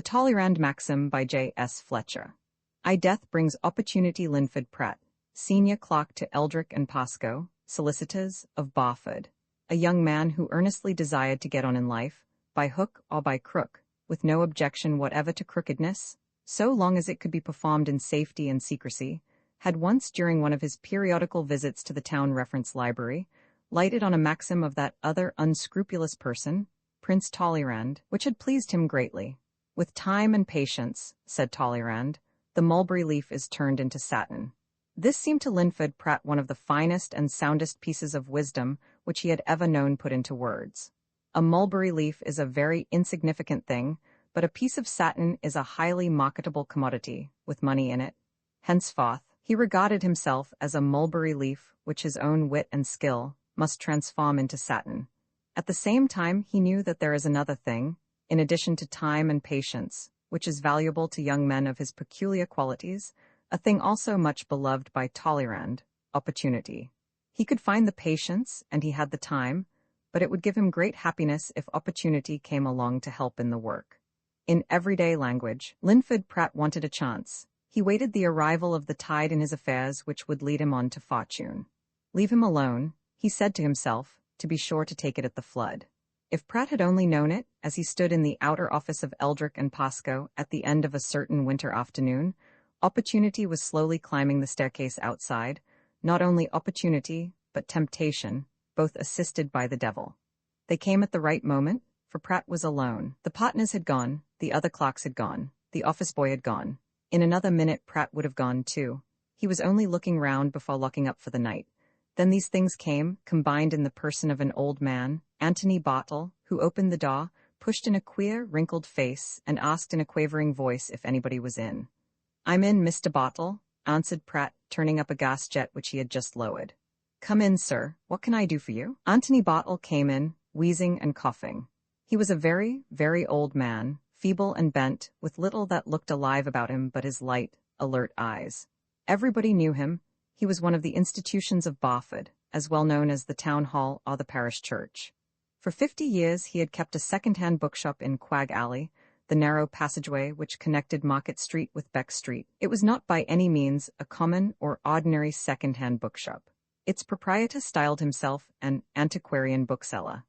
The Talleyrand Maxim by J. S. Fletcher. Death brings opportunity. Linford Pratt, senior clerk to Eldrick and Pascoe, solicitors, of Barford, a young man who earnestly desired to get on in life, by hook or by crook, with no objection whatever to crookedness, so long as it could be performed in safety and secrecy, had once during one of his periodical visits to the town reference library, lighted on a maxim of that other unscrupulous person, Prince Talleyrand, which had pleased him greatly. With time and patience, said Talleyrand, the mulberry leaf is turned into satin. This seemed to Linford Pratt one of the finest and soundest pieces of wisdom which he had ever known put into words. A mulberry leaf is a very insignificant thing, but a piece of satin is a highly marketable commodity, with money in it. Henceforth, he regarded himself as a mulberry leaf which his own wit and skill must transform into satin. At the same time he knew that there is another thing, in addition to time and patience, which is valuable to young men of his peculiar qualities, a thing also much beloved by Talleyrand, opportunity. He could find the patience, and he had the time, but it would give him great happiness if opportunity came along to help in the work. In everyday language, Linford Pratt wanted a chance. He waited the arrival of the tide in his affairs which would lead him on to fortune. Leave him alone, he said to himself, to be sure to take it at the flood. If Pratt had only known it, as he stood in the outer office of Eldrick and Pascoe at the end of a certain winter afternoon, opportunity was slowly climbing the staircase outside, not only opportunity, but temptation, both assisted by the devil. They came at the right moment, for Pratt was alone. The partners had gone, the other clerks had gone, the office boy had gone. In another minute Pratt would have gone too. He was only looking round before locking up for the night. Then these things came, combined in the person of an old man, Anthony Bartle, who opened the door, pushed in a queer, wrinkled face, and asked in a quavering voice if anybody was in. "I'm in, Mr. Bartle," answered Pratt, turning up a gas jet which he had just lowered. "Come in, sir. What can I do for you?" Anthony Bartle came in, wheezing and coughing. He was a very, very old man, feeble and bent, with little that looked alive about him but his light, alert eyes. Everybody knew him. He was one of the institutions of Barford, as well known as the town hall or the parish church. For 50 years he had kept a second-hand bookshop in Quag Alley, the narrow passageway which connected Market Street with Beck Street. It was not by any means a common or ordinary second-hand bookshop. Its proprietor styled himself an antiquarian bookseller,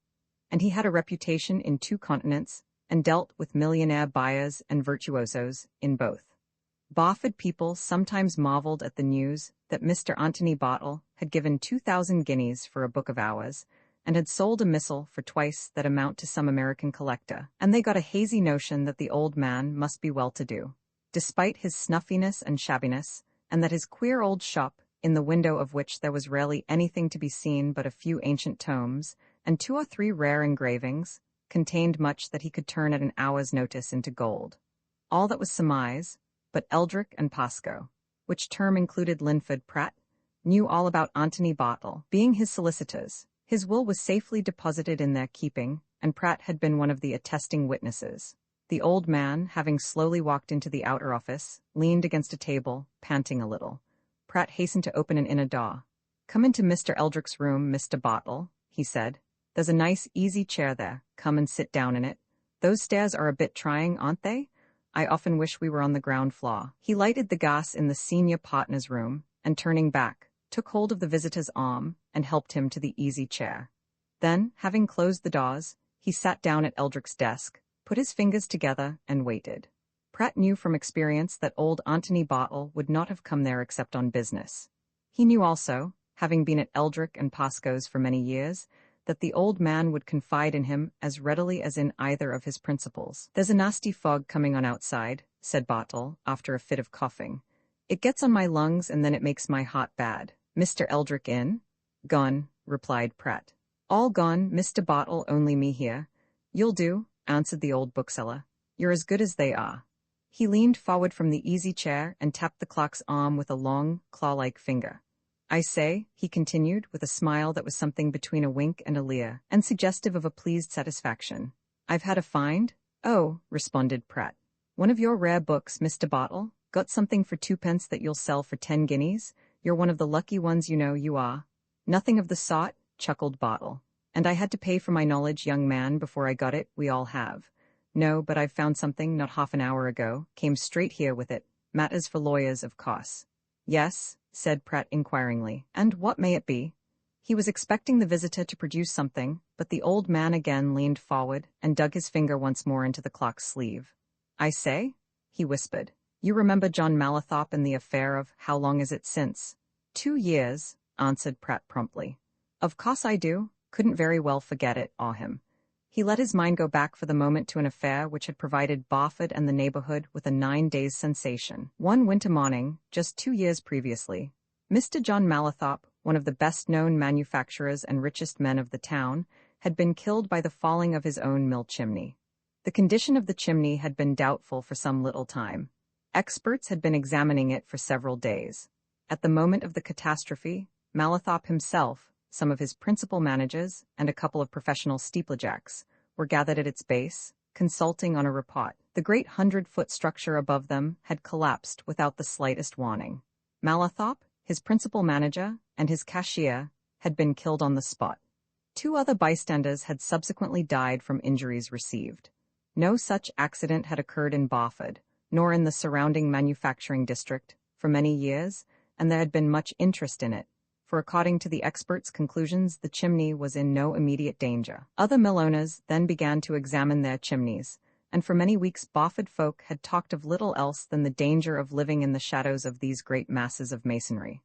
and he had a reputation in 2 continents and dealt with millionaire buyers and virtuosos in both. Barford people sometimes marveled at the news that Mr. Anthony Bartle had given 2,000 guineas for a book of hours, and had sold a missal for twice that amount to some American collector, and they got a hazy notion that the old man must be well-to-do, despite his snuffiness and shabbiness, and that his queer old shop, in the window of which there was rarely anything to be seen but a few ancient tomes, and 2 or 3 rare engravings, contained much that he could turn at an hour's notice into gold. All that was surmise, but Eldrick and Pascoe, which term included Linford Pratt, knew all about Anthony Bartle, being his solicitors. His will was safely deposited in their keeping, and Pratt had been one of the attesting witnesses. The old man, having slowly walked into the outer office, leaned against a table, panting a little. Pratt hastened to open an inner door. "Come into Mr. Eldrick's room, Mr. Bartle," he said. "There's a nice, easy chair there. Come and sit down in it. Those stairs are a bit trying, aren't they? I often wish we were on the ground floor." He lighted the gas in the senior partner's room, and turning back, took hold of the visitor's arm and helped him to the easy chair. Then, having closed the doors, he sat down at Eldrick's desk, put his fingers together, and waited. Pratt knew from experience that old Anthony Bartle would not have come there except on business. He knew also, having been at Eldrick and Pascoe's for many years, that the old man would confide in him as readily as in either of his principals. "There's a nasty fog coming on outside," said Bartle, after a fit of coughing. "It gets on my lungs and then it makes my heart bad. Mr. Eldrick in?" "Gone," replied Pratt. "All gone, Mr. Bartle, only me here." "You'll do," answered the old bookseller. "You're as good as they are." He leaned forward from the easy chair and tapped the clerk's arm with a long, claw-like finger. "I say," he continued, with a smile that was something between a wink and a leer, and suggestive of a pleased satisfaction. "I've had a find?" "Oh," responded Pratt. "One of your rare books, Mr. Bartle. Got something for 2 pence that you'll sell for 10 guineas? You're one of the lucky ones, you know, you are." "Nothing of the sort," chuckled Bartle. "And I had to pay for my knowledge, young man, before I got it. We all have. No, but I've found something not half an hour ago, came straight here with it. Matters for lawyers, of course. Yes, said Pratt inquiringly. And what may it be? He was expecting the visitor to produce something, but the old man again leaned forward and dug his finger once more into the clock's sleeve. I say, he whispered. You remember John Mallathorpe and the affair of how long is it since? 2 years, answered Pratt promptly. Of course I do. Couldn't very well forget it, or him. He let his mind go back for the moment to an affair which had provided Barford and the neighborhood with a 9-day sensation. One winter morning, just 2 years previously, Mr. John Mallathorpe, one of the best-known manufacturers and richest men of the town, had been killed by the falling of his own mill chimney. The condition of the chimney had been doubtful for some little time. Experts had been examining it for several days. At the moment of the catastrophe, Mallathorpe himself, some of his principal managers, and a couple of professional steeplejacks were gathered at its base, consulting on a report. The great 100-foot structure above them had collapsed without the slightest warning. Mallathorpe, his principal manager, and his cashier had been killed on the spot. 2 other bystanders had subsequently died from injuries received. No such accident had occurred in Barford, nor in the surrounding manufacturing district, for many years, and there had been much interest in it, for according to the experts' conclusions, the chimney was in no immediate danger. Other mill owners then began to examine their chimneys, and for many weeks Barford folk had talked of little else than the danger of living in the shadows of these great masses of masonry.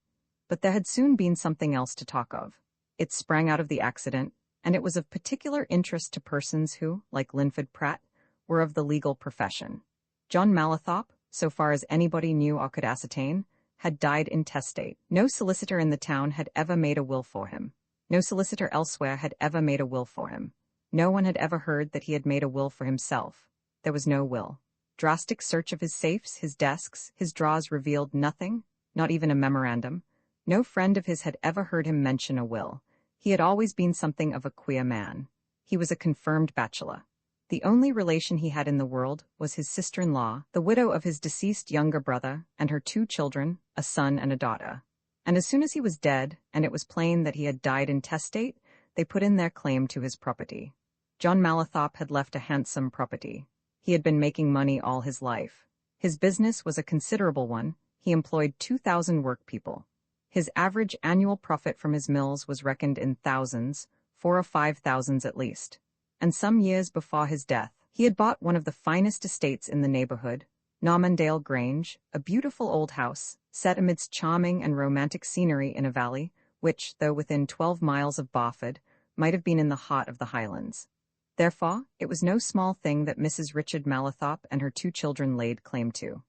But there had soon been something else to talk of. It sprang out of the accident, and it was of particular interest to persons who, like Linford Pratt, were of the legal profession. John Mallathorpe, so far as anybody knew or could ascertain, had died intestate. No solicitor in the town had ever made a will for him. No solicitor elsewhere had ever made a will for him. No one had ever heard that he had made a will for himself. There was no will. Drastic search of his safes, his desks, his drawers revealed nothing, not even a memorandum. No friend of his had ever heard him mention a will. He had always been something of a queer man. He was a confirmed bachelor. The only relation he had in the world was his sister-in-law, the widow of his deceased younger brother, and her 2 children, a son and a daughter. And as soon as he was dead, and it was plain that he had died intestate, they put in their claim to his property. John Mallathorpe had left a handsome property. He had been making money all his life. His business was a considerable one. He employed 2,000 workpeople. His average annual profit from his mills was reckoned in thousands, 4 or 5 thousands at least. And some years before his death, he had bought one of the finest estates in the neighborhood, Normandale Grange, a beautiful old house, set amidst charming and romantic scenery in a valley, which, though within 12 miles of Barford, might have been in the heart of the Highlands. Therefore, it was no small thing that Mrs. Richard Mallathorpe and her 2 children laid claim to.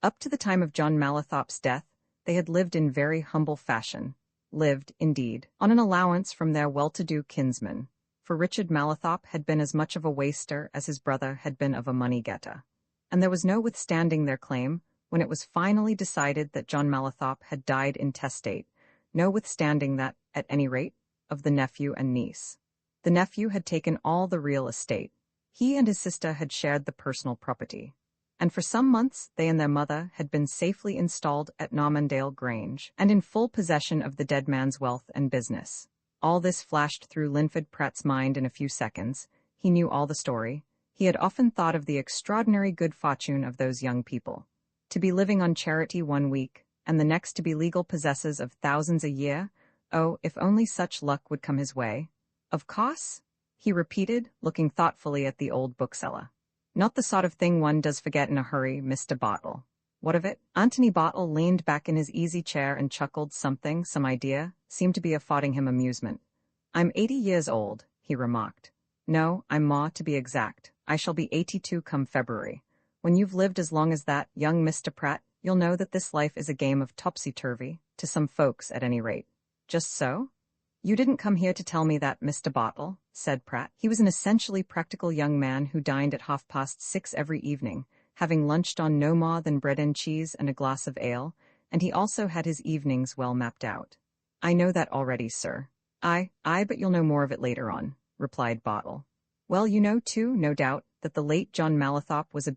Up to the time of John Mallathorpe's death, they had lived in very humble fashion, lived, indeed, on an allowance from their well-to-do kinsmen, for Richard Mallathorpe had been as much of a waster as his brother had been of a money-getter. And there was no withstanding their claim, when it was finally decided that John Mallathorpe had died intestate, no withstanding that, at any rate, of the nephew and niece. The nephew had taken all the real estate. He and his sister had shared the personal property. And for some months they and their mother had been safely installed at Normandale Grange, and in full possession of the dead man's wealth and business. All this flashed through Linford Pratt's mind in a few seconds. He knew all the story. He had often thought of the extraordinary good fortune of those young people. To be living on charity one week, and the next to be legal possessors of thousands a year. Oh, if only such luck would come his way. Of course, he repeated, looking thoughtfully at the old bookseller. Not the sort of thing one does forget in a hurry, Mr. Bartle. What of it? Anthony Bartle leaned back in his easy chair and chuckled. Something, some idea, seemed to be affording him amusement. I'm 80 years old, he remarked. No, I'm more, to be exact. I shall be 82 come February. When you've lived as long as that, young Mr. Pratt, you'll know that this life is a game of topsy-turvy, to some folks at any rate. Just so? You didn't come here to tell me that, Mr. Bartle, said Pratt. He was an essentially practical young man who dined at 6:30 every evening, having lunched on no more than bread and cheese and a glass of ale, and he also had his evenings well mapped out. I know that already, sir. Aye, but you'll know more of it later on, replied Bartle. Well, you know, too, no doubt, that the late John Mallathorpe was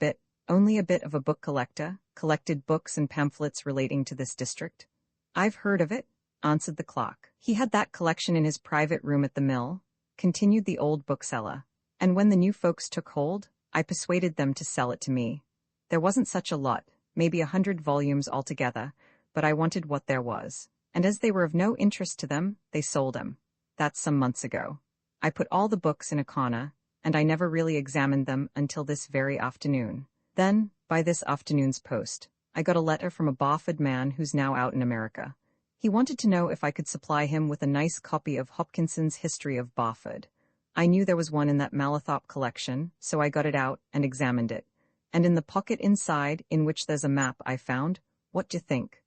only a bit of a book collector, collected books and pamphlets relating to this district. I've heard of it, answered the clock. He had that collection in his private room at the mill, continued the old bookseller, and when the new folks took hold, I persuaded them to sell it to me. There wasn't such a lot, maybe 100 volumes altogether, but I wanted what there was. And as they were of no interest to them, they sold them. That's some months ago. I put all the books in a corner, and I never really examined them until this very afternoon. Then, by this afternoon's post, I got a letter from a Barford man who's now out in America. He wanted to know if I could supply him with a nice copy of Hopkinson's History of Barford. I knew there was one in that Mallathorpe collection, so I got it out and examined it. And in the pocket inside, in which there's a map, I found, what d'you think?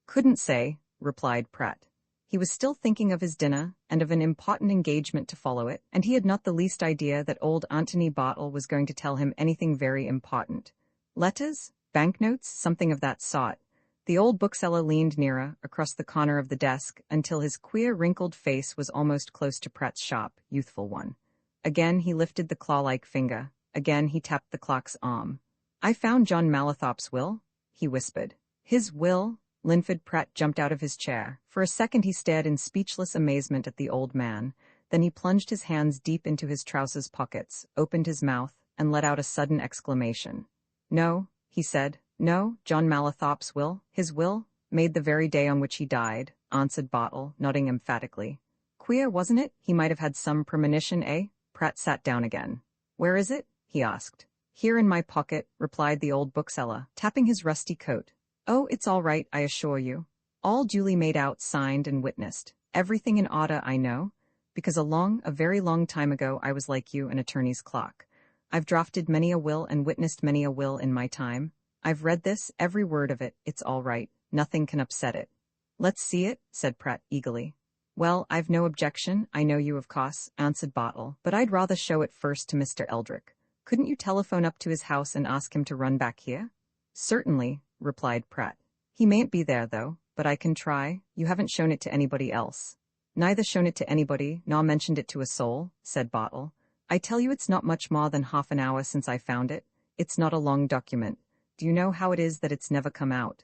Couldn't say, replied Pratt. He was still thinking of his dinner and of an important engagement to follow it, and he had not the least idea that old Anthony Bartle was going to tell him anything very important. Letters? Banknotes? Something of that sort. The old bookseller leaned nearer, across the corner of the desk, until his queer, wrinkled face was almost close to Pratt's sharp, youthful one. Again he lifted the claw-like finger. Again he tapped the clerk's arm. "I found John Mallathorpe's will," he whispered. "His will?" Linford Pratt jumped out of his chair. For a second he stared in speechless amazement at the old man. Then he plunged his hands deep into his trousers pockets, opened his mouth, and let out a sudden exclamation. "No," he said. "No, John Mallathorpe's will, his will, made the very day on which he died," answered Bartle, nodding emphatically. "Queer, wasn't it? He might have had some premonition, eh?" Pratt sat down again. "Where is it?" he asked. "Here in my pocket," replied the old bookseller, tapping his rusty coat. "Oh, it's all right, I assure you. All duly made out, signed, and witnessed. Everything in order, I know, because a very long time ago I was like you, an attorney's clerk. I've drafted many a will and witnessed many a will in my time. I've read this, every word of it, it's all right, nothing can upset it." "Let's see it," said Pratt eagerly. "Well, I've no objection, I know you of course," answered Bartle, "but I'd rather show it first to Mr. Eldrick. Couldn't you telephone up to his house and ask him to run back here?" "Certainly," replied Pratt. "He mayn't be there, though, but I can try. You haven't shown it to anybody else." "Neither shown it to anybody, nor mentioned it to a soul," said Bartle. "I tell you it's not much more than half an hour since I found it. It's not a long document. Do you know how it is that it's never come out?"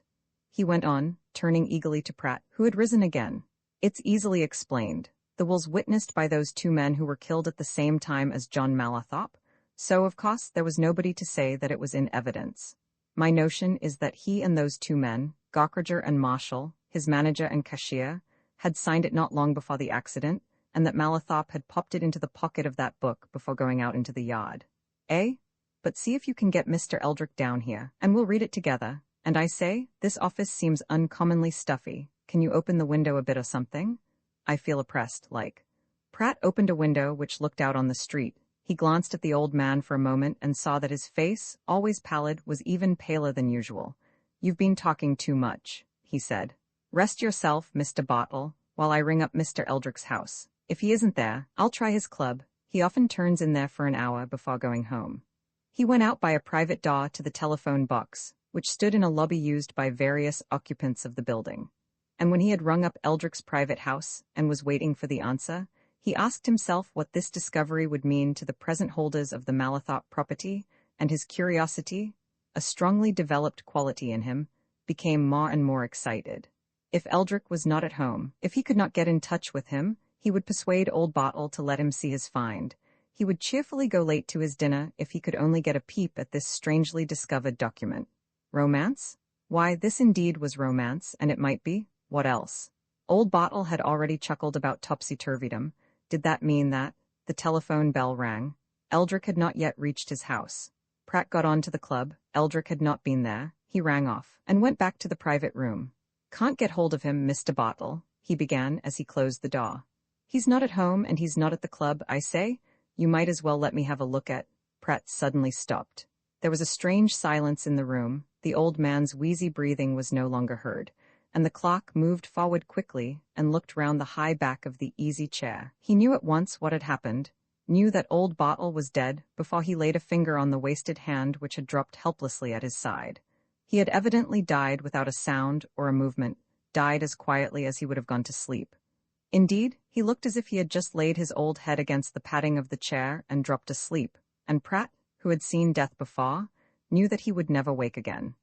He went on, turning eagerly to Pratt, who had risen again. "It's easily explained. The will's witnessed by those two men who were killed at the same time as John Mallathorpe, so of course there was nobody to say that it was in evidence. My notion is that he and those two men, Gaukridger and Marshall, his manager and cashier, had signed it not long before the accident, and that Mallathorpe had popped it into the pocket of that book before going out into the yard. Eh? But see if you can get Mr. Eldrick down here, and we'll read it together. And I say, this office seems uncommonly stuffy. Can you open the window a bit or something? I feel oppressed, like." Pratt opened a window which looked out on the street. He glanced at the old man for a moment and saw that his face, always pallid, was even paler than usual. "You've been talking too much," he said. "Rest yourself, Mr. Bartle, while I ring up Mr. Eldrick's house. If he isn't there, I'll try his club. He often turns in there for an hour before going home." He went out by a private door to the telephone box, which stood in a lobby used by various occupants of the building. And when he had rung up Eldrick's private house and was waiting for the answer, he asked himself what this discovery would mean to the present holders of the Mallathorpe property, and his curiosity, a strongly developed quality in him, became more and more excited. If Eldrick was not at home, if he could not get in touch with him, he would persuade old Bartle to let him see his find. He would cheerfully go late to his dinner if he could only get a peep at this strangely discovered document. Romance? Why, this indeed was romance, and it might be. What else? Old Bartle had already chuckled about topsy-turvydom. Did that mean that? The telephone bell rang. Eldrick had not yet reached his house. Pratt got on to the club. Eldrick had not been there. He rang off, and went back to the private room. "Can't get hold of him, Mr. Bartle," he began as he closed the door. "He's not at home, and he's not at the club, I say. You might as well let me have a look at—" Pratt suddenly stopped. There was a strange silence in the room. The old man's wheezy breathing was no longer heard, and the clock moved forward quickly and looked round the high back of the easy chair. He knew at once what had happened, knew that old Bartle was dead before he laid a finger on the wasted hand which had dropped helplessly at his side. He had evidently died without a sound or a movement, died as quietly as he would have gone to sleep. Indeed, he looked as if he had just laid his old head against the padding of the chair and dropped asleep, and Pratt, who had seen death before, knew that he would never wake again.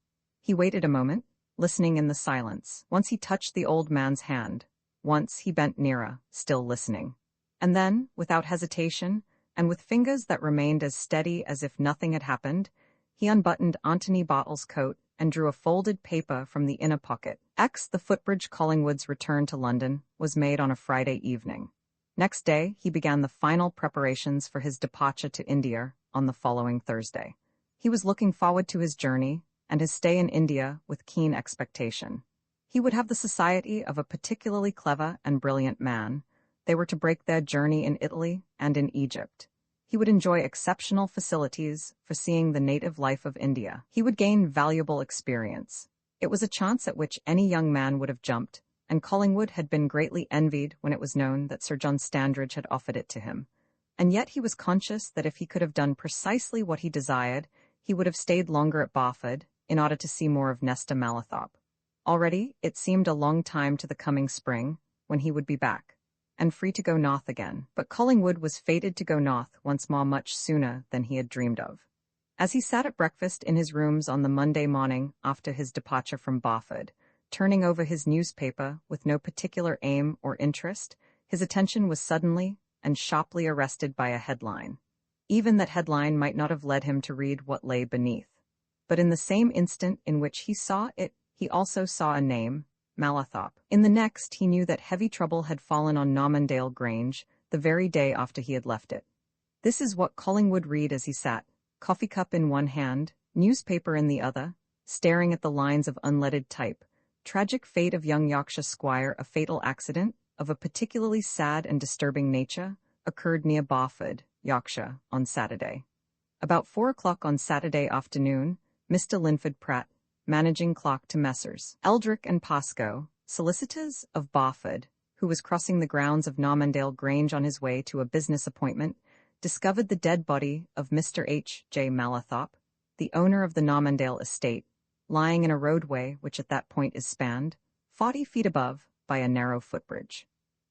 He waited a moment, listening in the silence. Once he touched the old man's hand. Once he bent nearer, still listening. And then, without hesitation, and with fingers that remained as steady as if nothing had happened, he unbuttoned Anthony Bartle's coat and drew a folded paper from the inner pocket. The footbridge Collingwood's return to London was made on a Friday evening. Next day, he began the final preparations for his departure to India on the following Thursday. He was looking forward to his journey and his stay in India with keen expectation. He would have the society of a particularly clever and brilliant man. They were to break their journey in Italy and in Egypt. He would enjoy exceptional facilities for seeing the native life of India. He would gain valuable experience. It was a chance at which any young man would have jumped, and Collingwood had been greatly envied when it was known that Sir John Standridge had offered it to him. And yet he was conscious that if he could have done precisely what he desired, he would have stayed longer at Barford in order to see more of Nesta Mallathorpe. Already, it seemed a long time to the coming spring, when he would be back, and free to go north again. But Collingwood was fated to go north once more much sooner than he had dreamed of. As he sat at breakfast in his rooms on the Monday morning after his departure from Barford, turning over his newspaper with no particular aim or interest, his attention was suddenly and sharply arrested by a headline. Even that headline might not have led him to read what lay beneath. But in the same instant in which he saw it, he also saw a name, Mallathorpe. In the next, he knew that heavy trouble had fallen on Normandale Grange the very day after he had left it. This is what Collingwood read as he sat, coffee cup in one hand, newspaper in the other, staring at the lines of unleaded type. Tragic fate of young Yorkshire squire, a fatal accident, of a particularly sad and disturbing nature, occurred near Barford, Yorkshire, on Saturday. About 4 o'clock on Saturday afternoon, Mr. Linford Pratt, managing clerk to Messrs. Eldrick and Pascoe, solicitors, of Barford, who was crossing the grounds of Normandale Grange on his way to a business appointment, discovered the dead body of Mr. H. J. Mallathorpe, the owner of the Normandale estate, lying in a roadway which at that point is spanned, 40 feet above, by a narrow footbridge.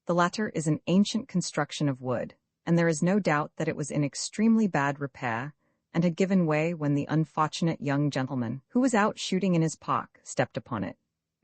The latter is an ancient construction of wood, and there is no doubt that it was in extremely bad repair, and had given way when the unfortunate young gentleman, who was out shooting in his park, stepped upon it.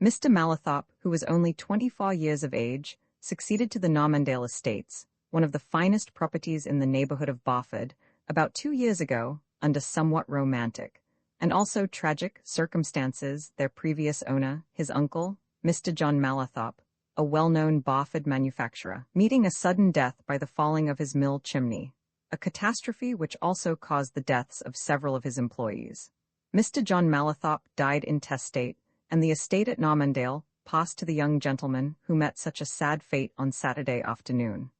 Mr. Mallathorpe, who was only 24 years of age, succeeded to the Normandale estates, one of the finest properties in the neighborhood of Barford, about 2 years ago, under somewhat romantic, and also tragic, circumstances. Their previous owner, his uncle, Mr. John Mallathorpe, a well-known Barford manufacturer, meeting a sudden death by the falling of his mill chimney, a catastrophe which also caused the deaths of several of his employees. Mr. John Mallathorpe died intestate, and the estate at Normandale passed to the young gentleman who met such a sad fate on Saturday afternoon.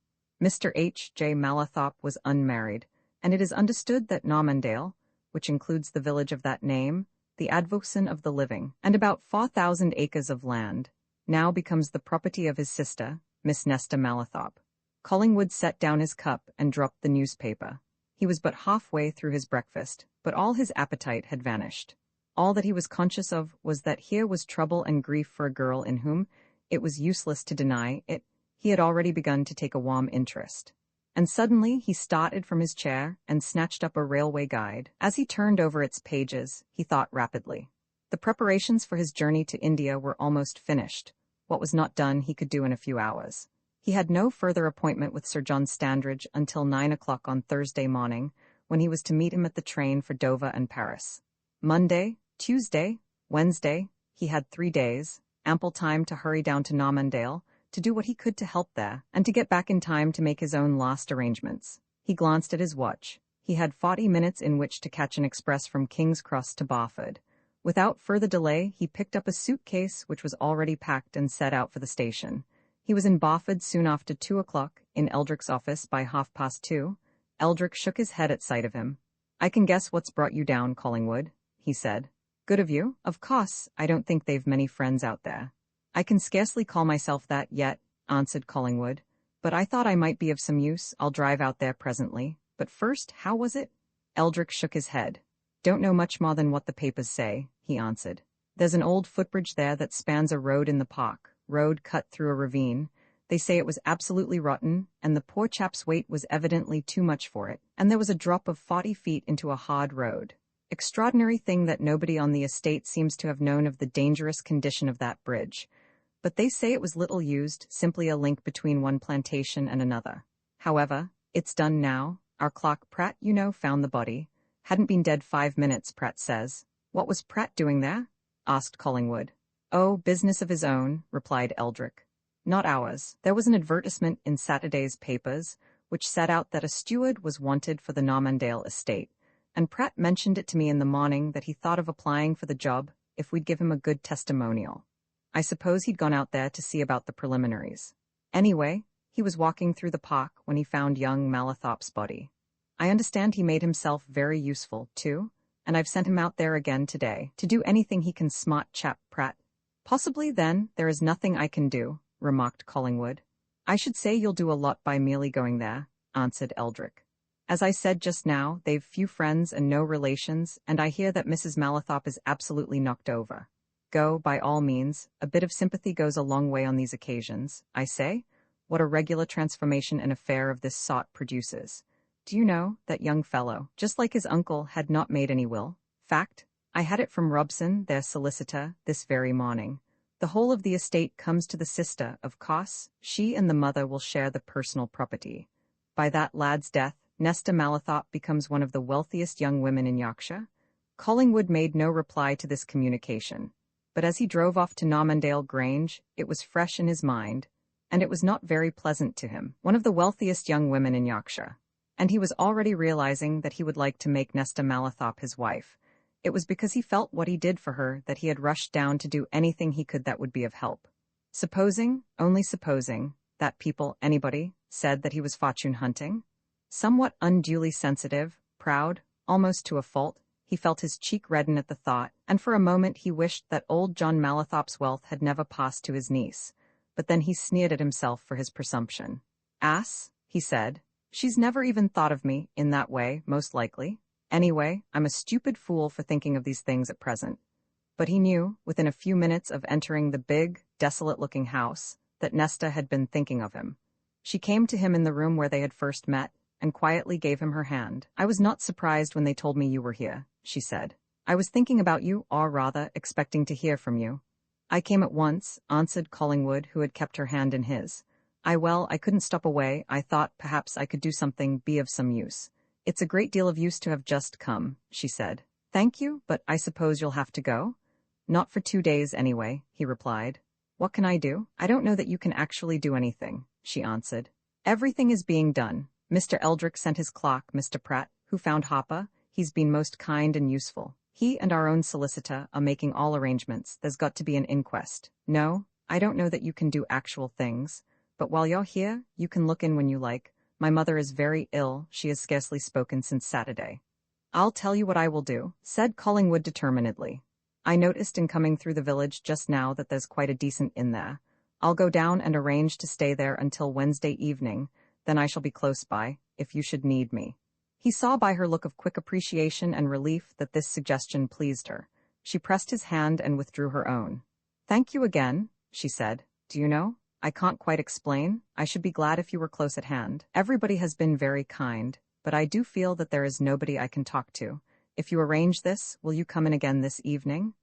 Mr. H. J. Mallathorpe was unmarried, and it is understood that Normandale, which includes the village of that name, the advocate of the living, and about 4,000 acres of land, now becomes the property of his sister, Miss Nesta Mallathorpe. Collingwood set down his cup and dropped the newspaper. He was but halfway through his breakfast, but all his appetite had vanished. All that he was conscious of was that here was trouble and grief for a girl in whom, it was useless to deny it, he had already begun to take a warm interest. And suddenly he started from his chair and snatched up a railway guide. As he turned over its pages, he thought rapidly. The preparations for his journey to India were almost finished. What was not done he could do in a few hours. He had no further appointment with Sir John Standridge until 9 o'clock on Thursday morning, when he was to meet him at the train for Dover and Paris. Monday, Tuesday, Wednesday, he had 3 days, ample time to hurry down to Normandale, to do what he could to help there, and to get back in time to make his own last arrangements. He glanced at his watch. He had 40 minutes in which to catch an express from King's Cross to Barford. Without further delay, he picked up a suitcase which was already packed and set out for the station. He was in Barford soon after 2 o'clock, in Eldrick's office by 2:30. Eldrick shook his head at sight of him. "I can guess what's brought you down, Collingwood," he said. "Good of you. Of course, I don't think they've many friends out there." "I can scarcely call myself that yet," answered Collingwood. "But I thought I might be of some use. I'll drive out there presently. But first, how was it?" Eldrick shook his head. "Don't know much more than what the papers say," he answered. "There's an old footbridge there that spans a road in the park, road cut through a ravine. They say it was absolutely rotten, and the poor chap's weight was evidently too much for it, and there was a drop of 40 feet into a hard road. Extraordinary thing that nobody on the estate seems to have known of the dangerous condition of that bridge. But they say it was little used, simply a link between one plantation and another. However, it's done now, Our clock, Pratt, found the body. Hadn't been dead 5 minutes, Pratt says. What was Pratt doing there? Asked Collingwood. Oh, business of his own, replied Eldrick. Not ours. There was an advertisement in Saturday's papers, which set out that a steward was wanted for the Normandale estate, and Pratt mentioned it to me in the morning that he thought of applying for the job if we'd give him a good testimonial. I suppose he'd gone out there to see about the preliminaries. Anyway, he was walking through the park when he found young Malathop's body. I understand he made himself very useful, too, and I've sent him out there again today to do anything he can. Smart chap, Pratt. Possibly, then, there is nothing I can do, remarked Collingwood. I should say you'll do a lot by merely going there, answered Eldrick. As I said just now, they've few friends and no relations, and I hear that Mrs. Malathop is absolutely knocked over. Go, by all means. A bit of sympathy goes a long way on these occasions, I say. What a regular transformation an affair of this sort produces. Do you know, that young fellow, just like his uncle, had not made any will? Fact, I had it from Robson, their solicitor, this very morning. The whole of the estate comes to the sister, of course. She and the mother will share the personal property. By that lad's death, Nesta Malathop becomes one of the wealthiest young women in Yorkshire. Collingwood made no reply to this communication, but as he drove off to Normandale Grange, it was fresh in his mind, and it was not very pleasant to him. One of the wealthiest young women in Yorkshire. And he was already realizing that he would like to make Nesta Malathop his wife. It was because he felt what he did for her that he had rushed down to do anything he could that would be of help. Supposing, only supposing, that people, anybody, said that he was fortune hunting? Somewhat unduly sensitive, proud, almost to a fault, he felt his cheek redden at the thought, and for a moment he wished that old John Malathop's wealth had never passed to his niece. But then he sneered at himself for his presumption. Ass, he said. She's never even thought of me in that way, most likely. Anyway, I'm a stupid fool for thinking of these things at present. But he knew, within a few minutes of entering the big, desolate-looking house, that Nesta had been thinking of him. She came to him in the room where they had first met, and quietly gave him her hand. I was not surprised when they told me you were here, she said. I was thinking about you, or rather, expecting to hear from you. I came at once, answered Collingwood, who had kept her hand in his. I couldn't stop away. I thought perhaps I could do something, be of some use. It's a great deal of use to have just come, she said. Thank you, but I suppose you'll have to go? Not for 2 days anyway, he replied. What can I do? I don't know that you can actually do anything, she answered. Everything is being done. Mr. Eldrick sent his clock, Mr. Pratt, who found Hopper. He's been most kind and useful. He and our own solicitor are making all arrangements. There's got to be an inquest. No, I don't know that you can do actual things. But while you're here, you can look in when you like. My mother is very ill. She has scarcely spoken since Saturday. I'll tell you what I will do, said Collingwood determinedly. I noticed in coming through the village just now that there's quite a decent inn there. I'll go down and arrange to stay there until Wednesday evening. Then I shall be close by, if you should need me. He saw by her look of quick appreciation and relief that this suggestion pleased her. She pressed his hand and withdrew her own. Thank you again, she said. Do you know? I can't quite explain. I should be glad if you were close at hand. Everybody has been very kind, but I do feel that there is nobody I can talk to. If you arrange this, will you come in again this evening?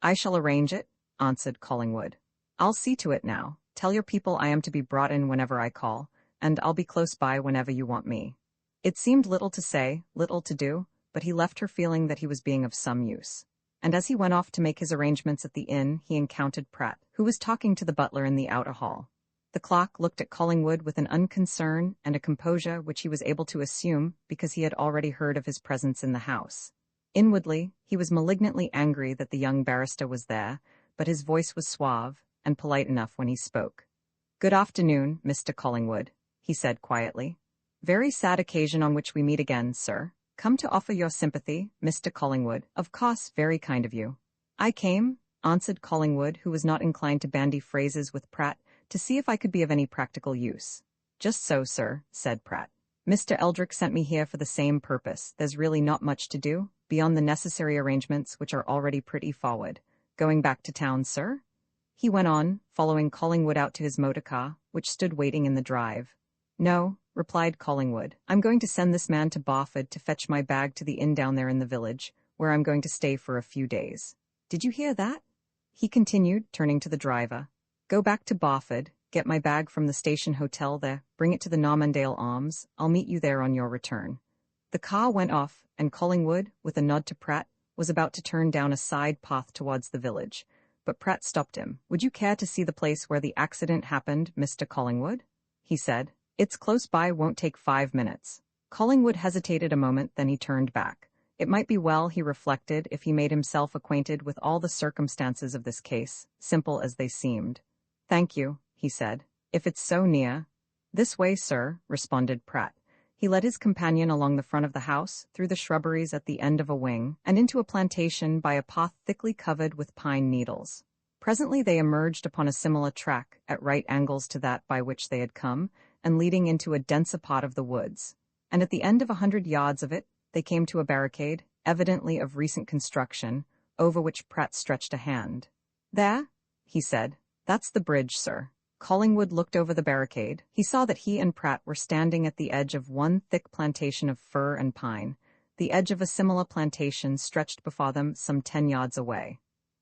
I shall arrange it, answered Collingwood. I'll see to it now. Tell your people I am to be brought in whenever I call, and I'll be close by whenever you want me. It seemed little to say, little to do, but he left her feeling that he was being of some use. And as he went off to make his arrangements at the inn, he encountered Pratt, who was talking to the butler in the outer hall. The clock looked at Collingwood with an unconcern and a composure which he was able to assume because he had already heard of his presence in the house. Inwardly, he was malignantly angry that the young barrister was there, but his voice was suave and polite enough when he spoke. Good afternoon, Mr. Collingwood, he said quietly. Very sad occasion on which we meet again, sir. Come to offer your sympathy, Mr. Collingwood. Of course, very kind of you. I came, answered Collingwood, who was not inclined to bandy phrases with Pratt, to see if I could be of any practical use. Just so, sir, said Pratt. Mr. Eldrick sent me here for the same purpose. There's really not much to do, beyond the necessary arrangements which are already pretty forward. Going back to town, sir? He went on, following Collingwood out to his motor car, which stood waiting in the drive. No, replied Collingwood. I'm going to send this man to Barford to fetch my bag to the inn down there in the village, where I'm going to stay for a few days. Did you hear that? He continued, turning to the driver. Go back to Barford. Get my bag from the station hotel there, bring it to the Normandale Arms, I'll meet you there on your return. The car went off, and Collingwood, with a nod to Pratt, was about to turn down a side path towards the village. But Pratt stopped him. Would you care to see the place where the accident happened, Mr. Collingwood? He said. It's close by, won't take 5 minutes. Collingwood hesitated a moment, then he turned back. It might be well, he reflected, if he made himself acquainted with all the circumstances of this case, simple as they seemed. Thank you, he said. If it's so near. This way, sir, responded Pratt. He led his companion along the front of the house, through the shrubberies at the end of a wing, and into a plantation by a path thickly covered with pine needles. Presently they emerged upon a similar track, at right angles to that by which they had come, and leading into a denser part of the woods. And at the end of 100 yards of it, they came to a barricade, evidently of recent construction, over which Pratt stretched a hand. There, he said. That's the bridge, sir. Collingwood looked over the barricade. He saw that he and Pratt were standing at the edge of one thick plantation of fir and pine. The edge of a similar plantation stretched before them some 10 yards away.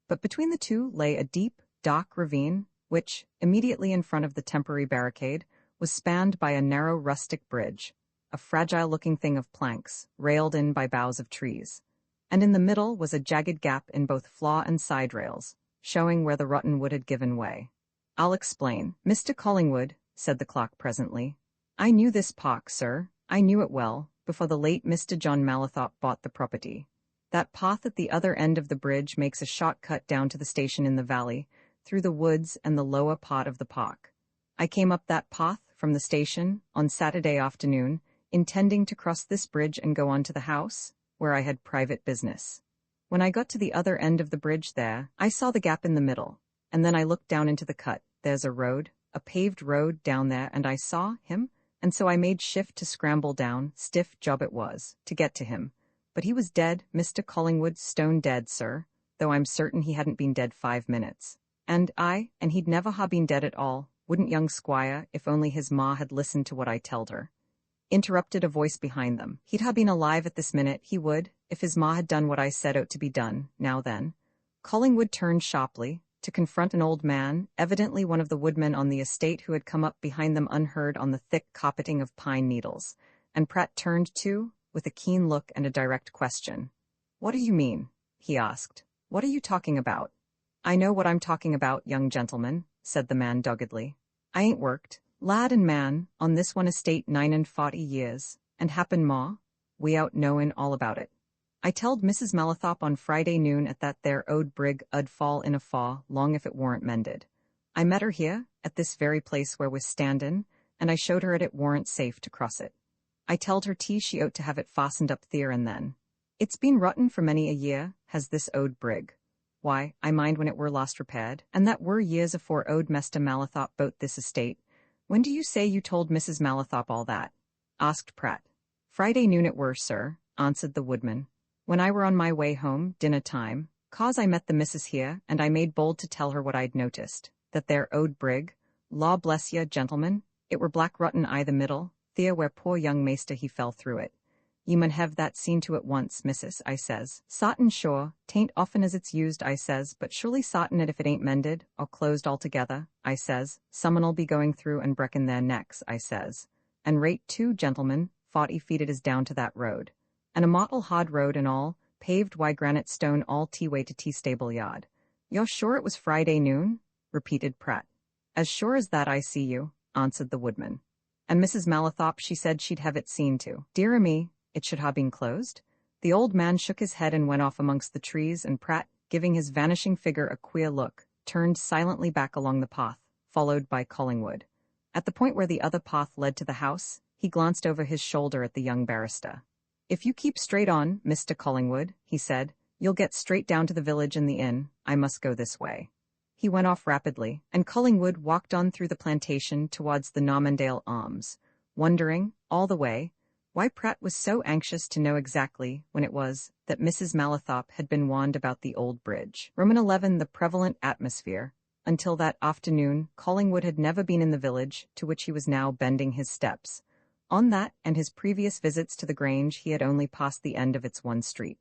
But between the two lay a deep, dark ravine, which, immediately in front of the temporary barricade, was spanned by a narrow rustic bridge, a fragile-looking thing of planks, railed in by boughs of trees. And in the middle was a jagged gap in both flaw and side rails, showing where the rotten wood had given way. I'll explain. Mr. Collingwood, said the clerk presently. I knew this park, sir. I knew it well, before the late Mr. John Mallathorpe bought the property. That path at the other end of the bridge makes a short cut down to the station in the valley, through the woods and the lower part of the park. I came up that path from the station on Saturday afternoon, intending to cross this bridge and go on to the house, where I had private business. When I got to the other end of the bridge there, I saw the gap in the middle, and then I looked down into the cut. There's a road, a paved road down there, and I saw him, and so I made shift to scramble down, stiff job it was, to get to him. But he was dead, Mr. Collingwood, stone dead, sir, though I'm certain he hadn't been dead 5 minutes. And he'd never ha' been dead at all, wouldn't young squire, if only his ma had listened to what I telled her. Interrupted a voice behind them. He'd ha' been alive at this minute, he would, if his ma had done what I said out to be done, now then. Collingwood turned sharply, to confront an old man, evidently one of the woodmen on the estate who had come up behind them unheard on the thick carpeting of pine needles, and Pratt turned too, with a keen look and a direct question. What do you mean? He asked. What are you talking about? I know what I'm talking about, young gentleman, said the man doggedly. I ain't worked, lad and man, on this one estate 49 years, and happen ma, we out knowin' all about it. I telled Mrs. Mallathorpe on Friday noon at that there ode brig 'ud fall in a faw long if it warn't mended. I met her here, at this very place where we're standin', and I showed her it warn't safe to cross it. I telled her she ought to have it fastened up there and then. It's been rotten for many a year, has this ode brig. Why, I mind when it were last repaired, and that were years afore ode Mester Mallathorpe boat this estate. When do you say you told Mrs. Mallathorpe all that? Asked Pratt. Friday noon it were, sir, answered the woodman. When I were on my way home, dinner time, 'cause I met the missus here, and I made bold to tell her what I'd noticed, that there ode brig, law bless ye, gentlemen, it were black rotten I the middle, there where poor young maester he fell through it. Ye mun hev that seen to at once, missus, I says. Sartin sure, 'tain't often as it's used, I says, but surely sartin it if it ain't mended, or closed altogether, I says, someone'll be going through and brecking their necks, I says. And rate too, gentlemen, 40 feet it is down to that road. And a mottle hard road and all, paved why granite stone all T-way to T-stable yard. You're sure it was Friday noon? Repeated Pratt. As sure as that I see you, answered the woodman. And Mrs. Mallathorpe, she said she'd have it seen to. Dear me, it should ha' been closed? The old man shook his head and went off amongst the trees, and Pratt, giving his vanishing figure a queer look, turned silently back along the path, followed by Collingwood. At the point where the other path led to the house, he glanced over his shoulder at the young barrister. If you keep straight on, Mr. Collingwood, he said, you'll get straight down to the village and the inn. I must go this way. He went off rapidly, and Collingwood walked on through the plantation towards the Normandale Arms, wondering, all the way, why Pratt was so anxious to know exactly when it was that Mrs. Mallathorpe had been warned about the old bridge. Roman 11, the prevalent atmosphere. Until that afternoon, Collingwood had never been in the village, to which he was now bending his steps. On that and his previous visits to the Grange he had only passed the end of its one street.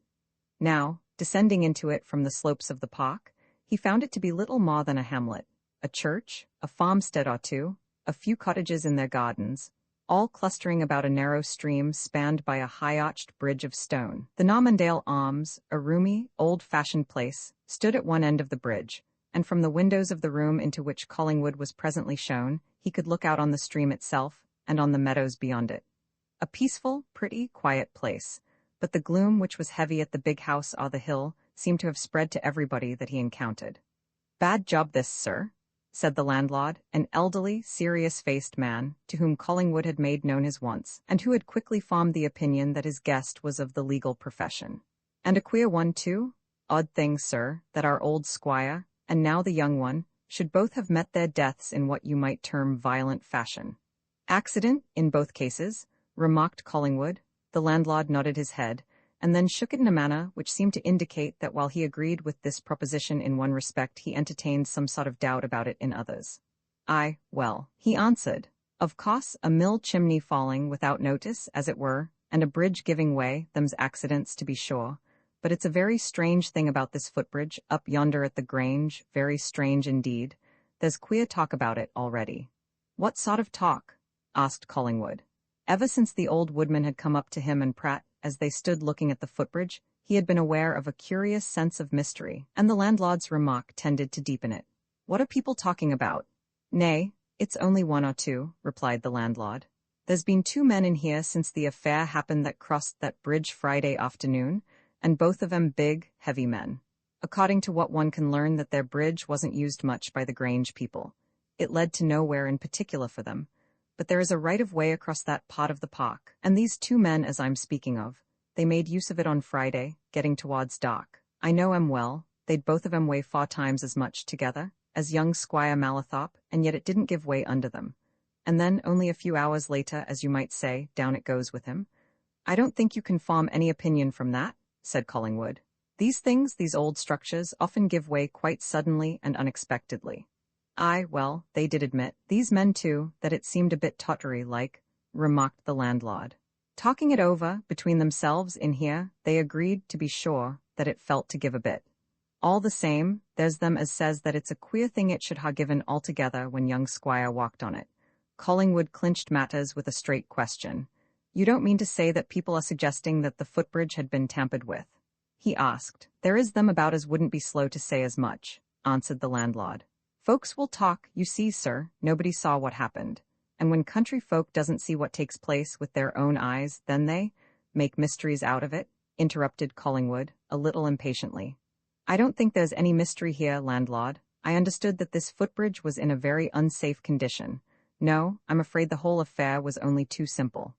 Now, descending into it from the slopes of the park, he found it to be little more than a hamlet, a church, a farmstead or two, a few cottages in their gardens, all clustering about a narrow stream spanned by a high-arched bridge of stone. The Normandale Arms, a roomy, old-fashioned place, stood at one end of the bridge, and from the windows of the room into which Collingwood was presently shown, he could look out on the stream itself and on the meadows beyond it. A peaceful, pretty, quiet place, but the gloom which was heavy at the big house on the hill seemed to have spread to everybody that he encountered. "Bad job this, sir," said the landlord, an elderly, serious-faced man, to whom Collingwood had made known his wants, and who had quickly formed the opinion that his guest was of the legal profession. "And a queer one, too? Odd thing, sir, that our old squire, and now the young one, should both have met their deaths in what you might term violent fashion." "Accident, in both cases," remarked Collingwood. The landlord nodded his head, and then shook it in a manner which seemed to indicate that while he agreed with this proposition in one respect, he entertained some sort of doubt about it in others. "Aye, well," he answered. "Of course, a mill chimney falling without notice, as it were, and a bridge giving way, them's accidents, to be sure. But it's a very strange thing about this footbridge, up yonder at the Grange, very strange indeed. There's queer talk about it already." "What sort of talk?" asked Collingwood. Ever since the old woodman had come up to him and Pratt, as they stood looking at the footbridge, he had been aware of a curious sense of mystery, and the landlord's remark tended to deepen it. "What are people talking about?" "Nay, it's only one or two," replied the landlord. "There's been 2 men in here since the affair happened that crossed that bridge Friday afternoon, and both of 'em big, heavy men. According to what one can learn, that their bridge wasn't used much by the Grange people. It led to nowhere in particular for them. But there is a right-of-way across that part of the park, and these 2 men as I'm speaking of, they made use of it on Friday, getting towards dark. I know 'em well, they'd both of 'em weigh 4 times as much together as young Squire Mallathorpe, and yet it didn't give way under them. And then, only a few hours later, as you might say, down it goes with him. I don't think you can form any opinion from that," said Collingwood. "These things, these old structures, often give way quite suddenly and unexpectedly." "Aye, well, they did admit, these men too, that it seemed a bit tottery-like," remarked the landlord. "Talking it over, between themselves in here, they agreed, to be sure, that it felt to give a bit. All the same, there's them as says that it's a queer thing it should ha' given altogether when young Squire walked on it." Collingwood clinched matters with a straight question. "You don't mean to say that people are suggesting that the footbridge had been tampered with?" he asked. "There is them about as wouldn't be slow to say as much," answered the landlord. "Folks will talk, you see, sir, nobody saw what happened. And when country folk doesn't see what takes place with their own eyes, then they make mysteries out of it," interrupted Collingwood, a little impatiently. "I don't think there's any mystery here, landlord. I understood that this footbridge was in a very unsafe condition. No, I'm afraid the whole affair was only too simple."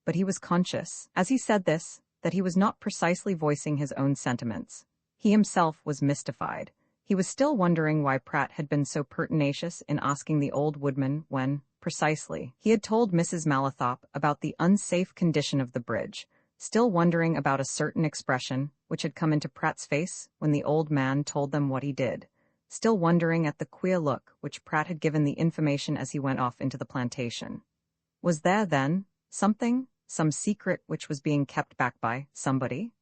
But he was conscious, as he said this, that he was not precisely voicing his own sentiments. He himself was mystified. He was still wondering why Pratt had been so pertinacious in asking the old woodman when, precisely, he had told Mrs. Mallathorpe about the unsafe condition of the bridge, still wondering about a certain expression which had come into Pratt's face when the old man told them what he did, still wondering at the queer look which Pratt had given the information as he went off into the plantation. Was there, then, something, some secret which was being kept back by somebody?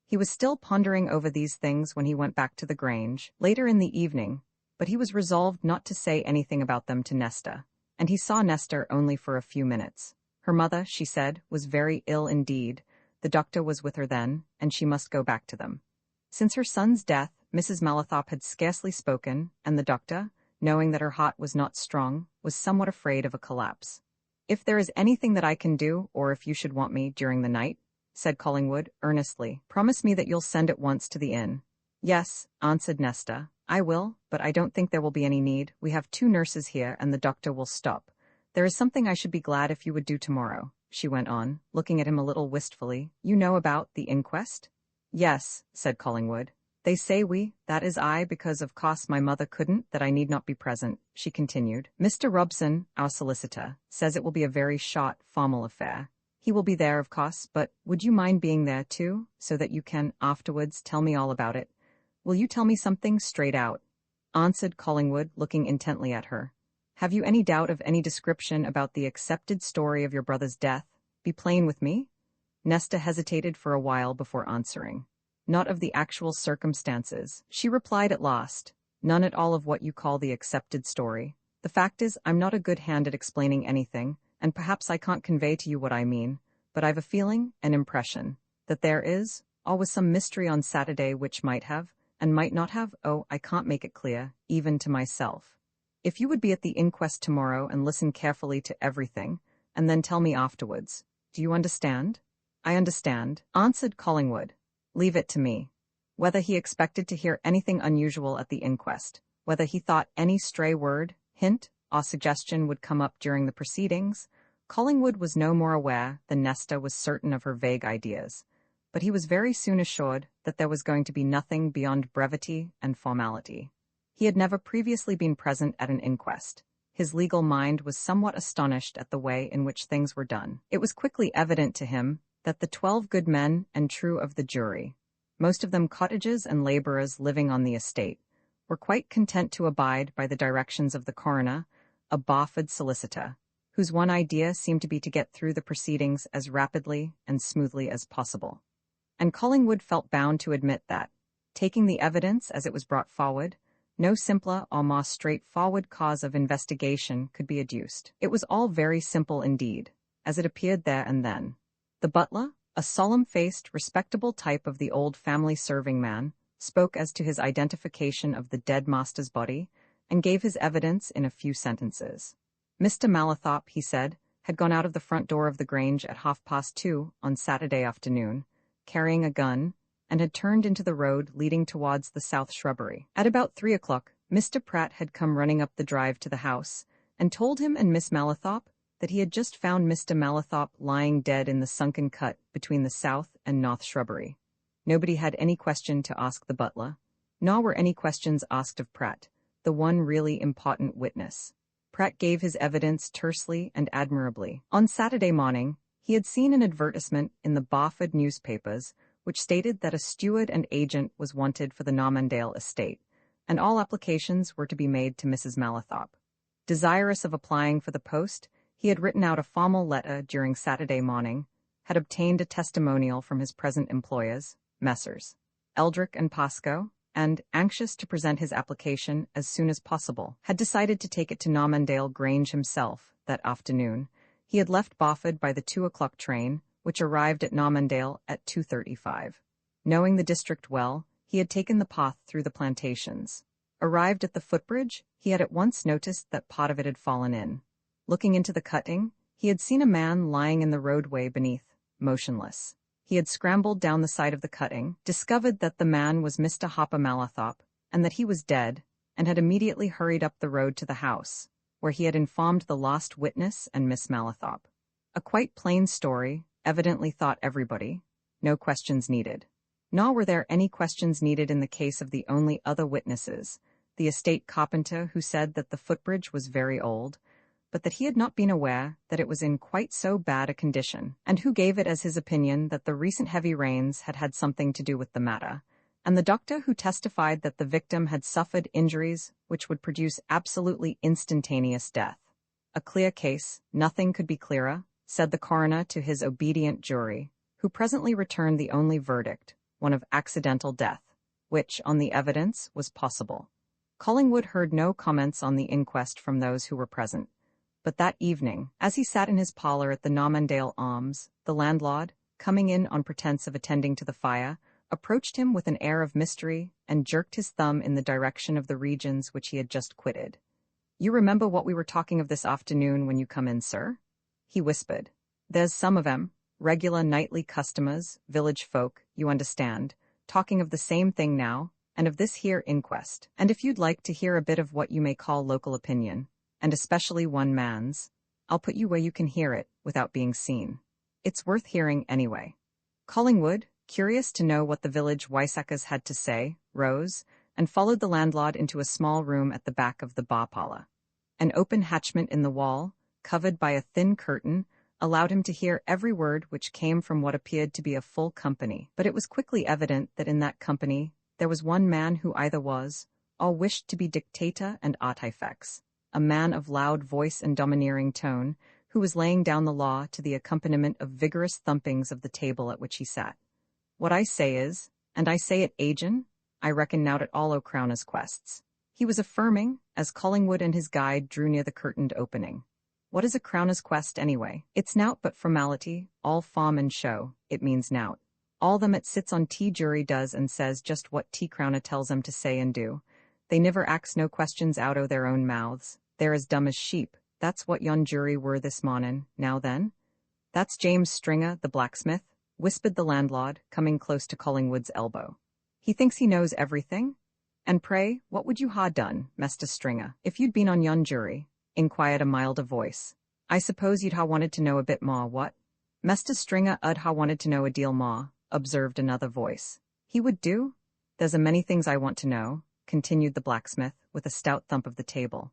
He was still pondering over these things when he went back to the Grange, later in the evening, but he was resolved not to say anything about them to Nesta, and he saw Nesta only for a few minutes. Her mother, she said, was very ill indeed. The doctor was with her then, and she must go back to them. Since her son's death, Mrs. Mallathorpe had scarcely spoken, and the doctor, knowing that her heart was not strong, was somewhat afraid of a collapse. "If there is anything that I can do, or if you should want me during the night," said Collingwood, earnestly, "promise me that you'll send at once to the inn." "Yes," answered Nesta, "I will, but I don't think there will be any need. We have 2 nurses here, and the doctor will stop. There is something I should be glad if you would do tomorrow," she went on, looking at him a little wistfully. "You know about the inquest?" "Yes," said Collingwood. "They say that is I, because of course my mother couldn't, that I need not be present," she continued. "Mr. Robson, our solicitor, says it will be a very short, formal affair. He will be there, of course, but would you mind being there, too, so that you can, afterwards, tell me all about it? Will you tell me something straight out?" answered Collingwood, looking intently at her. "Have you any doubt of any description about the accepted story of your brother's death? Be plain with me." Nesta hesitated for a while before answering. "Not of the actual circumstances," she replied at last. None at all of what you call the accepted story. The fact is, I'm not a good hand at explaining anything, and perhaps I can't convey to you what I mean, but I've a feeling, an impression, that there is, always some mystery on Saturday which might have, and might not have. Oh, I can't make it clear, even to myself. If you would be at the inquest tomorrow and listen carefully to everything, and then tell me afterwards. Do you understand? I understand, answered Collingwood. Leave it to me. Whether he expected to hear anything unusual at the inquest, whether he thought any stray word, hint, or suggestion would come up during the proceedings, Collingwood was no more aware than Nesta was certain of her vague ideas, but he was very soon assured that there was going to be nothing beyond brevity and formality. He had never previously been present at an inquest. His legal mind was somewhat astonished at the way in which things were done. It was quickly evident to him that the 12 good men and true of the jury, most of them cottagers and labourers living on the estate, were quite content to abide by the directions of the coroner, a Barford solicitor, whose one idea seemed to be to get through the proceedings as rapidly and smoothly as possible. And Collingwood felt bound to admit that, taking the evidence as it was brought forward, no simpler or more straightforward cause of investigation could be adduced. It was all very simple indeed, as it appeared there and then. The butler, a solemn-faced, respectable type of the old family serving man, spoke as to his identification of the dead master's body, and gave his evidence in a few sentences. Mr. Malathop, he said, had gone out of the front door of the Grange at 2:30 on Saturday afternoon, carrying a gun, and had turned into the road leading towards the south shrubbery. At about 3 o'clock, Mr. Pratt had come running up the drive to the house, and told him and Miss Malathop that he had just found Mr. Malathop lying dead in the sunken cut between the south and north shrubbery. Nobody had any question to ask the butler, nor were any questions asked of Pratt, the one really important witness. Pratt gave his evidence tersely and admirably. On Saturday morning, he had seen an advertisement in the Barford newspapers which stated that a steward and agent was wanted for the Normandale estate, and all applications were to be made to Mrs. Malathop. Desirous of applying for the post, he had written out a formal letter during Saturday morning, had obtained a testimonial from his present employers, Messrs. Eldrick and Pascoe, and, anxious to present his application as soon as possible, had decided to take it to Normandale Grange himself that afternoon. He had left Barford by the 2 o'clock train, which arrived at Normandale at 2:35. Knowing the district well, he had taken the path through the plantations. Arrived at the footbridge, he had at once noticed that part of it had fallen in. Looking into the cutting, he had seen a man lying in the roadway beneath, motionless. He had scrambled down the side of the cutting, discovered that the man was Mr. Hopper Malathop, and that he was dead, and had immediately hurried up the road to the house, where he had informed the lost witness and Miss Malathop. A quite plain story, evidently thought everybody. No questions needed. Nor were there any questions needed in the case of the only other witnesses, the estate carpenter who said that the footbridge was very old, but that he had not been aware that it was in quite so bad a condition, and who gave it as his opinion that the recent heavy rains had had something to do with the matter, and the doctor who testified that the victim had suffered injuries which would produce absolutely instantaneous death. A clear case, nothing could be clearer, said the coroner to his obedient jury, who presently returned the only verdict, one of accidental death, which, on the evidence, was possible. Collingwood heard no comments on the inquest from those who were present. But that evening, as he sat in his parlour at the Normandale Arms, the landlord, coming in on pretence of attending to the fire, approached him with an air of mystery and jerked his thumb in the direction of the regions which he had just quitted. "You remember what we were talking of this afternoon when you come in, sir?" he whispered. "There's some of 'em, regular nightly customers, village folk, you understand, talking of the same thing now, and of this here inquest. And if you'd like to hear a bit of what you may call local opinion, and especially one man's, I'll put you where you can hear it without being seen. It's worth hearing anyway." Collingwood, curious to know what the village Weissackers had to say, rose, and followed the landlord into a small room at the back of the bar parlour. An open hatchment in the wall, covered by a thin curtain, allowed him to hear every word which came from what appeared to be a full company, but it was quickly evident that in that company there was one man who either was, or wished to be dictator and artifex, a man of loud voice and domineering tone, who was laying down the law to the accompaniment of vigorous thumpings of the table at which he sat. "What I say is, and I say it agin, I reckon nowt at all o' Crowner's quests. He was affirming, as Collingwood and his guide drew near the curtained opening. What is a crowner's quest, anyway? It's nout but formality, all form and show, it means nout. All them it sits on tea jury does and says just what tea crowner tells them to say and do. They niver ax no questions out o' their own mouths. They're as dumb as sheep. That's what yon jury were this mornin', now then. That's James Stringer, the blacksmith, whispered the landlord, coming close to Collingwood's elbow. He thinks he knows everything? And pray, what would you ha done, Mester Stringer, if you'd been on yon jury? Inquired a milder voice. I suppose you'd ha wanted to know a bit more, what? Mester Stringer 'ud ha wanted to know a deal more, observed another voice. He would do? There's a many things I want to know, continued the blacksmith, with a stout thump of the table.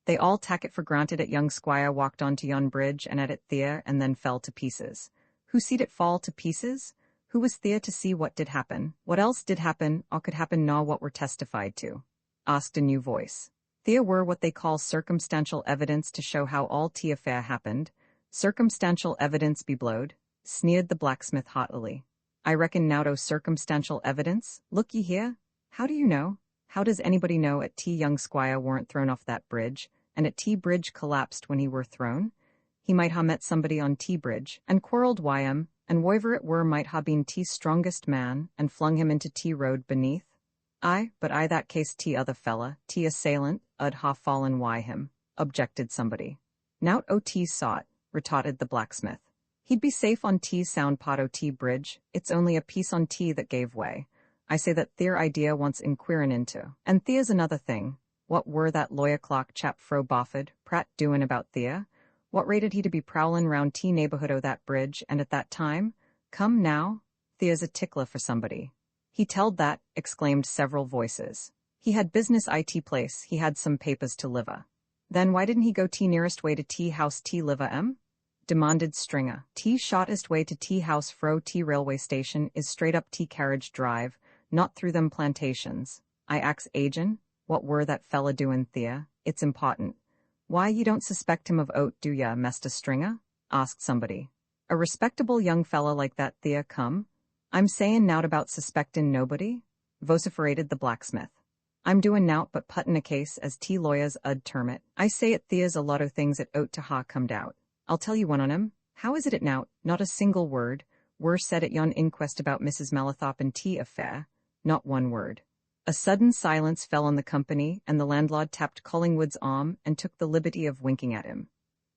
They all tak it for granted at young squire walked on to yon bridge and at it there and then fell to pieces. Who seed it fall to pieces? Who was there to see what did happen? What else did happen or could happen nor what were testified to? Asked a new voice. There were what they call circumstantial evidence to show how all tea affair happened. Circumstantial evidence be blowed, sneered the blacksmith haughtily. I reckon nowt o' circumstantial evidence. Look ye here. How do you know? How does anybody know at tea young squire weren't thrown off that bridge, and at tea bridge collapsed when he were thrown? He might ha met somebody on tea bridge, and quarrelled wy him, and whoever it were might ha been tea's strongest man, and flung him into tea road beneath. Aye, but I that case tea other fella, tea assailant, 'ud ha fallen wy him, objected somebody. Nowt o' tea sought, retorted the blacksmith. He'd be safe on tea's sound pot o' tea bridge, it's only a piece on tea that gave way. I say that theer idea wants inquirin' into. And there's another thing. What were that lawyer clock chap fro Bofford, Pratt doin' about there? What rated he to be prowlin' round tea neighborhood o' that bridge, and at that time? Come now, there's a tickler for somebody. He telled that, exclaimed several voices. He had business it place, he had some papers to liver. Then why didn't he go tea nearest way to tea house tea liver demanded Stringer. Tea shortest way to tea house fro tea railway station is straight up tea carriage drive, not through them plantations. I ax agent, what were that fella doin' there? It's important. Why you don't suspect him of oat, do ya, Mester Stringer? Asked somebody. A respectable young fella like that there come? I'm sayin' nowt about suspectin' nobody, vociferated the blacksmith. I'm doin' nowt but puttin' a case as tea lawyers 'ud term it. I say it there's a lot o' things at oat to ha comed out. I'll tell you one on 'em. How is it at nowt? Not a single word were said at yon inquest about Mrs. Malathop and tea affair. Not one word. A sudden silence fell on the company, and the landlord tapped Collingwood's arm and took the liberty of winking at him.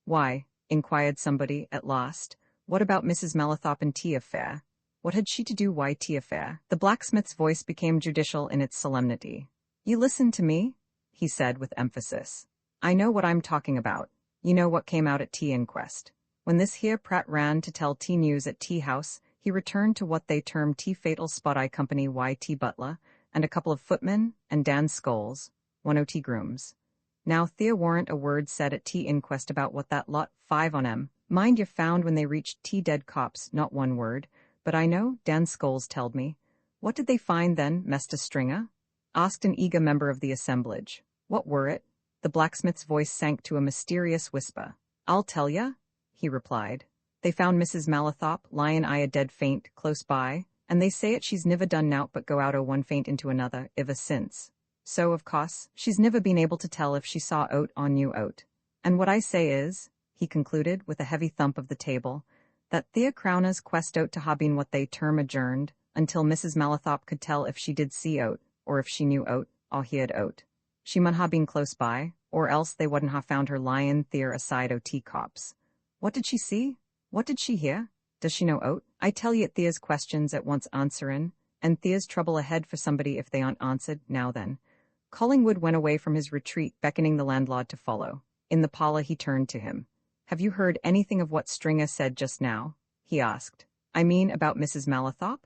Why, inquired somebody, at last, what about Mrs. Malathop and tea affair? What had she to do why tea affair? The blacksmith's voice became judicial in its solemnity. You listen to me, he said with emphasis. I know what I'm talking about. You know what came out at tea inquest. When this here Pratt ran to tell tea news at tea house, he returned to what they term tea fatal spot eye company Y.T. Butler, and a couple of footmen, and Dan Scholes, one o' tea grooms. Now there warn't a word said at tea inquest about what that lot 5 on 'em. Mind you found when they reached tea dead cops, not one word. But I know, Dan Scholes telled me. What did they find then, Mester Stringer? Asked an eager member of the assemblage. What were it? The blacksmith's voice sank to a mysterious whisper. I'll tell ya, he replied. They found Mrs. Malathop lyin' a dead faint close by, and they say it she's niver done nowt but go out o' one faint into another, iver since. So, of course, she's niver been able to tell if she saw oat or knew oat. And what I say is, he concluded with a heavy thump of the table, that Thea Crowner's quest out to ha been what they term adjourned, until Mrs. Malathop could tell if she did see oat, or if she knew oat, or heard oat. She mun ha been close by, or else they wouldn't ha found her lyin' there aside o' tea cops. What did she see? What did she hear? Does she know oat? I tell ye Thea's questions at once answerin', and Thea's trouble ahead for somebody if they aren't answered, now then. Collingwood went away from his retreat, beckoning the landlord to follow. In the parlor he turned to him. Have you heard anything of what Stringer said just now? He asked. I mean about Mrs. Malathop?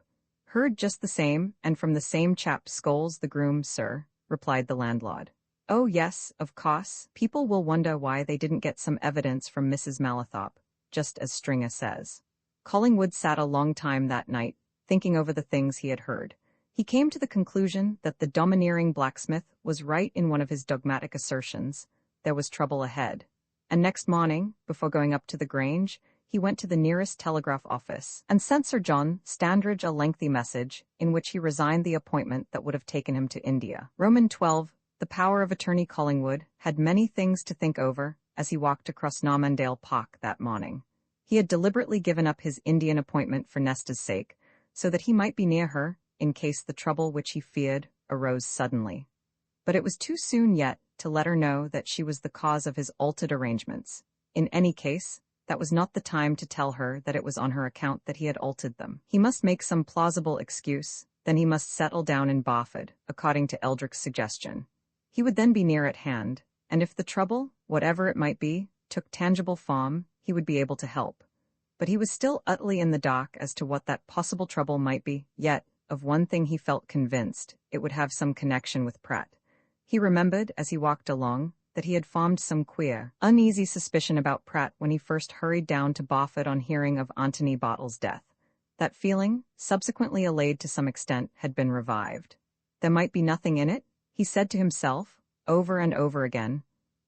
Heard just the same, and from the same chap Scholes the groom, sir, replied the landlord. Oh yes, of course. People will wonder why they didn't get some evidence from Mrs. Malathop, just as Stringer says. Collingwood sat a long time that night, thinking over the things he had heard. He came to the conclusion that the domineering blacksmith was right in one of his dogmatic assertions. There was trouble ahead. And next morning, before going up to the Grange, he went to the nearest telegraph office and sent Sir John Standridge a lengthy message in which he resigned the appointment that would have taken him to India. Roman 12, the power of attorney Collingwood had many things to think over as he walked across Normandale Park that morning. He had deliberately given up his Indian appointment for Nesta's sake, so that he might be near her in case the trouble which he feared arose suddenly. But it was too soon yet to let her know that she was the cause of his altered arrangements. In any case, that was not the time to tell her that it was on her account that he had altered them. He must make some plausible excuse, then he must settle down in Barford, according to Eldrick's suggestion. He would then be near at hand, and if the trouble, whatever it might be, took tangible form, he would be able to help. But he was still utterly in the dark as to what that possible trouble might be, yet, of one thing he felt convinced, it would have some connection with Pratt. He remembered, as he walked along, that he had formed some queer, uneasy suspicion about Pratt when he first hurried down to Barford on hearing of Antony Bartle's death. That feeling, subsequently allayed to some extent, had been revived. There might be nothing in it, he said to himself, over and over again.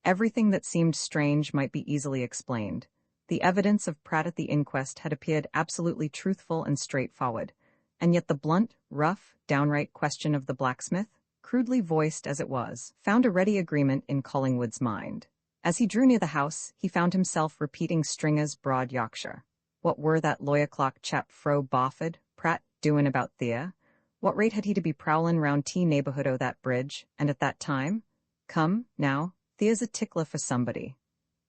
Everything that seemed strange might be easily explained. The evidence of Pratt at the inquest had appeared absolutely truthful and straightforward, and yet the blunt, rough, downright question of the blacksmith, crudely voiced as it was, found a ready agreement in Collingwood's mind. As he drew near the house, he found himself repeating Stringer's broad Yorkshire. What were that lawyer clerk chap fro Barford, Pratt, doin' about Thea? What rate had he to be prowlin' round T neighbourhood o' that bridge, and at that time? Come, now, Thea's a tickler for somebody.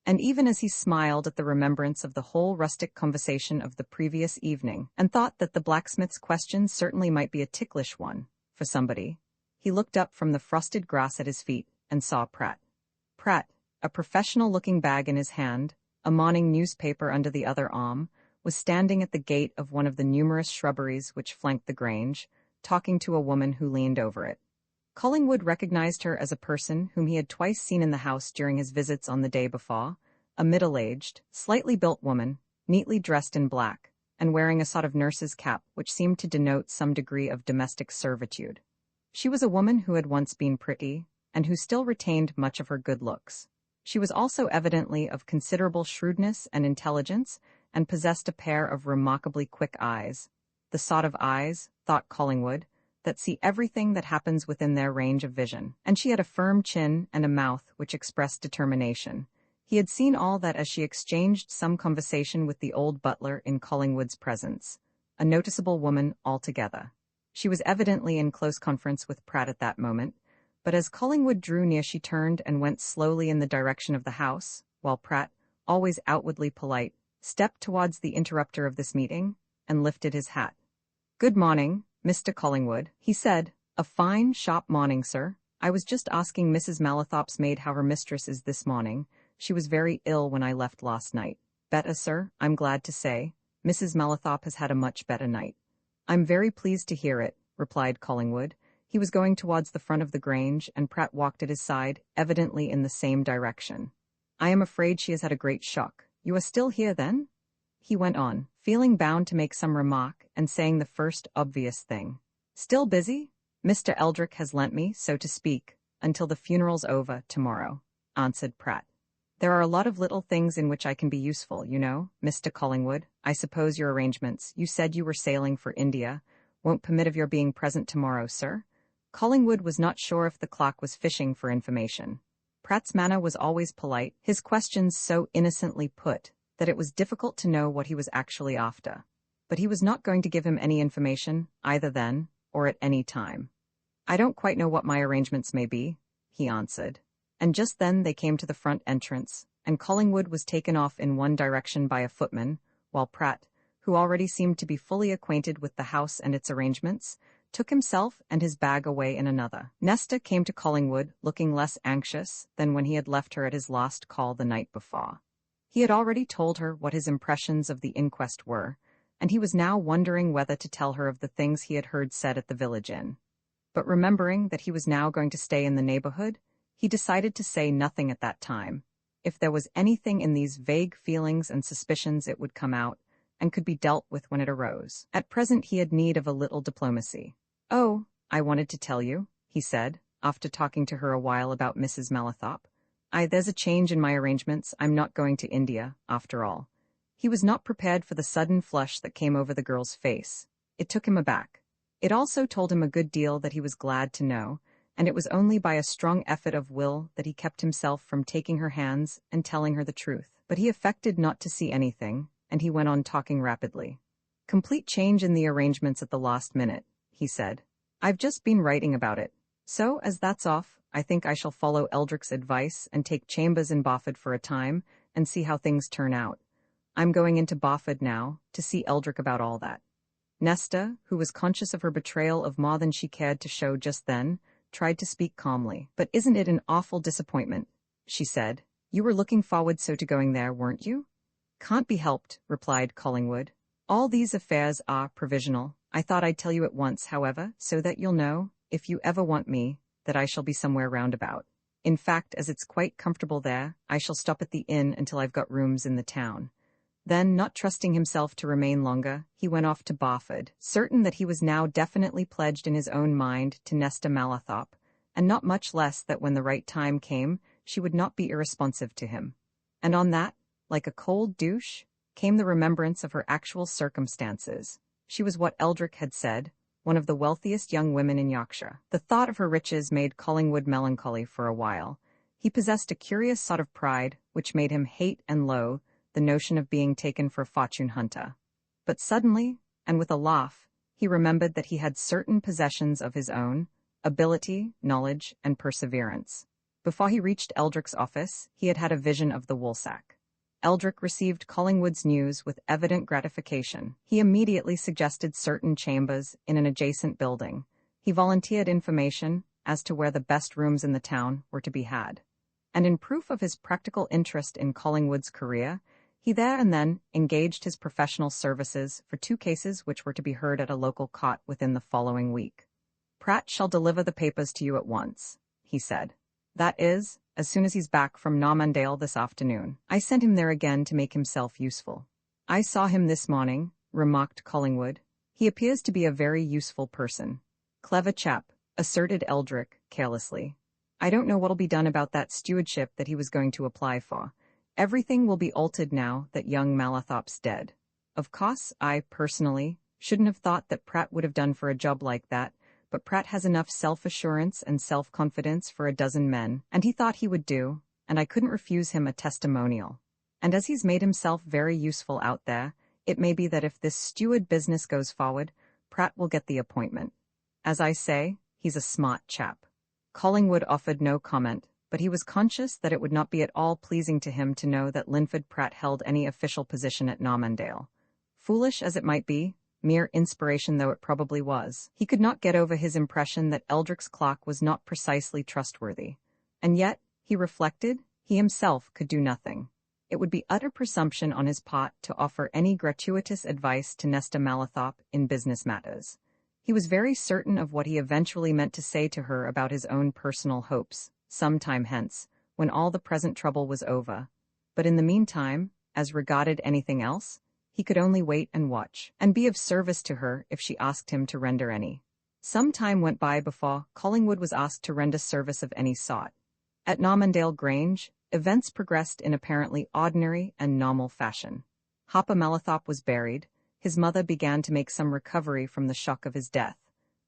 And even as he smiled at the remembrance of the whole rustic conversation of the previous evening, and thought that the blacksmith's question certainly might be a ticklish one, for somebody, he looked up from the frosted grass at his feet and saw Pratt. Pratt, a professional-looking bag in his hand, a morning newspaper under the other arm, was standing at the gate of one of the numerous shrubberies which flanked the grange, talking to a woman who leaned over it. Collingwood recognized her as a person whom he had twice seen in the house during his visits on the day before, a middle-aged, slightly built woman, neatly dressed in black, and wearing a sort of nurse's cap which seemed to denote some degree of domestic servitude. She was a woman who had once been pretty, and who still retained much of her good looks. She was also evidently of considerable shrewdness and intelligence, and possessed a pair of remarkably quick eyes, the sort of eyes, thought Collingwood, that see everything that happens within their range of vision. And she had a firm chin and a mouth which expressed determination. He had seen all that as she exchanged some conversation with the old butler in Collingwood's presence, a noticeable woman altogether. She was evidently in close conference with Pratt at that moment, but as Collingwood drew near she turned and went slowly in the direction of the house, while Pratt, always outwardly polite, stepped towards the interrupter of this meeting, and lifted his hat. "Good morning, Mr. Collingwood," he said. "A fine, sharp morning, sir. I was just asking Mrs. Malathop's maid how her mistress is this morning. She was very ill when I left last night. Better, sir, I'm glad to say. Mrs. Malathop has had a much better night." "I'm very pleased to hear it," replied Collingwood. He was going towards the front of the grange, and Pratt walked at his side, evidently in the same direction. "I am afraid she has had a great shock. You are still here, then?" he went on, feeling bound to make some remark and saying the first obvious thing. "Still busy? Mr. Eldrick has lent me, so to speak, until the funeral's over tomorrow," answered Pratt. "There are a lot of little things in which I can be useful, you know, Mr. Collingwood. I suppose your arrangements, you said you were sailing for India, won't permit of your being present tomorrow, sir?" Collingwood was not sure if the clerk was fishing for information. Pratt's manner was always polite, his questions so innocently put that it was difficult to know what he was actually after. But he was not going to give him any information, either then, or at any time. "I don't quite know what my arrangements may be," he answered. And just then they came to the front entrance, and Collingwood was taken off in one direction by a footman, while Pratt, who already seemed to be fully acquainted with the house and its arrangements, took himself and his bag away in another. Nesta came to Collingwood looking less anxious than when he had left her at his last call the night before. He had already told her what his impressions of the inquest were, and he was now wondering whether to tell her of the things he had heard said at the village inn. But remembering that he was now going to stay in the neighborhood, he decided to say nothing at that time. If there was anything in these vague feelings and suspicions, it would come out, and could be dealt with when it arose. At present he had need of a little diplomacy. "Oh, I wanted to tell you," he said, after talking to her a while about Mrs. Malathop. There's a change in my arrangements. I'm not going to India, after all." He was not prepared for the sudden flush that came over the girl's face. It took him aback. It also told him a good deal that he was glad to know, and it was only by a strong effort of will that he kept himself from taking her hands and telling her the truth. But he affected not to see anything, and he went on talking rapidly. "Complete change in the arrangements at the last minute," he said. "I've just been writing about it. So, as that's off, I think I shall follow Eldrick's advice and take chambers in Barford for a time and see how things turn out. I'm going into Barford now to see Eldrick about all that." Nesta, who was conscious of her betrayal of more than she cared to show just then, tried to speak calmly. "But isn't it an awful disappointment?" she said. "You were looking forward so to going there, weren't you?" "Can't be helped," replied Collingwood. "All these affairs are provisional. I thought I'd tell you at once, however, so that you'll know, if you ever want me, that I shall be somewhere roundabout. In fact, as it's quite comfortable there, I shall stop at the inn until I've got rooms in the town." Then, not trusting himself to remain longer, he went off to Barford, certain that he was now definitely pledged in his own mind to Nesta Malathop, and not much less that when the right time came, she would not be irresponsive to him. And on that, like a cold douche, came the remembrance of her actual circumstances. She was what Eldrick had said, one of the wealthiest young women in Yorkshire. The thought of her riches made Collingwood melancholy for a while. He possessed a curious sort of pride, which made him hate and loathe the notion of being taken for a fortune hunter. But suddenly, and with a laugh, he remembered that he had certain possessions of his own: ability, knowledge, and perseverance. Before he reached Eldrick's office, he had had a vision of the woolsack. Eldrick received Collingwood's news with evident gratification. He immediately suggested certain chambers in an adjacent building. He volunteered information as to where the best rooms in the town were to be had. And in proof of his practical interest in Collingwood's career, he there and then engaged his professional services for 2 cases which were to be heard at a local court within the following week. "Pratt shall deliver the papers to you at once," he said. "That is, as soon as he's back from Normandale this afternoon. I sent him there again to make himself useful." "I saw him this morning," remarked Collingwood. "He appears to be a very useful person." "Clever chap," asserted Eldrick carelessly. "I don't know what'll be done about that stewardship that he was going to apply for. Everything will be altered now that young Malathop's dead. Of course, I, personally, shouldn't have thought that Pratt would have done for a job like that, but Pratt has enough self-assurance and self-confidence for a dozen men, and he thought he would do, and I couldn't refuse him a testimonial. And as he's made himself very useful out there, it may be that if this steward business goes forward, Pratt will get the appointment. As I say, he's a smart chap." Collingwood offered no comment, but he was conscious that it would not be at all pleasing to him to know that Linford Pratt held any official position at Normandale. Foolish as it might be, mere inspiration though it probably was, he could not get over his impression that Eldrick's clock was not precisely trustworthy. And yet, he reflected, he himself could do nothing. It would be utter presumption on his part to offer any gratuitous advice to Nesta Malathop in business matters. He was very certain of what he eventually meant to say to her about his own personal hopes, some time hence, when all the present trouble was over. But in the meantime, as regarded anything else, he could only wait and watch, and be of service to her if she asked him to render any. Some time went by before Collingwood was asked to render service of any sort. At Normandale Grange, events progressed in apparently ordinary and normal fashion. Hopper Malathop was buried. His mother began to make some recovery from the shock of his death.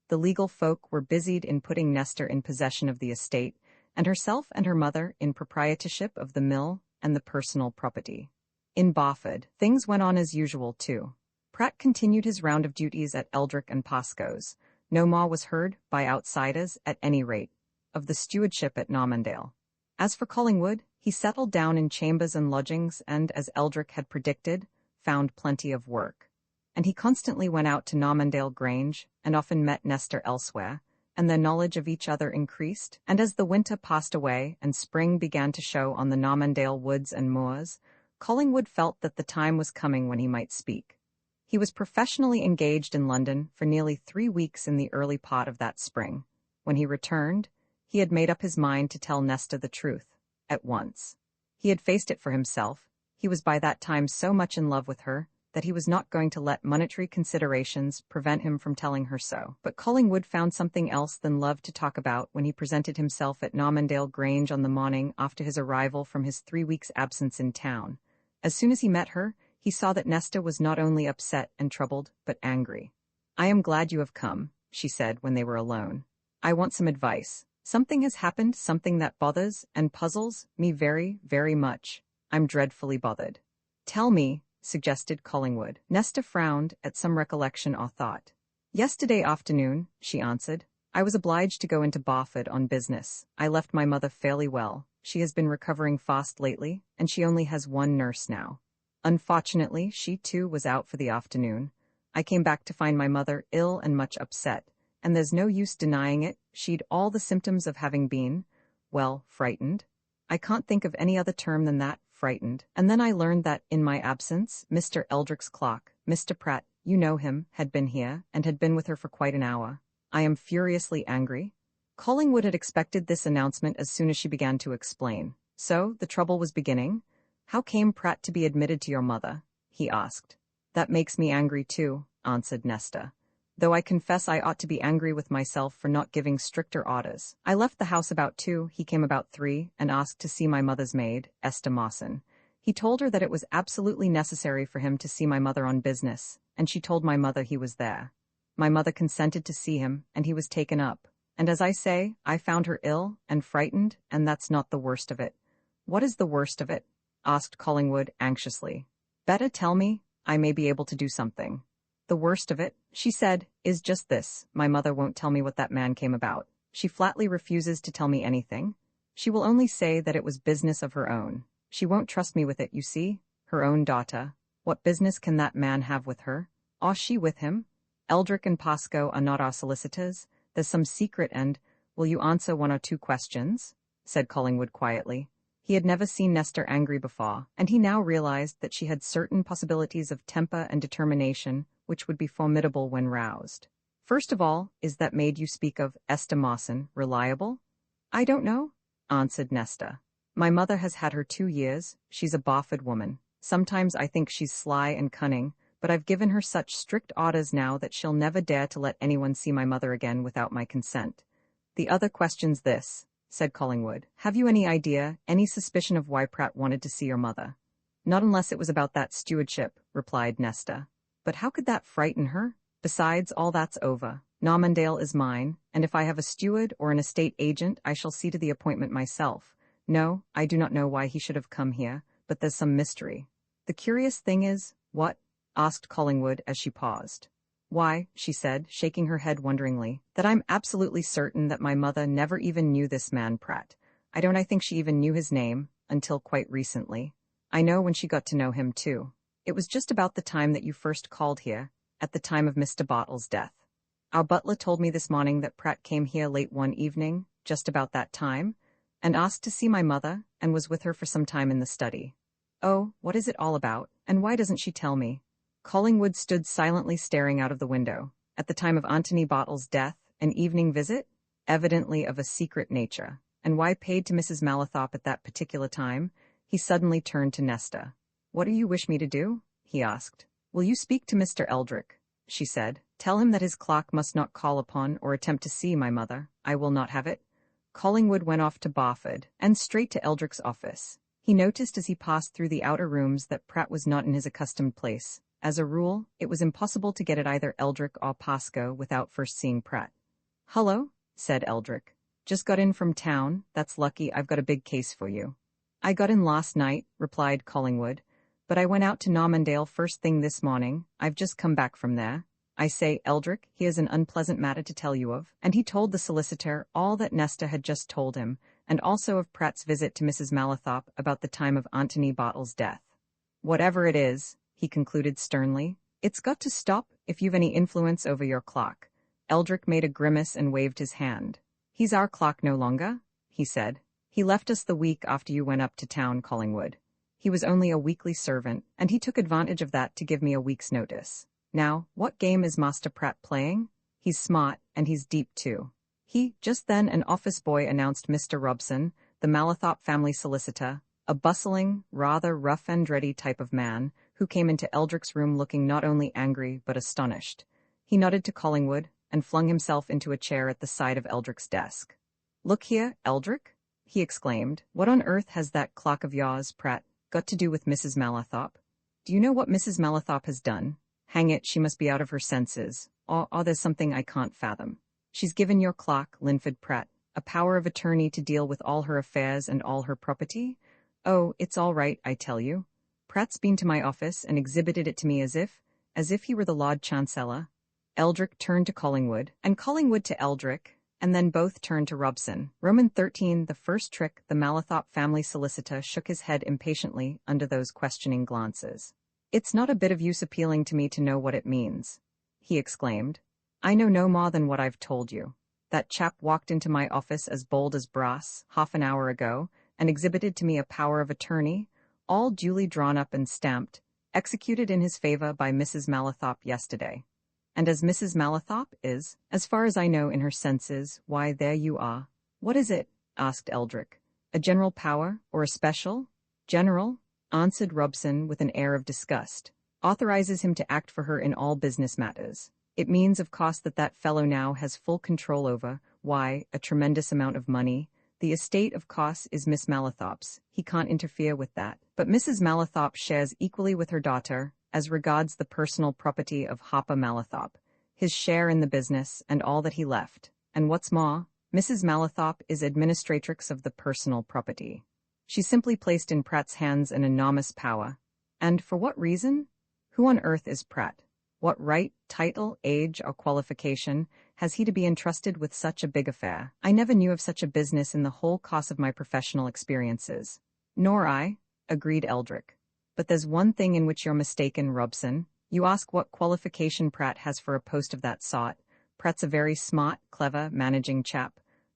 The legal folk were busied in putting Nesta in possession of the estate, and herself and her mother in proprietorship of the mill and the personal property. In Barford, things went on as usual, too. Pratt continued his round of duties at Eldrick and Pascoe's. No more was heard, by outsiders, at any rate, of the stewardship at Normandale. As for Collingwood, he settled down in chambers and lodgings and, as Eldrick had predicted, found plenty of work. And he constantly went out to Normandale Grange, and often met Nesta elsewhere, and their knowledge of each other increased, and as the winter passed away and spring began to show on the Normandale woods and moors, Collingwood felt that the time was coming when he might speak. He was professionally engaged in London for nearly 3 weeks in the early part of that spring. When he returned, he had made up his mind to tell Nesta the truth, at once. He had faced it for himself. He was by that time so much in love with her that he was not going to let monetary considerations prevent him from telling her so. But Collingwood found something else than love to talk about when he presented himself at Normandale Grange on the morning after his arrival from his 3 weeks' absence in town. As soon as he met her, he saw that Nesta was not only upset and troubled, but angry. "I am glad you have come," she said when they were alone. "I want some advice. Something has happened, something that bothers and puzzles me very, very much. I'm dreadfully bothered. Tell me, suggested Collingwood. Nesta frowned at some recollection or thought. Yesterday afternoon, she answered. I was obliged to go into Barford on business. I left my mother fairly well. She has been recovering fast lately, and she only has one nurse now. Unfortunately, she too was out for the afternoon. I came back to find my mother ill and much upset, and there's no use denying it, she'd all the symptoms of having been, well, frightened. I can't think of any other term than that, frightened. And then I learned that, in my absence, Mr. Eldrick's clock, Mr. Pratt, you know him, had been here, and had been with her for quite an hour. I am furiously angry. Collingwood had expected this announcement as soon as she began to explain. So, the trouble was beginning? How came Pratt to be admitted to your mother? He asked. That makes me angry too, answered Nesta. Though I confess I ought to be angry with myself for not giving stricter orders. I left the house about 2, he came about 3, and asked to see my mother's maid, Esther Mawson. He told her that it was absolutely necessary for him to see my mother on business, and she told my mother he was there. My mother consented to see him, and he was taken up. And as I say, I found her ill and frightened, and that's not the worst of it. What is the worst of it? Asked Collingwood anxiously. Better tell me, I may be able to do something. The worst of it, she said, is just this. My mother won't tell me what that man came about. She flatly refuses to tell me anything. She will only say that it was business of her own. She won't trust me with it, you see. Her own daughter. What business can that man have with her? Or she with him? Eldrick and Pascoe are not our solicitors. There's some secret and— Will you answer 1 or 2 questions? Said Collingwood quietly. He had never seen Nesta angry before, and he now realized that she had certain possibilities of temper and determination which would be formidable when roused. First of all, is that maid you speak of, Esther Mawson, reliable? I don't know, answered Nesta. My mother has had her 2 years. She's a Barford woman. Sometimes I think she's sly and cunning, but I've given her such strict orders now that she'll never dare to let anyone see my mother again without my consent. The other question's this, said Collingwood. Have you any idea, any suspicion of why Pratt wanted to see your mother? Not unless it was about that stewardship, replied Nesta. But how could that frighten her? Besides, all that's over. Normandale is mine, and if I have a steward or an estate agent, I shall see to the appointment myself. No, I do not know why he should have come here, but there's some mystery. The curious thing is— What? Asked Collingwood as she paused. Why, she said, shaking her head wonderingly, that I'm absolutely certain that my mother never even knew this man Pratt. I think she even knew his name, until quite recently. I know when she got to know him too. It was just about the time that you first called here, at the time of Mr. Bartle's death. Our butler told me this morning that Pratt came here late one evening, just about that time, and asked to see my mother, and was with her for some time in the study. Oh, what is it all about, and why doesn't she tell me? Collingwood stood silently staring out of the window. At the time of Antony Bartle's death, an evening visit? Evidently of a secret nature. And why paid to Mrs. Malathop at that particular time? He suddenly turned to Nesta. What do you wish me to do? He asked. Will you speak to Mr. Eldrick? She said. Tell him that his clock must not call upon or attempt to see my mother. I will not have it. Collingwood went off to Barford, and straight to Eldrick's office. He noticed as he passed through the outer rooms that Pratt was not in his accustomed place. As a rule, it was impossible to get at either Eldrick or Pascoe without first seeing Pratt. Hullo, said Eldrick. Just got in from town. That's lucky. I've got a big case for you. I got in last night, replied Collingwood. But I went out to Normandale first thing this morning. I've just come back from there. I say, Eldrick, here's an unpleasant matter to tell you of. And he told the solicitor all that Nesta had just told him, and also of Pratt's visit to Mrs. Malathop about the time of Antony Bartle's death. Whatever it is, he concluded sternly, it's got to stop if you've any influence over your clock. Eldrick made a grimace and waved his hand. He's our clock no longer, he said. He left us the week after you went up to town, Collingwood. He was only a weekly servant, and he took advantage of that to give me a week's notice. Now, what game is Master Pratt playing? He's smart, and he's deep too. Just then an office boy announced Mr. Robson, the Malathop family solicitor, a bustling, rather rough and ready type of man, who came into Eldrick's room looking not only angry but astonished. He nodded to Collingwood, and flung himself into a chair at the side of Eldrick's desk. Look here, Eldrick, he exclaimed. What on earth has that clock of yours, Pratt, got to do with Mrs. Malathop? Do you know what Mrs. Malathop has done? Hang it, she must be out of her senses, or there's something I can't fathom. She's given your clock, Linford Pratt, A power of attorney to deal with all her affairs and all her property? Oh, it's all right, I tell you. Pratt's been to my office and exhibited it to me as if he were the Lord Chancellor. Eldrick turned to Collingwood, and Collingwood to Eldrick, and then both turned to Robson. Roman 13, the first trick. The Malathop family solicitor shook his head impatiently under those questioning glances. It's not a bit of use appealing to me to know what it means, he exclaimed. I know no more than what I've told you. That chap walked into my office as bold as brass, half an hour ago, and exhibited to me a power of attorney, all duly drawn up and stamped, executed in his favor by Mrs. Malathop yesterday. And as Mrs. Malathop is, as far as I know, in her senses, why, there you are. What is it? Asked Eldrick. A general power, or a special? General, answered Robson with an air of disgust. Authorizes him to act for her in all business matters. It means, of course, that fellow now has full control over, why, a tremendous amount of money. The estate, of course, is Miss Malathop's. He can't interfere with that. But Mrs. Malathop shares equally with her daughter, as regards the personal property of Hopper Malathop, his share in the business, and all that he left. And what's more, Mrs. Malathop is administratrix of the personal property. She simply placed in Pratt's hands an enormous power. And for what reason? Who on earth is Pratt? What right, title, age, or qualification has he to be entrusted with such a big affair? I never knew of such a business in the whole course of my professional experiences. Nor I, agreed Eldrick. But there's one thing in which you're mistaken, Robson. You ask what qualification Pratt has for a post of that sort. Pratt's a very smart, clever, managing chap.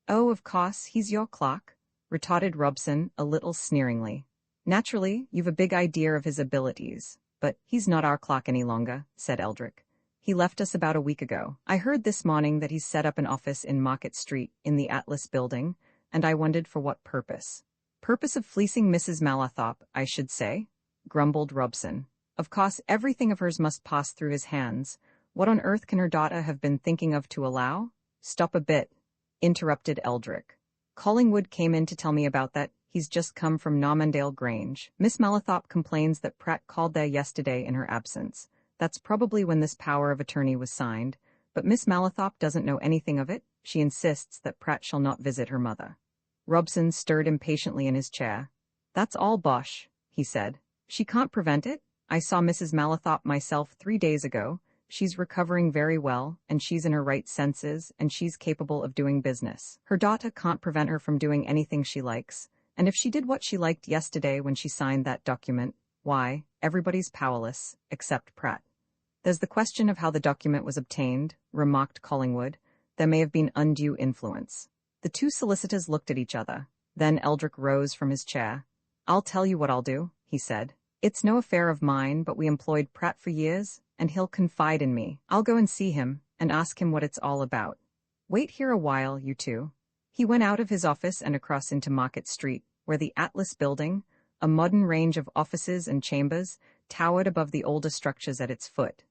Oh, of course, he's your clerk, retorted Robson a little sneeringly. Naturally, you've a big idea of his abilities. But he's not our clerk any longer, said Eldrick. He left us about a week ago. I heard this morning that he's set up an office in Market Street, in the Atlas building, and I wondered for what purpose. Purpose of fleecing Mrs. Malathop, I should say, grumbled Robson. Of course, everything of hers must pass through his hands. What on earth can her daughter have been thinking of to allow? Stop a bit, interrupted Eldrick. Collingwood came in to tell me about that. He's just come from Normandale Grange. Miss Malathop complains that Pratt called there yesterday in her absence. That's probably when this power of attorney was signed, but Miss Malathop doesn't know anything of it. She insists that Pratt shall not visit her mother. Robson stirred impatiently in his chair. That's all bosh, he said. She can't prevent it. I saw Mrs. Malathop myself 3 days ago. She's recovering very well, and she's in her right senses, and she's capable of doing business. Her daughter can't prevent her from doing anything she likes. And if she did what she liked yesterday when she signed that document, why, everybody's powerless, except Pratt. There's the question of how the document was obtained, remarked Collingwood. There may have been undue influence. The two solicitors looked at each other. Then Eldrick rose from his chair. I'll tell you what I'll do, he said. It's no affair of mine, but we employed Pratt for years, and he'll confide in me. I'll go and see him, and ask him what it's all about. Wait here a while, you two. He went out of his office and across into Market Street, where the Atlas building, a modern range of offices and chambers, towered above the older structures at its foot.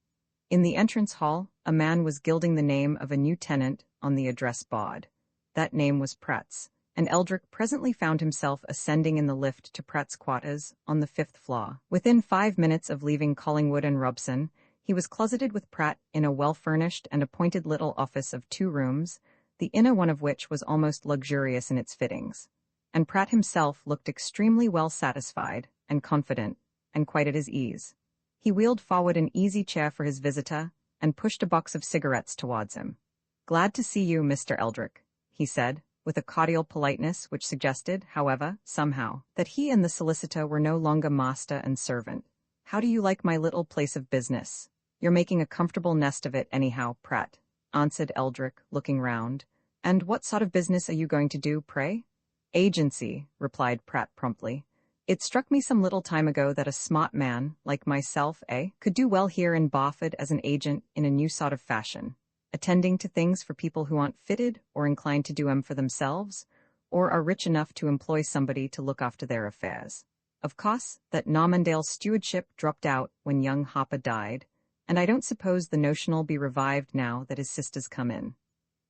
In the entrance hall, a man was gilding the name of a new tenant on the address board. That name was Pratt's, and Eldrick presently found himself ascending in the lift to Pratt's quarters on the 5th floor. Within 5 minutes of leaving Collingwood and Robson, he was closeted with Pratt in a well-furnished and appointed little office of 2 rooms, the inner one of which was almost luxurious in its fittings. And Pratt himself looked extremely well satisfied and confident and quite at his ease. He wheeled forward an easy chair for his visitor and pushed a box of cigarettes towards him. Glad to see you, Mr. Eldrick, he said, with a cordial politeness which suggested, however, somehow, that he and the solicitor were no longer master and servant. How do you like my little place of business? You're making a comfortable nest of it anyhow, Pratt, answered Eldrick, looking round. And what sort of business are you going to do, pray? Agency, replied Pratt promptly. It struck me some little time ago that a smart man, like myself, could do well here in Barford as an agent in a new sort of fashion, attending to things for people who aren't fitted or inclined to do 'em for themselves, or are rich enough to employ somebody to look after their affairs. Of course, that Normandale stewardship dropped out when young Hopper died, and I don't suppose the notion'll be revived now that his sister's come in.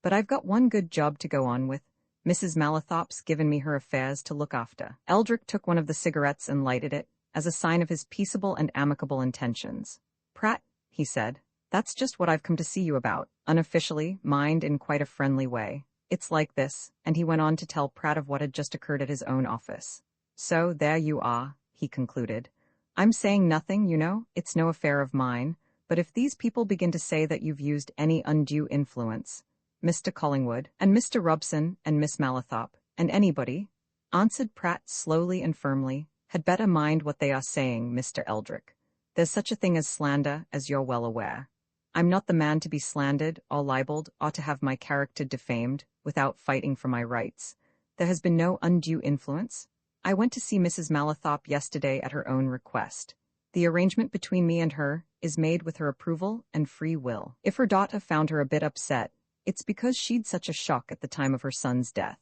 But I've got one good job to go on with. Mrs. Malathop's given me her affairs to look after. Eldrick took one of the cigarettes and lighted it, as a sign of his peaceable and amicable intentions. Pratt, he said, that's just what I've come to see you about, unofficially, mind in quite a friendly way. It's like this, and he went on to tell Pratt of what had just occurred at his own office. So, there you are, he concluded. I'm saying nothing, you know, it's no affair of mine, but if these people begin to say that you've used any undue influence, Mr. Collingwood, and Mr. Robson, and Miss Malathop, and anybody, answered Pratt slowly and firmly, had better mind what they are saying, Mr. Eldrick. There's such a thing as slander, as you're well aware. I'm not the man to be slandered, or libeled, or to have my character defamed, without fighting for my rights. There has been no undue influence. I went to see Mrs. Malathop yesterday at her own request. The arrangement between me and her is made with her approval and free will. If her daughter found her a bit upset, it's because she'd such a shock at the time of her son's death.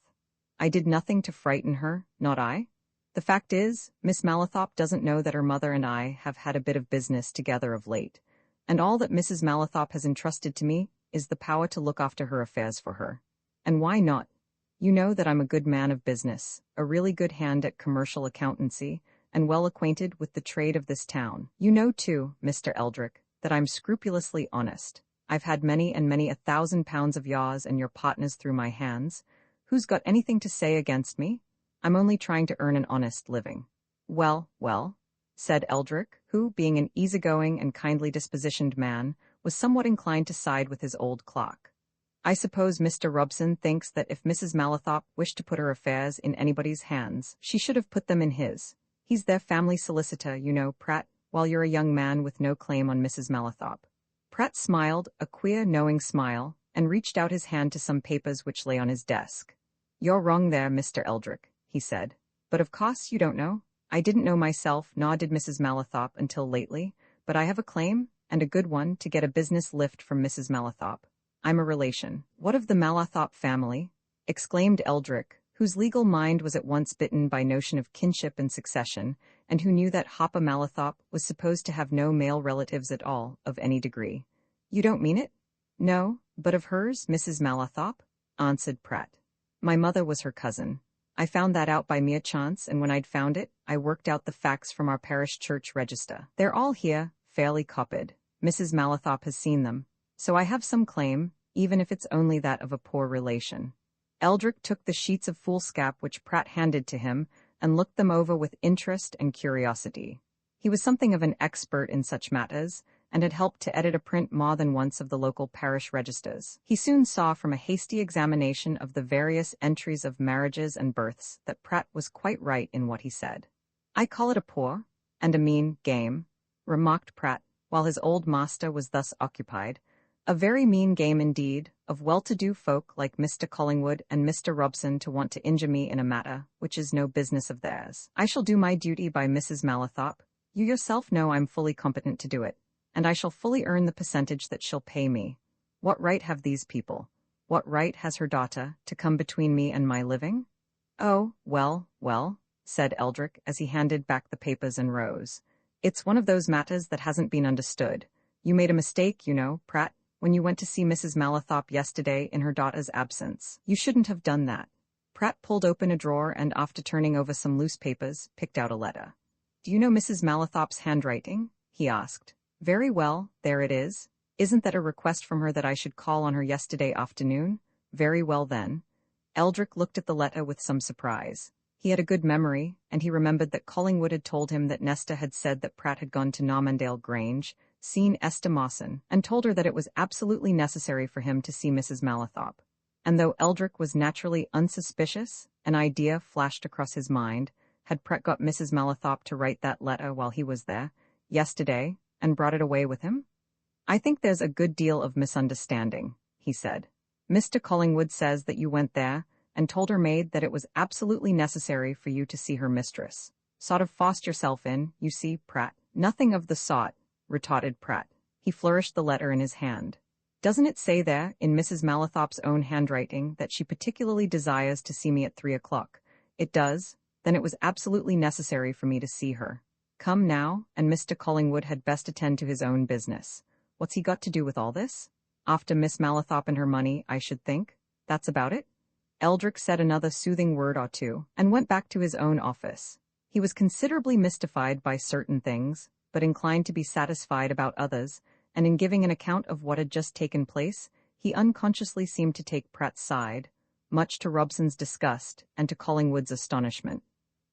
I did nothing to frighten her, not I. The fact is, Miss Malathop doesn't know that her mother and I have had a bit of business together of late, and all that Mrs. Malathop has entrusted to me is the power to look after her affairs for her. And why not? You know that I'm a good man of business, a really good hand at commercial accountancy, and well acquainted with the trade of this town. You know, too, Mr. Eldrick, that I'm scrupulously honest. I've had many and many £1,000 of yours and your partners through my hands. Who's got anything to say against me? I'm only trying to earn an honest living. Well, said Eldrick, who, being an easygoing and kindly dispositioned man, was somewhat inclined to side with his old clerk. I suppose Mr. Robson thinks that if Mrs. Malathop wished to put her affairs in anybody's hands, she should have put them in his. He's their family solicitor, you know, Pratt, while you're a young man with no claim on Mrs. Malathop. Pratt smiled, a queer, knowing smile, and reached out his hand to some papers which lay on his desk. You're wrong there, Mr. Eldrick, he said. But of course you don't know. I didn't know myself, nor did Mrs. Malathop until lately, but I have a claim, and a good one, to get a business lift from Mrs. Malathop. I'm a relation. What of the Malathop family? Exclaimed Eldrick, whose legal mind was at once bitten by notion of kinship and succession, and who knew that Hopper Malathop was supposed to have no male relatives at all, of any degree. You don't mean it? No, but of hers, Mrs. Malathop? Answered Pratt. My mother was her cousin. I found that out by mere chance, and when I'd found it, I worked out the facts from our parish church register. They're all here, fairly copied. Mrs. Malathop has seen them, so I have some claim, even if it's only that of a poor relation. Eldrick took the sheets of foolscap which Pratt handed to him and looked them over with interest and curiosity. He was something of an expert in such matters, and had helped to edit a print more than once of the local parish registers. He soon saw from a hasty examination of the various entries of marriages and births that Pratt was quite right in what he said. I call it a poor and a mean game, remarked Pratt, while his old master was thus occupied. A very mean game indeed, of well-to-do folk like Mr. Collingwood and Mr. Robson to want to injure me in a matter which is no business of theirs. I shall do my duty by Mrs. Malathop. You yourself know I'm fully competent to do it, and I shall fully earn the percentage that she'll pay me. What right have these people? What right has her daughter to come between me and my living? Oh, well, said Eldrick as he handed back the papers and rose. It's one of those matters that hasn't been understood. You made a mistake, you know, Pratt, when you went to see Mrs. Malathop yesterday in her daughter's absence. You shouldn't have done that. Pratt pulled open a drawer and, after turning over some loose papers, picked out a letter. Do you know Mrs. Malathop's handwriting? He asked. Very well, there it is. Isn't that a request from her that I should call on her yesterday afternoon? Very well then. Eldrick looked at the letter with some surprise. He had a good memory, and he remembered that Collingwood had told him that Nesta had said that Pratt had gone to Normandale Grange, seen Esther Mawson, and told her that it was absolutely necessary for him to see Mrs. Malathop. And though Eldrick was naturally unsuspicious, an idea flashed across his mind. Had Pratt got Mrs. Malathop to write that letter while he was there, yesterday, and brought it away with him? I think there's a good deal of misunderstanding, he said. Mr. Collingwood says that you went there and told her maid that it was absolutely necessary for you to see her mistress. Sort of forced yourself in, you see, Pratt. Nothing of the sort, retorted Pratt. He flourished the letter in his hand. Doesn't it say there, in Mrs. Malathop's own handwriting, that she particularly desires to see me at 3 o'clock? It does. Then it was absolutely necessary for me to see her. Come now, and Mr. Collingwood had best attend to his own business. What's he got to do with all this? After Miss Malathop and her money, I should think. That's about it. Eldrick said another soothing word or two, and went back to his own office. He was considerably mystified by certain things, but inclined to be satisfied about others, and in giving an account of what had just taken place, he unconsciously seemed to take Pratt's side, much to Robson's disgust and to Collingwood's astonishment.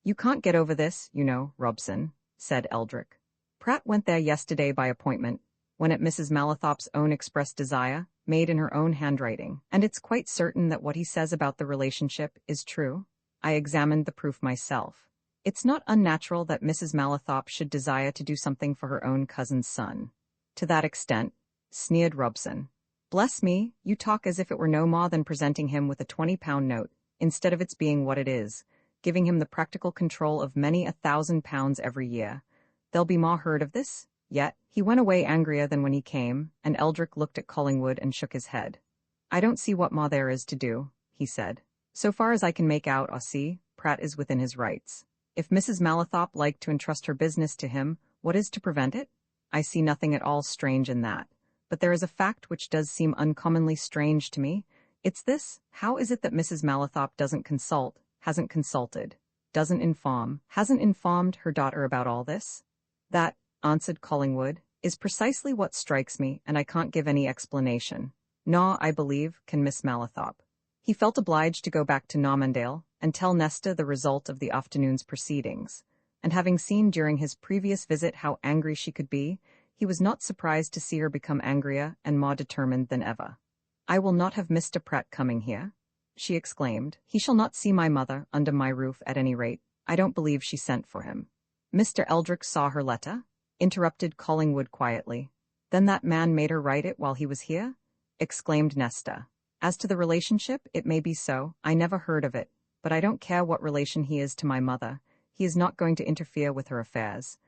"You can't get over this, you know, Robson," said Eldrick. "Pratt went there yesterday by appointment, when at Mrs. Malathop's own express desire, made in her own handwriting, and it's quite certain that what he says about the relationship is true. I examined the proof myself. It's not unnatural that Mrs. Malathop should desire to do something for her own cousin's son." "To that extent," sneered Robson. "Bless me, you talk as if it were no more than presenting him with a £20 note, instead of its being what it is, giving him the practical control of many £1,000 every year. There'll be more heard of this, yet." He went away angrier than when he came, and Eldrick looked at Collingwood and shook his head. "I don't see what more there is to do," he said. "So far as I can make out or see, Pratt is within his rights. If Mrs. Malathop liked to entrust her business to him, what is to prevent it? I see nothing at all strange in that. But there is a fact which does seem uncommonly strange to me. It's this: how is it that Mrs. Malathop hasn't consulted, hasn't informed her daughter about all this?" "That," answered Collingwood, "is precisely what strikes me, and I can't give any explanation. Nor, I believe, can Miss Malathop." He felt obliged to go back to Normandale and tell Nesta the result of the afternoon's proceedings, and having seen during his previous visit how angry she could be, he was not surprised to see her become angrier and more determined than ever. "I will not have Mr. Pratt coming here," she exclaimed. "He shall not see my mother under my roof at any rate. I don't believe she sent for him." "Mr. Eldrick saw her letter?" interrupted Collingwood quietly. "Then that man made her write it while he was here?" exclaimed Nesta. "As to the relationship, it may be so. I never heard of it, but I don't care what relation he is to my mother. He is not going to interfere with her affairs."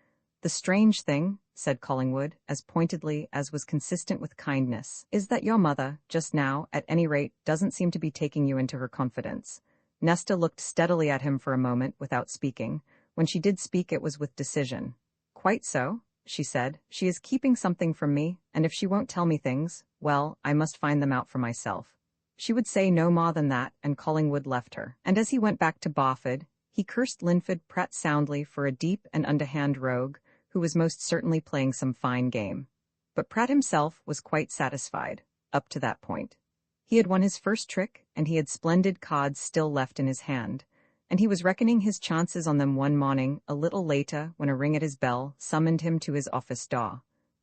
"The strange thing," said Collingwood, as pointedly as was consistent with kindness, "is that your mother, just now, at any rate, doesn't seem to be taking you into her confidence." Nesta looked steadily at him for a moment without speaking. When she did speak, it was with decision. "Quite so," she said. "She is keeping something from me, and if she won't tell me things, well, I must find them out for myself." She would say no more than that, and Collingwood left her. And as he went back to Barford, he cursed Linford Pratt soundly for a deep and underhand rogue, who was most certainly playing some fine game. But Pratt himself was quite satisfied, up to that point. He had won his first trick, and he had splendid cards still left in his hand, and he was reckoning his chances on them one morning, a little later, when a ring at his bell summoned him to his office door,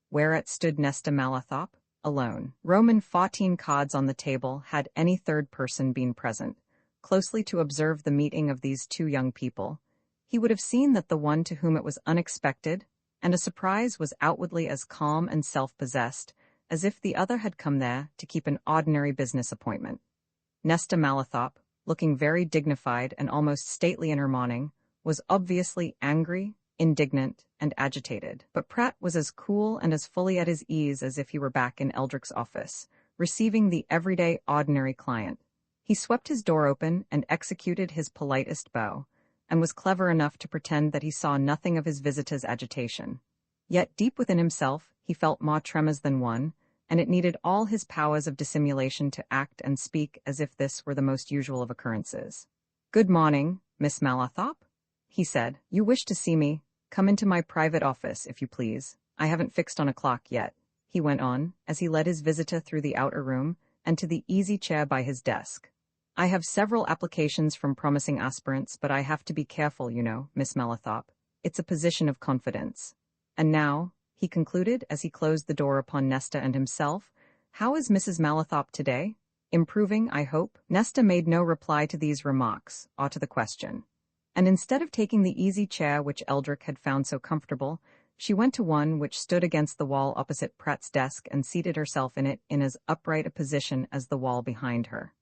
whereat stood Nesta Malathop, alone. Roman 14 cards on the table had any third person been present, closely to observe the meeting of these two young people. He would have seen that the one to whom it was unexpected and a surprise was outwardly as calm and self-possessed as if the other had come there to keep an ordinary business appointment. Nesta Malathop, looking very dignified and almost stately in her mourning, was obviously angry, indignant, and agitated. But Pratt was as cool and as fully at his ease as if he were back in Eldrick's office, receiving the everyday, ordinary client. He swept his door open and executed his politest bow, and was clever enough to pretend that he saw nothing of his visitor's agitation. Yet deep within himself he felt more tremors than one, and it needed all his powers of dissimulation to act and speak as if this were the most usual of occurrences. "Good morning, Miss Malathop," he said. "You wish to see me? Come into my private office, if you please. I haven't fixed on a clock yet," he went on, as he led his visitor through the outer room and to the easy chair by his desk. "I have several applications from promising aspirants, but I have to be careful, you know, Miss Malathop. It's a position of confidence. And now," he concluded as he closed the door upon Nesta and himself, "how is Mrs. Malathop today? Improving, I hope?" Nesta made no reply to these remarks, or to the question, and instead of taking the easy chair which Eldrick had found so comfortable, she went to one which stood against the wall opposite Pratt's desk and seated herself in it in as upright a position as the wall behind her.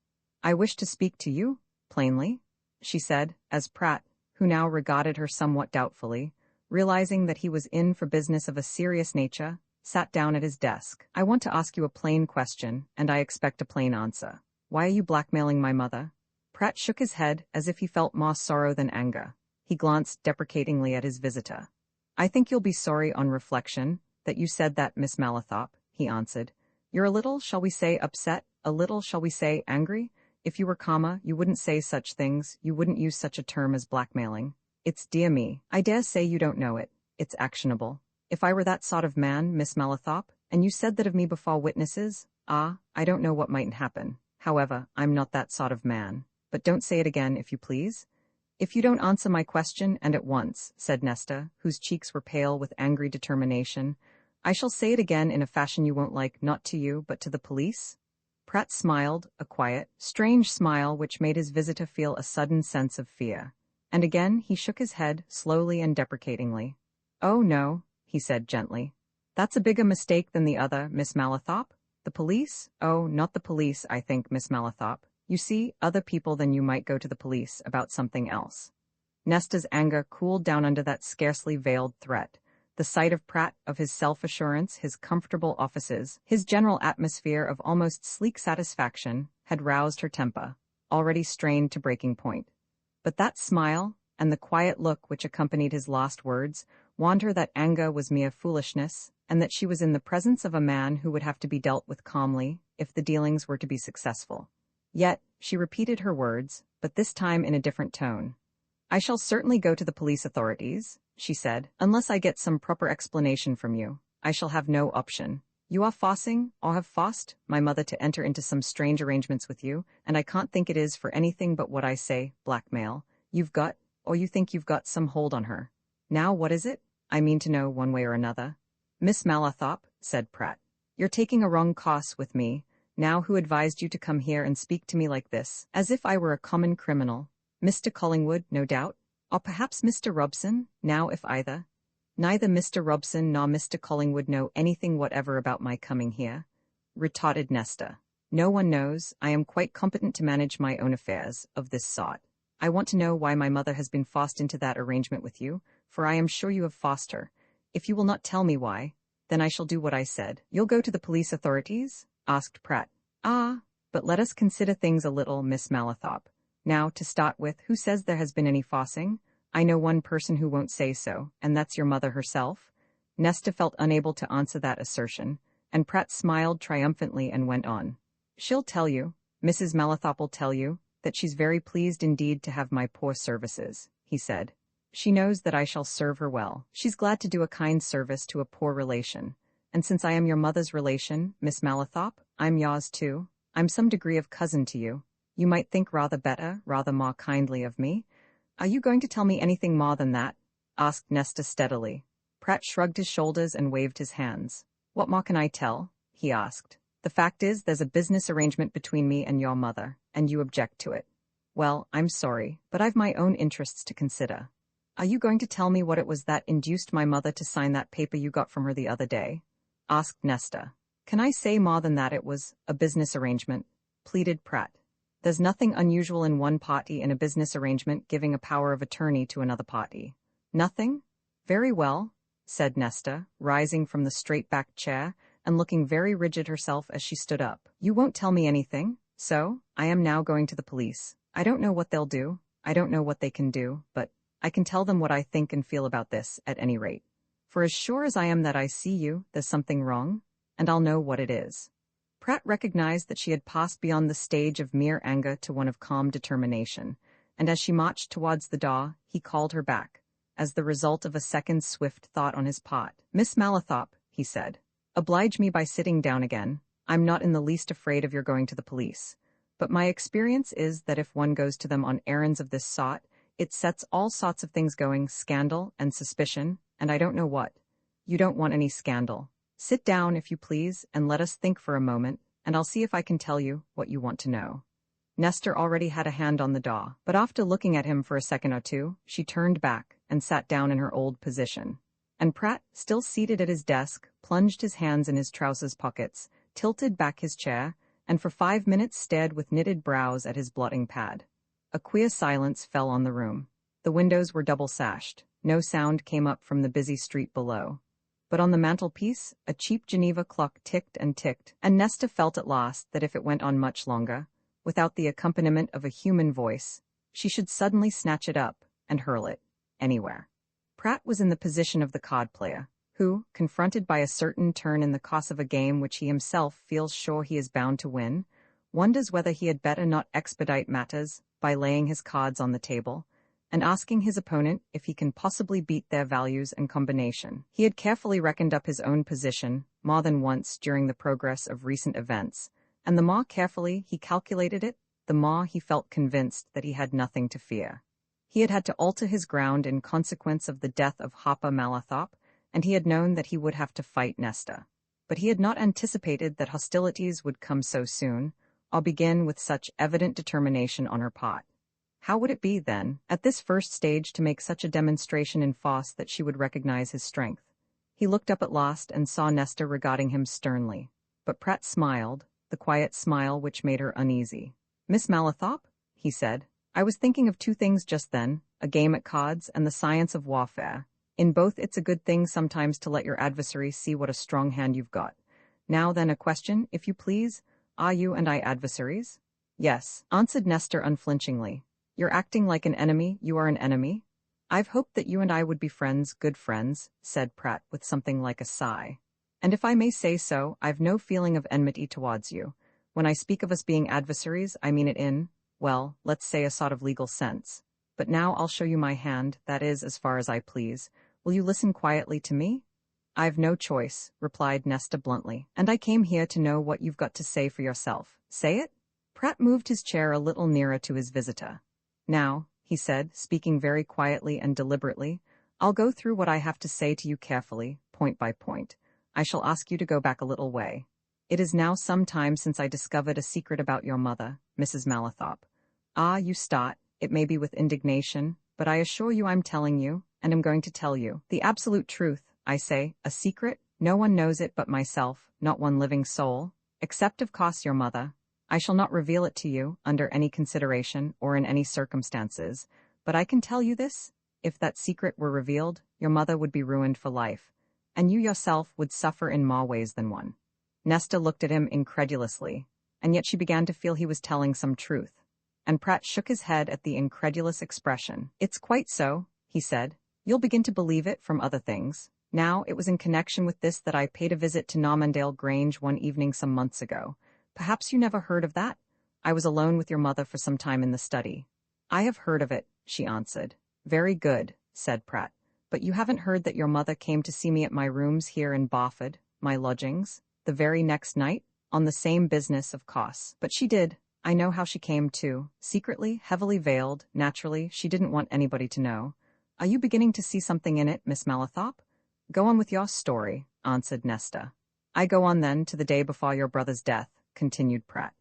"I wish to speak to you, plainly," she said, as Pratt, who now regarded her somewhat doubtfully, realizing that he was in for business of a serious nature, sat down at his desk. "I want to ask you a plain question, and I expect a plain answer. Why are you blackmailing my mother?" Pratt shook his head as if he felt more sorrow than anger. He glanced deprecatingly at his visitor. "I think you'll be sorry on reflection that you said that, Miss Malathop," he answered. "You're a little, shall we say, upset, a little, shall we say, angry? If you were calmer, you wouldn't say such things, you wouldn't use such a term as blackmailing. It's, dear me, I dare say you don't know it. It's actionable. If I were that sort of man, Miss Malathop, and you said that of me before witnesses, I don't know what mightn't happen. However, I'm not that sort of man. But don't say it again, if you please. If you don't answer my question, and at once, said Nesta, whose cheeks were pale with angry determination, I shall say it again in a fashion you won't like, not to you, but to the police. Pratt smiled, a quiet, strange smile which made his visitor feel a sudden sense of fear. And again he shook his head, slowly and deprecatingly. Oh no, he said gently. That's a bigger mistake than the other, Miss Malathop. The police? Oh, not the police, I think, Miss Malathop. You see, other people than you might go to the police about something else. Nesta's anger cooled down under that scarcely veiled threat. The sight of Pratt, of his self-assurance, his comfortable offices, his general atmosphere of almost sleek satisfaction, had roused her temper, already strained to breaking point. But that smile, and the quiet look which accompanied his last words, warned her that anger was mere foolishness, and that she was in the presence of a man who would have to be dealt with calmly, if the dealings were to be successful. Yet, she repeated her words, but this time in a different tone. I shall certainly go to the police authorities, she said, unless I get some proper explanation from you. I shall have no option. You are forcing, or have forced, my mother to enter into some strange arrangements with you, and I can't think it is for anything but what I say, blackmail. You've got, or you think you've got some hold on her. Now what is it? I mean to know one way or another. Miss Malathop, said Pratt, you're taking a wrong course with me. Now who advised you to come here and speak to me like this, as if I were a common criminal? Mr. Collingwood, no doubt, or perhaps Mr. Robson, now if either. Neither Mr. Robson nor Mr. Collingwood know anything whatever about my coming here, retorted Nesta. No one knows. I am quite competent to manage my own affairs of this sort. I want to know why my mother has been forced into that arrangement with you, for I am sure you have forced her. If you will not tell me why, then I shall do what I said. You'll go to the police authorities? Asked Pratt. Ah, but let us consider things a little, Miss Malathop. Now, to start with, who says there has been any forcing? I know one person who won't say so, and that's your mother herself. Nesta felt unable to answer that assertion, and Pratt smiled triumphantly and went on. She'll tell you, Mrs. Malathop will tell you, that she's very pleased indeed to have my poor services, he said. She knows that I shall serve her well. She's glad to do a kind service to a poor relation. And since I am your mother's relation, Miss Malathop, I'm yours too. I'm some degree of cousin to you. You might think rather better, rather more kindly of me. Are you going to tell me anything more than that? Asked Nesta steadily. Pratt shrugged his shoulders and waved his hands. What more can I tell? He asked. The fact is, there's a business arrangement between me and your mother, and you object to it. Well, I'm sorry, but I've my own interests to consider. Are you going to tell me what it was that induced my mother to sign that paper you got from her the other day? Asked Nesta. Can I say more than that it was a business arrangement? Pleaded Pratt. There's nothing unusual in one party in a business arrangement giving a power of attorney to another party. Nothing? Very well, said Nesta, rising from the straight-backed chair and looking very rigid herself as she stood up. You won't tell me anything, so I am now going to the police. I don't know what they'll do, I don't know what they can do, but I can tell them what I think and feel about this, at any rate. For as sure as I am that I see you, there's something wrong, and I'll know what it is. Pratt recognized that she had passed beyond the stage of mere anger to one of calm determination, and as she marched towards the door, he called her back, as the result of a second's swift thought on his part. Miss Malathop, he said, oblige me by sitting down again. I'm not in the least afraid of your going to the police, but my experience is that if one goes to them on errands of this sort, it sets all sorts of things going, scandal and suspicion, and I don't know what. You don't want any scandal. Sit down, if you please, and let us think for a moment, and I'll see if I can tell you what you want to know. Nestor already had a hand on the door, but after looking at him for a second or two, she turned back and sat down in her old position. And Pratt, still seated at his desk, plunged his hands in his trousers pockets, tilted back his chair, and for 5 minutes stared with knitted brows at his blotting pad. A queer silence fell on the room. The windows were double-sashed. No sound came up from the busy street below. But on the mantelpiece, a cheap Geneva clock ticked, and Nesta felt at last that if it went on much longer, without the accompaniment of a human voice, she should suddenly snatch it up and hurl it anywhere. Pratt was in the position of the card player, who, confronted by a certain turn in the course of a game which he himself feels sure he is bound to win, wonders whether he had better not expedite matters by laying his cards on the table, and asking his opponent if he can possibly beat their values and combination. He had carefully reckoned up his own position, more than once during the progress of recent events, And the more carefully he calculated it, the more he felt convinced that he had nothing to fear. He had had to alter his ground in consequence of the death of Hopper Malathop, and he had known that he would have to fight Nesta. But he had not anticipated that hostilities would come so soon, or begin with such evident determination on her part. How would it be, then, at this first stage to make such a demonstration in force that she would recognize his strength? He looked up at last and saw Nesta regarding him sternly. But Pratt smiled, the quiet smile which made her uneasy. "Miss Malathop," he said, "I was thinking of two things just then, a game at cards and the science of warfare. In both it's a good thing sometimes to let your adversary see what a strong hand you've got. Now then, a question, if you please. Are you and I adversaries?" "Yes," answered Nesta unflinchingly. "You're acting like an enemy, you are an enemy?" "I've hoped that you and I would be friends, good friends," said Pratt with something like a sigh. "And if I may say so, I've no feeling of enmity towards you. When I speak of us being adversaries, I mean it in, well, let's say a sort of legal sense. But now I'll show you my hand, that is, as far as I please. Will you listen quietly to me?" "I've no choice," replied Nesta bluntly, "and I came here to know what you've got to say for yourself. Say it?" Pratt moved his chair a little nearer to his visitor. "Now," he said, speaking very quietly and deliberately, "I'll go through what I have to say to you carefully, point by point. I shall ask you to go back a little way. It is now some time since I discovered a secret about your mother, Mrs. Malathop. Ah, you start, it may be with indignation, but I assure you I'm telling you, and am going to tell you, the absolute truth. I say, a secret, no one knows it but myself, not one living soul, except of course your mother. I shall not reveal it to you, under any consideration, or in any circumstances, but I can tell you this, if that secret were revealed, your mother would be ruined for life, and you yourself would suffer in more ways than one." Nesta looked at him incredulously, and yet she began to feel he was telling some truth. And Pratt shook his head at the incredulous expression. "It's quite so," he said. "You'll begin to believe it from other things. Now, it was in connection with this that I paid a visit to Normandale Grange one evening some months ago. Perhaps you never heard of that? I was alone with your mother for some time in the study." "I have heard of it," she answered. "Very good," said Pratt. "But you haven't heard that your mother came to see me at my rooms here in Barford, my lodgings, the very next night, on the same business, of course. But she did. I know how she came, too. Secretly, heavily veiled, naturally, she didn't want anybody to know. Are you beginning to see something in it, Miss Malathop?" "Go on with your story," answered Nesta. "I go on then to the day before your brother's death," continued Pratt.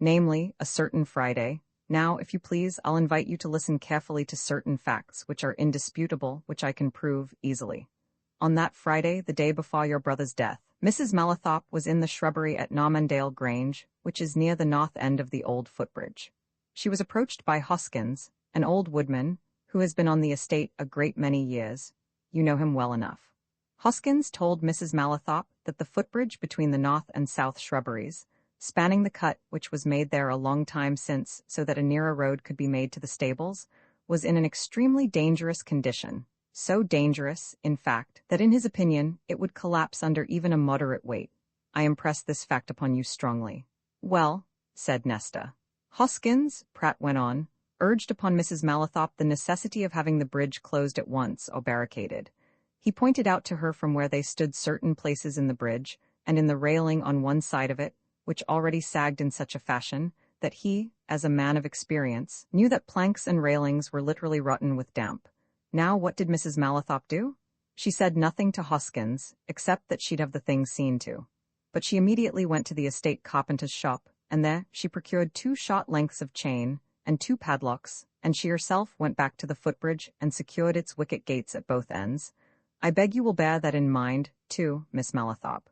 "Namely, a certain Friday. Now, if you please, I'll invite you to listen carefully to certain facts which are indisputable, which I can prove easily. On that Friday, the day before your brother's death, Mrs. Malathop was in the shrubbery at Normandale Grange, which is near the north end of the old footbridge. She was approached by Hoskins, an old woodman, who has been on the estate a great many years. You know him well enough. Hoskins told Mrs. Malathop that the footbridge between the north and south shrubberies, spanning the cut which was made there a long time since so that a nearer road could be made to the stables, was in an extremely dangerous condition. So dangerous, in fact, that in his opinion it would collapse under even a moderate weight. I impress this fact upon you strongly." "Well," said Nesta. "Hoskins," Pratt went on, "urged upon Mrs. Malathop the necessity of having the bridge closed at once or barricaded. He pointed out to her from where they stood certain places in the bridge, and in the railing on one side of it, which already sagged in such a fashion that he, as a man of experience, knew that planks and railings were literally rotten with damp. Now, what did Mrs. Malathop do? She said nothing to Hoskins, except that she'd have the thing seen to. But she immediately went to the estate carpenter's shop, and there she procured 2 short lengths of chain and 2 padlocks, and she herself went back to the footbridge and secured its wicket gates at both ends. I beg you will bear that in mind, too, Miss Malathop."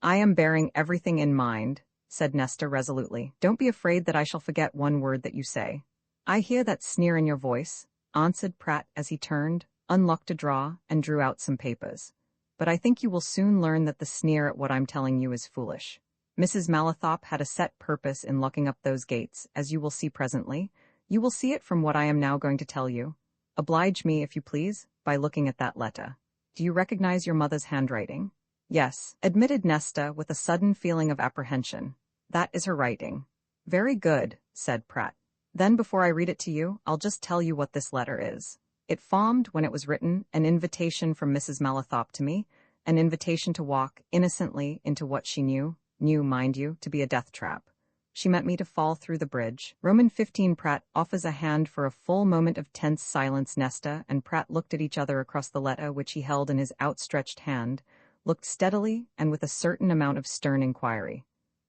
"I am bearing everything in mind," said Nesta resolutely. "Don't be afraid that I shall forget one word that you say." "I hear that sneer in your voice," answered Pratt as he turned, unlocked a drawer, and drew out some papers. "But I think you will soon learn that the sneer at what I'm telling you is foolish. Mrs. Malathop had a set purpose in locking up those gates, as you will see presently. You will see it from what I am now going to tell you. Oblige me, if you please, by looking at that letter. Do you recognize your mother's handwriting?" "Yes," admitted Nesta with a sudden feeling of apprehension. "That is her writing." "Very good," said Pratt. "Then before I read it to you, I'll just tell you what this letter is. It formed, when it was written, an invitation from Mrs. Malathop to me, an invitation to walk innocently into what she knew, mind you, to be a death trap. She meant me to fall through the bridge. Roman 15 Pratt offers a hand for a full moment of tense silence. Nesta and Pratt looked at each other across the letter which he held in his outstretched hand, looked steadily and with a certain amount of stern inquiry.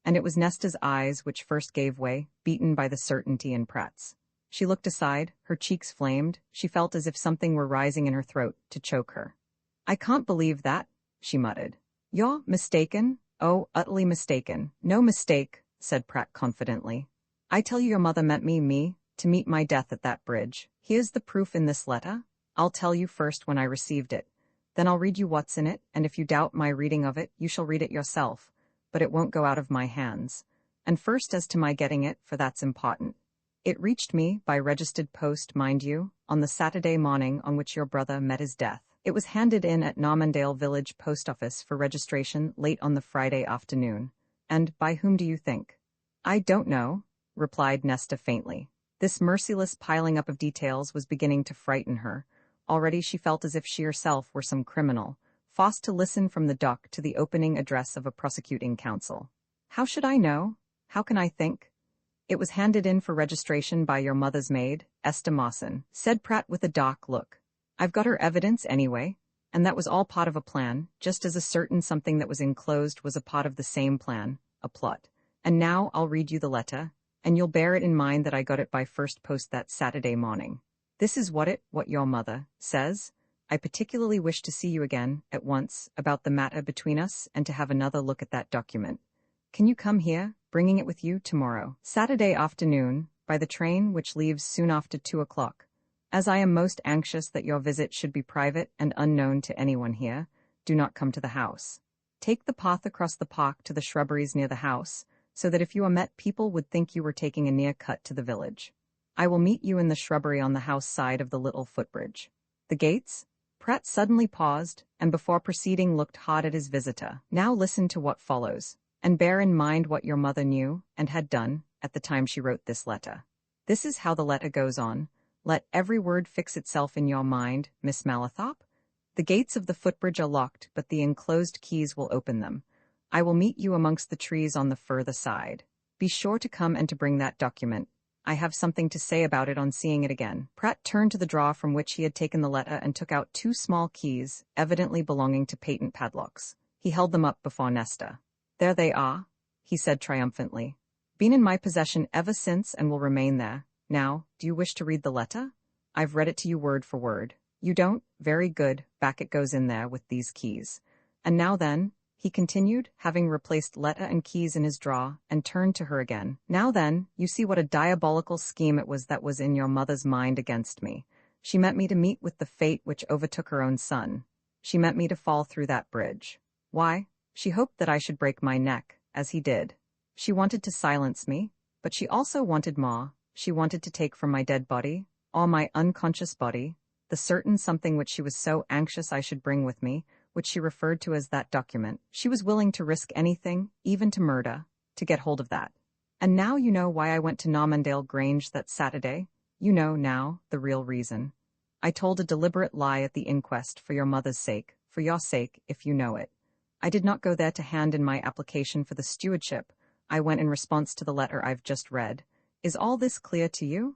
And it was Nesta's eyes which first gave way, beaten by the certainty in Pratt's. She looked aside, her cheeks flamed, she felt as if something were rising in her throat to choke her. "I can't believe that," she muttered. "You're mistaken? Oh, utterly mistaken." "No mistake," said Pratt confidently. "I tell you your mother meant me, to meet my death at that bridge. Here's the proof in this letter. I'll tell you first when I received it. Then I'll read you what's in it, and if you doubt my reading of it, you shall read it yourself. But it won't go out of my hands. And first as to my getting it, for that's important. It reached me, by registered post, mind you, on the Saturday morning on which your brother met his death. It was handed in at Normandale Village Post Office for registration late on the Friday afternoon. And by whom do you think?" "I don't know," replied Nesta faintly. This merciless piling up of details was beginning to frighten her. Already she felt as if she herself were some criminal, forced to listen from the dock to the opening address of a prosecuting counsel. "How should I know? How can I think?" "It was handed in for registration by your mother's maid, Esther Mawson," said Pratt with a dark look. "I've got her evidence anyway, and that was all part of a plan, just as a certain something that was enclosed was a part of the same plan, a plot. And now I'll read you the letter, and you'll bear it in mind that I got it by first post that Saturday morning. This is what your mother says. I particularly wish to see you again, at once, about the matter between us and to have another look at that document. Can you come here, bringing it with you tomorrow, Saturday afternoon, by the train which leaves soon after 2 o'clock. As I am most anxious that your visit should be private and unknown to anyone here, do not come to the house. Take the path across the park to the shrubberies near the house, so that if you are met people would think you were taking a near cut to the village. I will meet you in the shrubbery on the house side of the little footbridge. The gates?" Pratt suddenly paused, and before proceeding looked hard at his visitor. "Now listen to what follows, and bear in mind what your mother knew, and had done, at the time she wrote this letter. This is how the letter goes on. Let every word fix itself in your mind, Miss Malathop. The gates of the footbridge are locked, but the enclosed keys will open them. I will meet you amongst the trees on the further side. Be sure to come and to bring that document. I have something to say about it on seeing it again." Pratt turned to the drawer from which he had taken the letter and took out 2 small keys, evidently belonging to patent padlocks. He held them up before Nesta. "There they are," he said triumphantly. "Been in my possession ever since and will remain there. Now, do you wish to read the letter? I've read it to you word for word. You don't? Very good, back it goes in there with these keys. And now then," he continued, having replaced letter and keys in his drawer, and turned to her again. "Now then, you see what a diabolical scheme it was that was in your mother's mind against me. She meant me to meet with the fate which overtook her own son. She meant me to fall through that bridge. Why? She hoped that I should break my neck, as he did. She wanted to silence me, but she also wanted more. She wanted to take from my dead body, or my unconscious body, the certain something which she was so anxious I should bring with me, which she referred to as that document. She was willing to risk anything, even to murder, to get hold of that. And now you know why I went to Normandale Grange that Saturday. You know now the real reason. I told a deliberate lie at the inquest for your mother's sake, for your sake, if you know it. I did not go there to hand in my application for the stewardship. I went in response to the letter I've just read. Is all this clear to you?"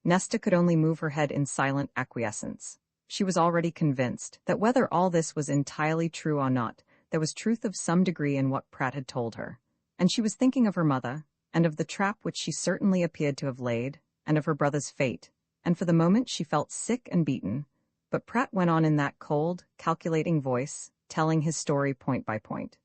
Nesta could only move her head in silent acquiescence. She was already convinced that whether all this was entirely true or not, there was truth of some degree in what Pratt had told her. And she was thinking of her mother, and of the trap which she certainly appeared to have laid, and of her brother's fate, and for the moment she felt sick and beaten. But Pratt went on in that cold, calculating voice, telling his story point by point.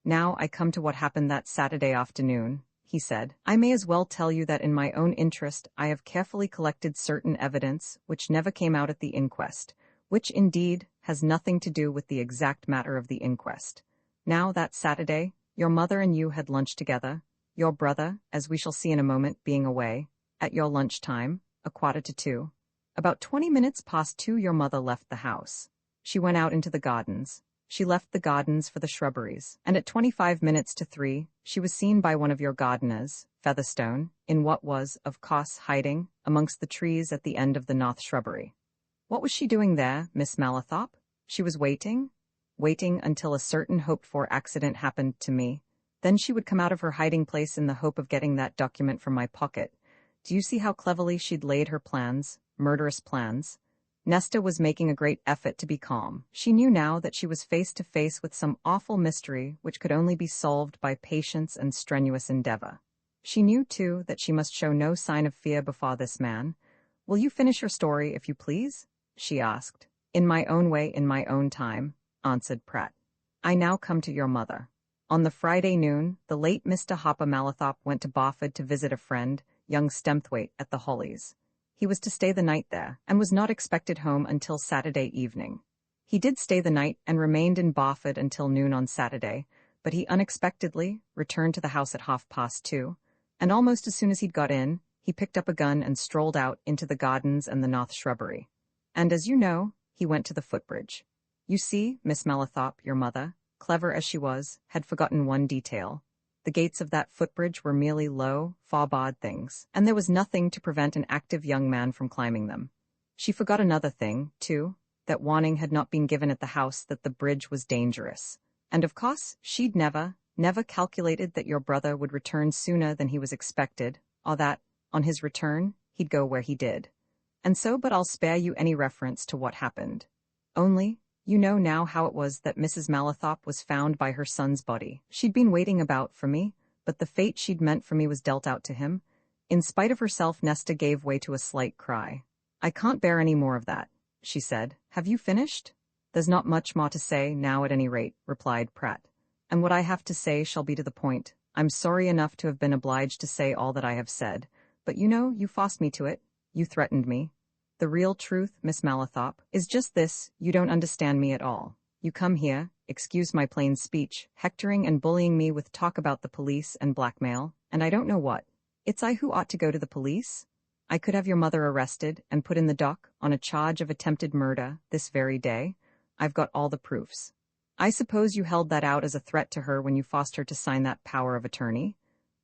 "Now I come to what happened that Saturday afternoon," he said. "I may as well tell you that in my own interest I have carefully collected certain evidence which never came out at the inquest, which indeed has nothing to do with the exact matter of the inquest. Now that Saturday, your mother and you had lunch together, your brother, as we shall see in a moment, being away, at your lunch time, 1:45. About 20 minutes past 2 your mother left the house. She went out into the gardens. She left the gardens for the shrubberies, and at 25 minutes to 3, she was seen by one of your gardeners, Featherstone, in what was, of course, hiding amongst the trees at the end of the north shrubbery. What was she doing there, Miss Malathop? She was waiting until a certain hoped-for accident happened to me. Then she would come out of her hiding place in the hope of getting that document from my pocket. Do you see how cleverly she'd laid her plans, murderous plans? Nesta was making a great effort to be calm. She knew now that she was face to face with some awful mystery which could only be solved by patience and strenuous endeavor. She knew, too, that she must show no sign of fear before this man. "Will you finish your story, if you please?" she asked. "In my own way, in my own time," answered Pratt. "I now come to your mother. On the Friday noon, the late Mr. Hopper Malathop went to Barford to visit a friend, young Stemthwaite, at the Hollies. He was to stay the night there, and was not expected home until Saturday evening. He did stay the night and remained in Barford until noon on Saturday, but he unexpectedly returned to the house at 2:30, and almost as soon as he'd got in, he picked up a gun and strolled out into the gardens and the north shrubbery. And as you know, he went to the footbridge. You see, Miss Malathop, your mother, clever as she was, had forgotten one detail. The gates of that footbridge were merely low, far-barred things, and there was nothing to prevent an active young man from climbing them. She forgot another thing, too, that warning had not been given at the house that the bridge was dangerous. And of course, she'd never calculated that your brother would return sooner than he was expected, or that, on his return, he'd go where he did. And so, but I'll spare you any reference to what happened. Only, you know now how it was that Mrs. Malathop was found by her son's body. She'd been waiting about for me, but the fate she'd meant for me was dealt out to him. In spite of herself, Nesta gave way to a slight cry. "I can't bear any more of that," she said. "Have you finished?" "There's not much more to say, now at any rate," replied Pratt. "And what I have to say shall be to the point. I'm sorry enough to have been obliged to say all that I have said, but you know, you forced me to it. You threatened me. The real truth, Miss Malathop, is just this: you don't understand me at all. You come here, excuse my plain speech, hectoring and bullying me with talk about the police and blackmail, and I don't know what. It's I who ought to go to the police? I could have your mother arrested and put in the dock on a charge of attempted murder this very day. I've got all the proofs. I suppose you held that out as a threat to her when you forced her to sign that power of attorney?"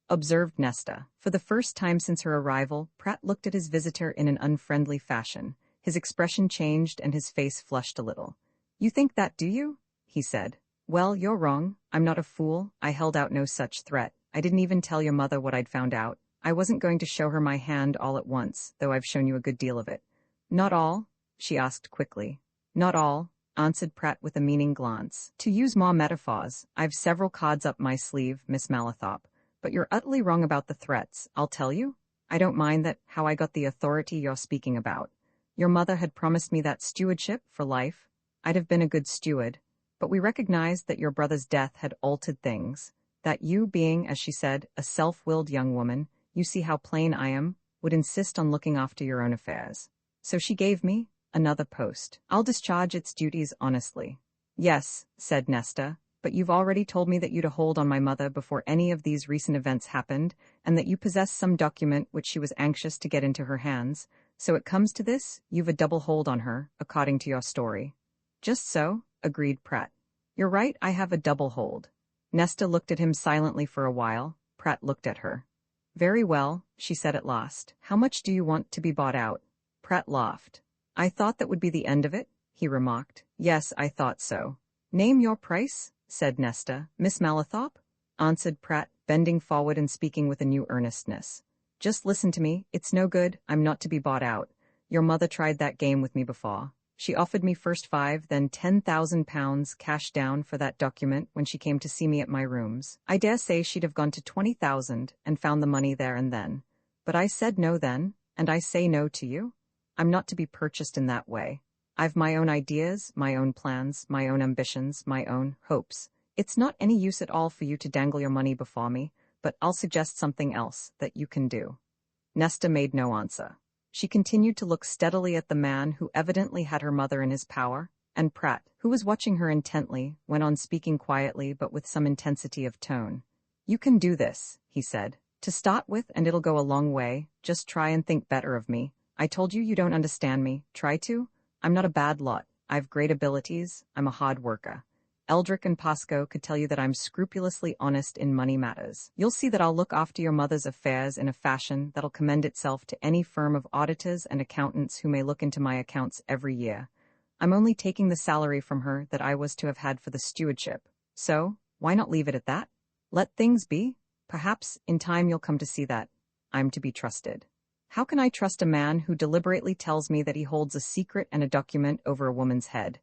observed Nesta. For the first time since her arrival, Pratt looked at his visitor in an unfriendly fashion. His expression changed and his face flushed a little. "You think that, do you?" he said. "Well, you're wrong. I'm not a fool. I held out no such threat. I didn't even tell your mother what I'd found out. I wasn't going to show her my hand all at once, though I've shown you a good deal of it." "Not all?" she asked quickly. "Not all," answered Pratt with a meaning glance. "To use more metaphors, I've several cards up my sleeve, Miss Malathop. But you're utterly wrong about the threats, I'll tell you. I don't mind that, how I got the authority you're speaking about. Your mother had promised me that stewardship for life. I'd have been a good steward. But we recognized that your brother's death had altered things. That you, being, as she said, a self-willed young woman, you see how plain I am, would insist on looking after your own affairs. So she gave me another post. I'll discharge its duties honestly." "Yes," said Nesta, "but you've already told me that you'd a hold on my mother before any of these recent events happened, and that you possess some document which she was anxious to get into her hands. So it comes to this: you've a double hold on her, according to your story." "Just so," agreed Pratt. "You're right, I have a double hold." Nesta looked at him silently for a while. Pratt looked at her. "Very well," she said at last. "How much do you want to be bought out?" Pratt laughed. "I thought that would be the end of it," he remarked. "Yes, I thought so." "Name your price," said Nesta. "Miss Malathop?" answered Pratt, bending forward and speaking with a new earnestness. "Just listen to me. It's no good. I'm not to be bought out. Your mother tried that game with me before. She offered me first £5,000, then £10,000 cash down for that document when she came to see me at my rooms. I dare say she'd have gone to 20,000 and found the money there and then. But I said no then, and I say no to you. I'm not to be purchased in that way. I've my own ideas, my own plans, my own ambitions, my own hopes. It's not any use at all for you to dangle your money before me, but I'll suggest something else that you can do." Nesta made no answer. She continued to look steadily at the man who evidently had her mother in his power, and Pratt, who was watching her intently, went on speaking quietly but with some intensity of tone. "You can do this," he said. "To start with, and it'll go a long way. Just try and think better of me. I told you you don't understand me. Try to. I'm not a bad lot. I've great abilities. I'm a hard worker. Eldrick and Pascoe could tell you that I'm scrupulously honest in money matters. You'll see that I'll look after your mother's affairs in a fashion that'll commend itself to any firm of auditors and accountants who may look into my accounts every year. I'm only taking the salary from her that I was to have had for the stewardship. So, why not leave it at that?" Let things be. Perhaps, in time you'll come to see that I'm to be trusted. How can I trust a man who deliberately tells me that he holds a secret and a document over a woman's head?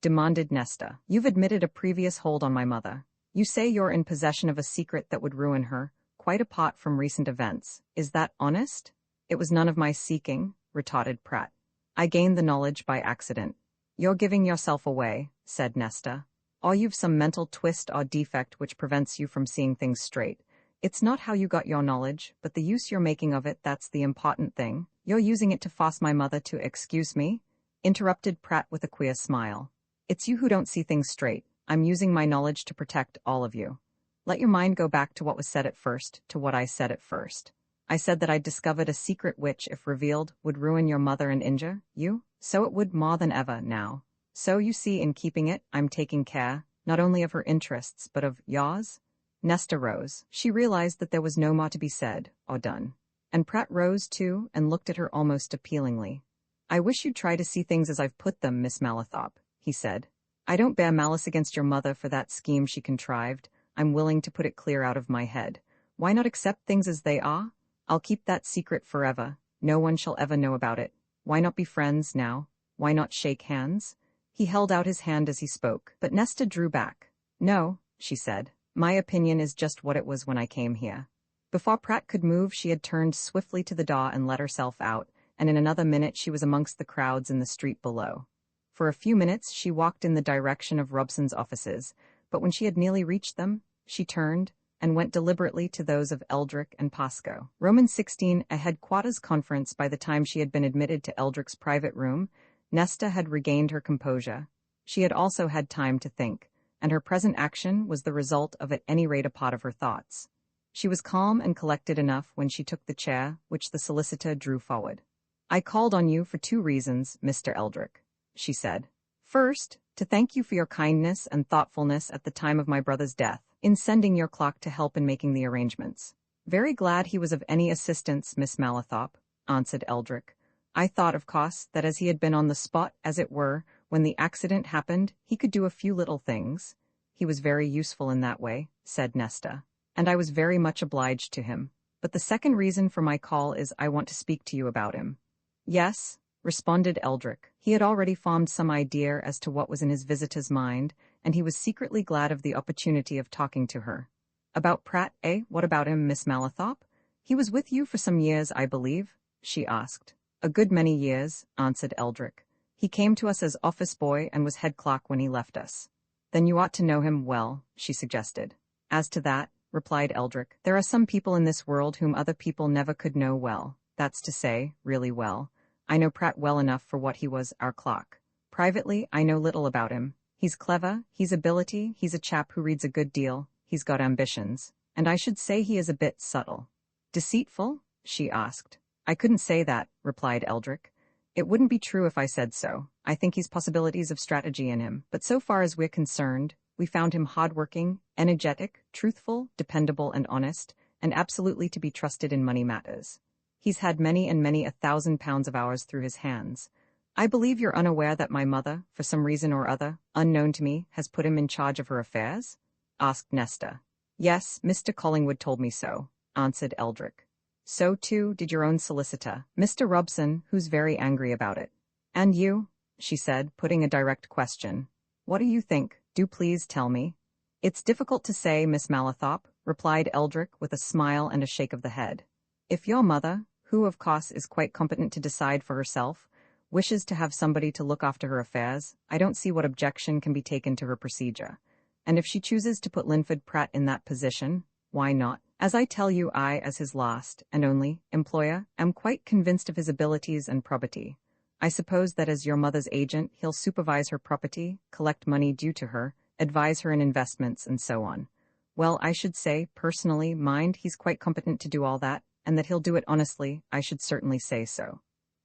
Demanded Nesta. You've admitted a previous hold on my mother. You say you're in possession of a secret that would ruin her, quite apart from recent events. Is that honest? It was none of my seeking, retorted Pratt. I gained the knowledge by accident. You're giving yourself away, said Nesta. Or you've some mental twist or defect which prevents you from seeing things straight. It's not how you got your knowledge, but the use you're making of it that's the important thing. You're using it to force my mother to excuse me? Interrupted Pratt with a queer smile. It's you who don't see things straight. I'm using my knowledge to protect all of you. Let your mind go back to what was said at first, to what I said at first. I said that I'd discovered a secret which, if revealed, would ruin your mother and injure you. So it would more than ever now. So you see, in keeping it, I'm taking care, not only of her interests, but of yours. Nesta rose. She realized that there was no more to be said or done. And Pratt rose too and looked at her almost appealingly. I wish you'd try to see things as I've put them, Miss Malathop, he said. I don't bear malice against your mother for that scheme she contrived. I'm willing to put it clear out of my head. Why not accept things as they are? I'll keep that secret forever. No one shall ever know about it. Why not be friends now? Why not shake hands? He held out his hand as he spoke, but Nesta drew back. No, she said. My opinion is just what it was when I came here. Before Pratt could move, she had turned swiftly to the door and let herself out, and in another minute she was amongst the crowds in the street below. For a few minutes she walked in the direction of Robson's offices, but when she had nearly reached them, she turned and went deliberately to those of Eldrick and Pascoe. Roman 16, a headquarters conference. By the time she had been admitted to Eldrick's private room, Nesta had regained her composure. She had also had time to think, and her present action was the result of at any rate a part of her thoughts. She was calm and collected enough when she took the chair which the solicitor drew forward. I called on you for two reasons, Mr. Eldrick, she said. First, to thank you for your kindness and thoughtfulness at the time of my brother's death, in sending your clock to help in making the arrangements. Very glad he was of any assistance, Miss Malathop, answered Eldrick. I thought, of course, that as he had been on the spot, as it were, when the accident happened, he could do a few little things. He was very useful in that way, said Nesta, and I was very much obliged to him. But the second reason for my call is I want to speak to you about him. Yes, responded Eldrick. He had already formed some idea as to what was in his visitor's mind, and he was secretly glad of the opportunity of talking to her. About Pratt, eh? What about him, Miss Malathop? He was with you for some years, I believe? She asked. A good many years, answered Eldrick. He came to us as office boy and was head clerk when he left us. Then you ought to know him well, she suggested. As to that, replied Eldrick, there are some people in this world whom other people never could know well. That's to say, really well. I know Pratt well enough for what he was, our clerk. Privately, I know little about him. He's clever, he's ability, he's a chap who reads a good deal, he's got ambitions, and I should say he is a bit subtle. Deceitful? She asked. I couldn't say that, replied Eldrick. It wouldn't be true if I said so. I think he's possibilities of strategy in him, but so far as we're concerned, we found him hard-working, energetic, truthful, dependable and honest, and absolutely to be trusted in money matters. He's had many and many £1,000 of ours through his hands. I believe you're unaware that my mother, for some reason or other, unknown to me, has put him in charge of her affairs? Asked Nesta. Yes, Mr. Collingwood told me so, answered Eldrick. So, too, did your own solicitor, Mr. Robson, who's very angry about it. And you? She said, putting a direct question. What do you think? Do please tell me. It's difficult to say, Miss Malathop, replied Eldrick with a smile and a shake of the head. If your mother, who of course is quite competent to decide for herself, wishes to have somebody to look after her affairs, I don't see what objection can be taken to her procedure. And if she chooses to put Linford Pratt in that position, why not? As I tell you, I, as his last, and only, employer, am quite convinced of his abilities and probity. I suppose that as your mother's agent, he'll supervise her property, collect money due to her, advise her in investments, and so on. Well, I should say, personally, mind, he's quite competent to do all that, and that he'll do it honestly, I should certainly say so.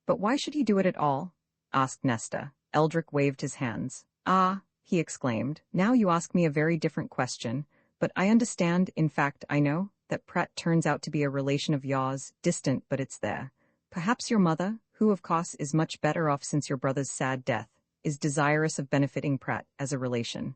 But why should he do it at all? Asked Nesta. Eldrick waved his hands. Ah, he exclaimed, now you ask me a very different question, but I understand, in fact, I know, that Pratt turns out to be a relation of yours, distant, but it's there. Perhaps your mother, who of course is much better off since your brother's sad death, is desirous of benefiting Pratt as a relation.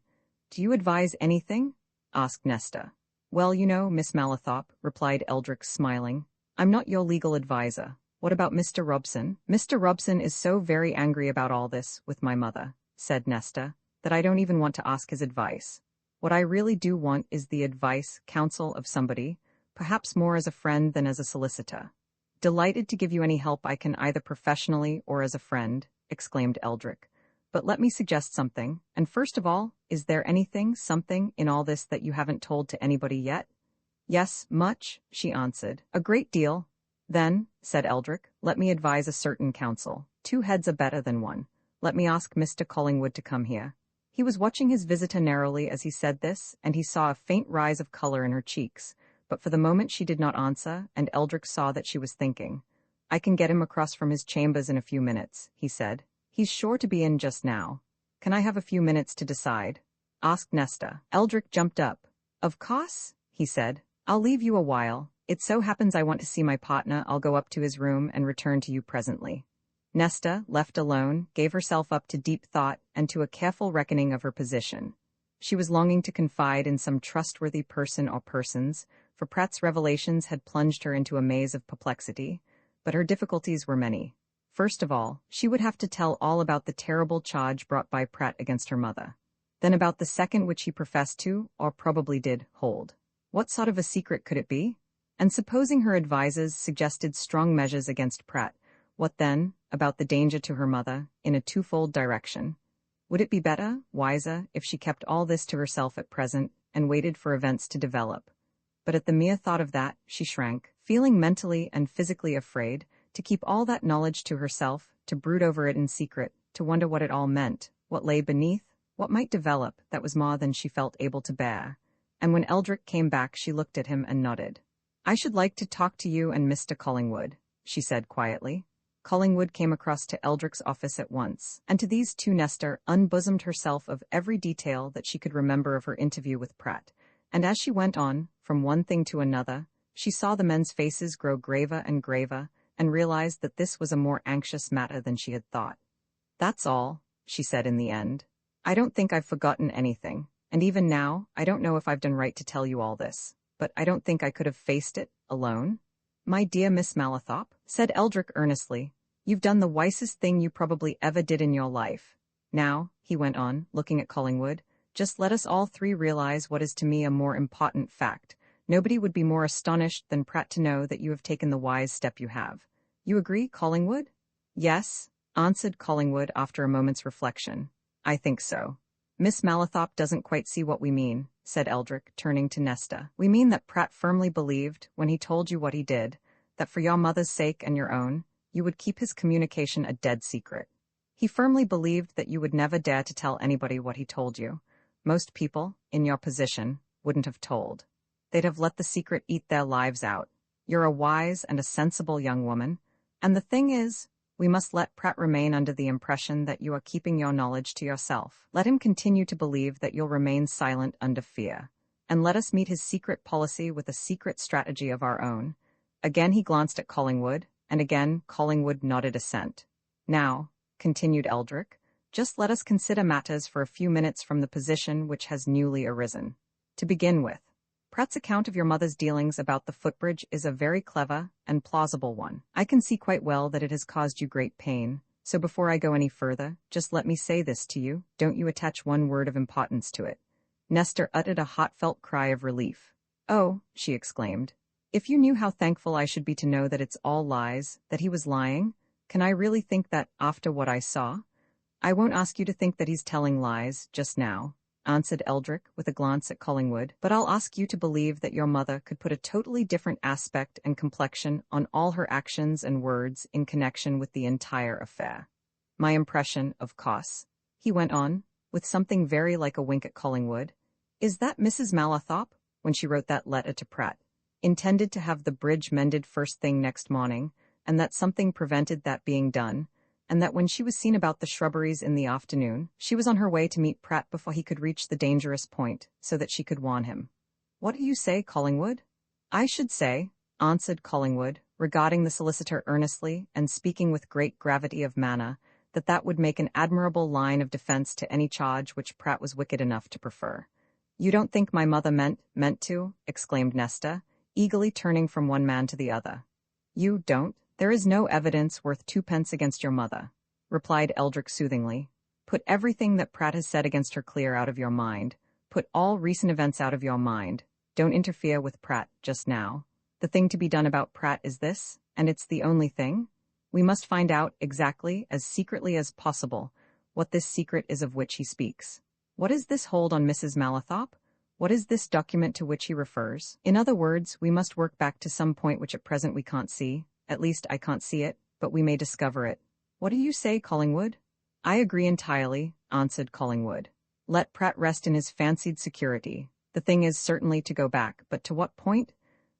Do you advise anything? Asked Nesta. Well, Miss Malathop, replied Eldrick, smiling, I'm not your legal adviser. What about Mr. Robson? Mr. Robson is so very angry about all this with my mother, said Nesta, that I don't even want to ask his advice. What I really do want is the advice, counsel of somebody, perhaps more as a friend than as a solicitor. Delighted to give you any help I can either professionally or as a friend, exclaimed Eldrick. But let me suggest something, and first of all, is there something in all this that you haven't told to anybody yet? Yes, much, she answered. A great deal. Then, said Eldrick, let me advise a certain counsel. 2 heads are better than 1. Let me ask Mr. Collingwood to come here. He was watching his visitor narrowly as he said this, and he saw a faint rise of color in her cheeks, but for the moment she did not answer, and Eldrick saw that she was thinking. I can get him across from his chambers in a few minutes, he said. He's sure to be in just now. Can I have a few minutes to decide? Asked Nesta. Eldrick jumped up. Of course, he said. I'll leave you a while. It so happens I want to see my partner. I'll go up to his room and return to you presently. Nesta, left alone, gave herself up to deep thought and to a careful reckoning of her position. She was longing to confide in some trustworthy person or persons, for Pratt's revelations had plunged her into a maze of perplexity, but her difficulties were many. First of all, she would have to tell all about the terrible charge brought by Pratt against her mother. Then about the second which he professed to, or probably did, hold. What sort of a secret could it be? And supposing her advisers suggested strong measures against Pratt, what then, about the danger to her mother, in a twofold direction? Would it be better, wiser, if she kept all this to herself at present, and waited for events to develop? But at the mere thought of that, she shrank, feeling mentally and physically afraid, to keep all that knowledge to herself, to brood over it in secret, to wonder what it all meant, what lay beneath, what might develop, that was more than she felt able to bear. And when Eldrick came back she looked at him and nodded. I should like to talk to you and Mr. Collingwood, she said quietly. Collingwood came across to Eldrick's office at once, and to these 2 Nesta unbosomed herself of every detail that she could remember of her interview with Pratt, and as she went on, from one thing to another, she saw the men's faces grow graver and graver, and realized that this was a more anxious matter than she had thought. That's all, she said in the end. I don't think I've forgotten anything, and even now, I don't know if I've done right to tell you all this, but I don't think I could have faced it, alone. My dear Miss Malathop, said Eldrick earnestly, you've done the wisest thing you probably ever did in your life. Now, he went on, looking at Collingwood, just let us all 3 realize what is to me a more important fact. Nobody would be more astonished than Pratt to know that you have taken the wise step you have. You agree, Collingwood? Yes, answered Collingwood after a moment's reflection. I think so. Miss Malathop doesn't quite see what we mean, said Eldrick, turning to Nesta. We mean that Pratt firmly believed, when he told you what he did, that for your mother's sake and your own, you would keep his communication a dead secret. He firmly believed that you would never dare to tell anybody what he told you. Most people, in your position, wouldn't have told. They'd have let the secret eat their lives out. You're a wise and a sensible young woman, and the thing is, we must let Pratt remain under the impression that you are keeping your knowledge to yourself. Let him continue to believe that you'll remain silent under fear, and let us meet his secret policy with a secret strategy of our own. Again he glanced at Collingwood, and again Collingwood nodded assent. Now, continued Eldrick, just let us consider matters for a few minutes from the position which has newly arisen. To begin with, Pratt's account of your mother's dealings about the footbridge is a very clever and plausible one. I can see quite well that it has caused you great pain, so before I go any further, just let me say this to you, don't you attach one word of importance to it. Nesta uttered a heartfelt cry of relief. Oh, she exclaimed. If you knew how thankful I should be to know that it's all lies, that he was lying, can I really think that, after what I saw? I won't ask you to think that he's telling lies, just now, answered Eldrick with a glance at Collingwood, but I'll ask you to believe that your mother could put a totally different aspect and complexion on all her actions and words in connection with the entire affair. My impression, of course, he went on, with something very like a wink at Collingwood, is that Mrs. Malathop, when she wrote that letter to Pratt, intended to have the bridge mended first thing next morning, and that something prevented that being done, and that when she was seen about the shrubberies in the afternoon, she was on her way to meet Pratt before he could reach the dangerous point, so that she could warn him. What do you say, Collingwood? I should say, answered Collingwood, regarding the solicitor earnestly and speaking with great gravity of manner, that would make an admirable line of defence to any charge which Pratt was wicked enough to prefer. You don't think my mother meant to? Exclaimed Nesta, eagerly turning from one man to the other. You don't? There is no evidence worth twopence against your mother, replied Eldrick soothingly. Put everything that Pratt has said against her clear out of your mind. Put all recent events out of your mind. Don't interfere with Pratt just now. The thing to be done about Pratt is this, and it's the only thing. We must find out exactly, as secretly as possible, what this secret is of which he speaks. What is this hold on Mrs. Malathop? What is this document to which he refers? In other words, we must work back to some point which at present we can't see. At least I can't see it, but we may discover it. What do you say, Collingwood? I agree entirely, answered Collingwood. Let Pratt rest in his fancied security. The thing is certainly to go back, but to what point?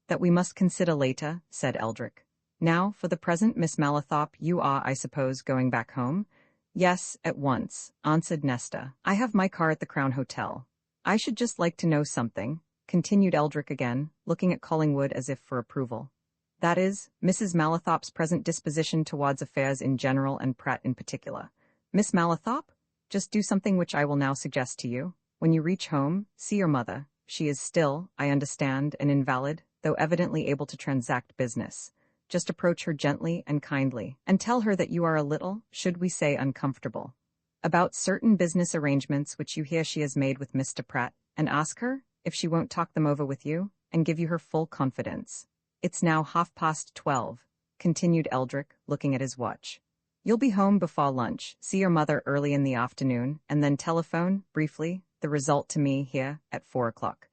That we must consider later, said Eldrick. Now, for the present, Miss Malathop, you are, I suppose, going back home? Yes, at once, answered Nesta. I have my car at the Crown Hotel. I should just like to know something, continued Eldrick again, looking at Collingwood as if for approval. That is, Mrs. Malathop's present disposition towards affairs in general and Pratt in particular. Miss Malathop, just do something which I will now suggest to you. When you reach home, see your mother. She is still, I understand, an invalid, though evidently able to transact business. Just approach her gently and kindly, and tell her that you are a little, should we say uncomfortable, about certain business arrangements which you hear she has made with Mr. Pratt, and ask her if she won't talk them over with you, and give you her full confidence. It's now 12:30, continued Eldrick, looking at his watch. You'll be home before lunch, see your mother early in the afternoon, and then telephone, briefly, the result to me here at 4 o'clock.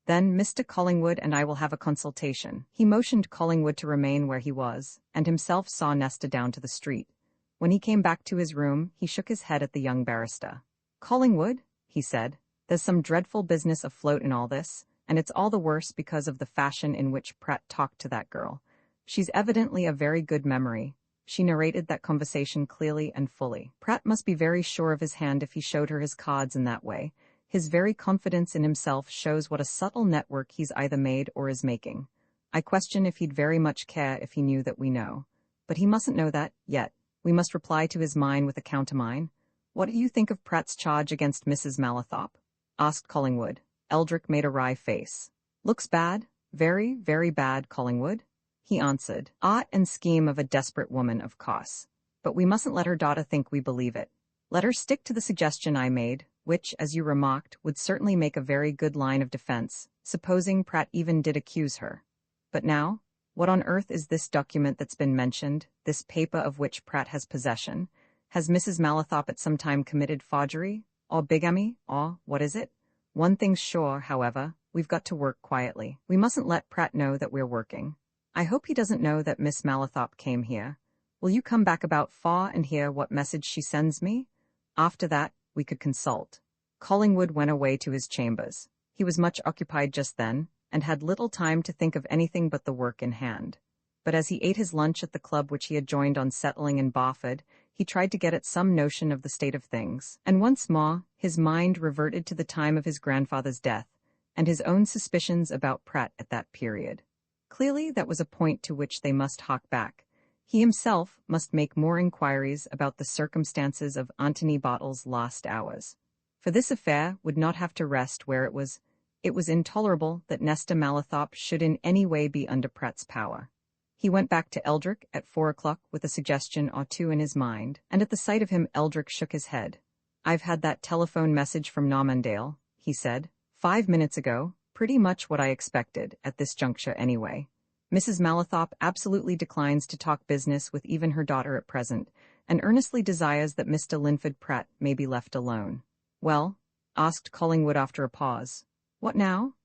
Then Mr. Collingwood and I will have a consultation. He motioned Collingwood to remain where he was, and himself saw Nesta down to the street. When he came back to his room, he shook his head at the young barrister. Collingwood, he said, there's some dreadful business afloat in all this, and it's all the worse because of the fashion in which Pratt talked to that girl. She's evidently a very good memory. She narrated that conversation clearly and fully. Pratt must be very sure of his hand if he showed her his cards in that way. His very confidence in himself shows what a subtle network he's either made or is making. I question if he'd very much care if he knew that we know. But he mustn't know that, yet. We must reply to his mine with a countermine. What do you think of Pratt's charge against Mrs. Malathop? Asked Collingwood. Eldrick made a wry face. Looks bad, very, very bad, Collingwood, he answered. Art and scheme of a desperate woman, of course. But we mustn't let her daughter think we believe it. Let her stick to the suggestion I made, which, as you remarked, would certainly make a very good line of defense, supposing Pratt even did accuse her. But now, what on earth is this document that's been mentioned, this paper of which Pratt has possession? Has Mrs. Malathop at some time committed forgery, or bigamy, or what is it? One thing's sure, however, we've got to work quietly. We mustn't let Pratt know that we're working. I hope he doesn't know that Miss Malathop came here. Will you come back about 4 and hear what message she sends me? After that, we could consult. Collingwood went away to his chambers. He was much occupied just then, and had little time to think of anything but the work in hand. But as he ate his lunch at the club which he had joined on settling in Barford, he tried to get at some notion of the state of things, and once more his mind reverted to the time of his grandfather's death, and his own suspicions about Pratt at that period. Clearly that was a point to which they must hark back. He himself must make more inquiries about the circumstances of Antony Bottle's last hours. For this affair would not have to rest where it was. It was intolerable that Nesta Malathop should in any way be under Pratt's power. He went back to Eldrick at 4 o'clock with a suggestion or two in his mind, and at the sight of him Eldrick shook his head. I've had that telephone message from Normandale, he said, 5 minutes ago, pretty much what I expected, at this juncture anyway. Mrs. Malathop absolutely declines to talk business with even her daughter at present, and earnestly desires that Mr. Linford Pratt may be left alone. Well, asked Collingwood after a pause. What now?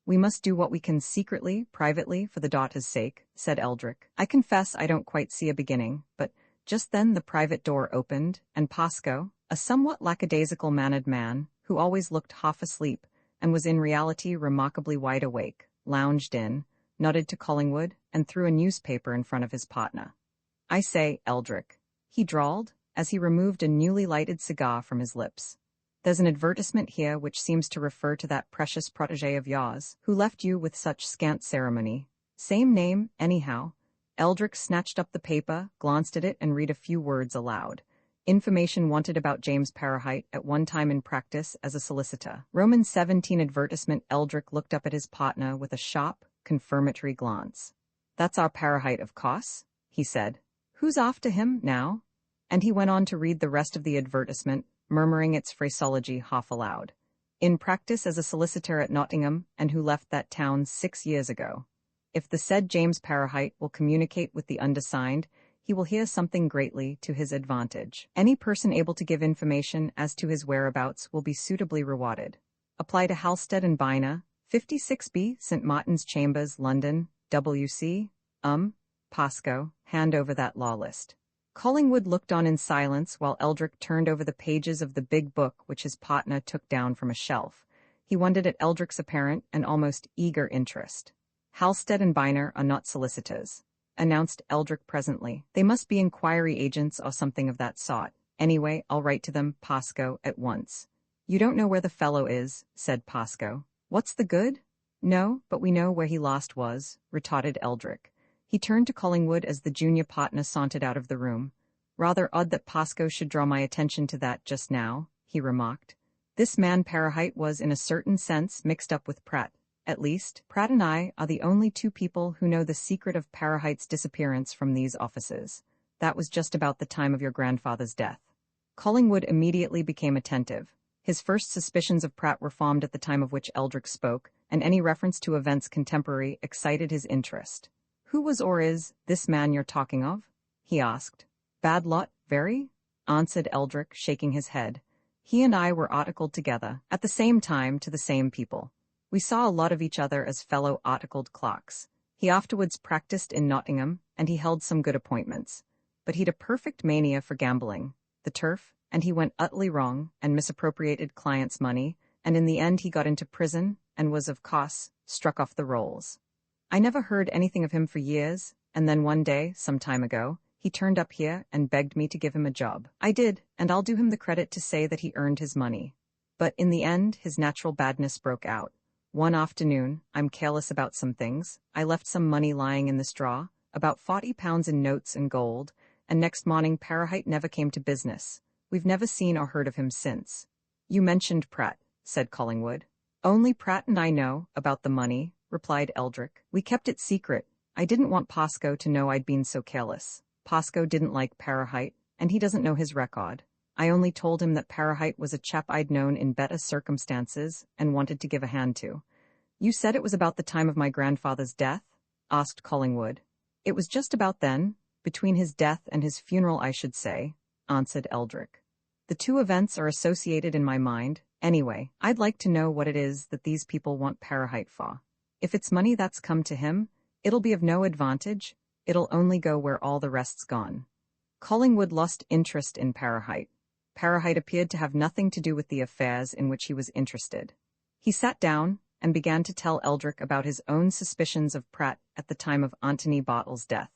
We must do what we can secretly, privately, for the daughter's sake, said Eldrick. I confess I don't quite see a beginning, but just then the private door opened, and Pascoe, a somewhat lackadaisical-mannered man, who always looked half asleep, and was in reality remarkably wide awake, lounged in, nodded to Collingwood, and threw a newspaper in front of his partner. I say, Eldrick, he drawled, as he removed a newly lighted cigar from his lips. There's an advertisement here which seems to refer to that precious protégé of yours, who left you with such scant ceremony. Same name, anyhow. Eldrick snatched up the paper, glanced at it, and read a few words aloud. Information wanted about James Parahite at one time in practice as a solicitor. Roman 17 advertisement. Eldrick looked up at his partner with a sharp, confirmatory glance. That's our Parahite, of course, he said. Who's after him now? And he went on to read the rest of the advertisement, murmuring its phraseology half aloud. In practice as a solicitor at Nottingham, and who left that town 6 years ago. If the said James Parahite will communicate with the undersigned, he will hear something greatly to his advantage. Any person able to give information as to his whereabouts will be suitably rewarded. Apply to Halstead and Byner, 56B, St. Martin's Chambers, London, W.C. Pascoe, hand over that law list. Collingwood looked on in silence while Eldrick turned over the pages of the big book which his partner took down from a shelf. He wondered at Eldrick's apparent and almost eager interest. Halstead and Byner are not solicitors, announced Eldrick presently. They must be inquiry agents or something of that sort. Anyway, I'll write to them, Pascoe, at once. You don't know where the fellow is, said Pascoe. What's the good? No, but we know where he last was, retorted Eldrick. He turned to Collingwood as the junior partner sauntered out of the room. Rather odd that Pascoe should draw my attention to that just now, he remarked. This man Parahite was in a certain sense mixed up with Pratt. At least, Pratt and I are the only two people who know the secret of Parahite's disappearance from these offices. That was just about the time of your grandfather's death. Collingwood immediately became attentive. His first suspicions of Pratt were formed at the time of which Eldrick spoke, and any reference to events contemporary excited his interest. Who was or is this man you're talking of? He asked. Bad lot, very? Answered Eldrick, shaking his head. He and I were articled together, at the same time to the same people. We saw a lot of each other as fellow articled clerks. He afterwards practiced in Nottingham, and he held some good appointments. But he'd a perfect mania for gambling, the turf, and he went utterly wrong, and misappropriated clients' money, and in the end he got into prison, and was, of course, struck off the rolls. I never heard anything of him for years, and then one day, some time ago, he turned up here and begged me to give him a job. I did, and I'll do him the credit to say that he earned his money. But in the end, his natural badness broke out. One afternoon, I'm careless about some things, I left some money lying in the straw, about £40 in notes and gold, and next morning Parahite never came to business. We've never seen or heard of him since. You mentioned Pratt, said Collingwood. Only Pratt and I know about the money, replied Eldrick. We kept it secret. I didn't want Pascoe to know I'd been so careless. Pascoe didn't like Parahite, and he doesn't know his record. I only told him that Parahite was a chap I'd known in better circumstances and wanted to give a hand to. You said it was about the time of my grandfather's death? Asked Collingwood. It was just about then, between his death and his funeral I should say, answered Eldrick. The two events are associated in my mind. Anyway, I'd like to know what it is that these people want Parahite for. If it's money that's come to him, it'll be of no advantage, it'll only go where all the rest's gone. Collingwood lost interest in Parahite. Parahite appeared to have nothing to do with the affairs in which he was interested. He sat down and began to tell Eldrick about his own suspicions of Pratt at the time of Anthony Bartle's death,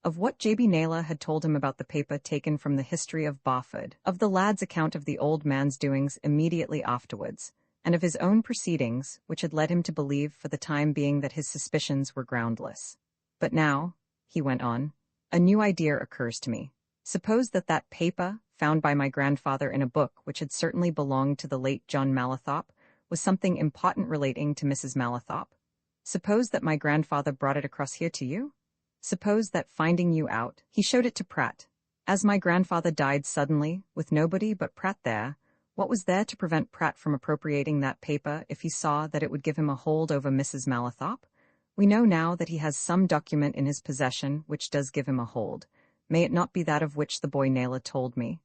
of what J.B. Naylor had told him about the paper taken from the History of Barford, of the lad's account of the old man's doings immediately afterwards, and of his own proceedings, which had led him to believe for the time being that his suspicions were groundless. But now, he went on, a new idea occurs to me. Suppose that paper, found by my grandfather in a book which had certainly belonged to the late John Mallathorpe, was something important relating to Mrs. Mallathorpe. Suppose that my grandfather brought it across here to you? Suppose that, finding you out, he showed it to Pratt. As my grandfather died suddenly, with nobody but Pratt there, what was there to prevent Pratt from appropriating that paper if he saw that it would give him a hold over Mrs. Mallathorpe? We know now that he has some document in his possession which does give him a hold. May it not be that of which the boy Naylor told me?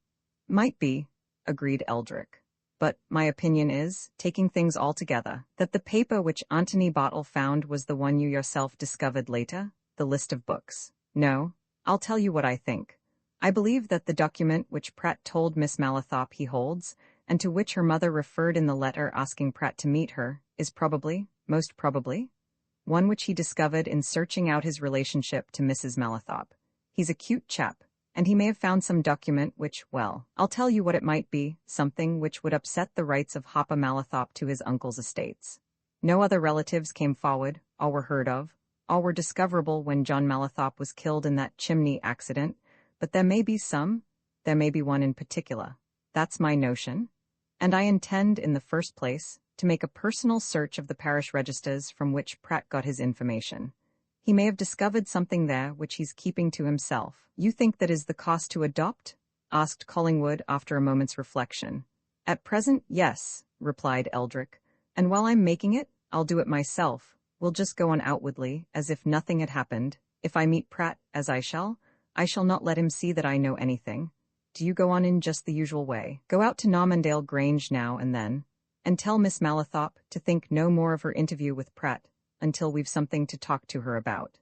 Might be, agreed Eldrick. But my opinion is, taking things all together, that the paper which Anthony Bartle found was the one you yourself discovered later, the list of books. No, I'll tell you what I think. I believe that the document which Pratt told Miss Mallathorpe he holds, and to which her mother referred in the letter asking Pratt to meet her, is probably, most probably, one which he discovered in searching out his relationship to Mrs. Mallathorpe. He's a cute chap, and he may have found some document which, well, I'll tell you what it might be, something which would upset the rights of Hopper Mallathorpe to his uncle's estates. No other relatives came forward, all were heard of, all were discoverable when John Mallathorpe was killed in that chimney accident, but there may be some, there may be one in particular. That's my notion. And I intend, in the first place, to make a personal search of the parish registers from which Pratt got his information. He may have discovered something there which he's keeping to himself. You think that is the cost to adopt? Asked Collingwood after a moment's reflection. At present, yes, replied Eldrick. And while I'm making it, I'll do it myself. We'll just go on outwardly, as if nothing had happened. If I meet Pratt, as I shall not let him see that I know anything. Do you go on in just the usual way? Go out to Normandale Grange now and then, and tell Miss Malathop to think no more of her interview with Pratt until we've something to talk to her about.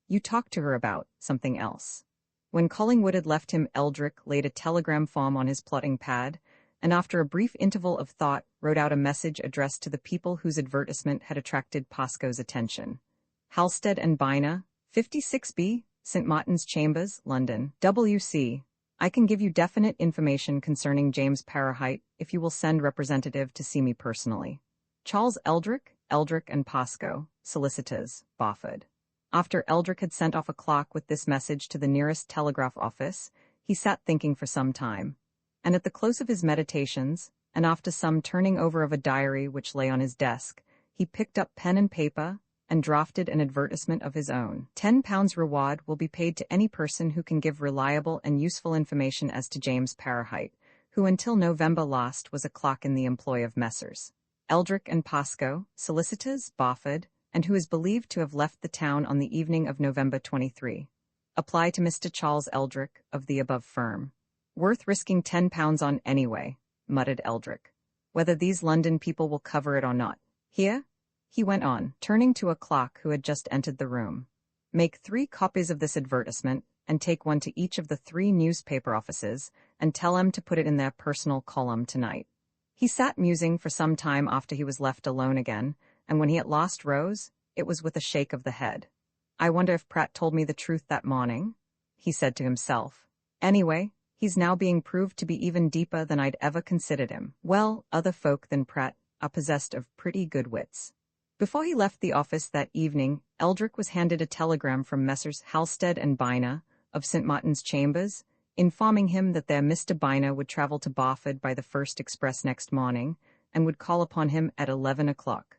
You talk to her about something else. When Collingwood had left him, Eldrick laid a telegram form on his plotting pad, and after a brief interval of thought wrote out a message addressed to the people whose advertisement had attracted Pascoe's attention. Halstead and Byner, 56B, St. Martin's Chambers, London. W.C. I can give you definite information concerning James Parahite if you will send representative to see me personally. Charles Eldrick and Pascoe, solicitors, Barford. After Eldrick had sent off a clerk with this message to the nearest telegraph office, he sat thinking for some time. And at the close of his meditations, and after some turning over of a diary which lay on his desk, he picked up pen and paper and drafted an advertisement of his own. £10 reward will be paid to any person who can give reliable and useful information as to James Parahite, who until November last was a clerk in the employ of Messrs. Eldrick and Pascoe, solicitors, Barford, and who is believed to have left the town on the evening of November 23. Apply to Mr. Charles Eldrick of the above firm. Worth risking £10 on anyway, muttered Eldrick. Whether these London people will cover it or not. Here? He went on, turning to a clerk who had just entered the room. Make 3 copies of this advertisement, and take one to each of the 3 newspaper offices, and tell them to put it in their personal column tonight. He sat musing for some time after he was left alone again, and when he at last rose, it was with a shake of the head. I wonder if Pratt told me the truth that morning, he said to himself. Anyway, he's now being proved to be even deeper than I'd ever considered him. Well, other folk than Pratt are possessed of pretty good wits. Before he left the office that evening, Eldrick was handed a telegram from Messrs. Halstead and Byner, of St. Martin's Chambers, informing him that their Mr. Byner would travel to Barford by the first express next morning, and would call upon him at 11 o'clock.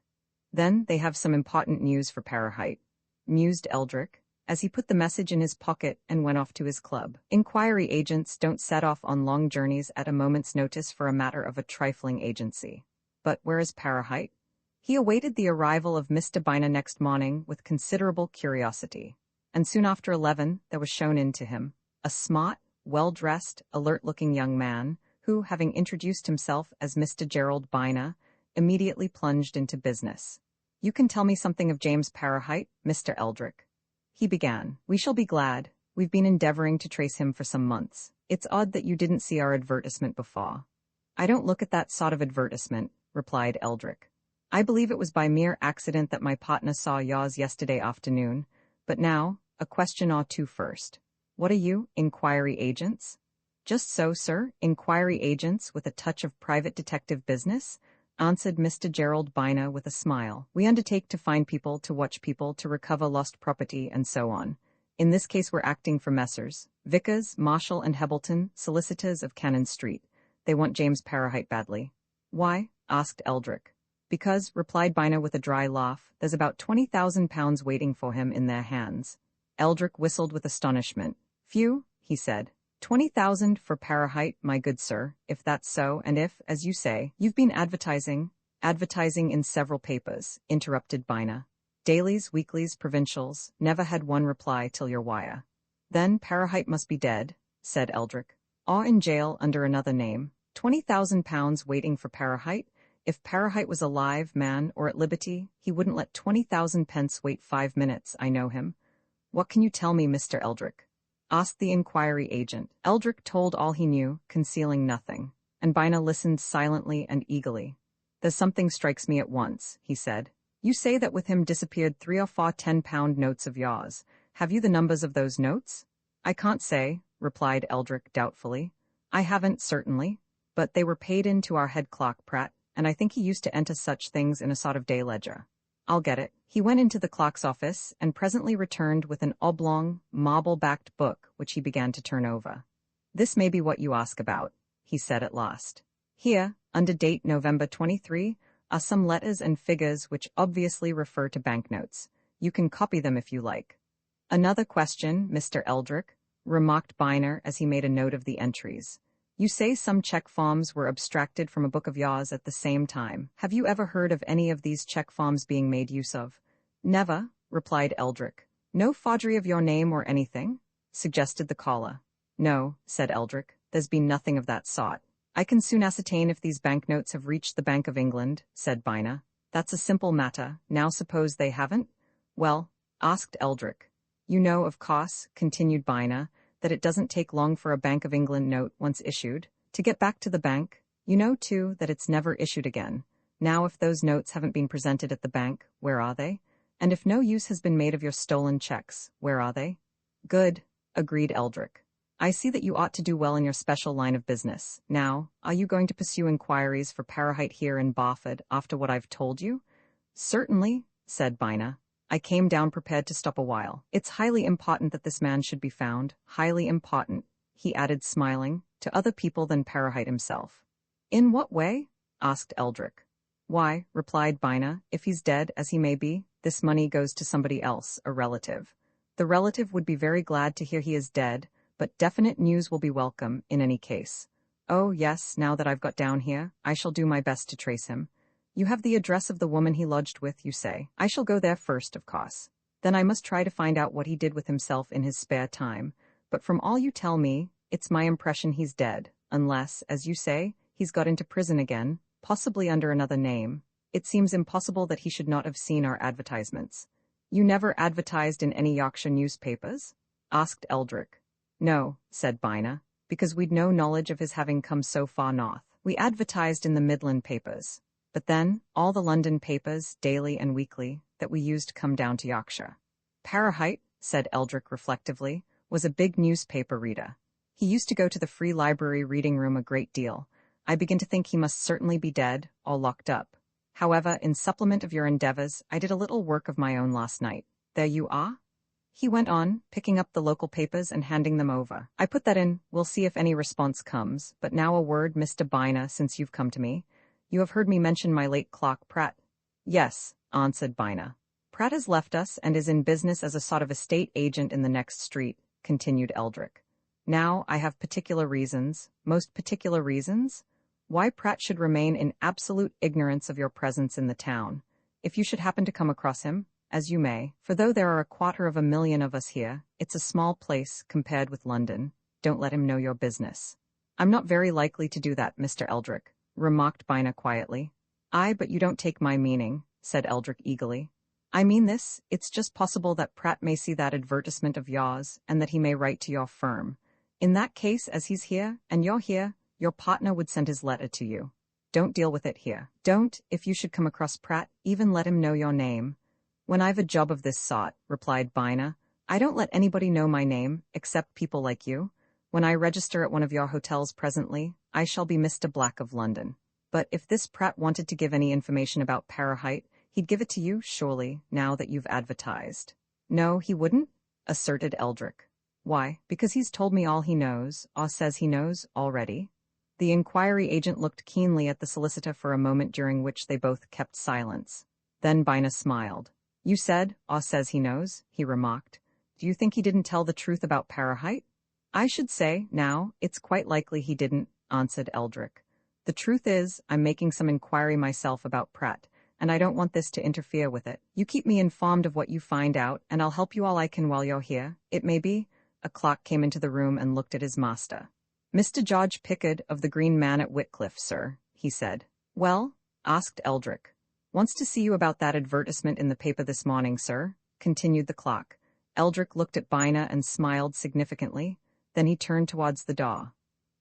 Then they have some important news for Parahite, mused Eldrick, as he put the message in his pocket and went off to his club. Inquiry agents don't set off on long journeys at a moment's notice for a matter of a trifling agency. But where is Parahite? He awaited the arrival of Mr. Byner next morning with considerable curiosity, and soon after 11 there was shown in to him a smart, well-dressed, alert-looking young man who, having introduced himself as Mr. Gerald Byner, immediately plunged into business. You can tell me something of James Parahite, Mr. Eldrick, he began. We shall be glad. We've been endeavoring to trace him for some months. It's odd that you didn't see our advertisement before. I don't look at that sort of advertisement, replied Eldrick. I believe it was by mere accident that my partner saw yours yesterday afternoon, but now, a question or two first. What are you, inquiry agents? Just so, sir, inquiry agents with a touch of private detective business, answered Mr. Gerald Byner with a smile. We undertake to find people, to watch people, to recover lost property, and so on. In this case we're acting for Messrs. Vickers, Marshall and Hebbleton, solicitors of Cannon Street. They want James Parahite badly. Why? Asked Eldrick. Because, replied Byner with a dry laugh, there's about £20,000 waiting for him in their hands. Eldrick whistled with astonishment. Phew, he said. 20,000 for Parahite, my good sir, if that's so, and if, as you say, you've been advertising in several papers, interrupted Byner. Dailies, weeklies, provincials, never had one reply till your wire. Then Parahite must be dead, said Eldrick. Or in jail under another name. £20,000 waiting for Parahite? If Parahite was alive, man, or at liberty, he wouldn't let 20,000 pence wait 5 minutes, I know him. What can you tell me, Mr. Eldrick? Asked the inquiry agent. Eldrick told all he knew, concealing nothing, and Byner listened silently and eagerly. There's something strikes me at once, he said. You say that with him disappeared 3 or 4 £10 notes of yours. Have you the numbers of those notes? I can't say, replied Eldrick doubtfully. I haven't, certainly, but they were paid in to our head clerk, Pratt, and I think he used to enter such things in a sort of day ledger. I'll get it. He went into the clerk's office and presently returned with an oblong, marble-backed book which he began to turn over. This may be what you ask about, he said at last. Here, under date November 23, are some letters and figures which obviously refer to banknotes. You can copy them if you like. Another question, Mr. Eldrick, remarked Byner as he made a note of the entries. You say some check forms were abstracted from a book of yours at the same time. Have you ever heard of any of these check forms being made use of? Never, replied Eldrick. No forgery of your name or anything? Suggested the caller. No, said Eldrick. There's been nothing of that sort. I can soon ascertain if these banknotes have reached the Bank of England, said Byner. That's a simple matter. Now suppose they haven't? Well, asked Eldrick. You know, of course, continued Byner, that it doesn't take long for a Bank of England note, once issued, to get back to the bank. You know, too, that it's never issued again. Now, if those notes haven't been presented at the bank, where are they? And if no use has been made of your stolen checks, where are they? Good, agreed Eldrick. I see that you ought to do well in your special line of business. Now, are you going to pursue inquiries for Parahite here in Barford after what I've told you? Certainly, said Byner. I came down prepared to stop a while. It's highly important that this man should be found. Highly important, he added smiling, to other people than Parahite himself. In what way? Asked Eldrick. Why, replied Byner, if he's dead, as he may be, this money goes to somebody else, a relative. The relative would be very glad to hear he is dead, but definite news will be welcome, in any case. Oh, yes, now that I've got down here, I shall do my best to trace him. You have the address of the woman he lodged with, you say. I shall go there first, of course. Then I must try to find out what he did with himself in his spare time. But from all you tell me, it's my impression he's dead, unless, as you say, he's got into prison again, possibly under another name. It seems impossible that he should not have seen our advertisements. You never advertised in any Yorkshire newspapers? Asked Eldrick. No, said Byner, because we'd no knowledge of his having come so far north. We advertised in the Midland papers. But then, all the London papers, daily and weekly, that we used come down to Yorkshire. Parahite, said Eldrick reflectively, was a big newspaper reader. He used to go to the Free Library reading room a great deal. I begin to think he must certainly be dead, or locked up. However, in supplement of your endeavors, I did a little work of my own last night. There you are? He went on, picking up the local papers and handing them over. I put that in. We'll see if any response comes. But now a word, Mr. Byner, since you've come to me. You have heard me mention my late clerk, Pratt. Yes, answered Byner. Pratt has left us and is in business as a sort of estate agent in the next street, continued Eldrick. Now, I have particular reasons, most particular reasons, why Pratt should remain in absolute ignorance of your presence in the town. If you should happen to come across him, as you may, for though there are 250,000 of us here, it's a small place compared with London. Don't let him know your business. I'm not very likely to do that, Mr. Eldrick, remarked Byner quietly. Aye, but you don't take my meaning, said Eldrick eagerly. I mean this, it's just possible that Pratt may see that advertisement of yours, and that he may write to your firm. In that case, as he's here, and you're here, your partner would send his letter to you. Don't deal with it here. Don't, if you should come across Pratt, even let him know your name. When I've a job of this sort, replied Byner, I don't let anybody know my name, except people like you. When I register at one of your hotels presently, I shall be Mr. Black of London. But if this Pratt wanted to give any information about Parahite, he'd give it to you, surely, now that you've advertised. No, he wouldn't, asserted Eldrick. Why? Because he's told me all he knows, or says he knows, already. The inquiry agent looked keenly at the solicitor for a moment during which they both kept silence. Then Byner smiled. You said, or says he knows, he remarked. Do you think he didn't tell the truth about Parahite? I should say, now, it's quite likely he didn't, answered Eldrick. The truth is, I'm making some inquiry myself about Pratt, and I don't want this to interfere with it. You keep me informed of what you find out, and I'll help you all I can while you're here. It may be. A clerk came into the room and looked at his master. Mr. George Pickard of the Green Man at Whitcliffe, sir, he said. Well? Asked Eldrick. Wants to see you about that advertisement in the paper this morning, sir, continued the clerk. Eldrick looked at Byner and smiled significantly. Then he turned towards the door.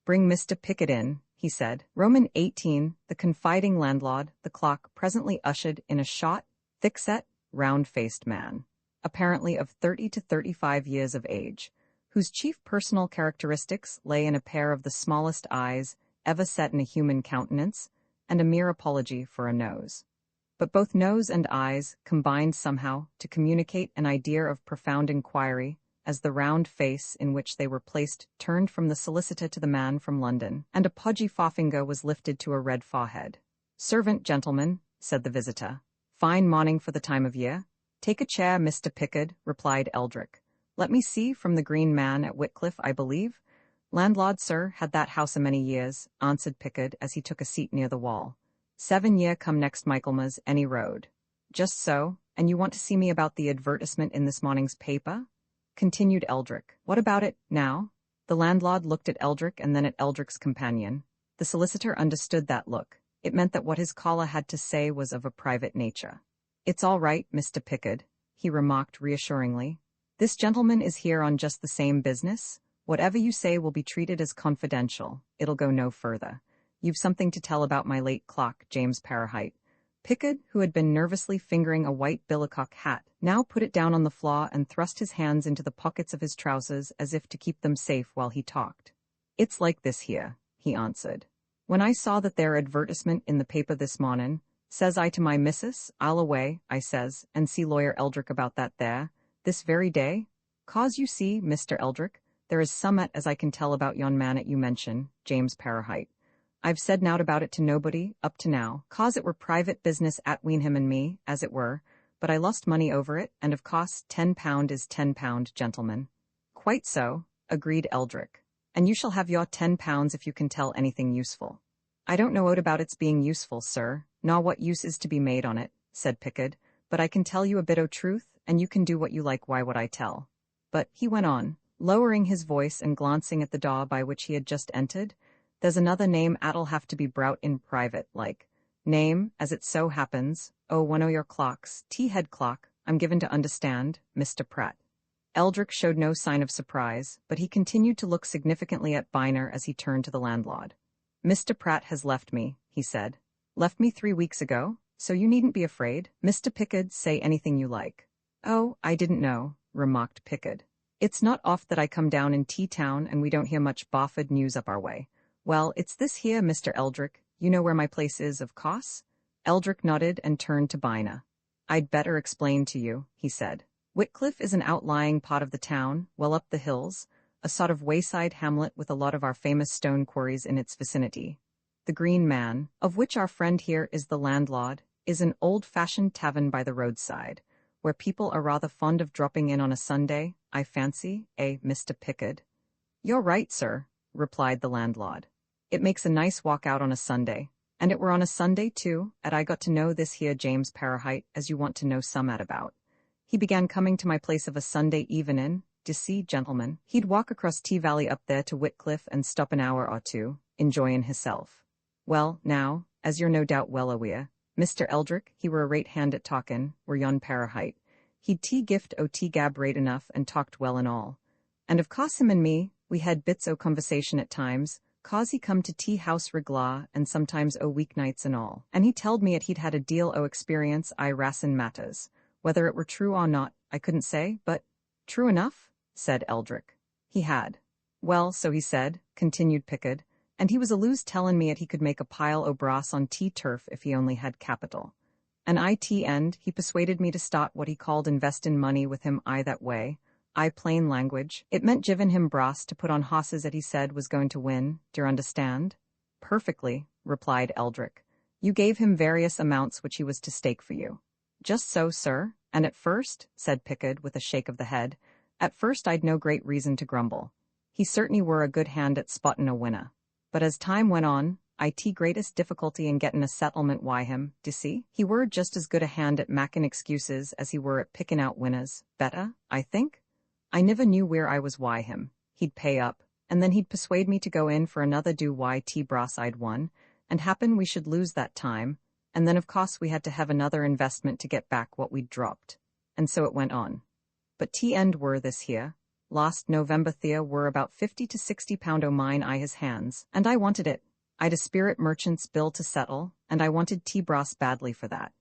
Bring Mr. Pickard in, he said. Roman 18, the confiding landlord, the clerk presently ushered in a short, thick-set, round-faced man, apparently of 30 to 35 years of age, whose chief personal characteristics lay in a pair of the smallest eyes ever set in a human countenance, and a mere apology for a nose. But both nose and eyes combined somehow to communicate an idea of profound inquiry, as the round face in which they were placed turned from the solicitor to the man from London, and a podgy forefinger was lifted to a red forehead. "Servant, gentlemen," said the visitor. "Fine morning for the time of year." "Take a chair, Mr. Pickard," replied Eldrick. "Let me see, from the Green Man at Whitcliffe, I believe?" "Landlord, sir, had that house a many years," answered Pickard as he took a seat near the wall. 7 year come next Michaelmas, any road." "Just so, and you want to see me about the advertisement in this morning's paper?" continued Eldrick. "What about it, now?" The landlord looked at Eldrick and then at Eldrick's companion. The solicitor understood that look. It meant that what his caller had to say was of a private nature. "It's all right, Mr. Pickard," he remarked reassuringly. "This gentleman is here on just the same business. Whatever you say will be treated as confidential. It'll go no further. You've something to tell about my late clock, James Parahite." Pickard, who had been nervously fingering a white billycock hat, now put it down on the floor and thrust his hands into the pockets of his trousers as if to keep them safe while he talked. "It's like this here," he answered. "When I saw that there advertisement in the paper this morning, says I to my missus, I'll away, I says, and see Lawyer Eldrick about that there, this very day. 'Cause you see, Mr. Eldrick, there is summat as I can tell about yon man at you mention, James Parahite. I've said nowt about it to nobody, up to now, 'cause it were private business atween him and me, as it were, but I lost money over it, and of course £10 is £10, gentlemen." "Quite so," agreed Eldrick. "And you shall have your £10 if you can tell anything useful." "I don't know aught about its being useful, sir, nor what use is to be made on it," said Pickard, "but I can tell you a bit o' truth, and you can do what you like why what I tell. But," he went on, lowering his voice and glancing at the door by which he had just entered, "there's another name at'll have to be brout in private, like. Name, as it so happens, one o' your clocks, head clock, I'm given to understand, Mr. Pratt." Eldrick showed no sign of surprise, but he continued to look significantly at Byner as he turned to the landlord. "Mr. Pratt has left me," he said. "Left me 3 weeks ago, so you needn't be afraid. Mr. Pickard, say anything you like." "Oh, I didn't know," remarked Pickard. "It's not oft that I come down in T-Town and we don't hear much Barford news up our way. Well, it's this here, Mr. Eldrick. You know where my place is, of course?" Eldrick nodded and turned to Byner. "I'd better explain to you," he said. "Whitcliffe is an outlying part of the town, well up the hills, a sort of wayside hamlet with a lot of our famous stone quarries in its vicinity. The Green Man, of which our friend here is the landlord, is an old-fashioned tavern by the roadside, where people are rather fond of dropping in on a Sunday, I fancy, Mr. Pickard?" "You're right, sir," replied the landlord. "It makes a nice walk out on a Sunday, and it were on a Sunday, too, 'at I got to know this here James Parahite as you want to know summat about. He began coming to my place of a Sunday evenin', d'ye see, gentlemen. He'd walk across T-Valley up there to Whitcliffe and stop an hour or two, enjoyin' hisself. Well, now, as you're no doubt well aware, Mr. Eldrick, he were a rate hand at talkin', were yon Parahite. He'd gift o' gab rate enough and talked well and all. And of course him and me, we had bits o' conversation at times, 'cause he come to tea-house reglar and sometimes o' weeknights and all, and he telled me 'at he'd had a deal o' experience I rassin matters. Whether it were true or not, I couldn't say, but—" "True enough?" said Eldrick. "He had. Well, so he said," continued Pickard, "and he was a loose tellin' me 'at he could make a pile o' brass on tea-turf if he only had capital. And end, he persuaded me to start what he called investin' money with him that way. Plain language, it meant givin' him brass to put on hosses 'at he said was going to win, d'yer understand?" "Perfectly," replied Eldrick. "You gave him various amounts which he was to stake for you." "Just so, sir, and at first," said Pickard with a shake of the head, "at first I'd no great reason to grumble. He certainly were a good hand at spottin' a winner. But as time went on, greatest difficulty in gettin' a settlement wy him, d'ye see? He were just as good a hand at mackin' excuses as he were at pickin' out winners, better, I think. I niver knew where I was wy him. He'd pay up, and then he'd persuade me to go in for another do brass I'd won, and happen we should lose that time, and then of course we had to have another investment to get back what we'd dropped. And so it went on. But end were this here. Last November Thea were about 50 to 60 pound o' mine I his hands, and I wanted it. I'd a spirit merchant's bill to settle, and I wanted brass badly for that.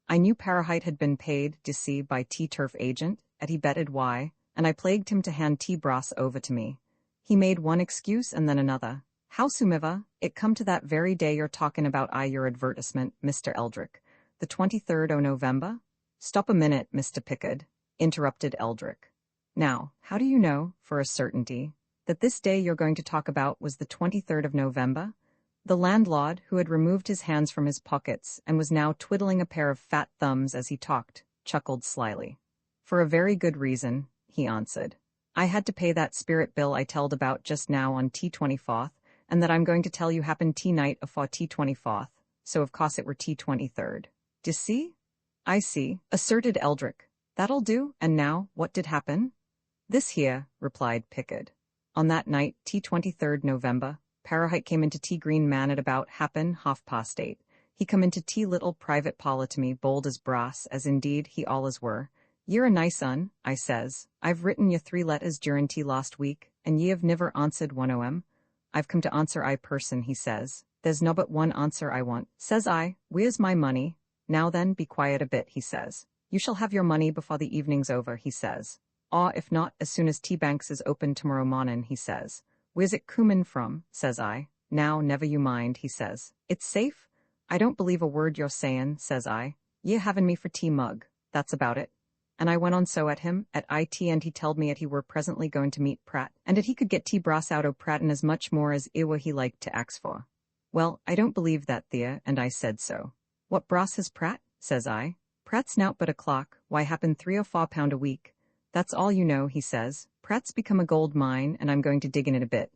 I knew Parahite had been paid, d'ye see, by turf agent, and he betted why, and I plagued him to hand brass over to me. He made one excuse and then another. Howsumiver, it come to that very day you're talkin' about your advertisement, Mr. Eldrick, the 23rd o' November. "Stop a minute, Mr. Pickard," interrupted Eldrick. Now, how do you know, for a certainty, that this day you're going to talk about was the 23rd of November? The landlord, who had removed his hands from his pockets and was now twiddling a pair of fat thumbs as he talked, chuckled slyly. For a very good reason, he answered. I had to pay that spirit bill I telled about just now on T24th, and that I'm going to tell you happened T-night afore T24th, so of course it were T23rd. D'ye see? I see, asserted Eldrick. That'll do, and now, what did happen? This here, replied Pickard. On that night, T23rd November, Parahite came into T Green Man at about 8:30. He come into T little private parlour to me, bold as brass, as indeed he allus were. Ye're a nice un, I says. I've written ye 3 letters durin' T last week, and ye have niver answered one o' 'em. I've come to answer I person, he says. There's no but one answer I want. Says I, where's my money? Now then, be quiet a bit, he says. You shall have your money before the evening's over, he says. Or, if not, as soon as T-Banks is open tomorrow mornin', he says. Where's it coomin' from, says I. Now, never you mind, he says. It's safe? I don't believe a word you're sayin', says I. Ye havin' me for tea mug. That's about it. And I went on so at him, at IT, and he telled me at he were presently going to meet Pratt, and that he could get tea brass out o' Pratt and as much more as iwa he liked to ax for. Well, I don't believe that, Thea, and I said so. What brass has Pratt? Says I. Pratt's nout but a clock, why happen 3 or 4 pound a week. That's all you know, he says. Pratt's become a gold mine, and I'm going to dig in it a bit.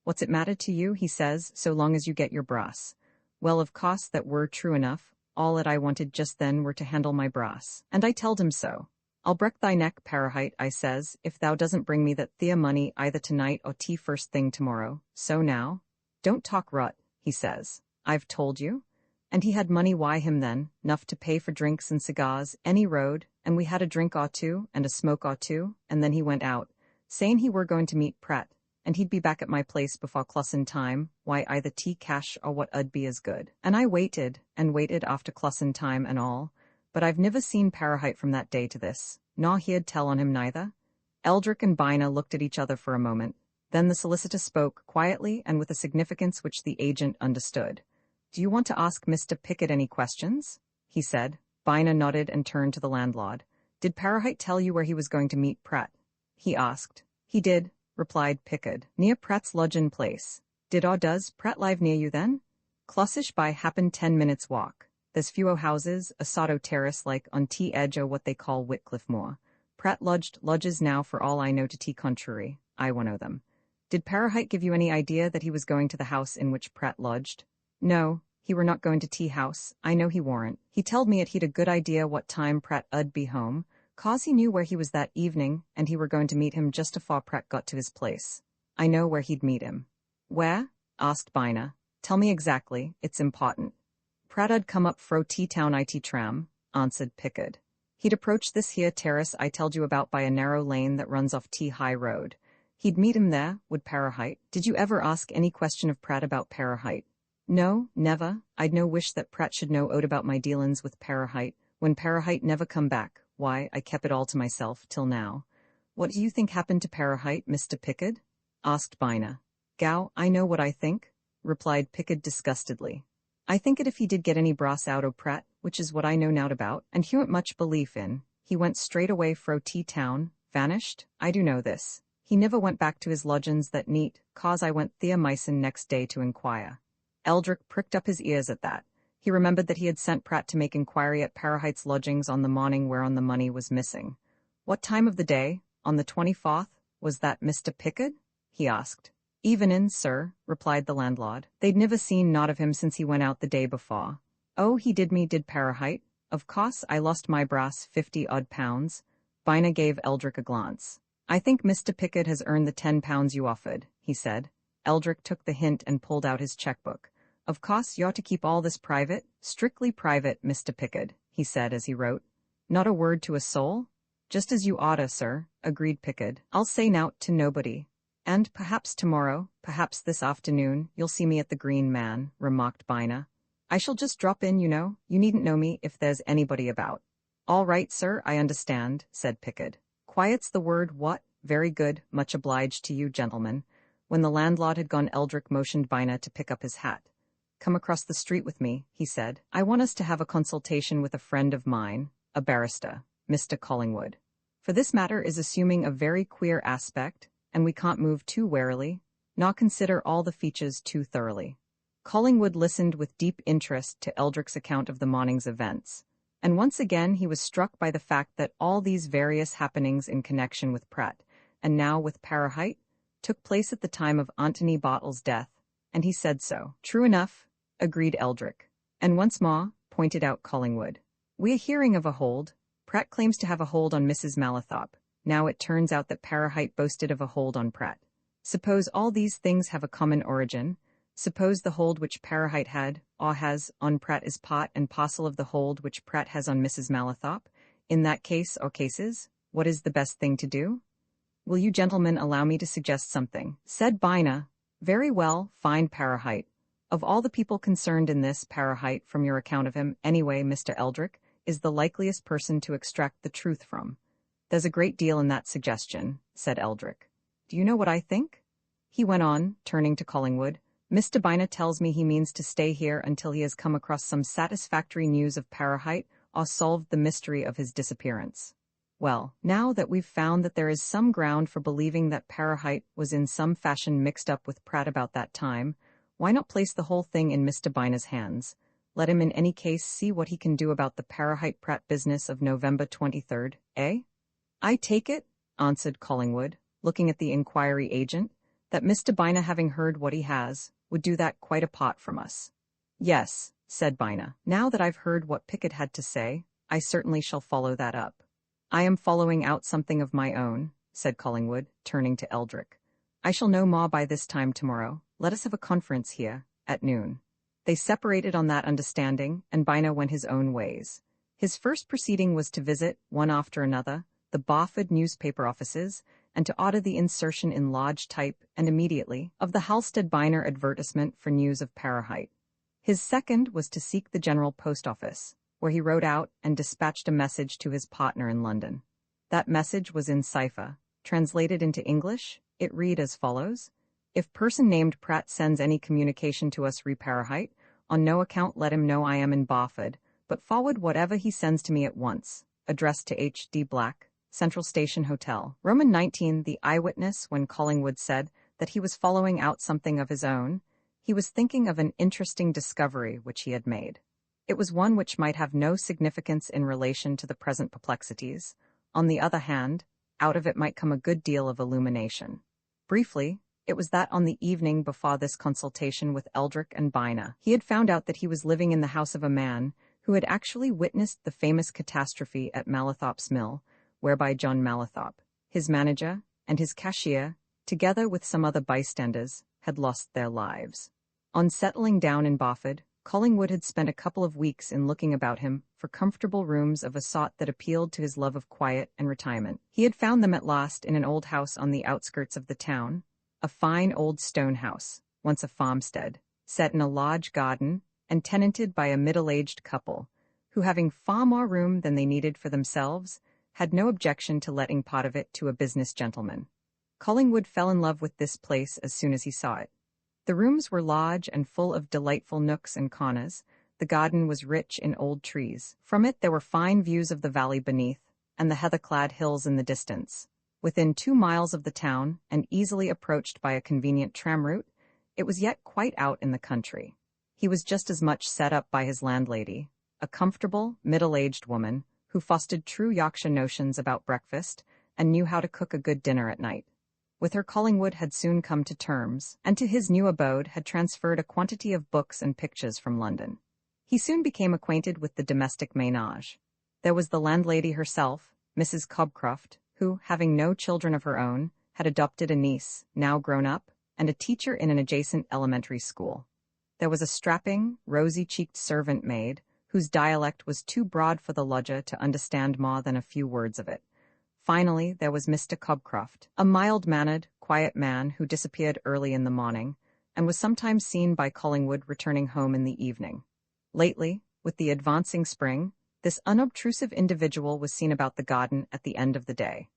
What's it matter to you, he says, so long as you get your brass. Well, of course that were true enough. All that I wanted just then were to handle my brass, and I telled him so. I'll break thy neck, Parahite, I says, if thou doesn't bring me that Thea money either tonight or T first thing tomorrow. So now? Don't talk rot, he says. I've told you. And he had money why him then, 'nough to pay for drinks and cigars, any road, and we had a drink or two, and a smoke or two, and then he went out, sayin' he were going to meet Pratt, and he'd be back at my place before clossin' time, why either tea cash or what 'ud be as good. And I waited, and waited after clossin' time and all, but I've niver seen Parahite from that day to this, nor he'd tell on him neither. Eldrick and Bina looked at each other for a moment. Then the solicitor spoke, quietly and with a significance which the agent understood. Do you want to ask Mr. Pickett any questions? He said. Bina nodded and turned to the landlord. Did Parahite tell you where he was going to meet Pratt? He asked. He did, replied Pickett. Near Pratt's lodgin' place. Does Pratt live near you then? Clossish by happen 10 minutes walk. There's few o' houses, a sort o' terrace like on T edge o' what they call Whitcliffe Moor. Pratt lodges now for all I know to T contrary. I one o' them. Did Parahite give you any idea that he was going to the house in which Pratt lodged? No, he were not going to tea house, I know he warn't. He telled me he'd a good idea what time Pratt 'ud be home, 'cause he knew where he was that evening, and he were going to meet him just afore Pratt got to his place. I know where he'd meet him. Where? Asked Bina. Tell me exactly, it's important. Pratt 'ud come up fro T-Town IT tram, answered Pickard. He'd approach this here terrace I telled you about by a narrow lane that runs off T High Road. He'd meet him there, would Parahite. Did you ever ask any question of Pratt about Parahite? No, never. I'd no wish that Pratt should know aught about my dealin's with Parahite. When Parahite never come back, why, I kept it all to myself, till now. What do you think happened to Parahite, Mr. Pickard? Asked Bina. Gow, I know what I think, replied Pickard disgustedly. I think it if he did get any brass out o' Pratt, which is what I know nowt about, and he wa'n't much belief in, he went straight away fro T-Town, vanished, I do know this. He never went back to his lodgin's that neat, 'cause I went Thea Myson next day to inquire. Eldrick pricked up his ears at that. He remembered that he had sent Pratt to make inquiry at Parahite's lodgings on the morning whereon the money was missing. What time of the day, on the 24th, was that, Mr. Pickard? He asked. Evenin', sir, replied the landlord. They'd niver seen naught of him since he went out the day before. Oh, he did Parahite. Of course, I lost my brass 50-odd pounds. Bina gave Eldrick a glance. I think Mr. Pickard has earned the 10 pounds you offered, he said. Eldrick took the hint and pulled out his checkbook. Of course, you ought to keep all this private, strictly private, Mr. Pickard, he said as he wrote. Not a word to a soul? Just as you oughta, sir, agreed Pickard. I'll say nowt to nobody. And perhaps tomorrow, perhaps this afternoon, you'll see me at the Green Man, remarked Bina. I shall just drop in, you know. You needn't know me if there's anybody about. All right, sir, I understand, said Pickard. Quiet's the word, what? Very good, much obliged to you, gentlemen. When the landlord had gone, Eldrick motioned Bina to pick up his hat. Come across the street with me, he said. I want us to have a consultation with a friend of mine, a barrister, Mr. Collingwood. For this matter is assuming a very queer aspect, and we can't move too warily, nor consider all the features too thoroughly. Collingwood listened with deep interest to Eldrick's account of the morning's events, and once again he was struck by the fact that all these various happenings in connection with Pratt, and now with Parahite, took place at the time of Antony Bartle's death, and he said so. True enough, agreed Eldrick, and once more, pointed out Collingwood. We are hearing of a hold. Pratt claims to have a hold on Mrs. Mallathorpe. Now it turns out that Parahite boasted of a hold on Pratt. Suppose all these things have a common origin. Suppose the hold which Parahite had, or has, on Pratt is part and parcel of the hold which Pratt has on Mrs. Mallathorpe. In that case or cases, what is the best thing to do? Will you gentlemen allow me to suggest something? Said Bina. Very well, find Parahite. Of all the people concerned in this, Parahite, from your account of him, anyway, Mr. Eldrick, is the likeliest person to extract the truth from. There's a great deal in that suggestion, said Eldrick. Do you know what I think? He went on, turning to Collingwood. Mr. Bina tells me he means to stay here until he has come across some satisfactory news of Parahite or solved the mystery of his disappearance. Well, now that we've found that there is some ground for believing that Parahite was in some fashion mixed up with Pratt about that time, why not place the whole thing in Mr. Bina's hands? Let him in any case see what he can do about the Parahite-Pratt business of November 23rd, eh? I take it, answered Collingwood, looking at the inquiry agent, that Mr. Bina, having heard what he has, would do that quite apart from us. Yes, said Bina. Now that I've heard what Pickett had to say, I certainly shall follow that up. I am following out something of my own, said Collingwood, turning to Eldrick. I shall know more by this time tomorrow. Let us have a conference here, at noon. They separated on that understanding, and Bina went his own ways. His first proceeding was to visit, one after another, the Barford newspaper offices, and to order the insertion in large type, and immediately, of the Halstead Biner advertisement for news of Parahite. His second was to seek the General Post Office, where he wrote out and dispatched a message to his partner in London. That message was in cipher. Translated into English, it read as follows: If person named Pratt sends any communication to us re Parahite, on no account let him know I am in Barford, but forward whatever he sends to me at once. Addressed to H. D. Black, Central Station Hotel. Roman 19. The eyewitness, when Collingwood said that he was following out something of his own, he was thinking of an interesting discovery which he had made. It was one which might have no significance in relation to the present perplexities. On the other hand, out of it might come a good deal of illumination. Briefly, it was that on the evening before this consultation with Eldrick and Bina, he had found out that he was living in the house of a man who had actually witnessed the famous catastrophe at Mallathorpe's mill, whereby John Mallathorpe, his manager, and his cashier, together with some other bystanders, had lost their lives. On settling down in Barford, Collingwood had spent a couple of weeks in looking about him for comfortable rooms of a sort that appealed to his love of quiet and retirement. He had found them at last in an old house on the outskirts of the town, a fine old stone house, once a farmstead, set in a large garden and tenanted by a middle-aged couple, who, having far more room than they needed for themselves, had no objection to letting part of it to a business gentleman. Collingwood fell in love with this place as soon as he saw it. The rooms were large and full of delightful nooks and corners. The garden was rich in old trees. From it there were fine views of the valley beneath, and the heather-clad hills in the distance. Within 2 miles of the town, and easily approached by a convenient tram route, it was yet quite out in the country. He was just as much set up by his landlady, a comfortable, middle-aged woman, who fostered true Yorkshire notions about breakfast, and knew how to cook a good dinner at night. With her Collingwood had soon come to terms, and to his new abode had transferred a quantity of books and pictures from London. He soon became acquainted with the domestic ménage. There was the landlady herself, Mrs. Cobcroft, who, having no children of her own, had adopted a niece, now grown up, and a teacher in an adjacent elementary school. There was a strapping, rosy-cheeked servant maid, whose dialect was too broad for the lodger to understand more than a few words of it. Finally, there was Mr. Cobcroft, a mild-mannered, quiet man who disappeared early in the morning, and was sometimes seen by Collingwood returning home in the evening. Lately, with the advancing spring, this unobtrusive individual was seen about the garden at the end of the day.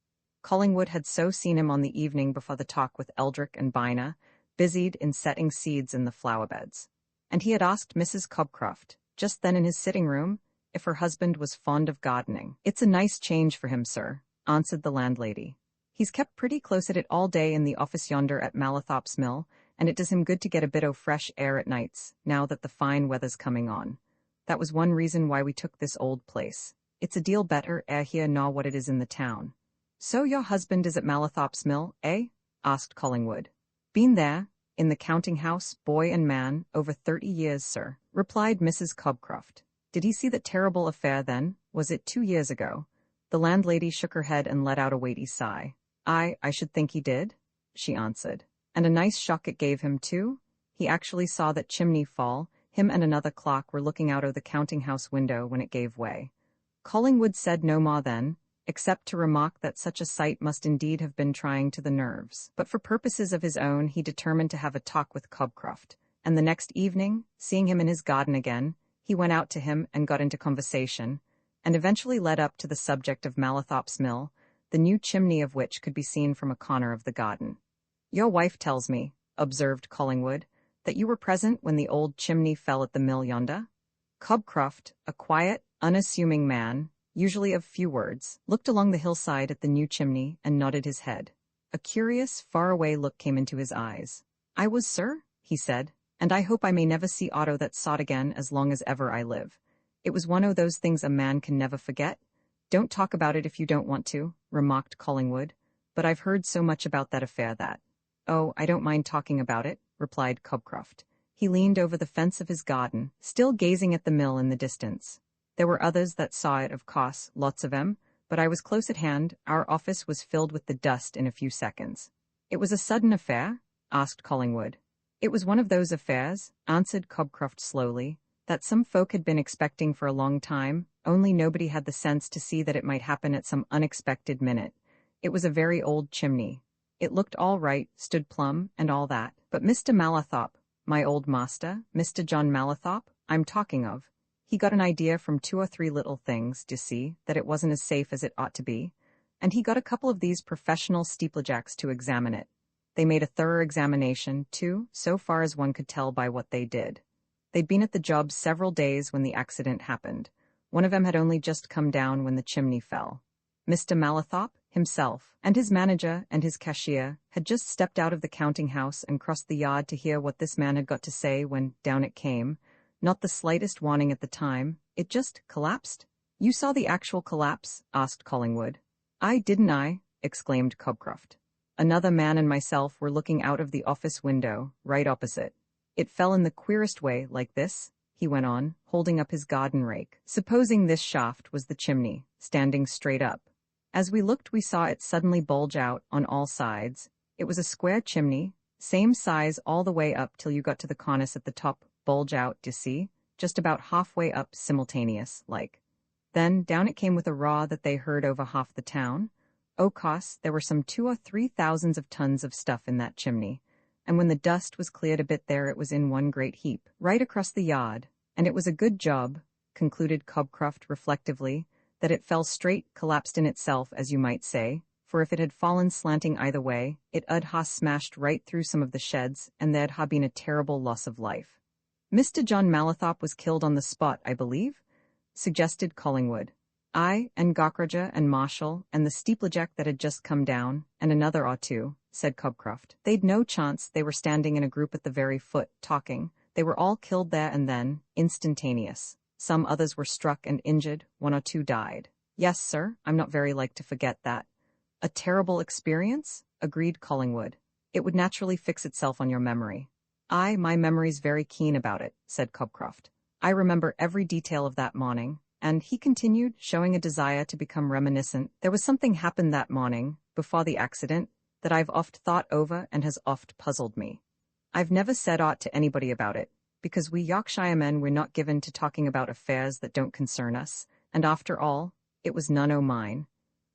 Collingwood had so seen him on the evening before the talk with Eldrick and Bina, busied in setting seeds in the flower-beds. And he had asked Mrs. Cobcroft, just then in his sitting-room, if her husband was fond of gardening. "It's a nice change for him, sir," answered the landlady. He's kept pretty close at it all day in the office yonder at Malathop's mill, and it does him good to get a bit o' fresh air at nights, now that the fine weather's coming on. That was one reason why we took this old place. It's a deal better air here nor what it is in the town. So your husband is at Malathop's mill, eh? Asked Collingwood. Been there, in the counting-house, boy and man, over 30 years, sir, replied Mrs. Cobcroft. Did he see that terrible affair then? Was it 2 years ago? The landlady shook her head and let out a weighty sigh. I should think he did, she answered. And a nice shock it gave him, too. He actually saw that chimney fall. Him and another clerk were looking out of the counting-house window when it gave way. Collingwood said no more then, except to remark that such a sight must indeed have been trying to the nerves. But for purposes of his own he determined to have a talk with Cobcroft, and the next evening, seeing him in his garden again, he went out to him and got into conversation, and eventually led up to the subject of Malathop's mill, the new chimney of which could be seen from a corner of the garden. Your wife tells me, observed Collingwood, that you were present when the old chimney fell at the mill yonder? Cobcroft, a quiet, unassuming man, usually of few words, looked along the hillside at the new chimney and nodded his head. A curious, far-away look came into his eyes. I was, sir, he said, and I hope I may never see aught that sot again as long as ever I live. It was one o' those things a man can never forget. Don't talk about it if you don't want to, remarked Collingwood, but I've heard so much about that affair that— Oh, I don't mind talking about it, replied Cobcroft. He leaned over the fence of his garden, still gazing at the mill in the distance. There were others that saw it, of course, lots of 'em, but I was close at hand. Our office was filled with the dust in a few seconds. It was a sudden affair? Asked Collingwood. It was one of those affairs, answered Cobcroft slowly, that some folk had been expecting for a long time, only nobody had the sense to see that it might happen at some unexpected minute. It was a very old chimney. It looked all right, stood plumb, and all that, but Mr. Malathop, my old master, Mr. John Malathop, I'm talking of, he got an idea from 2 or 3 little things, d'ye see, that it wasn't as safe as it ought to be, and he got a couple of these professional steeplejacks to examine it. They made a thorough examination, too, so far as one could tell by what they did. They'd been at the job several days when the accident happened. One of them had only just come down when the chimney fell. Mr. Malathop, himself, and his manager and his cashier had just stepped out of the counting-house and crossed the yard to hear what this man had got to say when down it came. Not the slightest warning at the time. It just collapsed. You saw the actual collapse? Asked Collingwood. Didn't I? Exclaimed Cobcroft. Another man and myself were looking out of the office window, right opposite. It fell in the queerest way, like this, he went on, holding up his garden rake. Supposing this shaft was the chimney, standing straight up. As we looked we saw it suddenly bulge out on all sides. It was a square chimney, same size all the way up till you got to the cornice at the top, bulge out, d'ye see, just about halfway up simultaneous, like. Then down it came with a roar that they heard over half the town. O' course, there were some 2 or 3 thousands of tons of stuff in that chimney, and when the dust was cleared a bit there it was in one great heap, right across the yard, and it was a good job, concluded Cobcroft reflectively, that it fell straight, collapsed in itself, as you might say, for if it had fallen slanting either way, it 'ud ha' smashed right through some of the sheds, and there'd ha' been a terrible loss of life. Mr. John Malathop was killed on the spot, I believe? Suggested Collingwood. Aye, and Gaukrodger and Marshall, and the steeplejack that had just come down, and another or 2, said Cobcroft. They'd no chance, they were standing in a group at the very foot, talking. They were all killed there and then, instantaneous. Some others were struck and injured, 1 or 2 died. Yes, sir, I'm not very like to forget that. A terrible experience? Agreed Collingwood. It would naturally fix itself on your memory. Aye, my memory's very keen about it, said Cobcroft. I remember every detail of that morning, and, he continued, showing a desire to become reminiscent, there was something happened that morning, before the accident, that I've oft thought over and has oft puzzled me. I've never said aught to anybody about it, because we Yorkshiremen were not given to talking about affairs that don't concern us, and after all, it was none o' mine.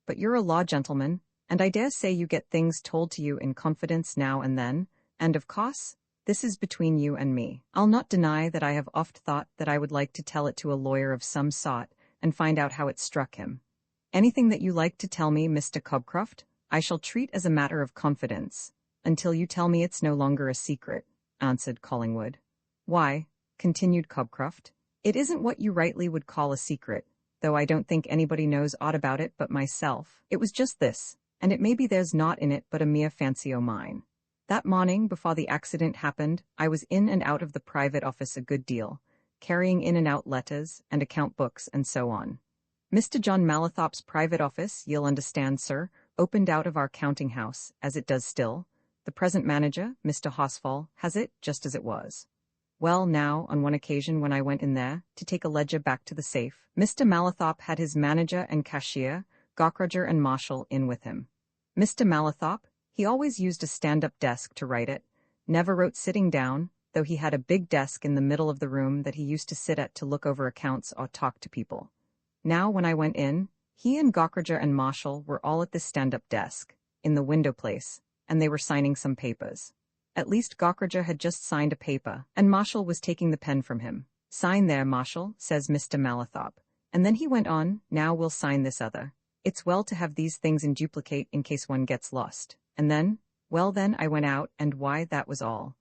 But you're a law gentleman, and I dare say you get things told to you in confidence now and then, and of course, this is between you and me. I'll not deny that I have oft thought that I would like to tell it to a lawyer of some sort and find out how it struck him. Anything that you like to tell me, Mr. Cobcroft, I shall treat as a matter of confidence, until you tell me it's no longer a secret, answered Collingwood. Why, continued Cobcroft, it isn't what you rightly would call a secret, though I don't think anybody knows aught about it but myself. It was just this, and it may be there's naught in it but a mere fancy o' mine. That morning before the accident happened, I was in and out of the private office a good deal, carrying in and out letters and account books and so on. Mr. John Mallathorpe's private office, you'll understand, sir, opened out of our counting house, as it does still. The present manager, Mr. Horsfall, has it just as it was. Well, now, on one occasion when I went in there to take a ledger back to the safe, Mr. Mallathorpe had his manager and cashier, Gaukrodger and Marshall, in with him. Mr. Mallathorpe, he always used a stand-up desk to write it, never wrote sitting down, though he had a big desk in the middle of the room that he used to sit at to look over accounts or talk to people. Now, when I went in, he and Gaukrodger and Marshall were all at this stand-up desk, in the window place, and they were signing some papers. At least Gaukrodger had just signed a paper, and Marshall was taking the pen from him. "Sign there, Marshall," says Mr. Mallathorpe. And then he went on, "Now we'll sign this other. It's well to have these things in duplicate in case one gets lost." And then, well then, I went out, and why, that was all.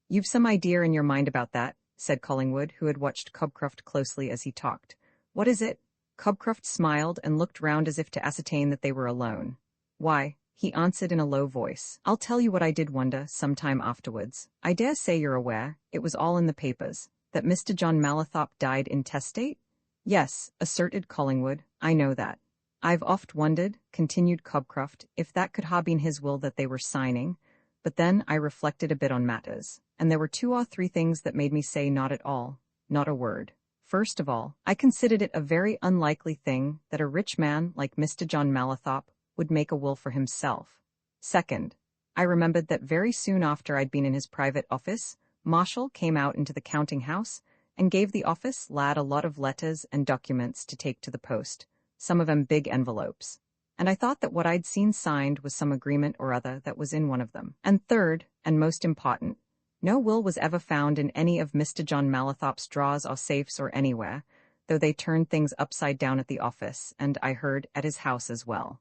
"You've some idea in your mind about that," said Collingwood, who had watched Cobcroft closely as he talked. "What is it?" Cobcroft smiled and looked round as if to ascertain that they were alone. "Why," he answered in a low voice, "I'll tell you what I did wonder some time afterwards. I dare say you're aware, it was all in the papers, that Mr. John Mallathorpe died intestate?" "Yes," asserted Collingwood, "I know that. I've oft wondered," continued Cobcroft, "if that could ha' been his will that they were signing, but then I reflected a bit on matters, and there were 2 or 3 things that made me say not at all, not a word. First of all, I considered it a very unlikely thing that a rich man like Mr. John Mallathorpe would make a will for himself. Second, I remembered that very soon after I'd been in his private office, Marshall came out into the counting house and gave the office lad a lot of letters and documents to take to the post, some of 'em big envelopes. And I thought that what I'd seen signed was some agreement or other that was in one of them. And third, and most important, no will was ever found in any of Mr. John Mallathorpe's drawers or safes or anywhere, though they turned things upside down at the office, and I heard at his house as well.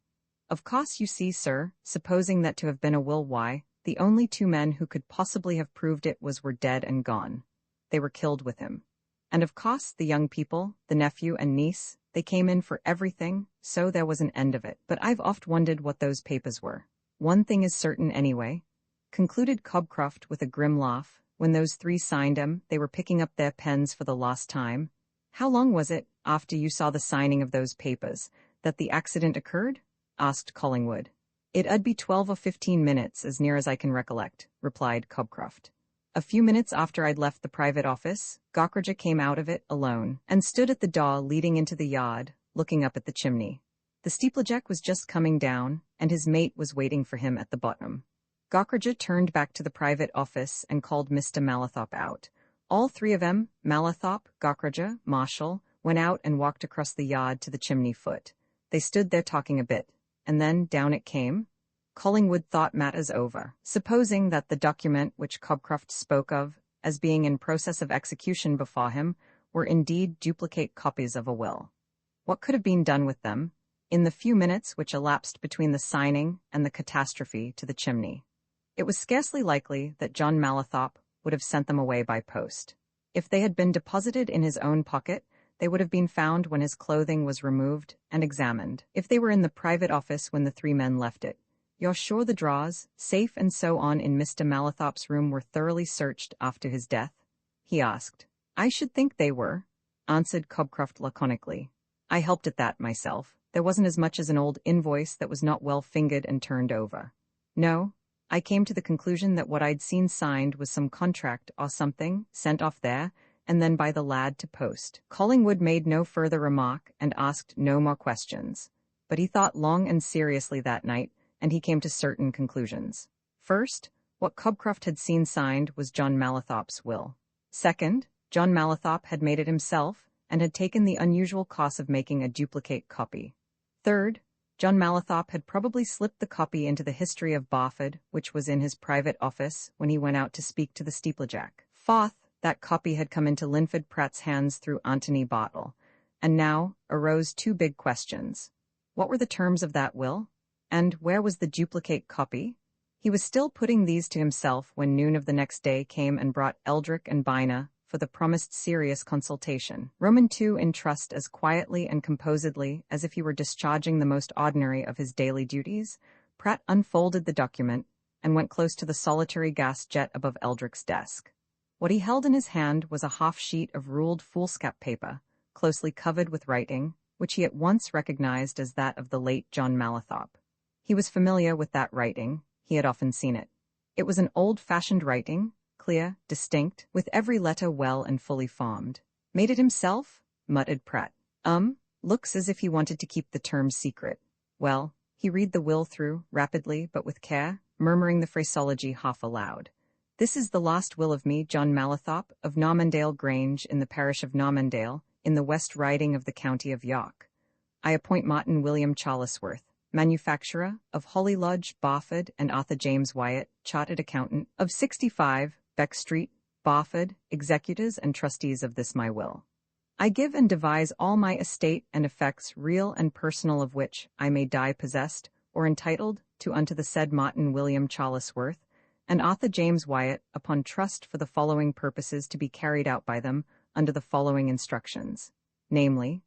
Of course, you see, sir, supposing that to have been a will, why, the only 2 men who could possibly have proved it were dead and gone. They were killed with him. And of course, the young people, the nephew and niece, they came in for everything, so there was an end of it. But I've oft wondered what those papers were. One thing is certain anyway," concluded Cobcroft with a grim laugh, "when those 3 signed 'em, they were picking up their pens for the last time. How long was it, after you saw the signing of those papers, that the accident occurred?" asked Collingwood. "It 'ud be 12 or 15 minutes, as near as I can recollect," replied Cobcroft. "A few minutes after I'd left the private office, Gaukrodger came out of it alone, and stood at the door leading into the yard, looking up at the chimney. The steeplejack was just coming down, and his mate was waiting for him at the bottom. Gaukrodger turned back to the private office and called Mr. Mallathorpe out. All 3 of 'em, Mallathorpe, Gaukrodger, Marshall, went out and walked across the yard to the chimney foot. They stood there talking a bit, and then down it came. Collingwood thought matters over, supposing that the document which Cobcroft spoke of as being in process of execution before him were indeed duplicate copies of a will. What could have been done with them, in the few minutes which elapsed between the signing and the catastrophe to the chimney? It was scarcely likely that John Mallathorpe would have sent them away by post. If they had been deposited in his own pocket, they would have been found when his clothing was removed and examined. If they were in the private office when the 3 men left it, you're sure the drawers, safe and so on in Mr. Mallathorpe's room were thoroughly searched after his death?" he asked. "I should think they were," answered Cobcroft laconically. "I helped at that myself. There wasn't as much as an old invoice that was not well fingered and turned over. No, I came to the conclusion that what I'd seen signed was some contract or something sent off there, and then by the lad to post." Collingwood made no further remark and asked no more questions, but he thought long and seriously that night, and he came to certain conclusions. First, what Cobcroft had seen signed was John Mallathorpe's will. Second, John Mallathorpe had made it himself and had taken the unusual cost of making a duplicate copy. Third, John Mallathorpe had probably slipped the copy into the history of Barford, which was in his private office when he went out to speak to the steeplejack. Fourth, that copy had come into Linford Pratt's hands through Antony Bartle. And now arose 2 big questions. What were the terms of that will? And where was the duplicate copy? He was still putting these to himself when noon of the next day came and brought Eldrick and Bina for the promised serious consultation. Roman II entrust as quietly and composedly as if he were discharging the most ordinary of his daily duties, Pratt unfolded the document and went close to the solitary gas jet above Eldrick's desk. What he held in his hand was a half-sheet of ruled foolscap paper, closely covered with writing, which he at once recognized as that of the late John Mallathorpe. He was familiar with that writing, he had often seen it. It was an old-fashioned writing, clear, distinct, with every letter well and fully formed. "Made it himself?" muttered Pratt. Looks as if he wanted to keep the term secret. Well, he read the will through, rapidly but with care, murmuring the phraseology half aloud. "This is the last will of me, John Mallathorpe, of Normandale Grange, in the parish of Normandale, in the West Riding of the county of York. I appoint Martin William Charlesworth, manufacturer, of Holly Lodge, Barford, and Arthur James Wyatt, chartered accountant, of 65, Beck Street, Barford, executors and trustees of this my will. I give and devise all my estate and effects real and personal of which I may die possessed, or entitled, to unto the said Martin William Charlesworth, and Arthur James Wyatt, upon trust for the following purposes to be carried out by them, under the following instructions. Namely,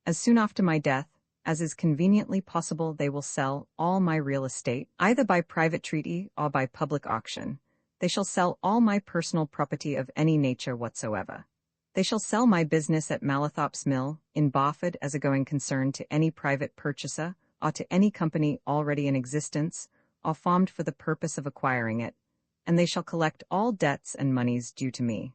as soon after my death, as is conveniently possible, they will sell all my real estate, either by private treaty or by public auction. They shall sell all my personal property of any nature whatsoever. They shall sell my business at Mallathorpe's Mill, in Barford, as a going concern to any private purchaser, or to any company already in existence, or formed for the purpose of acquiring it, and they shall collect all debts and moneys due to me.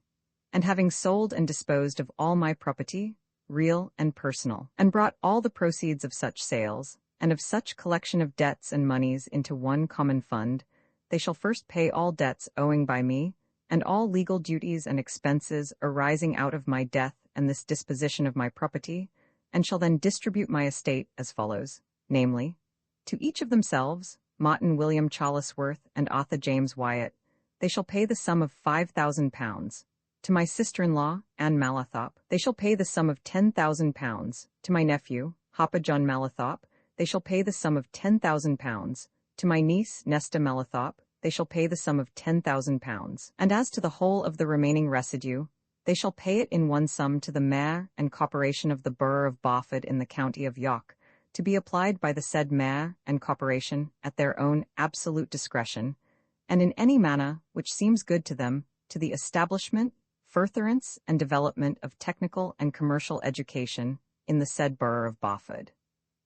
And having sold and disposed of all my property, real and personal, and brought all the proceeds of such sales, and of such collection of debts and moneys into one common fund, they shall first pay all debts owing by me, and all legal duties and expenses arising out of my death and this disposition of my property, and shall then distribute my estate as follows, namely, to each of themselves, Martin William Charlesworth and Arthur James Wyatt, they shall pay the sum of £5,000. To my sister-in-law, Anne Mallathorpe, they shall pay the sum of £10,000. To my nephew, Hopper John Mallathorpe, they shall pay the sum of £10,000. To my niece, Nesta Mallathorpe, they shall pay the sum of £10,000. And as to the whole of the remaining residue, they shall pay it in one sum to the mayor and corporation of the borough of Barford in the county of York, to be applied by the said mayor and corporation at their own absolute discretion, and in any manner which seems good to them, to the establishment, furtherance and development of technical and commercial education in the said borough of Barford.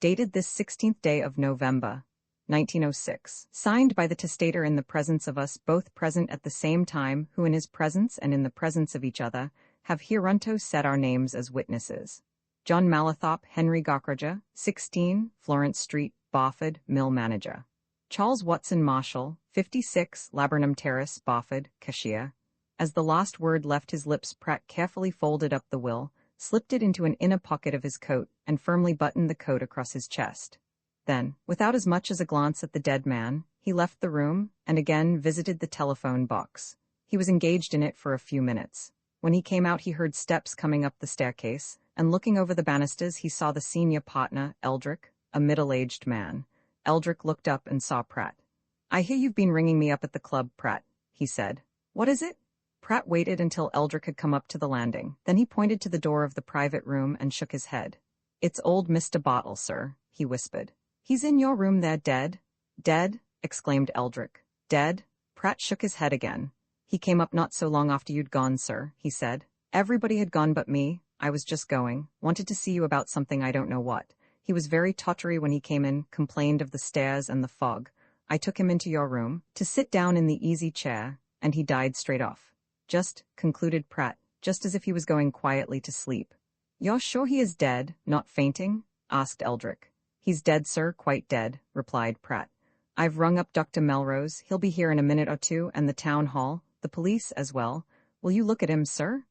Dated this 16th day of November, 1906. Signed by the testator in the presence of us both present at the same time, who in his presence and in the presence of each other have hereunto set our names as witnesses. John Mallathorpe, Henry Gaukroger, 16, Florence Street, Barford, Mill Manager. Charles Watson Marshall, 56, Laburnum Terrace, Barford, Cashier. As the last word left his lips, Pratt carefully folded up the will, slipped it into an inner pocket of his coat, and firmly buttoned the coat across his chest. Then, without as much as a glance at the dead man, he left the room and again visited the telephone box. He was engaged in it for a few minutes. When he came out, he heard steps coming up the staircase, and looking over the banisters, he saw the senior partner, Eldrick, a middle-aged man. Eldrick looked up and saw Pratt. "I hear you've been ringing me up at the club, Pratt," he said. "What is it?" Pratt waited until Eldrick had come up to the landing. Then he pointed to the door of the private room and shook his head. "It's old Mr. Bartle, sir," he whispered. "He's in your room there, dead." "Dead?" exclaimed Eldrick. "Dead?" Pratt shook his head again. "He came up not so long after you'd gone, sir," he said. "Everybody had gone but me. I was just going. Wanted to see you about something, I don't know what. He was very tottery when he came in, complained of the stairs and the fog. I took him into your room, to sit down in the easy chair, and he died straight off. Just," concluded Pratt, just as if he was going quietly to sleep. "You're sure he is dead, not fainting?" asked Eldrick. "He's dead, sir, quite dead," replied Pratt. "I've rung up Dr. Melrose. He'll be here in a minute or two, and the town hall, the police as well. Will you look at him, sir?"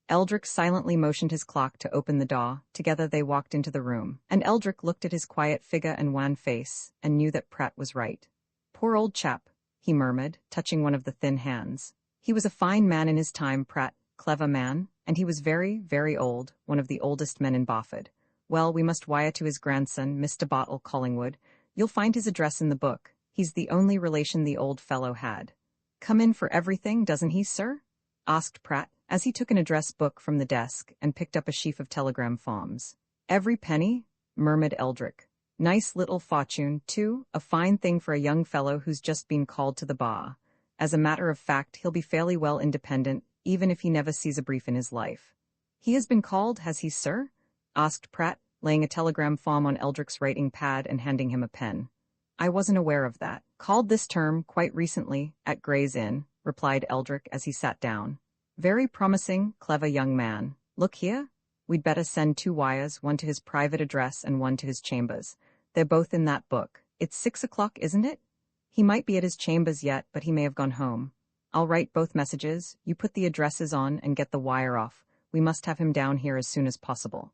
Eldrick silently motioned his clock to open the door. Together they walked into the room, and Eldrick looked at his quiet figure and wan face, and knew that Pratt was right. "Poor old chap," he murmured, touching one of the thin hands. "He was a fine man in his time, Pratt, clever man, and he was very, very old, one of the oldest men in Barford. Well, we must wire to his grandson, Mr. Bartle Collingwood. You'll find his address in the book. He's the only relation the old fellow had." "Come in for everything, doesn't he, sir?" asked Pratt, as he took an address book from the desk and picked up a sheaf of telegram forms. "Every penny?" murmured Eldrick. "Nice little fortune, too, a fine thing for a young fellow who's just been called to the bar. As a matter of fact, he'll be fairly well independent, even if he never sees a brief in his life." "He has been called, has he, sir?" asked Pratt, laying a telegram form on Eldrick's writing pad and handing him a pen. "I wasn't aware of that. Called this term, quite recently, at Gray's Inn," replied Eldrick as he sat down. "Very promising, clever young man. Look here, we'd better send 2 wires, one to his private address and one to his chambers. They're both in that book. It's 6 o'clock, isn't it? He might be at his chambers yet, but he may have gone home. I'll write both messages, you put the addresses on and get the wire off. We must have him down here as soon as possible.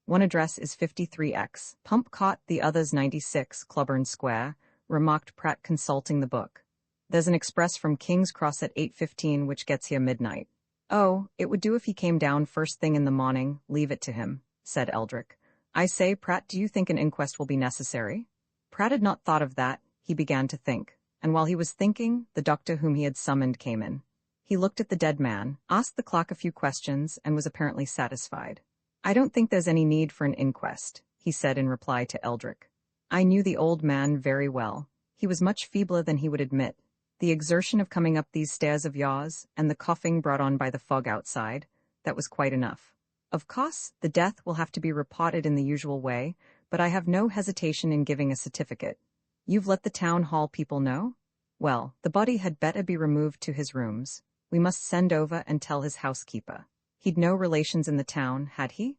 One address is 53X, Pump Cot, the other's 96, Clubburn Square," remarked Pratt, consulting the book. "There's an express from King's Cross at 8:15 which gets here midnight." "Oh, it would do if he came down first thing in the morning, leave it to him," said Eldrick. "I say, Pratt, do you think an inquest will be necessary?" Pratt had not thought of that. He began to think, and while he was thinking, the doctor whom he had summoned came in. He looked at the dead man, asked the clock a few questions, and was apparently satisfied. "I don't think there's any need for an inquest," he said in reply to Eldrick. "I knew the old man very well. He was much feebler than he would admit. The exertion of coming up these stairs of yours, and the coughing brought on by the fog outside, that was quite enough. Of course, the death will have to be reported in the usual way, but I have no hesitation in giving a certificate. You've let the town hall people know? Well, the body had better be removed to his rooms. We must send over and tell his housekeeper. He'd no relations in the town, had he?"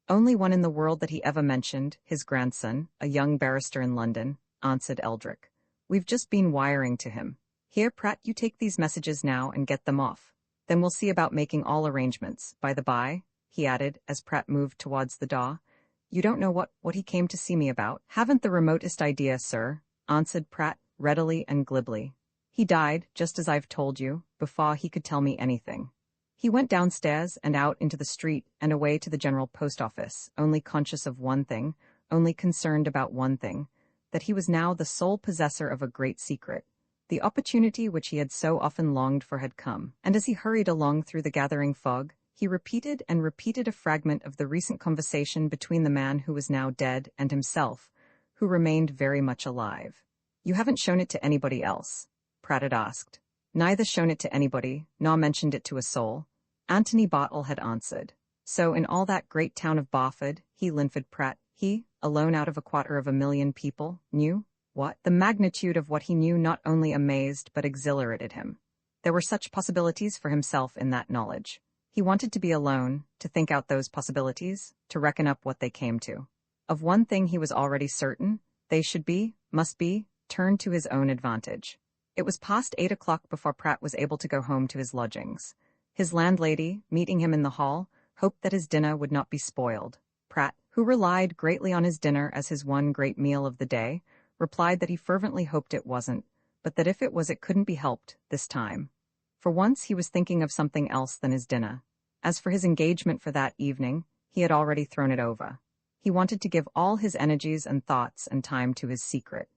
"Only one in the world that he ever mentioned, his grandson, a young barrister in London," answered Eldrick. "We've just been wiring to him. Here, Pratt, you take these messages now and get them off. Then we'll see about making all arrangements. By the by," he added, as Pratt moved towards the door, "you don't know what he came to see me about?" "Haven't the remotest idea, sir," answered Pratt, readily and glibly. "He died, just as I've told you, before he could tell me anything. He went downstairs and out into the street and away to the General Post Office, only conscious of one thing, only concerned about one thing, that he was now the sole possessor of a great secret. The opportunity which he had so often longed for had come, and as he hurried along through the gathering fog, he repeated and repeated a fragment of the recent conversation between the man who was now dead and himself, who remained very much alive. "You haven't shown it to anybody else?" Pratt had asked. "Neither shown it to anybody, nor mentioned it to a soul," Anthony Bartle had answered. So in all that great town of Barford, he, Linford Pratt, he, alone out of 250,000 people, knew? What? The magnitude of what he knew not only amazed but exhilarated him. There were such possibilities for himself in that knowledge. He wanted to be alone, to think out those possibilities, to reckon up what they came to. Of one thing he was already certain, they should be, must be, turned to his own advantage. It was past 8 o'clock before Pratt was able to go home to his lodgings. His landlady, meeting him in the hall, hoped that his dinner would not be spoiled. Pratt, who relied greatly on his dinner as his one great meal of the day, replied that he fervently hoped it wasn't, but that if it was it couldn't be helped, this time. For once he was thinking of something else than his dinner. As for his engagement for that evening, he had already thrown it over. He wanted to give all his energies and thoughts and time to his secret.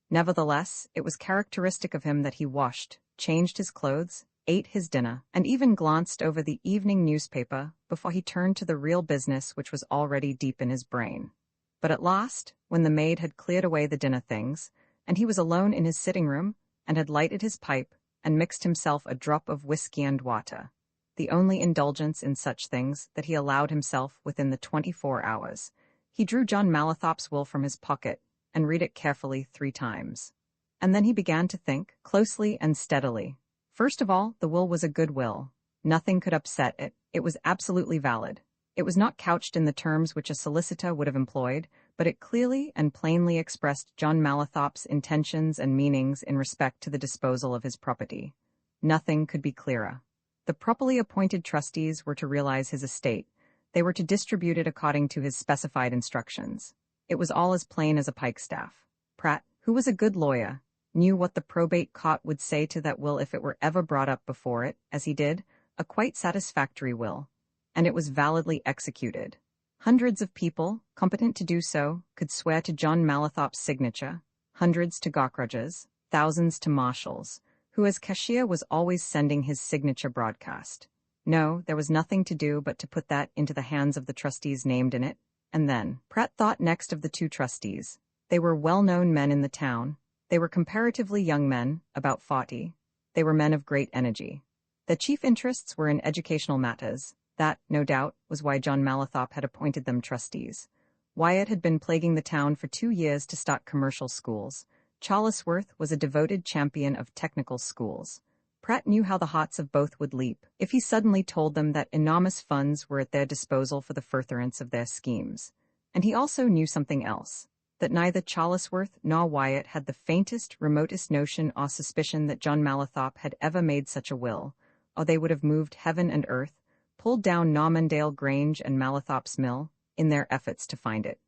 Nevertheless, it was characteristic of him that he washed, changed his clothes, ate his dinner, and even glanced over the evening newspaper before he turned to the real business which was already deep in his brain. But at last, when the maid had cleared away the dinner things, and he was alone in his sitting room, and had lighted his pipe, and mixed himself a drop of whiskey and water, the only indulgence in such things that he allowed himself within the 24 hours, he drew John Mallathorpe's will from his pocket, and read it carefully 3 times. And then he began to think, closely and steadily. First of all, the will was a good will. Nothing could upset it. It was absolutely valid. It was not couched in the terms which a solicitor would have employed, but it clearly and plainly expressed John Mallathorpe's intentions and meanings in respect to the disposal of his property. Nothing could be clearer. The properly appointed trustees were to realize his estate. They were to distribute it according to his specified instructions. It was all as plain as a pikestaff. Pratt, who was a good lawyer, knew what the probate court would say to that will if it were ever brought up before it, as he did, a quite satisfactory will. And it was validly executed. Hundreds of people, competent to do so, could swear to John Mallathorpe's signature, hundreds to Gawkrudge's, thousands to Marshall's, who as cashier was always sending his signature broadcast. No, there was nothing to do but to put that into the hands of the trustees named in it, and then. Pratt thought next of the two trustees. They were well-known men in the town. They were comparatively young men, about 40. They were men of great energy. Their chief interests were in educational matters. That, no doubt, was why John Mallathorpe had appointed them trustees. Wyatt had been plaguing the town for 2 years to start commercial schools. Charlesworth was a devoted champion of technical schools. Pratt knew how the hearts of both would leap if he suddenly told them that enormous funds were at their disposal for the furtherance of their schemes. And he also knew something else, that neither Charlesworth nor Wyatt had the faintest, remotest notion or suspicion that John Mallathorpe had ever made such a will, or they would have moved heaven and earth, pulled down Normandale Grange and Mallathorpe's mill, in their efforts to find it.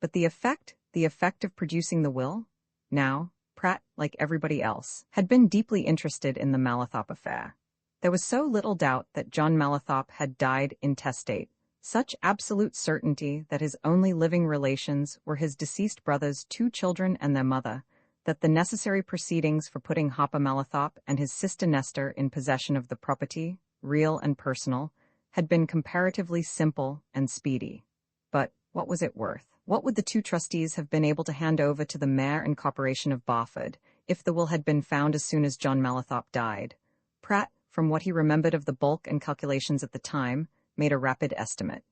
But the effect of producing the will? Now, Pratt, like everybody else, had been deeply interested in the Mallathorpe affair. There was so little doubt that John Mallathorpe had died intestate, such absolute certainty that his only living relations were his deceased brother's 2 children and their mother, that the necessary proceedings for putting Hopper Mallathorpe and his sister Nestor in possession of the property, real and personal, had been comparatively simple and speedy. But what was it worth? What would the 2 trustees have been able to hand over to the mayor and corporation of Barford if the will had been found as soon as John Mallathorpe died? Pratt, from what he remembered of the bulk and calculations at the time, made a rapid estimate.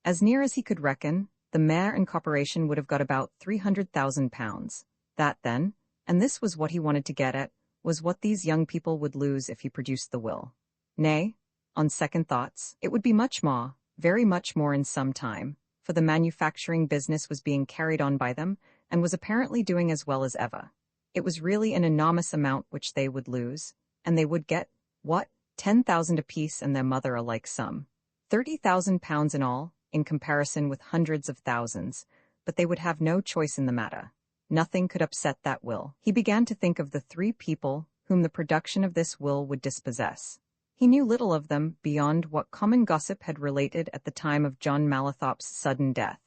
As near as he could reckon, the mayor and corporation would have got about £300,000. That then, and this was what he wanted to get at, was what these young people would lose if he produced the will. Nay, on second thoughts, it would be much more, very much more in some time, for the manufacturing business was being carried on by them, and was apparently doing as well as ever. It was really an enormous amount which they would lose, and they would get, what, 10,000 apiece and their mother a like sum. £30,000 in all, in comparison with hundreds of thousands, but they would have no choice in the matter. Nothing could upset that will. He began to think of the 3 people whom the production of this will would dispossess. He knew little of them beyond what common gossip had related at the time of John Mallathorpe's sudden death.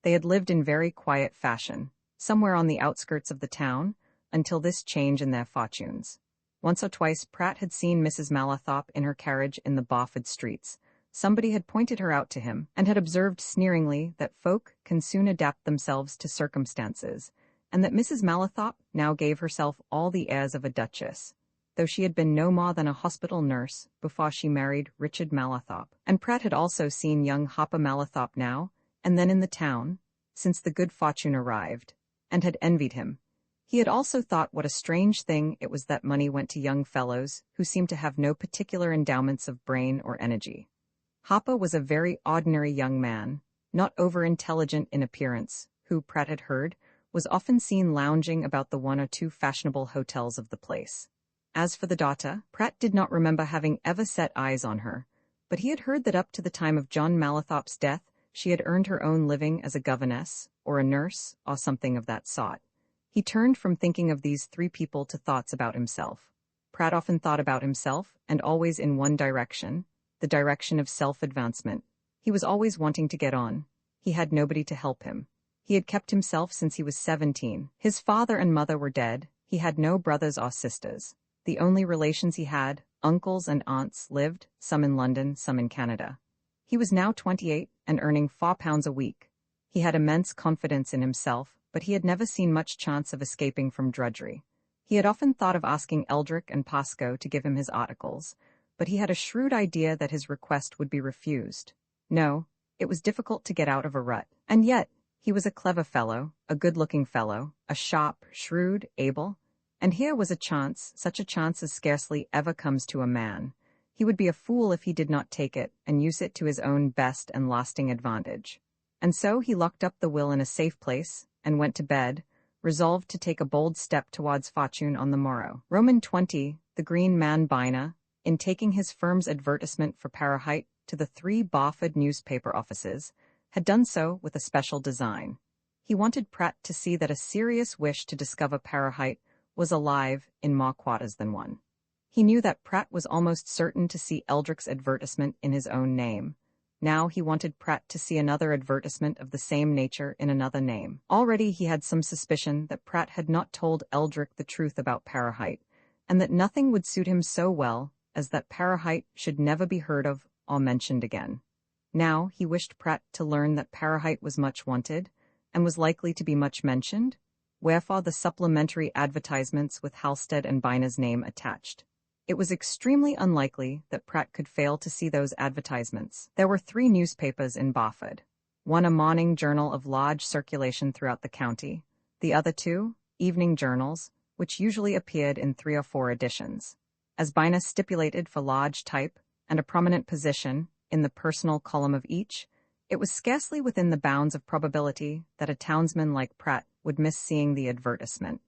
They had lived in very quiet fashion, somewhere on the outskirts of the town, until this change in their fortunes. Once or twice Pratt had seen Mrs. Mallathorpe in her carriage in the Barford streets. Somebody had pointed her out to him, and had observed sneeringly that folk can soon adapt themselves to circumstances, and that Mrs. Mallathorpe now gave herself all the airs of a duchess, though she had been no more than a hospital nurse before she married Richard Mallathorpe. And Pratt had also seen young Hopper Mallathorpe now, and then in the town, since the good fortune arrived, and had envied him. He had also thought what a strange thing it was that money went to young fellows who seemed to have no particular endowments of brain or energy. Hopper was a very ordinary young man, not over-intelligent in appearance, who, Pratt had heard, was often seen lounging about the 1 or 2 fashionable hotels of the place. As for the daughter, Pratt did not remember having ever set eyes on her, but he had heard that up to the time of John Mallathorpe's death she had earned her own living as a governess, or a nurse, or something of that sort. He turned from thinking of these 3 people to thoughts about himself. Pratt often thought about himself, and always in one direction, the direction of self-advancement. He was always wanting to get on. He had nobody to help him. He had kept himself since he was 17. His father and mother were dead. He had no brothers or sisters. The only relations he had, uncles and aunts, lived, some in London, some in Canada. He was now 28 and earning £4 a week. He had immense confidence in himself, but he had never seen much chance of escaping from drudgery. He had often thought of asking Eldrick and Pascoe to give him his articles, but he had a shrewd idea that his request would be refused. No, it was difficult to get out of a rut. And yet, he was a clever fellow, a good-looking fellow, a sharp, shrewd, able, and here was a chance, such a chance as scarcely ever comes to a man. He would be a fool if he did not take it and use it to his own best and lasting advantage. And so he locked up the will in a safe place and went to bed, resolved to take a bold step towards fortune on the morrow. Roman 20, the Green Man Bina, in taking his firm's advertisement for Parahite to the 3 Barford newspaper offices, had done so with a special design. He wanted Pratt to see that a serious wish to discover Parahite was alive in more quarters than one. He knew that Pratt was almost certain to see Eldrick's advertisement in his own name. Now he wanted Pratt to see another advertisement of the same nature in another name. Already he had some suspicion that Pratt had not told Eldrick the truth about Parahite, and that nothing would suit him so well as that Parahite should never be heard of or mentioned again. Now he wished Pratt to learn that Parahite was much wanted, and was likely to be much mentioned, wherefore the supplementary advertisements with Halstead and Byna's name attached. It was extremely unlikely that Pratt could fail to see those advertisements. There were 3 newspapers in Barford. One a morning journal of large circulation throughout the county, the other 2 evening journals, which usually appeared in 3 or 4 editions. As Byna stipulated for large type and a prominent position in the personal column of each, it was scarcely within the bounds of probability that a townsman like Pratt would miss seeing the advertisement.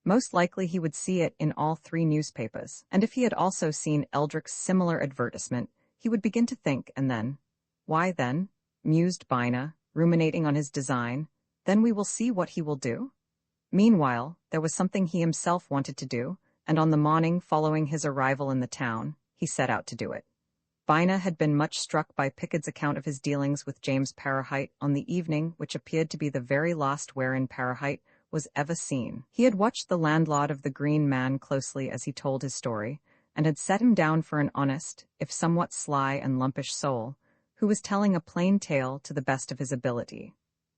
Most likely he would see it in all 3 newspapers, and if he had also seen Eldrick's similar advertisement, he would begin to think, and then, "Why then," mused Byna, ruminating on his design, "then we will see what he will do?" Meanwhile, there was something he himself wanted to do, and on the morning following his arrival in the town, he set out to do it. Byna had been much struck by Pickard's account of his dealings with James Parahite on the evening which appeared to be the very last wherein Parahite was ever seen. He had watched the landlord of the Green Man closely as he told his story, and had set him down for an honest, if somewhat sly and lumpish soul, who was telling a plain tale to the best of his ability.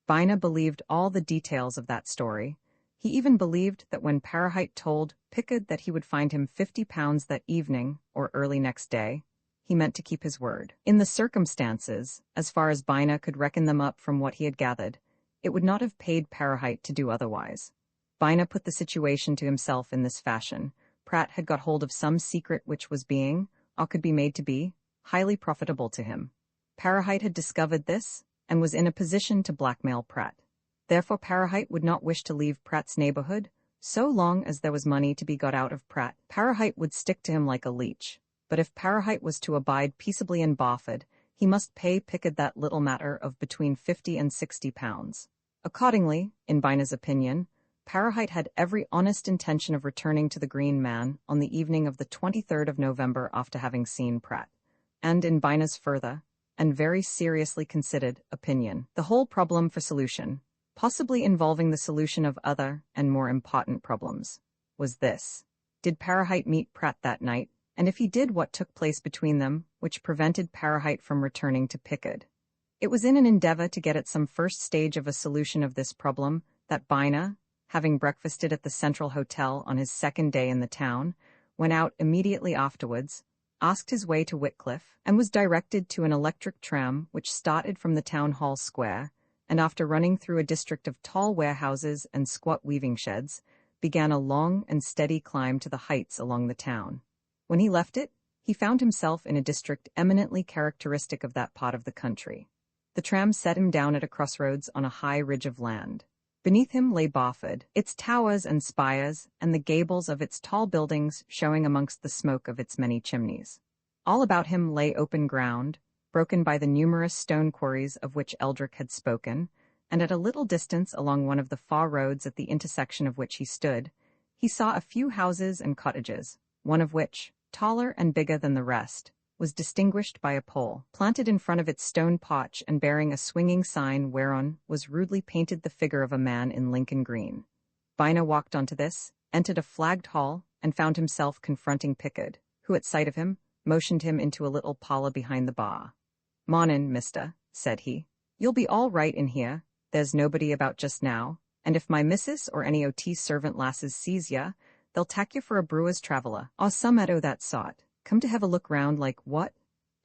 Byna believed all the details of that story. He even believed that when Parahite told Pickard that he would find him £50 that evening, or early next day, he meant to keep his word. In the circumstances, as far as Byna could reckon them up from what he had gathered, it would not have paid Parahite to do otherwise. Byna put the situation to himself in this fashion. Pratt had got hold of some secret which was being, or could be made to be, highly profitable to him. Parahite had discovered this, and was in a position to blackmail Pratt. Therefore Parahite would not wish to leave Pratt's neighborhood. So long as there was money to be got out of Pratt, Parahite would stick to him like a leech. But if Parahite was to abide peaceably in Barford, he must pay Pickard that little matter of between £50 and £60. Accordingly, in Byna's opinion, Parahite had every honest intention of returning to the Green Man on the evening of the 23rd of November after having seen Pratt. And in Byna's further, and very seriously considered, opinion, the whole problem for solution, possibly involving the solution of other and more important problems, was this: did Parahite meet Pratt that night? And if he did, what took place between them, which prevented Parahite from returning to Pickard? It was in an endeavor to get at some first stage of a solution of this problem that Byna, having breakfasted at the Central Hotel on his second day in the town, went out immediately afterwards, asked his way to Whitcliffe, and was directed to an electric tram which started from the Town Hall Square, and after running through a district of tall warehouses and squat weaving sheds, began a long and steady climb to the heights along the town. When he left it, he found himself in a district eminently characteristic of that part of the country. The tram set him down at a crossroads on a high ridge of land. Beneath him lay Barford, its towers and spires, and the gables of its tall buildings showing amongst the smoke of its many chimneys. All about him lay open ground, broken by the numerous stone quarries of which Eldrick had spoken, and at a little distance along one of the far roads at the intersection of which he stood, he saw a few houses and cottages, one of which, taller and bigger than the rest, was distinguished by a pole, planted in front of its stone porch and bearing a swinging sign whereon was rudely painted the figure of a man in Lincoln green. Byna walked onto this, entered a flagged hall, and found himself confronting Pickard, who at sight of him, motioned him into a little parlor behind the bar. "Mornin', mister," said he. "You'll be all right in here, there's nobody about just now, and if my missus or any o' servant lasses sees ya, they'll tack you for a brewer's traveller, or some o' that sort. Come to have a look round like what?"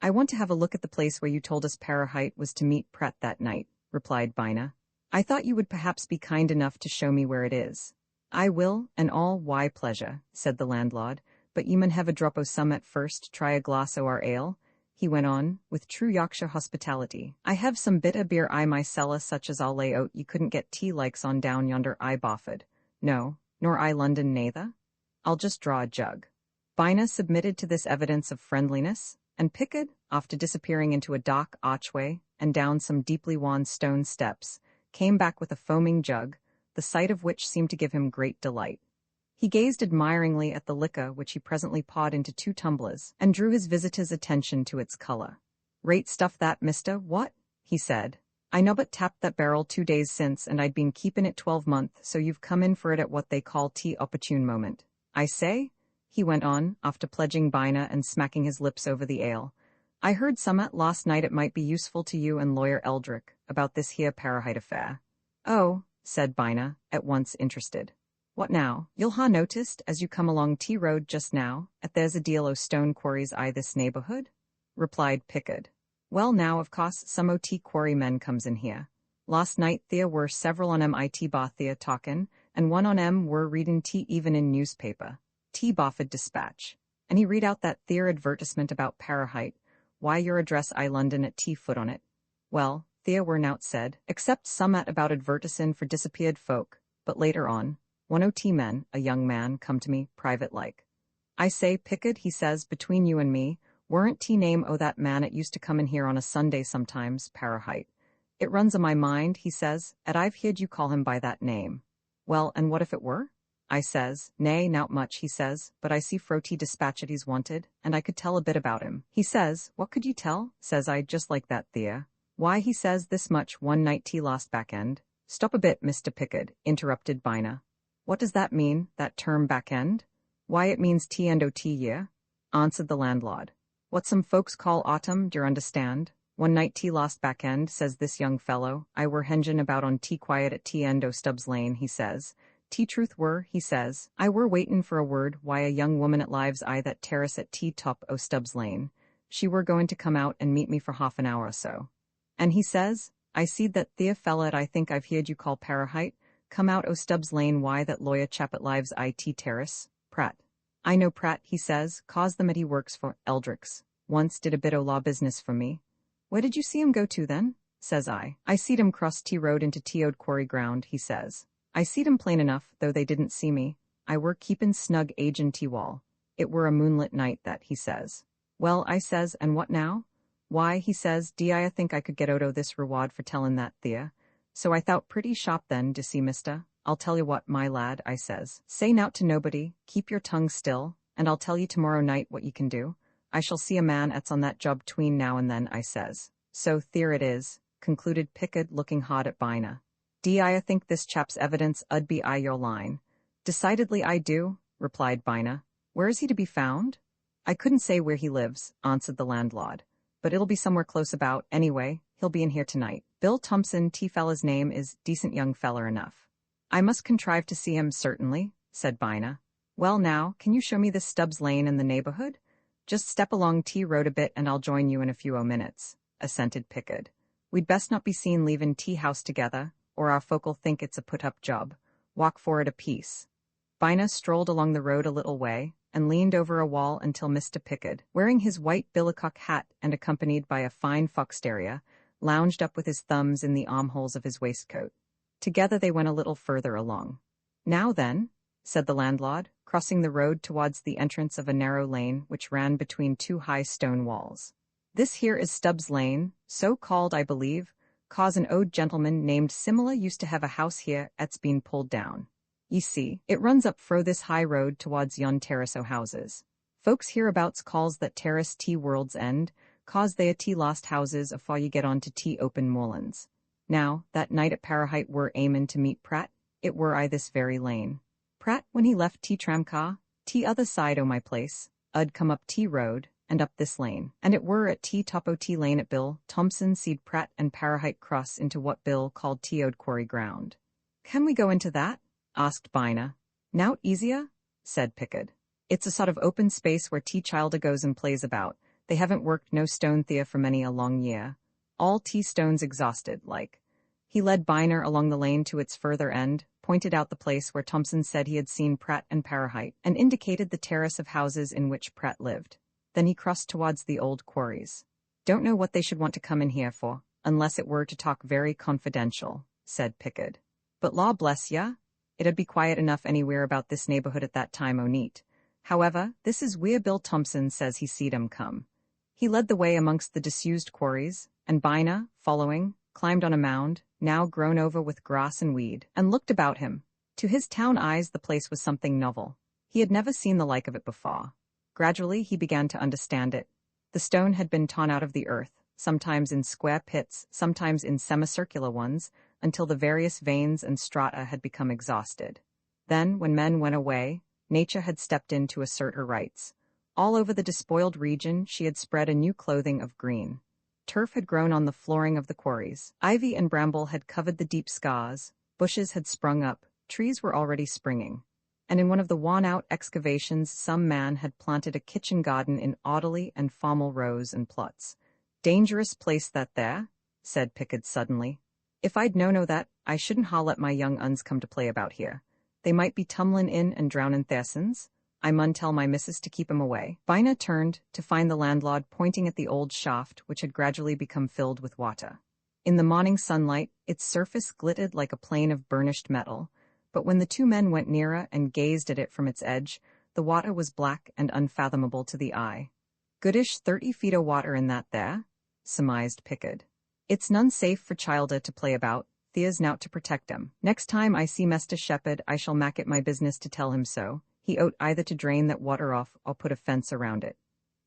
"I want to have a look at the place where you told us Parahite was to meet Pratt that night," replied Byna. "I thought you would perhaps be kind enough to show me where it is." "I will, and all why pleasure," said the landlord, "but ye mun have a drop o' some at first, try a glass o' our ale," he went on, with true Yorkshire hospitality. "I have some bit o' beer I myself such as I'll lay out ye couldn't get tea likes on down yonder I Barford. No, nor I London neither. I'll just draw a jug." Byna submitted to this evidence of friendliness, and Pickard, after disappearing into a dark archway and down some deeply worn stone steps, came back with a foaming jug, the sight of which seemed to give him great delight. He gazed admiringly at the liquor which he presently poured into 2 tumblers, and drew his visitor's attention to its color. "Rate stuff that, mister, what?" he said. "I nobbut tapped that barrel 2 days since, and I'd been keepin' it 12 month, so you've come in for it at what they call tea opportune moment. I say," he went on, after pledging Byna and smacking his lips over the ale, I heard summat last night it might be useful to you and lawyer Eldrick about this here Parahite affair. Oh, said Bina, at once interested. What now? You'll ha noticed, as you come along T Road just now, at there's a deal o' stone quarries I this neighborhood? Replied Pickard. Well now, of course, some o' tea quarry men comes in here. Last night there were several on MIT bar there talkin', and one on were readin' tea even in newspaper. T Bofford Dispatch. And he read out that there advertisement about Parahite, why your address I London at T foot on it. Well, there were nout said, except summat about advertisin' for disappeared folk, but later on, one o' T men, a young man, come to me, private like. I say, Pickard, he says, between you and me, weren't T name o' that man it used to come in here on a Sunday sometimes, Parahite. It runs o' my mind, he says, 'at I've heard you call him by that name. Well, and what if it were? I says, nay, not much, he says, but I see Froti dispatch it he's wanted, and I could tell a bit about him. He says, what could you tell? Says I, just like that there. Why, he says, this much one night T lost back end. Stop a bit, Mr. Pickard, interrupted Bina. What does that mean, that term back end? Why, it means T and O-T year, answered the landlord. What some folks call autumn, d'yer understand? One night T lost back end, says this young fellow. I were hengin' about on T quiet at T end o' Stubbs Lane, he says. T truth were, he says, I were waitin' for a word why a young woman at lives I that terrace at T top o' Stubbs Lane. She were goin' to come out and meet me for half an hour or so. And he says, I seed that thea fella at I think I've heard you call Parahite, come out o' Stubbs Lane why that lawyer chap at lives I T terrace, Pratt. I know Pratt, he says, cause them at he works for Eldrick's. Once did a bit o' law business for me. Where did you see him go to then? Says I. I seed him cross T Road into T O'd quarry ground, he says. I seed him plain enough, though they didn't see me. I were keepin' snug agin' T-wall. It were a moonlit night that, he says. Well, I says, and what now? Why, he says, I think I could get out o' this reward for tellin' that thea. So I thought pretty sharp then, to see mister. I'll tell you what, my lad, I says. Say nout to nobody, keep your tongue still, and I'll tell you tomorrow night what ye can do. I shall see a man 'at's on that job tween now and then, I says. So there it is, concluded Pickard, looking hard at Bina. I think this chap's evidence 'ud be I your line. Decidedly I do, replied Bina. Where is he to be found? I couldn't say where he lives, answered the landlord. But it'll be somewhere close about, anyway, he'll be in here tonight. Bill Thompson, T-fella's name is decent young feller enough. I must contrive to see him, certainly, said Bina. Well now, can you show me this Stubbs Lane and the neighborhood? Just step along T Road a bit and I'll join you in a few minutes, assented Pickard. We'd best not be seen leavin' T house together, or our folk'll think it's a put-up job. Walk for it a piece. Bina strolled along the road a little way, and leaned over a wall until Mr. Pickard, wearing his white billycock hat and accompanied by a fine fox terrier, lounged up with his thumbs in the armholes of his waistcoat. Together they went a little further along. Now then, said the landlord, crossing the road towards the entrance of a narrow lane which ran between two high stone walls. This here is Stubbs Lane, so called, I believe, 'cause an old gentleman named Simila used to have a house here 'at's been pulled down. Ye see, it runs up fro this high road towards yon terrace o' houses. Folks hereabouts calls that terrace T World's End, 'cause they a T lost houses afore ye get on to T open moorlands. Now, that night at Parahite were aimin' to meet Pratt, it were I this very lane. Pratt, when he left T tramcar, T other side o' my place, 'ud come up T Road, and up this lane, and it were at T top o' T Lane at Bill Thompson seed Pratt and Parahite cross into what Bill called T O'd quarry ground. Can we go into that? Asked Bina. Nout easier, said Pickard. It's a sort of open space where T Childa goes and plays about. They haven't worked no stone there for many a long year. All T stones exhausted, like. He led Bina along the lane to its further end, pointed out the place where Thompson said he had seen Pratt and Parahite, and indicated the terrace of houses in which Pratt lived. Then he crossed towards the old quarries. Don't know what they should want to come in here for, unless it were to talk very confidential, said Pickard. But law bless ya, it'd be quiet enough anywhere about this neighborhood at that time o' neat. However, this is where Bill Thompson says he seed 'em come. He led the way amongst the disused quarries, and Bina, following, climbed on a mound, now grown over with grass and weed, and looked about him. To his town eyes the place was something novel. He had never seen the like of it before. Gradually he began to understand it. The stone had been torn out of the earth, sometimes in square pits, sometimes in semicircular ones, until the various veins and strata had become exhausted. Then, when men went away, nature had stepped in to assert her rights. All over the despoiled region she had spread a new clothing of green. Turf had grown on the flooring of the quarries. Ivy and bramble had covered the deep scars, bushes had sprung up, trees were already springing. And in one of the worn-out excavations some man had planted a kitchen garden in orderly and formal rows and plots. "Dangerous place that there," said Pickard suddenly. "If I'd known o' that, I shouldn't ha' let my young uns come to play about here. They might be tumblin' in and drownin' theirsens. I mun tell my missus to keep 'em away." Bina turned to find the landlord pointing at the old shaft which had gradually become filled with water. In the morning sunlight, its surface glittered like a plane of burnished metal, but when the two men went nearer and gazed at it from its edge, the water was black and unfathomable to the eye. "Goodish 30 feet o' water in that there," surmised Pickard. "It's none safe for childer to play about. There's nowt to protect 'em. Next time I see Mester Shepherd I shall mak' it my business to tell him so. He ought either to drain that water off or put a fence around it."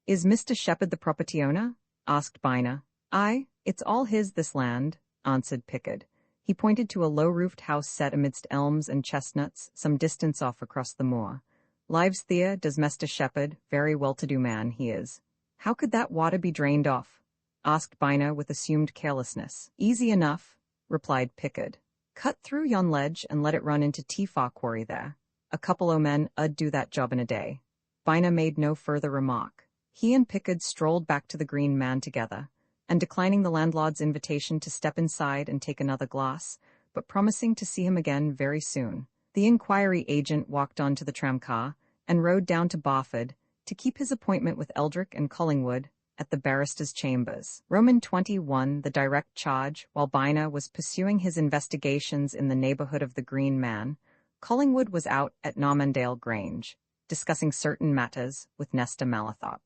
"Is Mr. Shepherd the property owner?" asked Bina. "Aye, it's all his, this land," answered Pickard. He pointed to a low-roofed house set amidst elms and chestnuts some distance off across the moor. "Lives there does Mester Shepherd, very well-to-do man he is." "How could that water be drained off?" asked Bina with assumed carelessness. "Easy enough," replied Pickard. "Cut through yon ledge and let it run into Teefaw quarry there. A couple o' men 'ud do that job in a day." Bina made no further remark. He and Pickard strolled back to the Green Man together, and declining the landlord's invitation to step inside and take another glass, but promising to see him again very soon, the inquiry agent walked on to the tramcar and rode down to Barford to keep his appointment with Eldrick and Collingwood at the barrister's chambers. Roman 21, the direct charge, while Bina was pursuing his investigations in the neighborhood of the Green Man, Collingwood was out at Normandale Grange, discussing certain matters with Nesta Mallathorpe.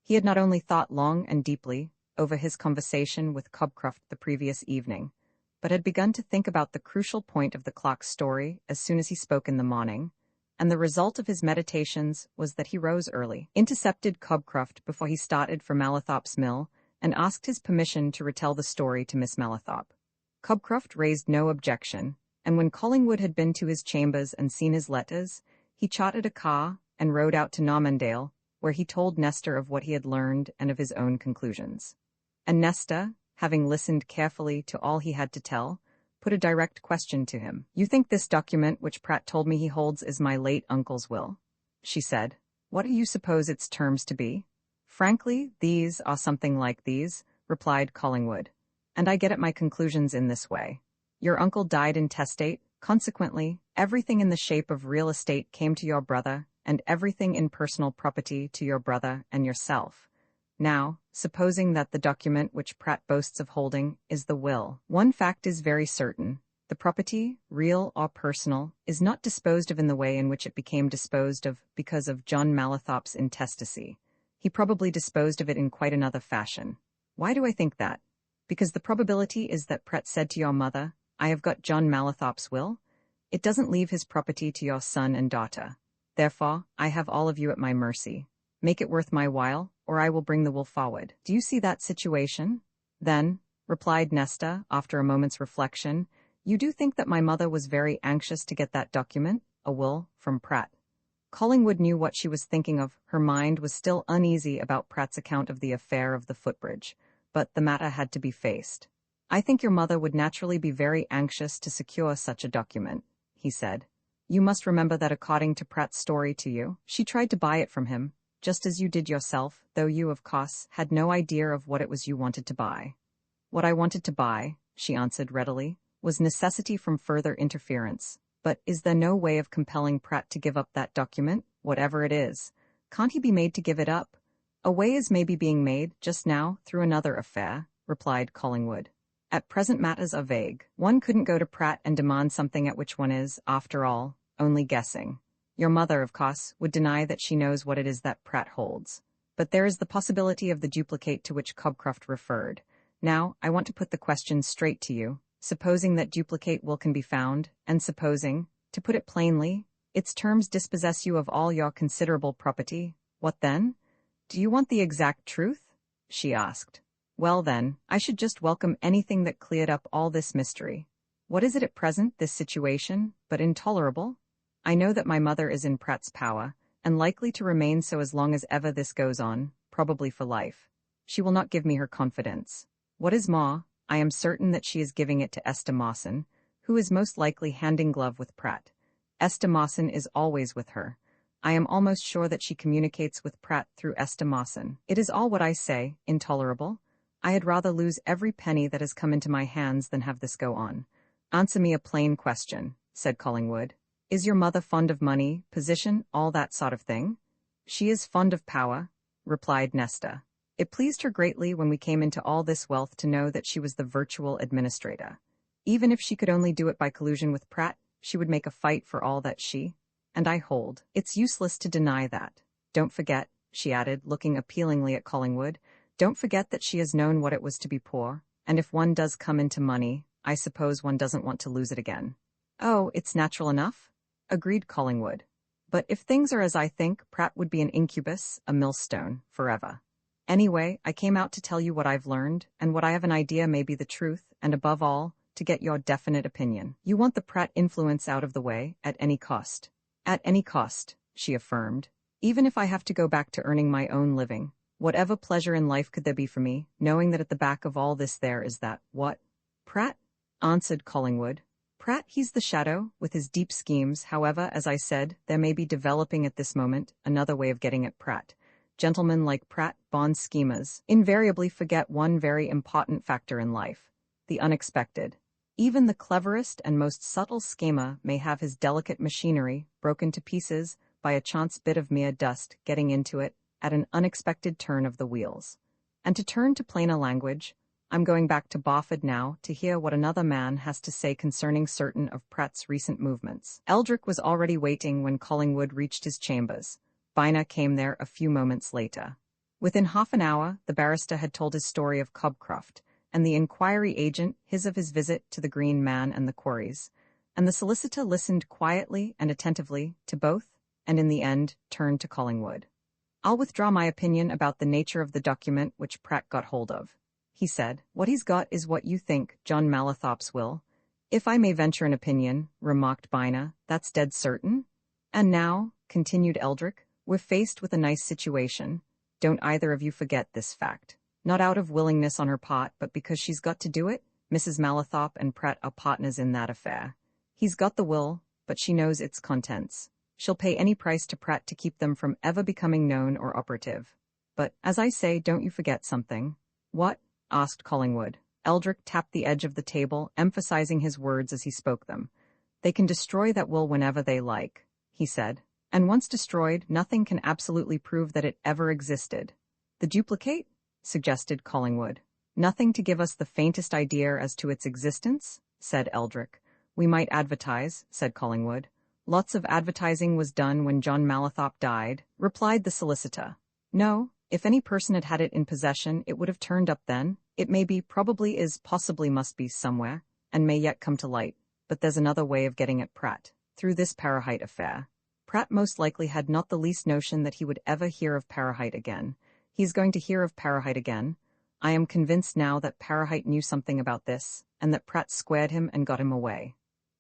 He had not only thought long and deeply over his conversation with Cobcroft the previous evening, but had begun to think about the crucial point of the clock's story as soon as he spoke in the morning, and the result of his meditations was that he rose early, intercepted Cobcroft before he started for Mallathorpe's mill, and asked his permission to retell the story to Miss Mallathorpe. Cobcroft raised no objection, and when Collingwood had been to his chambers and seen his letters, he chartered a car and rode out to Normandale, where he told Nesta of what he had learned and of his own conclusions. And Nesta, having listened carefully to all he had to tell, put a direct question to him. "You think this document which Pratt told me he holds is my late uncle's will?" she said. "What do you suppose its terms to be?" "Frankly, these are something like these," replied Collingwood, "and I get at my conclusions in this way. Your uncle died intestate, consequently, everything in the shape of real estate came to your brother, and everything in personal property to your brother and yourself. Now, supposing that the document which Pratt boasts of holding is the will, one fact is very certain. The property, real or personal, is not disposed of in the way in which it became disposed of because of John Mallathorpe's intestacy. He probably disposed of it in quite another fashion. Why do I think that? Because the probability is that Pratt said to your mother, 'I have got John Mallathorpe's will.' It doesn't leave his property to your son and daughter. Therefore, I have all of you at my mercy. Make it worth my while, or I will bring the will forward. Do you see that situation?" "Then," replied Nesta, after a moment's reflection, "you do think that my mother was very anxious to get that document, a will, from Pratt." Collingwood knew what she was thinking of. Her mind was still uneasy about Pratt's account of the affair of the footbridge, but the matter had to be faced. "I think your mother would naturally be very anxious to secure such a document," he said. "You must remember that according to Pratt's story to you, she tried to buy it from him, just as you did yourself, though you, of course, had no idea of what it was you wanted to buy." "What I wanted to buy," she answered readily, "was necessity from further interference. But is there no way of compelling Pratt to give up that document, whatever it is? Can't he be made to give it up?" "A way is maybe being made, just now, through another affair," replied Collingwood. "At present matters are vague. One couldn't go to Pratt and demand something at which one is, after all, only guessing. Your mother, of course, would deny that she knows what it is that Pratt holds. But there is the possibility of the duplicate to which Cobcroft referred. Now, I want to put the question straight to you. Supposing that duplicate will can be found, and supposing, to put it plainly, its terms dispossess you of all your considerable property, what then? Do you want the exact truth?" she asked. "Well then, I should just welcome anything that cleared up all this mystery. What is it at present, this situation, but intolerable? I know that my mother is in Pratt's power, and likely to remain so as long as ever this goes on, probably for life. She will not give me her confidence. What is more, I am certain that she is giving it to Esther Mawson, who is most likely hand-in-glove with Pratt. Esther Mawson is always with her. I am almost sure that she communicates with Pratt through Esther Mawson. It is all what I say, intolerable. I had rather lose every penny that has come into my hands than have this go on. Answer me a plain question, said Collingwood. Is your mother fond of money, position, all that sort of thing? She is fond of power, replied Nesta. It pleased her greatly when we came into all this wealth to know that she was the virtual administrator. Even if she could only do it by collusion with Pratt, she would make a fight for all that she, and I hold. It's useless to deny that. Don't forget, she added, looking appealingly at Collingwood, don't forget that she has known what it was to be poor, and if one does come into money, I suppose one doesn't want to lose it again. Oh, it's natural enough, agreed Collingwood. But if things are as I think, Pratt would be an incubus, a millstone, forever. Anyway, I came out to tell you what I've learned, and what I have an idea may be the truth, and above all, to get your definite opinion. You want the Pratt influence out of the way, at any cost. At any cost, she affirmed. Even if I have to go back to earning my own living, whatever pleasure in life could there be for me, knowing that at the back of all this there is that, what? Pratt? Answered Collingwood. Pratt, he's the shadow, with his deep schemes. However, as I said, there may be developing at this moment another way of getting at Pratt. Gentlemen like Pratt, bond schemers, invariably forget one very important factor in life, the unexpected. Even the cleverest and most subtle schemer may have his delicate machinery broken to pieces by a chance bit of mere dust getting into it at an unexpected turn of the wheels. And to turn to plainer language, I'm going back to Barford now to hear what another man has to say concerning certain of Pratt's recent movements. Eldrick was already waiting when Collingwood reached his chambers. Bina came there a few moments later. Within half an hour, the barrister had told his story of Cobcroft, and the inquiry agent his of his visit to the Green Man and the quarries, and the solicitor listened quietly and attentively to both, and in the end turned to Collingwood. I'll withdraw my opinion about the nature of the document which Pratt got hold of, he said. What he's got is what you think, John Mallathorpe's will. If I may venture an opinion, remarked Bina, that's dead certain. And now, continued Eldrick, we're faced with a nice situation. Don't either of you forget this fact. Not out of willingness on her part, but because she's got to do it. Mrs. Mallathorpe and Pratt are partners in that affair. He's got the will, but she knows its contents. She'll pay any price to Pratt to keep them from ever becoming known or operative. But, as I say, don't you forget something. What? Asked Collingwood. Eldrick tapped the edge of the table, emphasizing his words as he spoke them. They can destroy that will whenever they like, he said. And once destroyed, nothing can absolutely prove that it ever existed. The duplicate? Suggested Collingwood. Nothing to give us the faintest idea as to its existence? Said Eldrick. We might advertise, said Collingwood. Lots of advertising was done when John Mallathorpe died, replied the solicitor. No, if any person had had it in possession, it would have turned up then. It may be, probably is, possibly must be somewhere, and may yet come to light. But there's another way of getting at Pratt, through this Parahite affair. Pratt most likely had not the least notion that he would ever hear of Parahite again. He's going to hear of Parahite again. I am convinced now that Parahite knew something about this, and that Pratt squared him and got him away.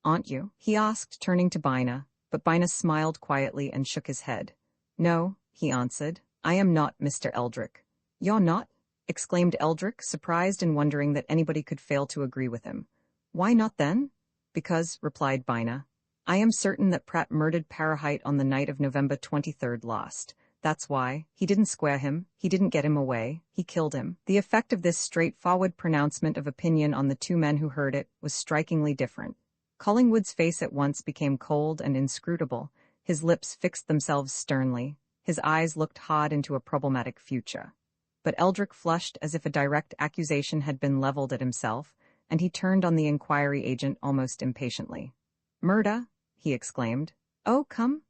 Aren't you? He asked, turning to Bina, but Bina smiled quietly and shook his head. No, he answered. I am not, Mr. Eldrick. You're not? Exclaimed Eldrick, surprised and wondering that anybody could fail to agree with him. Why not then? Because, replied Bina, I am certain that Pratt murdered Parahite on the night of November 23rd last. That's why. He didn't square him, he didn't get him away, he killed him. The effect of this straightforward pronouncement of opinion on the two men who heard it was strikingly different. Collingwood's face at once became cold and inscrutable, his lips fixed themselves sternly, his eyes looked hard into a problematic future. But Eldrick flushed as if a direct accusation had been leveled at himself, and he turned on the inquiry agent almost impatiently. Murder? He exclaimed. Oh, come,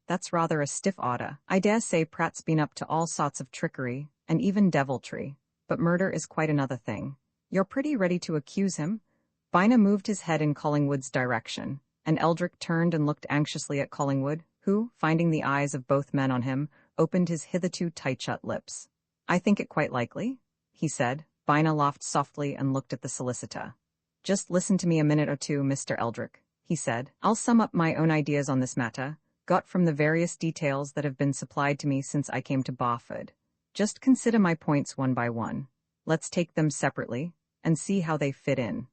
that's rather a stiff order. I dare say Pratt's been up to all sorts of trickery, and even deviltry, but murder is quite another thing. You're pretty ready to accuse him? Bina moved his head in Collingwood's direction, and Eldrick turned and looked anxiously at Collingwood, who, finding the eyes of both men on him, opened his hitherto tight-shut lips. I think it quite likely, he said. Bina laughed softly and looked at the solicitor. Just listen to me a minute or two, Mr. Eldrick, he said. I'll sum up my own ideas on this matter, got from the various details that have been supplied to me since I came to Barford. Just consider my points one by one. Let's take them separately and see how they fit in.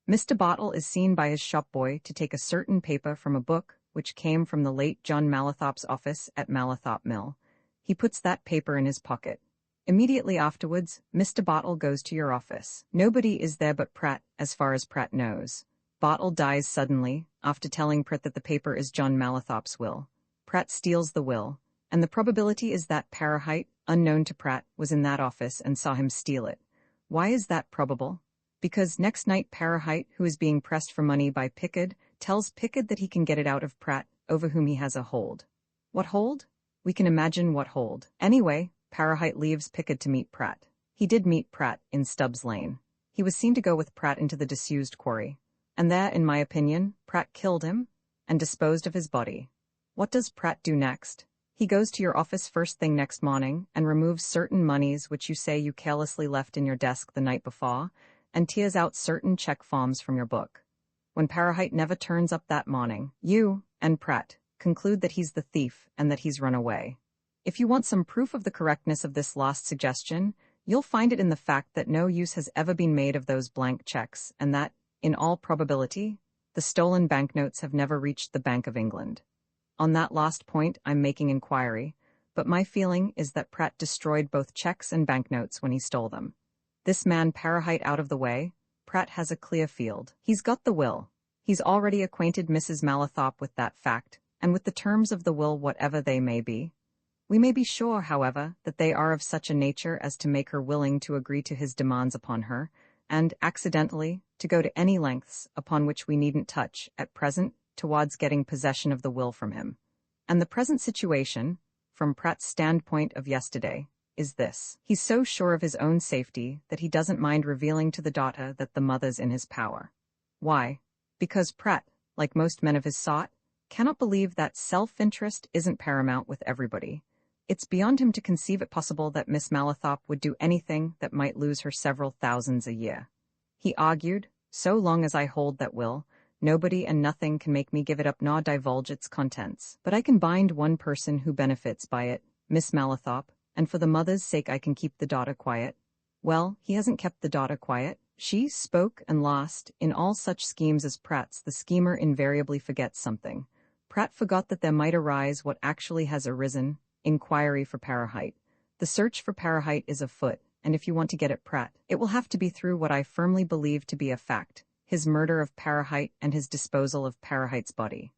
Mr. Bartle is seen by his shop boy to take a certain paper from a book which came from the late John Mallathorpe's office at Mallathorpe Mill. He puts that paper in his pocket. Immediately afterwards, Mr. Bartle goes to your office. Nobody is there but Pratt, as far as Pratt knows. Bartle dies suddenly, after telling Pratt that the paper is John Mallathorpe's will. Pratt steals the will, and the probability is that Parahite, unknown to Pratt, was in that office and saw him steal it. Why is that probable? Because next night Parahite, who is being pressed for money by Pickard, tells Pickard that he can get it out of Pratt, over whom he has a hold. What hold? We can imagine what hold. Anyway, Parahite leaves Pickard to meet Pratt. He did meet Pratt in Stubbs Lane. He was seen to go with Pratt into the disused quarry. And there, in my opinion, Pratt killed him and disposed of his body. What does Pratt do next? He goes to your office first thing next morning and removes certain moneys which you say you carelessly left in your desk the night before, and tears out certain check forms from your book. When Parahite never turns up that morning, you and Pratt conclude that he's the thief and that he's run away. If you want some proof of the correctness of this last suggestion, you'll find it in the fact that no use has ever been made of those blank checks, and that, in all probability, the stolen banknotes have never reached the Bank of England. On that last point, I'm making inquiry, but my feeling is that Pratt destroyed both checks and banknotes when he stole them. This man Parahite out of the way, Pratt has a clear field. He's got the will. He's already acquainted Mrs. Mallathorpe with that fact, and with the terms of the will whatever they may be. We may be sure, however, that they are of such a nature as to make her willing to agree to his demands upon her, and, accidentally, to go to any lengths upon which we needn't touch, at present, towards getting possession of the will from him. And the present situation, from Pratt's standpoint of yesterday, is this. He's so sure of his own safety that he doesn't mind revealing to the daughter that the mother's in his power. Why? Because Pratt, like most men of his sort, cannot believe that self-interest isn't paramount with everybody. It's beyond him to conceive it possible that Miss Mallathorpe would do anything that might lose her several thousands a year. He argued, so long as I hold that will, nobody and nothing can make me give it up nor divulge its contents. But I can bind one person who benefits by it, Miss Mallathorpe, and for the mother's sake I can keep the daughter quiet. Well, he hasn't kept the daughter quiet. She spoke and lost. In all such schemes as Pratt's, the schemer invariably forgets something. Pratt forgot that there might arise what actually has arisen, inquiry for Parahite. The search for Parahite is afoot, and if you want to get at Pratt, it will have to be through what I firmly believe to be a fact, his murder of Parahite and his disposal of Parahite's body.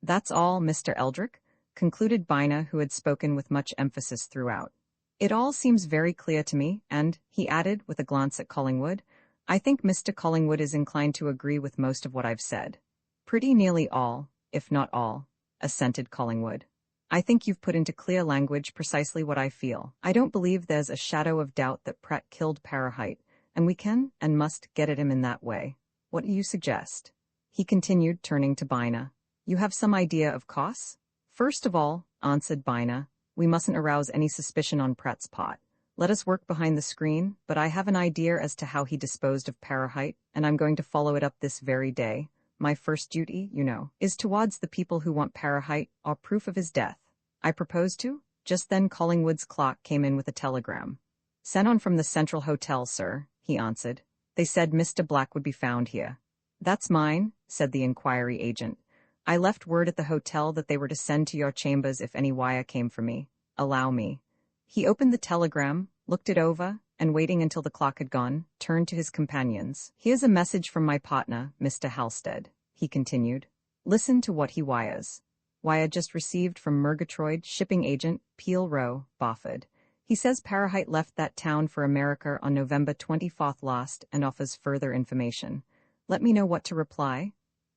That's all, Mr. Eldrick, concluded Bina, who had spoken with much emphasis throughout. It all seems very clear to me, and, he added, with a glance at Collingwood, I think Mr. Collingwood is inclined to agree with most of what I've said. Pretty nearly all, if not all, assented Collingwood. I think you've put into clear language precisely what I feel. I don't believe there's a shadow of doubt that Pratt killed Parahite, and we can and must get at him in that way. What do you suggest? He continued, turning to Bina. You have some idea of costs? First of all, answered Bina, we mustn't arouse any suspicion on Pratt's part. Let us work behind the screen, but I have an idea as to how he disposed of Parahite, and I'm going to follow it up this very day. My first duty, you know, is towards the people who want Parahite or proof of his death. I propose to. Just then Collingwood's clock came in with a telegram. Sent on from the Central Hotel, sir, he answered. They said Mr. Black would be found here. That's mine, said the inquiry agent. I left word at the hotel that they were to send to your chambers if any wire came for me. Allow me. He opened the telegram, looked it over, and waiting until the clock had gone, turned to his companions. Here's a message from my partner, Mr. Halstead, he continued. Listen to what he wires. Wire just received from Murgatroyd, shipping agent, Peel Row, Barford. He says Parahite left that town for America on November 24th last and offers further information. Let me know what to reply.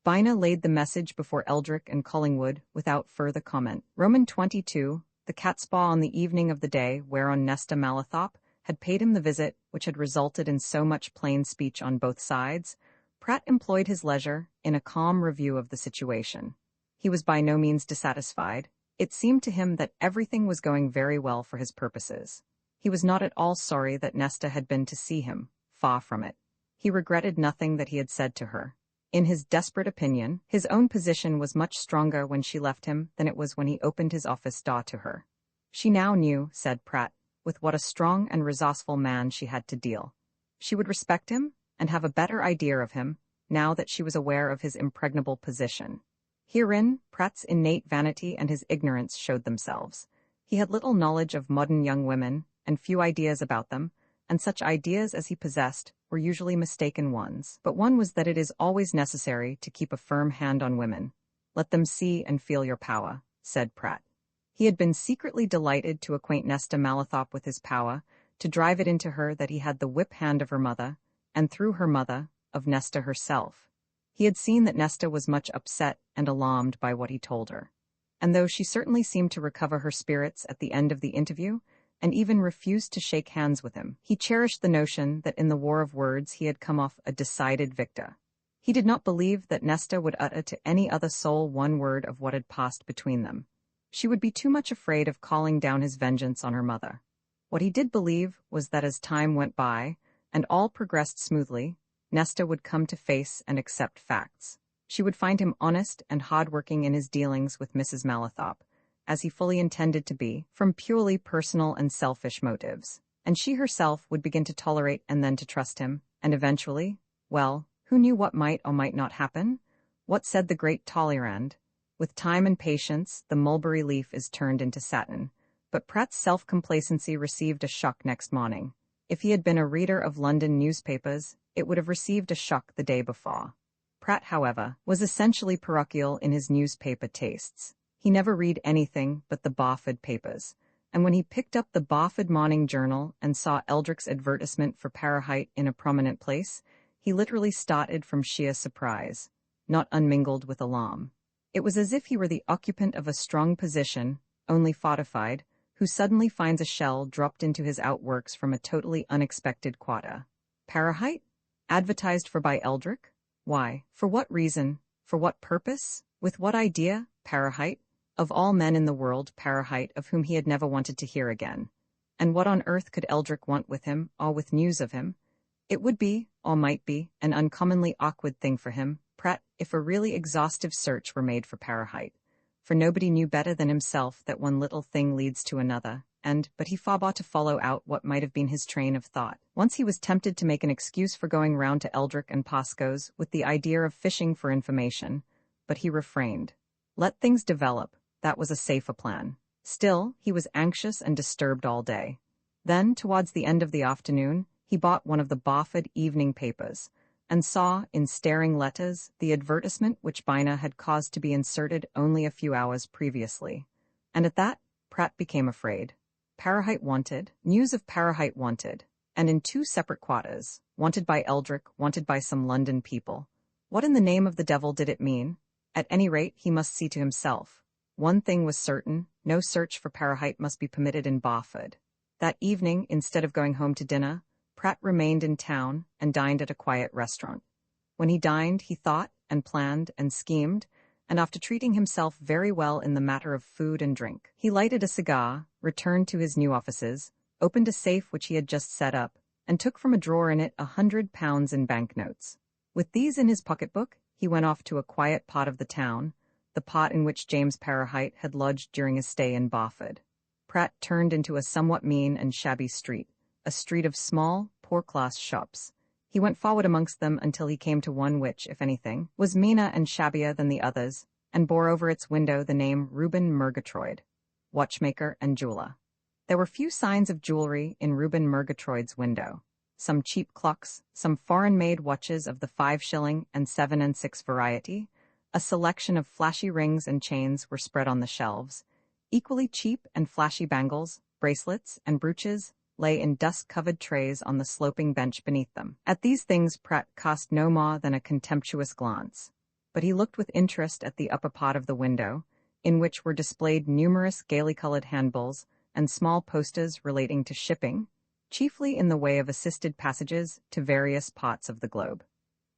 Bina laid the message before Eldrick and Collingwood without further comment. Roman 22, the catspaw on the evening of the day whereon Nesta Mallathorpe had paid him the visit which had resulted in so much plain speech on both sides, Pratt employed his leisure in a calm review of the situation. He was by no means dissatisfied. It seemed to him that everything was going very well for his purposes. He was not at all sorry that Nesta had been to see him, far from it. He regretted nothing that he had said to her. In his desperate opinion, his own position was much stronger when she left him than it was when he opened his office door to her. She now knew, said Pratt, with what a strong and resourceful man she had to deal. She would respect him and have a better idea of him now that she was aware of his impregnable position. Herein, Pratt's innate vanity and his ignorance showed themselves. He had little knowledge of modern young women and few ideas about them, and such ideas as he possessed were usually mistaken ones. But one was that it is always necessary to keep a firm hand on women. Let them see and feel your power, said Pratt. He had been secretly delighted to acquaint Nesta Malathop with his power, to drive it into her that he had the whip hand of her mother, and through her mother, of Nesta herself. He had seen that Nesta was much upset and alarmed by what he told her. And though she certainly seemed to recover her spirits at the end of the interview, and even refused to shake hands with him, he cherished the notion that in the war of words he had come off a decided victor. He did not believe that Nesta would utter to any other soul one word of what had passed between them. She would be too much afraid of calling down his vengeance on her mother. What he did believe was that as time went by, and all progressed smoothly, Nesta would come to face and accept facts. She would find him honest and hard-working in his dealings with Mrs. Malathop, as he fully intended to be, from purely personal and selfish motives. And she herself would begin to tolerate and then to trust him, and eventually, well, who knew what might or might not happen? What said the great Talleyrand? With time and patience, the mulberry leaf is turned into satin. But Pratt's self-complacency received a shock next morning. If he had been a reader of London newspapers, it would have received a shock the day before. Pratt, however, was essentially parochial in his newspaper tastes. He never read anything but the Barford papers, and when he picked up the Barford Morning Journal and saw Eldrick's advertisement for Parahite in a prominent place, he literally started from sheer surprise, not unmingled with alarm. It was as if he were the occupant of a strong position, only fortified, who suddenly finds a shell dropped into his outworks from a totally unexpected quarter. Parahite? Advertised for by Eldrick? Why? For what reason? For what purpose? With what idea? Parahite? Of all men in the world, Parahite, of whom he had never wanted to hear again. And what on earth could Eldrick want with him, or with news of him? It would be, or might be, an uncommonly awkward thing for him, Pratt, if a really exhaustive search were made for Parahite. For nobody knew better than himself that one little thing leads to another, but he forbore to follow out what might have been his train of thought. Once he was tempted to make an excuse for going round to Eldrick and Pascoe's with the idea of fishing for information, but he refrained. Let things develop, that was a safer plan. Still, he was anxious and disturbed all day. Then, towards the end of the afternoon, he bought one of the Barford evening papers, and saw, in staring letters, the advertisement which Bina had caused to be inserted only a few hours previously. And at that, Pratt became afraid. Parahite wanted, news of Parahite wanted, and in 2 separate quarters, wanted by Eldrick, wanted by some London people. What in the name of the devil did it mean? At any rate, he must see to himself. One thing was certain, no search for Parahite must be permitted in Barford. That evening, instead of going home to dinner, Pratt remained in town and dined at a quiet restaurant. When he dined, he thought and planned and schemed, and after treating himself very well in the matter of food and drink, he lighted a cigar, returned to his new offices, opened a safe which he had just set up, and took from a drawer in it £100 in banknotes. With these in his pocketbook, he went off to a quiet part of the town, the part in which James Parahite had lodged during his stay in Barford. Pratt turned into a somewhat mean and shabby street, a street of small, poor-class shops. He went forward amongst them until he came to one which, if anything, was meaner and shabbier than the others, and bore over its window the name Reuben Murgatroyd, watchmaker and jeweler. There were few signs of jewelry in Reuben Murgatroyd's window. Some cheap clocks, some foreign-made watches of the 5 and 7 and 6 variety, a selection of flashy rings and chains were spread on the shelves. Equally cheap and flashy bangles, bracelets, and brooches lay in dust-covered trays on the sloping bench beneath them. At these things Pratt cast no more than a contemptuous glance, but he looked with interest at the upper part of the window, in which were displayed numerous gaily-colored handbills and small posters relating to shipping, chiefly in the way of assisted passages to various parts of the globe.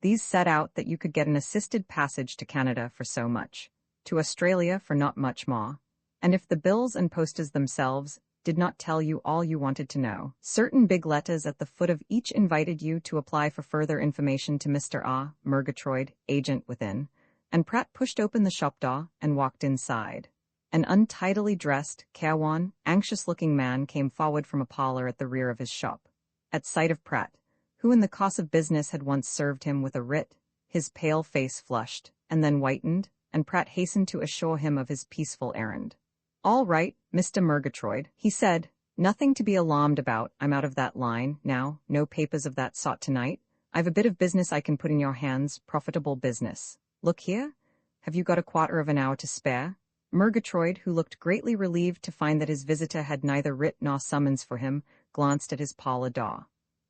These set out that you could get an assisted passage to Canada for so much, to Australia for not much more, and if the bills and posters themselves did not tell you all you wanted to know. Certain big letters at the foot of each invited you to apply for further information to Mr. A. Murgatroyd, agent within, and Pratt pushed open the shop door and walked inside. An untidily dressed, careworn, anxious-looking man came forward from a parlor at the rear of his shop. At sight of Pratt, who in the course of business had once served him with a writ, his pale face flushed, and then whitened, and Pratt hastened to assure him of his peaceful errand. "All right, Mr. Murgatroyd," he said. "Nothing to be alarmed about. I'm out of that line, now. No papers of that sort tonight. I've a bit of business I can put in your hands, profitable business. Look here. Have you got a quarter of an hour to spare?" Murgatroyd, who looked greatly relieved to find that his visitor had neither writ nor summons for him, glanced at his parlor door.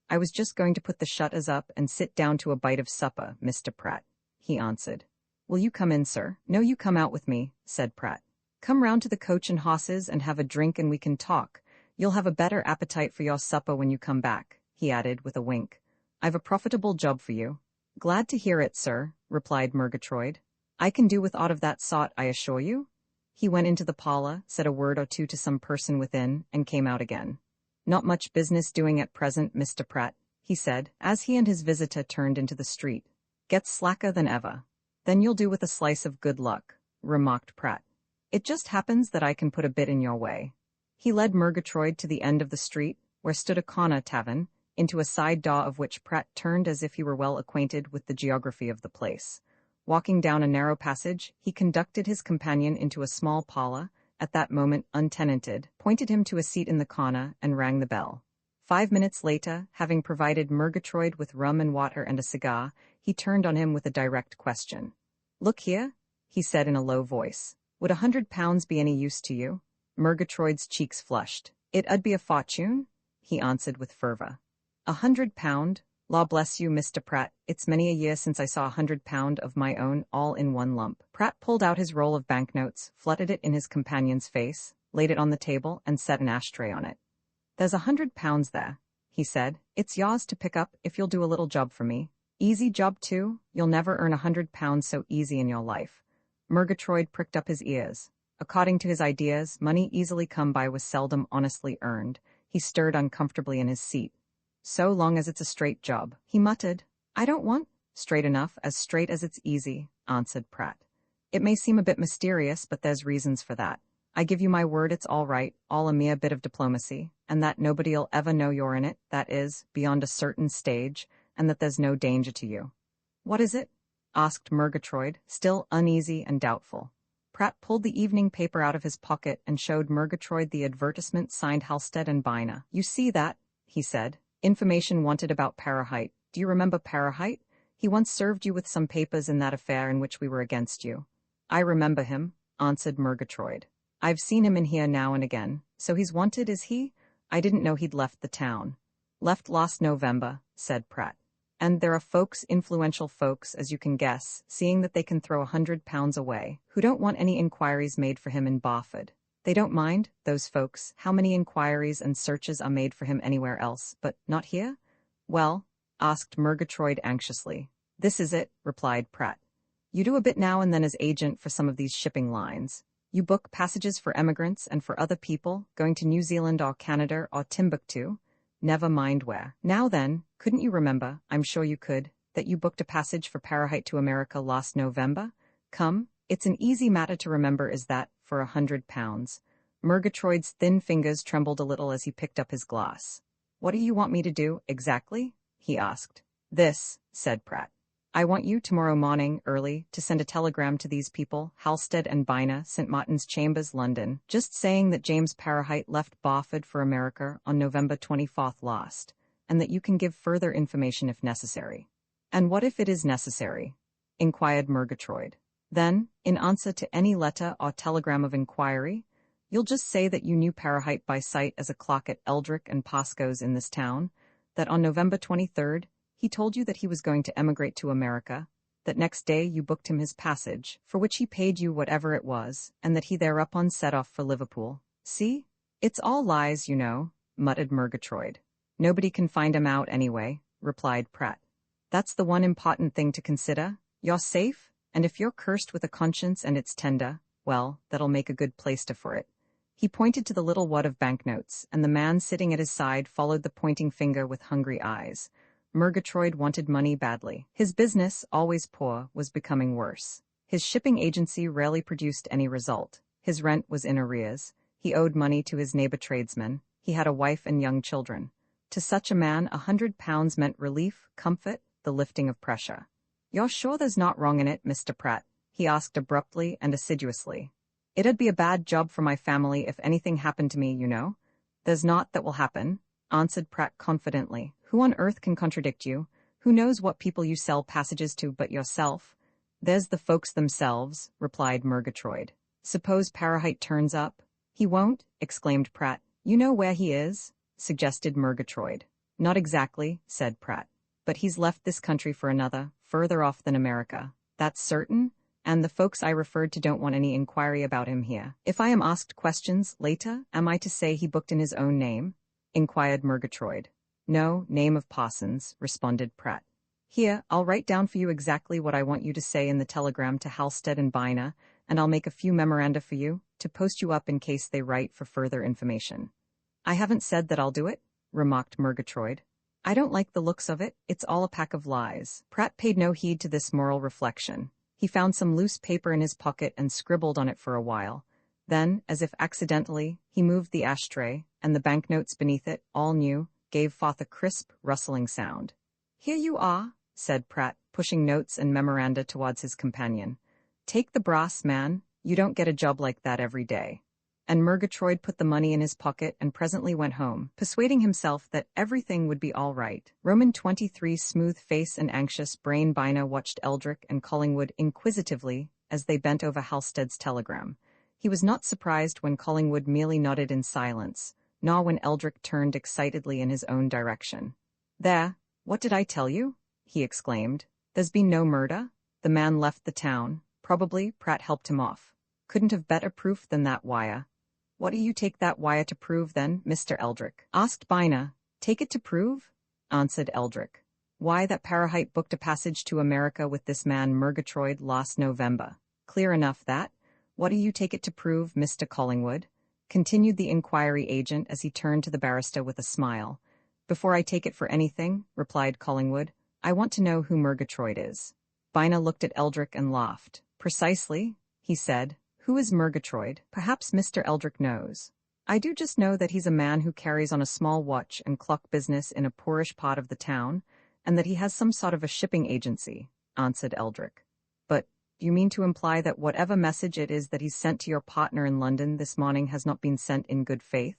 "I was just going to put the shutters up and sit down to a bite of supper, Mr. Pratt," he answered. "Will you come in, sir?" "No, you come out with me," said Pratt. "Come round to the Coach and Horses and have a drink and we can talk. You'll have a better appetite for your supper when you come back," he added with a wink. "I've a profitable job for you." "Glad to hear it, sir," replied Murgatroyd. "I can do with aught of that sort, I assure you." He went into the parlor, said a word or two to some person within, and came out again. "Not much business doing at present, Mr. Pratt," he said, as he and his visitor turned into the street. "Gets slacker than ever." "Then you'll do with a slice of good luck," remarked Pratt. "It just happens that I can put a bit in your way." He led Murgatroyd to the end of the street, where stood a corner tavern, into a side door of which Pratt turned as if he were well acquainted with the geography of the place. Walking down a narrow passage, he conducted his companion into a small parlor, at that moment untenanted, pointed him to a seat in the corner, and rang the bell. 5 minutes later, having provided Murgatroyd with rum and water and a cigar, he turned on him with a direct question. "Look here," he said in a low voice. "Would £100 be any use to you?" Murgatroyd's cheeks flushed. "It 'ud be a fortune," he answered with fervor. £100? Law bless you, Mr. Pratt, it's many a year since I saw £100 of my own all in one lump. Pratt pulled out his roll of banknotes, fluttered it in his companion's face, laid it on the table, and set an ashtray on it. "There's £100 there," he said. "It's yours to pick up if you'll do a little job for me. Easy job, too. You'll never earn £100 so easy in your life." Murgatroyd pricked up his ears. According to his ideas, money easily come by was seldom honestly earned. He stirred uncomfortably in his seat. "So long as it's a straight job," he muttered. "I don't want—" "Straight enough, as straight as it's easy," answered Pratt. "It may seem a bit mysterious, but there's reasons for that. I give you my word it's all right, all a mere bit of diplomacy, and that nobody'll ever know you're in it, that is, beyond a certain stage, and that there's no danger to you." "What is it?" asked Murgatroyd, still uneasy and doubtful. Pratt pulled the evening paper out of his pocket and showed Murgatroyd the advertisement signed Halstead and Bina. "You see that," he said. "Information wanted about Parahite. Do you remember Parahite? He once served you with some papers in that affair in which we were against you." "I remember him," answered Murgatroyd. "I've seen him in here now and again. So he's wanted, is he? I didn't know he'd left the town." "Left last November," said Pratt. "And there are folks, influential folks, as you can guess, seeing that they can throw £100 away, who don't want any inquiries made for him in Barford. They don't mind, those folks, how many inquiries and searches are made for him anywhere else, but not here?" "Well?" asked Murgatroyd anxiously. "This is it," replied Pratt. "You do a bit now and then as agent for some of these shipping lines. You book passages for emigrants and for other people, going to New Zealand or Canada or Timbuktu, never mind where. Now then, couldn't you remember, I'm sure you could, that you booked a passage for Parahite to America last November? Come, it's an easy matter to remember is that, for £100. Murgatroyd's thin fingers trembled a little as he picked up his glass. "What do you want me to do, exactly?" he asked. "This," said Pratt. "I want you tomorrow morning, early, to send a telegram to these people, Halstead and Bina, St. Martin's Chambers, London, just saying that James Parahite left Barford for America on November 24th last, and that you can give further information if necessary." "And what if it is necessary?" inquired Murgatroyd. "Then, in answer to any letter or telegram of inquiry, you'll just say that you knew Parahite by sight as a clock at Eldrick and Pascoe's in this town, that on November 23rd, he told you that he was going to emigrate to America, that next day you booked him his passage, for which he paid you whatever it was, and that he thereupon set off for Liverpool. See? It's all lies, you know," muttered Murgatroyd. "Nobody can find him out anyway," replied Pratt. "That's the one important thing to consider. You're safe, and if you're cursed with a conscience and it's tender, well, that'll make a good plaister for it." He pointed to the little wad of banknotes, and the man sitting at his side followed the pointing finger with hungry eyes. Murgatroyd wanted money badly. His business, always poor, was becoming worse. His shipping agency rarely produced any result. His rent was in arrears. He owed money to his neighbor tradesmen. He had a wife and young children. To such a man, £100 meant relief, comfort, the lifting of pressure. "You're sure there's not wrong in it, Mr. Pratt?" he asked abruptly and assiduously. "It'd be a bad job for my family if anything happened to me, you know." "There's naught that will happen," answered Pratt confidently. "Who on earth can contradict you? Who knows what people you sell passages to but yourself?" "There's the folks themselves," replied Murgatroyd. "Suppose Parahite turns up?" "He won't," exclaimed Pratt. "You know where he is?" suggested Murgatroyd. "Not exactly," said Pratt. "But he's left this country for another, further off than America. That's certain? And the folks I referred to don't want any inquiry about him here. If I am asked questions later, am I to say he booked in his own name?" inquired Murgatroyd. "No, name of Parsons," responded Pratt. "Here, I'll write down for you exactly what I want you to say in the telegram to Halstead and Byner, and I'll make a few memoranda for you, to post you up in case they write for further information." "I haven't said that I'll do it," remarked Murgatroyd. "I don't like the looks of it, it's all a pack of lies." Pratt paid no heed to this moral reflection. He found some loose paper in his pocket and scribbled on it for a while. Then, as if accidentally, he moved the ashtray, and the banknotes beneath it, all new, gave forth a crisp, rustling sound. "Here you are," said Pratt, pushing notes and memoranda towards his companion. "Take the brass, man. You don't get a job like that every day." And Murgatroyd put the money in his pocket and presently went home, persuading himself that everything would be all right. Roman 23's smooth face and anxious brain Byner watched Eldrick and Collingwood inquisitively as they bent over Halstead's telegram. He was not surprised when Collingwood merely nodded in silence, nor when Eldrick turned excitedly in his own direction. "There, what did I tell you?" he exclaimed. "There's been no murder. The man left the town. Probably Pratt helped him off. Couldn't have better proof than that wire." "What do you take that wire to prove, then, Mr. Eldrick?" asked Byner. "Take it to prove?" answered Eldrick. "Why, that Parahite booked a passage to America with this man Murgatroyd last November. Clear enough, that. What do you take it to prove, Mr. Collingwood?" continued the inquiry agent as he turned to the barrister with a smile. "Before I take it for anything," replied Collingwood, "I want to know who Murgatroyd is." Byner looked at Eldrick and laughed. "Precisely," he said. "Who is Murgatroyd? Perhaps Mr. Eldrick knows." "I do just know that he's a man who carries on a small watch and clock business in a poorish part of the town, and that he has some sort of a shipping agency," answered Eldrick. "But do you mean to imply that whatever message it is that he's sent to your partner in London this morning has not been sent in good faith?"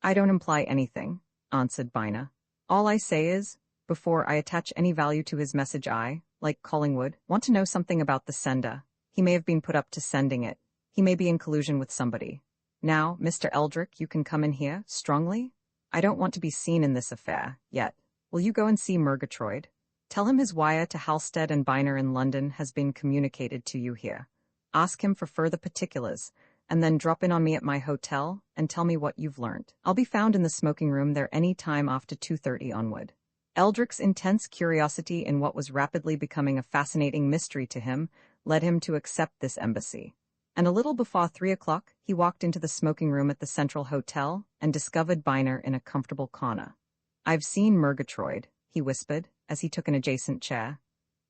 "I don't imply anything," answered Byner. "All I say is, before I attach any value to his message, I, like Collingwood, want to know something about the sender. He may have been put up to sending it. He may be in collusion with somebody. Now, Mr. Eldrick, you can come in here, strongly. I don't want to be seen in this affair, yet. Will you go and see Murgatroyd? Tell him his wire to Halstead and Byner in London has been communicated to you here. Ask him for further particulars, and then drop in on me at my hotel and tell me what you've learnt. I'll be found in the smoking room there any time after 2:30 onward." Eldrick's intense curiosity in what was rapidly becoming a fascinating mystery to him led him to accept this embassy. And a little before 3 o'clock, he walked into the smoking room at the Central Hotel and discovered Byner in a comfortable corner. "I've seen Murgatroyd," he whispered, as he took an adjacent chair.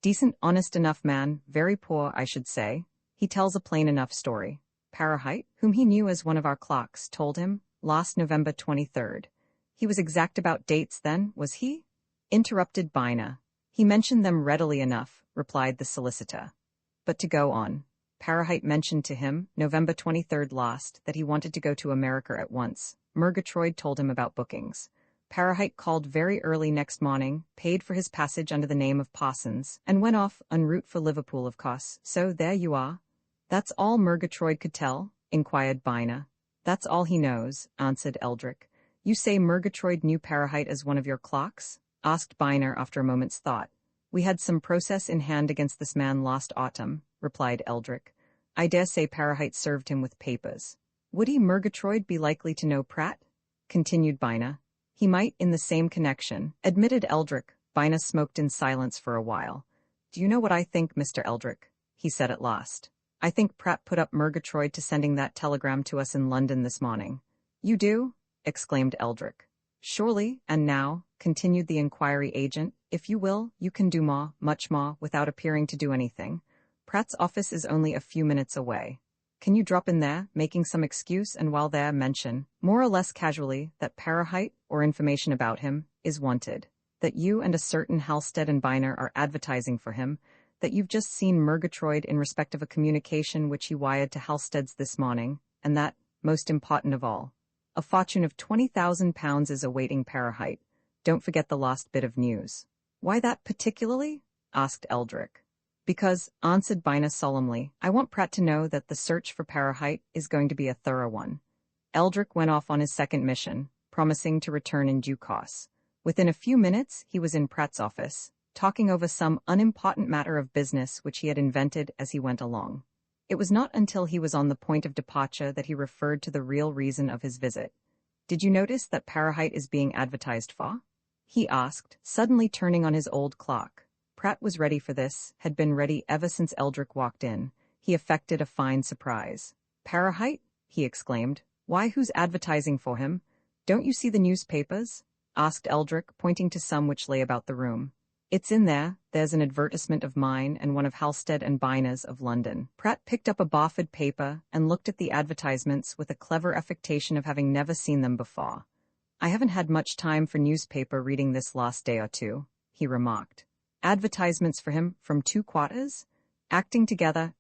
"Decent, honest enough man, very poor, I should say. He tells a plain enough story. Parahite, whom he knew as one of our clerks, told him, last November 23rd. He was exact about dates then, was he?" interrupted Byner. "He mentioned them readily enough," replied the solicitor. "But to go on. Parahite mentioned to him, November 23rd last, that he wanted to go to America at once. Murgatroyd told him about bookings. Parahite called very early next morning, paid for his passage under the name of Parsons, and went off en route for Liverpool, of course. So there you are." "That's all Murgatroyd could tell?" inquired Byner. "That's all he knows," answered Eldrick. "You say Murgatroyd knew Parahite as one of your clerks?" asked Byner after a moment's thought. "We had some process in hand against this man last autumn," replied Eldrick. "I dare say Parahite served him with papers." "Would he, Murgatroyd, be likely to know Pratt?" continued Byner. "He might, in the same connection," admitted Eldrick. Byner smoked in silence for a while. "Do you know what I think, Mr. Eldrick?" he said at last. I think Pratt put up Murgatroyd to sending that telegram to us in London this morning. You do? Exclaimed Eldrick. Surely, and now, continued the inquiry agent, if you will, you can do more, much more, without appearing to do anything. Pratt's office is only a few minutes away. Can you drop in there, making some excuse, and while there mention, more or less casually, that Parahite, or information about him, is wanted, that you and a certain Halstead and Biner are advertising for him, that you've just seen Murgatroyd in respect of a communication which he wired to Halstead's this morning, and that, most important of all, a fortune of £20,000 is awaiting Parahite. Don't forget the last bit of news. Why that particularly? Asked Eldrick. Because, answered Biner solemnly, I want Pratt to know that the search for Parahite is going to be a thorough one. Eldrick went off on his second mission, promising to return in due course. Within a few minutes, he was in Pratt's office, talking over some unimportant matter of business which he had invented as he went along. It was not until he was on the point of departure that he referred to the real reason of his visit. Did you notice that Parahite is being advertised for? He asked, suddenly turning on his old clock. Pratt was ready for this, had been ready ever since Eldrick walked in. He affected a fine surprise. Parahite? He exclaimed. Why, who's advertising for him? Don't you see the newspapers? Asked Eldrick, pointing to some which lay about the room. It's in there. There's an advertisement of mine and one of Halstead and Biner's of London. Pratt picked up a Barford paper and looked at the advertisements with a clever affectation of having never seen them before. I haven't had much time for newspaper reading this last day or two, he remarked. Advertisements for him from 2 quarters? Acting together,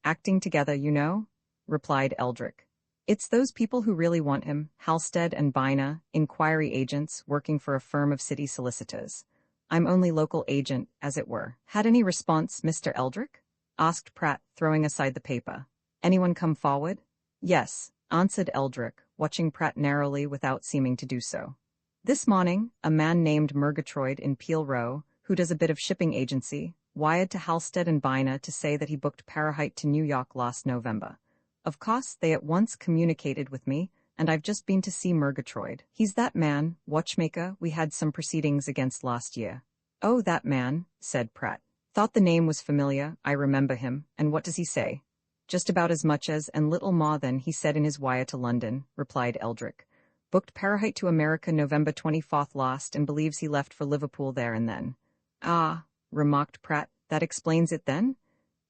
you know, replied Eldrick. It's those people who really want him, Halstead and Biner, inquiry agents working for a firm of city solicitors. I'm only local agent, as it were. Had any response, Mr. Eldrick? Asked Pratt, throwing aside the paper. Anyone come forward? Yes, answered Eldrick, watching Pratt narrowly without seeming to do so. This morning, a man named Murgatroyd in Peel Row, who does a bit of shipping agency, wired to Halstead and Biner to say that he booked Parahite to New York last November. Of course, they at once communicated with me, and I've just been to see Murgatroyd. He's that man, watchmaker, we had some proceedings against last year. Oh, that man, said Pratt. Thought the name was familiar, I remember him, and what does he say? Just about as much as, and little more than, he said in his wire to London, replied Eldrick. Booked Parahite to America November 24th last, and believes he left for Liverpool there and then. Ah, remarked Pratt, that explains it then?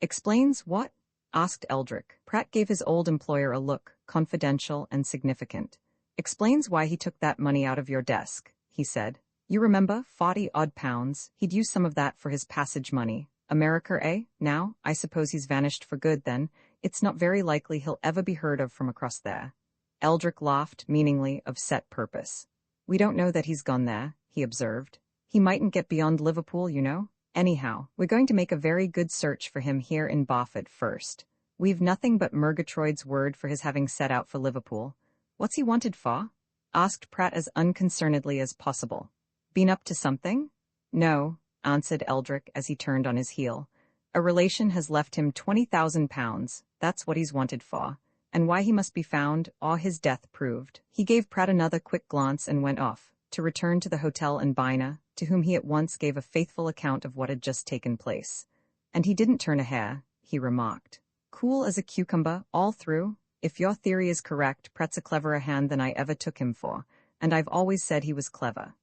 Explains what? Asked Eldrick. Pratt gave his old employer a look, confidential and significant. Explains why he took that money out of your desk, he said. You remember, 40-odd pounds, he'd used some of that for his passage money. America, eh? Now, I suppose he's vanished for good then. It's not very likely he'll ever be heard of from across there. Eldrick laughed, meaningly, of set purpose. We don't know that he's gone there, he observed. He mightn't get beyond Liverpool, you know. Anyhow, we're going to make a very good search for him here in Barford first. We've nothing but Murgatroyd's word for his having set out for Liverpool. What's he wanted for? Asked Pratt as unconcernedly as possible. Been up to something? No, answered Eldrick as he turned on his heel. A relation has left him £20,000, that's what he's wanted for. And why he must be found, or his death proved. He gave Pratt another quick glance and went off, to return to the hotel in Biner, to whom he at once gave a faithful account of what had just taken place. And he didn't turn a hair, he remarked. Cool as a cucumber, all through. If your theory is correct, Pratt's a cleverer hand than I ever took him for, and I've always said he was clever.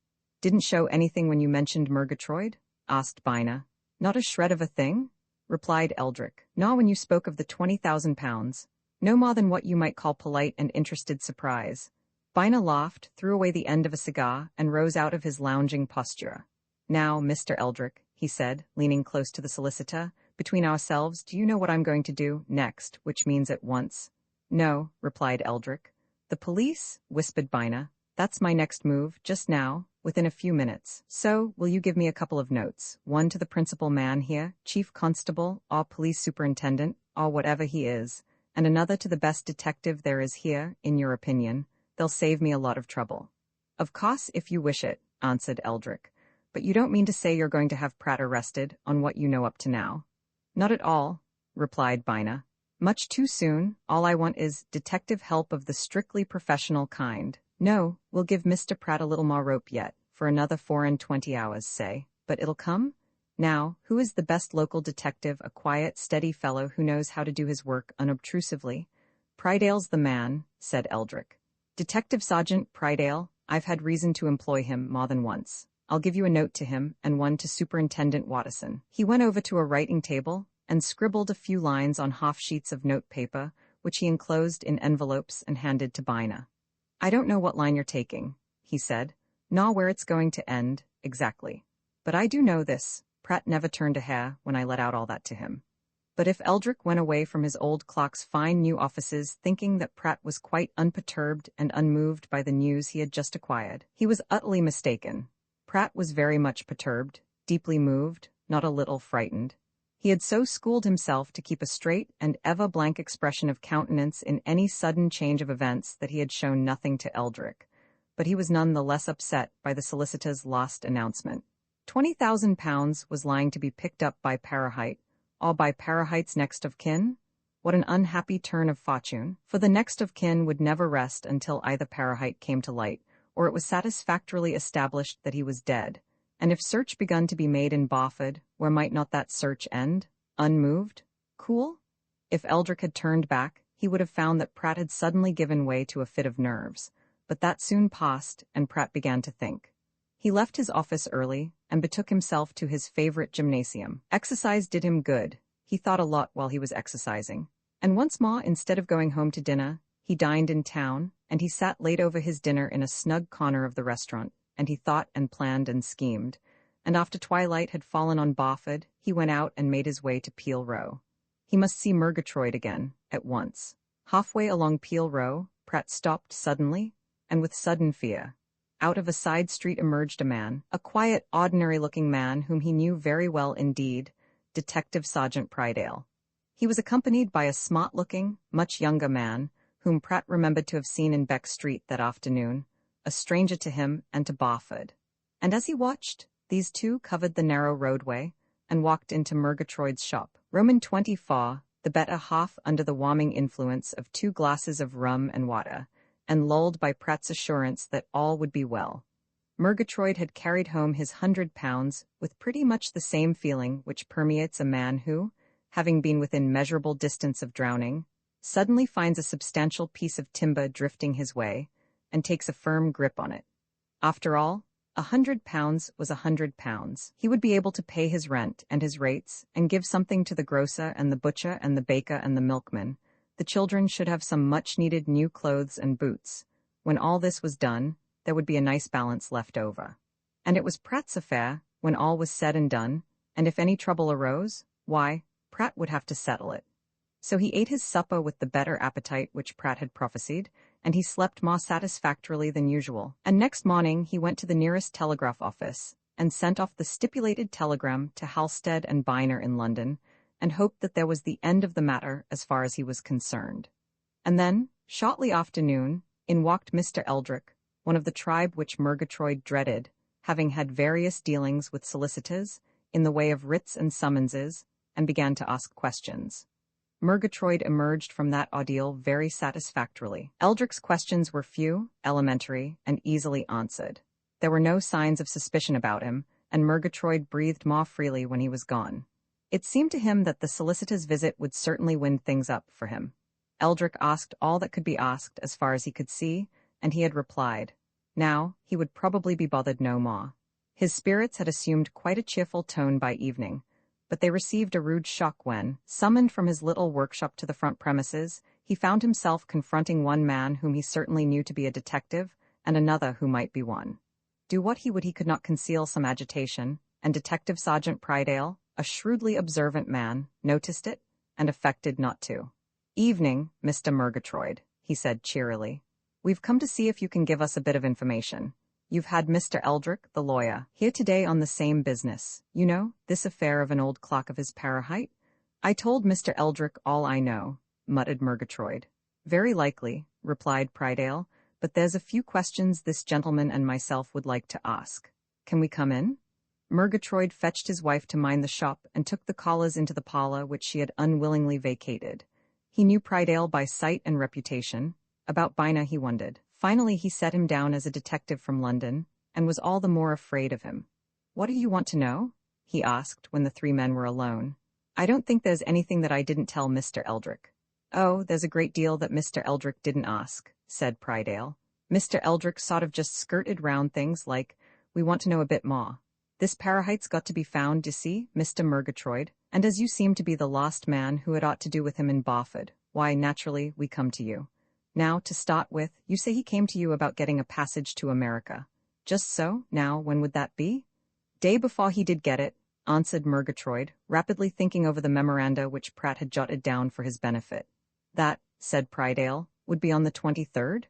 Didn't show anything when you mentioned Murgatroyd? Asked Biner. Not a shred of a thing? Replied Eldrick. Nor when you spoke of the £20,000. No more than what you might call polite and interested surprise. Biner laughed, threw away the end of a cigar, and rose out of his lounging posture. Now, Mr. Eldrick, he said, leaning close to the solicitor, between ourselves, do you know what I'm going to do next, which means at once? No, replied Eldrick. The police? Whispered Biner. That's my next move, just now, within a few minutes. So, will you give me a couple of notes, one to the principal man here, chief constable, or police superintendent, or whatever he is, and another to the best detective there is here, in your opinion. They'll save me a lot of trouble. Of course, if you wish it, answered Eldrick. But you don't mean to say you're going to have Pratt arrested, on what you know up to now? Not at all, replied Biner. Much too soon. All I want is detective help of the strictly professional kind. No, we'll give Mr. Pratt a little more rope yet, for another 24 hours, say. But it'll come? Now, who is the best local detective? A quiet, steady fellow who knows how to do his work unobtrusively. Prydale's the man, said Eldrick. Detective Sergeant Prydale, I've had reason to employ him more than once. I'll give you a note to him and one to Superintendent Watterson. He went over to a writing table and scribbled a few lines on half sheets of note paper, which he enclosed in envelopes and handed to Bina. I don't know what line you're taking, he said, nor where it's going to end, exactly. But I do know this, Pratt never turned a hair when I let out all that to him. But if Eldrick went away from his old clock's fine new offices thinking that Pratt was quite unperturbed and unmoved by the news he had just acquired, he was utterly mistaken. Pratt was very much perturbed, deeply moved, not a little frightened. He had so schooled himself to keep a straight and ever-blank expression of countenance in any sudden change of events that he had shown nothing to Eldrick. But he was none the less upset by the solicitor's last announcement. £20,000 was lying to be picked up by Parahite, or by Parahite's next of kin? What an unhappy turn of fortune, for the next of kin would never rest until either Parahite came to light, or it was satisfactorily established that he was dead. And if search begun to be made in Barford, where might not that search end? Unmoved? Cool? If Eldrick had turned back, he would have found that Pratt had suddenly given way to a fit of nerves. But that soon passed, and Pratt began to think. He left his office early and betook himself to his favorite gymnasium. Exercise did him good. He thought a lot while he was exercising. And once more, instead of going home to dinner, he dined in town, and he sat late over his dinner in a snug corner of the restaurant, and he thought and planned and schemed. And after twilight had fallen on Barford, he went out and made his way to Peel Row. He must see Murgatroyd again, at once. Halfway along Peel Row, Pratt stopped suddenly, and with sudden fear. Out of a side street emerged a man, a quiet, ordinary-looking man whom he knew very well indeed, Detective Sergeant Prydale. He was accompanied by a smart-looking, much younger man, whom Pratt remembered to have seen in Beck Street that afternoon, a stranger to him and to Barford. And as he watched, these two covered the narrow roadway and walked into Murgatroyd's shop. Roman 24, the better half under the warming influence of 2 glasses of rum and water, and lulled by Pratt's assurance that all would be well. Murgatroyd had carried home his £100 with pretty much the same feeling which permeates a man who, having been within measurable distance of drowning, suddenly finds a substantial piece of timber drifting his way, and takes a firm grip on it. After all, £100 was £100. He would be able to pay his rent and his rates, and give something to the grocer and the butcher and the baker and the milkman. The children should have some much-needed new clothes and boots. When all this was done, there would be a nice balance left over. And it was Pratt's affair, when all was said and done, and if any trouble arose, why, Pratt would have to settle it. So he ate his supper with the better appetite which Pratt had prophesied, and he slept more satisfactorily than usual. And next morning he went to the nearest telegraph office, and sent off the stipulated telegram to Halstead and Biner in London, and hoped that there was the end of the matter as far as he was concerned. And then, shortly after noon, in walked Mr. Eldrick, one of the tribe which Murgatroyd dreaded, having had various dealings with solicitors, in the way of writs and summonses, and began to ask questions. Murgatroyd emerged from that ordeal very satisfactorily. Eldrick's questions were few, elementary, and easily answered. There were no signs of suspicion about him, and Murgatroyd breathed more freely when he was gone. It seemed to him that the solicitor's visit would certainly wind things up for him. Eldrick asked all that could be asked as far as he could see, and he had replied. Now, he would probably be bothered no more. His spirits had assumed quite a cheerful tone by evening, but they received a rude shock when, summoned from his little workshop to the front premises, he found himself confronting one man whom he certainly knew to be a detective, and another who might be one. Do what he would, he could not conceal some agitation, and Detective Sergeant Prydale, a shrewdly observant man, noticed it, and affected not to. "Evening, Mr. Murgatroyd," he said cheerily. "We've come to see if you can give us a bit of information. You've had Mr. Eldrick, the lawyer, here today on the same business. You know, this affair of an old clock of his Parahite?" "I told Mr. Eldrick all I know," muttered Murgatroyd. "Very likely," replied Prydale, "but there's a few questions this gentleman and myself would like to ask. Can we come in?" Murgatroyd fetched his wife to mind the shop and took the callers into the parlor which she had unwillingly vacated. He knew Prydale by sight and reputation. About Bina he wondered. Finally he set him down as a detective from London, and was all the more afraid of him. "What do you want to know?" he asked when the three men were alone. I don't think there's anything that I didn't tell Mr. Eldrick. Oh, there's a great deal that Mr. Eldrick didn't ask, said Prydale. Mr. Eldrick sort of just skirted round things like, we want to know a bit more. This Parahite's got to be found, you see, Mr. Murgatroyd, and as you seem to be the last man who had aught to do with him in Barford, why, naturally, we come to you. Now, to start with, you say he came to you about getting a passage to America. Just so, now, when would that be? Day before he did get it, answered Murgatroyd, rapidly thinking over the memoranda which Pratt had jotted down for his benefit. That, said Prydale, would be on the 23rd?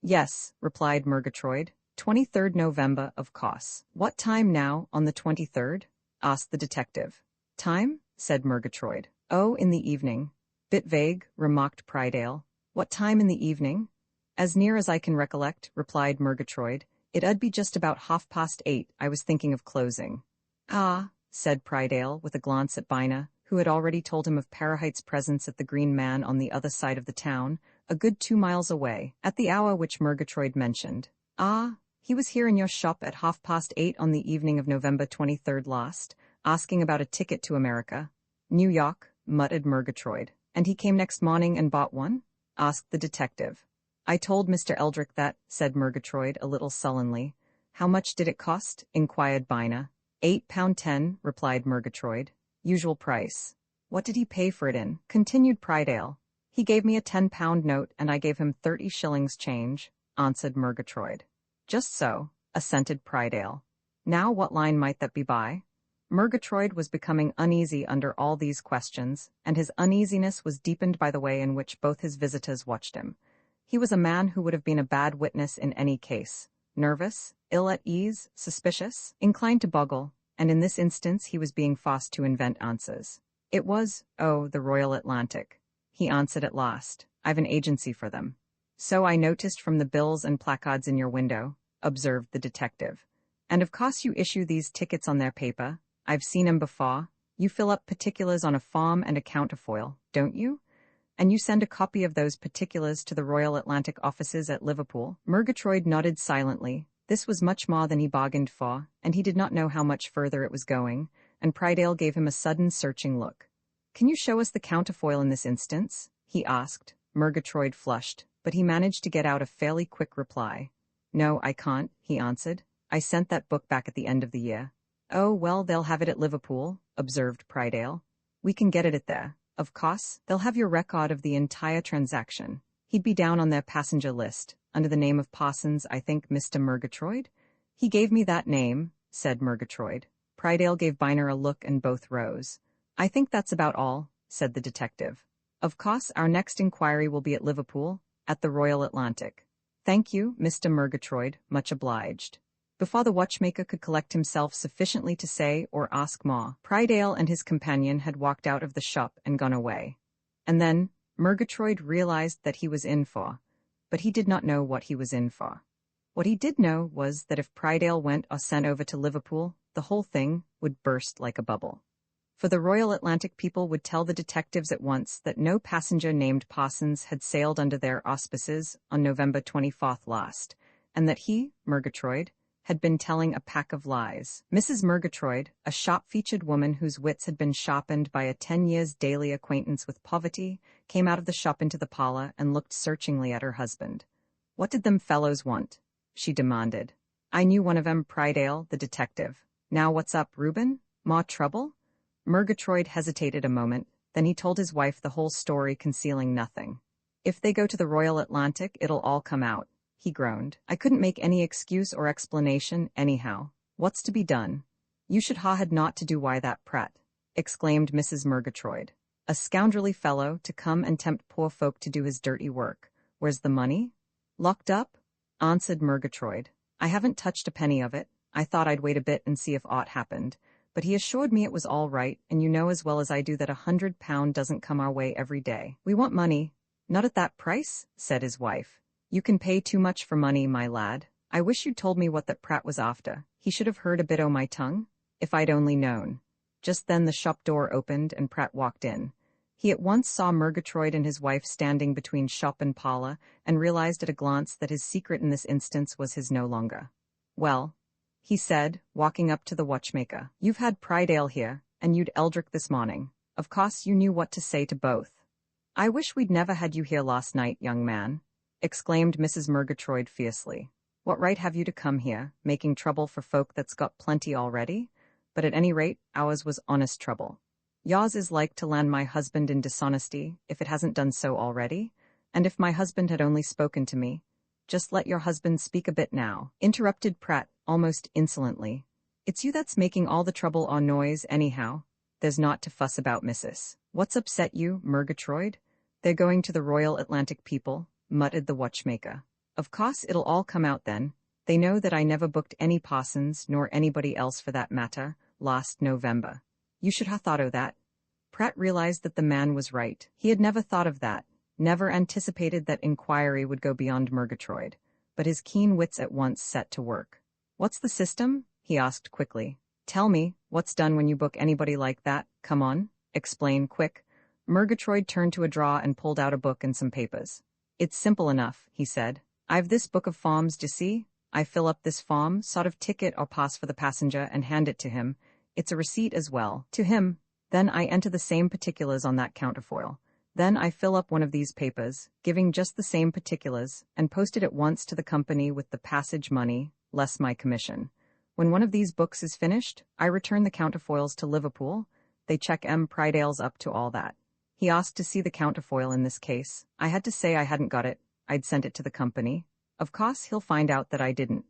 Yes, replied Murgatroyd. 23rd November, of course. What time now, on the 23rd? Asked the detective. Time? Said Murgatroyd. Oh, in the evening. Bit vague, remarked Prydale. What time in the evening? As near as I can recollect, replied Murgatroyd. It 'ud be just about 8:30. I was thinking of closing. Ah, said Prydale, with a glance at Bina, who had already told him of Parahite's presence at the Green Man on the other side of the town, a good 2 miles away, at the hour which Murgatroyd mentioned. Ah, he was here in your shop at 8:30 on the evening of November 23rd last, asking about a ticket to America. New York, muttered Murgatroyd. And he came next morning and bought one? Asked the detective. I told Mr. Eldrick that, said Murgatroyd a little sullenly. How much did it cost? Inquired Bina. £8.10, replied Murgatroyd. Usual price. What did he pay for it in? Continued Prydale. He gave me a £10 note and I gave him 30 shillings change, answered Murgatroyd. Just so, assented Prydale. Now what line might that be by? Murgatroyd was becoming uneasy under all these questions, and his uneasiness was deepened by the way in which both his visitors watched him. He was a man who would have been a bad witness in any case. Nervous, ill at ease, suspicious, inclined to boggle, and in this instance he was being forced to invent answers. It was, the Royal Atlantic. He answered at last. I've an agency for them. So I noticed from the bills and placards in your window, observed the detective. And of course you issue these tickets on their paper. I've seen 'em before. You fill up particulars on a form and a counterfoil, don't you? And you send a copy of those particulars to the Royal Atlantic offices at Liverpool? Murgatroyd nodded silently. This was much more than he bargained for, and he did not know how much further it was going, and Prydale gave him a sudden searching look. Can you show us the counterfoil in this instance? He asked. Murgatroyd flushed, but he managed to get out a fairly quick reply. No, I can't, he answered. I sent that book back at the end of the year. Oh, well, they'll have it at Liverpool, observed Prydale. We can get it there. Of course, they'll have your record of the entire transaction. He'd be down on their passenger list, under the name of Parsons, I think, Mr. Murgatroyd? He gave me that name, said Murgatroyd. Prydale gave Biner a look and both rose. I think that's about all, said the detective. Of course, our next inquiry will be at Liverpool, at the Royal Atlantic. Thank you, Mr. Murgatroyd, much obliged. Before the watchmaker could collect himself sufficiently to say or ask more, Prydale and his companion had walked out of the shop and gone away. And then Murgatroyd realized that he was in for, but he did not know what he was in for. What he did know was that if Prydale went or sent over to Liverpool, the whole thing would burst like a bubble. For the Royal Atlantic people would tell the detectives at once that no passenger named Parsons had sailed under their auspices on November 24th last, and that he, Murgatroyd, had been telling a pack of lies. Mrs. Murgatroyd, a sharp-featured woman whose wits had been sharpened by a 10 years' daily acquaintance with poverty, came out of the shop into the parlor and looked searchingly at her husband. What did them fellows want? She demanded. I knew one of 'em, Prydale, the detective. Now what's up, Reuben? More trouble? Murgatroyd hesitated a moment, then he told his wife the whole story, concealing nothing. If they go to the Royal Atlantic, it'll all come out. He groaned. I couldn't make any excuse or explanation, anyhow. What's to be done? You should ha had naught to do why that Pratt, exclaimed Mrs. Murgatroyd. A scoundrelly fellow to come and tempt poor folk to do his dirty work. Where's the money? Locked up? Answered Murgatroyd. I haven't touched a penny of it. I thought I'd wait a bit and see if aught happened. But he assured me it was all right, and you know as well as I do that £100 doesn't come our way every day. We want money. Not at that price, said his wife. You can pay too much for money, my lad. I wish you'd told me what that Pratt was after. He should have heard a bit o' my tongue, if I'd only known. Just then the shop door opened and Pratt walked in. He at once saw Murgatroyd and his wife standing between shop and parlor, and realized at a glance that his secret in this instance was his no longer. Well, he said, walking up to the watchmaker. You've had Prydale here, and you'd Eldrick this morning. Of course you knew what to say to both. I wish we'd never had you here last night, young man, exclaimed Mrs. Murgatroyd fiercely. What right have you to come here, making trouble for folk that's got plenty already? But at any rate, ours was honest trouble. Yours is like to land my husband in dishonesty, if it hasn't done so already, and if my husband had only spoken to me. Just let your husband speak a bit now, interrupted Pratt, almost insolently. It's you that's making all the trouble or noise, anyhow. There's naught to fuss about, missus. What's upset you, Murgatroyd? They're going to the Royal Atlantic people, muttered the watchmaker. Of course it'll all come out then. They know that I never booked any Parsons, nor anybody else for that matter, last November. You should ha' thought o' that. Pratt realized that the man was right. He had never thought of that, never anticipated that inquiry would go beyond Murgatroyd, but his keen wits at once set to work. What's the system? He asked quickly. Tell me, what's done when you book anybody like that? Come on, explain quick. Murgatroyd turned to a drawer and pulled out a book and some papers. It's simple enough, he said. I've this book of forms, d'ye see? I fill up this form, sort of ticket or pass for the passenger, and hand it to him. It's a receipt as well, to him. Then I enter the same particulars on that counterfoil. Then I fill up one of these papers, giving just the same particulars, and post it at once to the company with the passage money, less my commission. When one of these books is finished, I return the counterfoils to Liverpool. They check Prydale's up to all that. He asked to see the counterfoil in this case. I had to say I hadn't got it. I'd sent it to the company. Of course he'll find out that I didn't.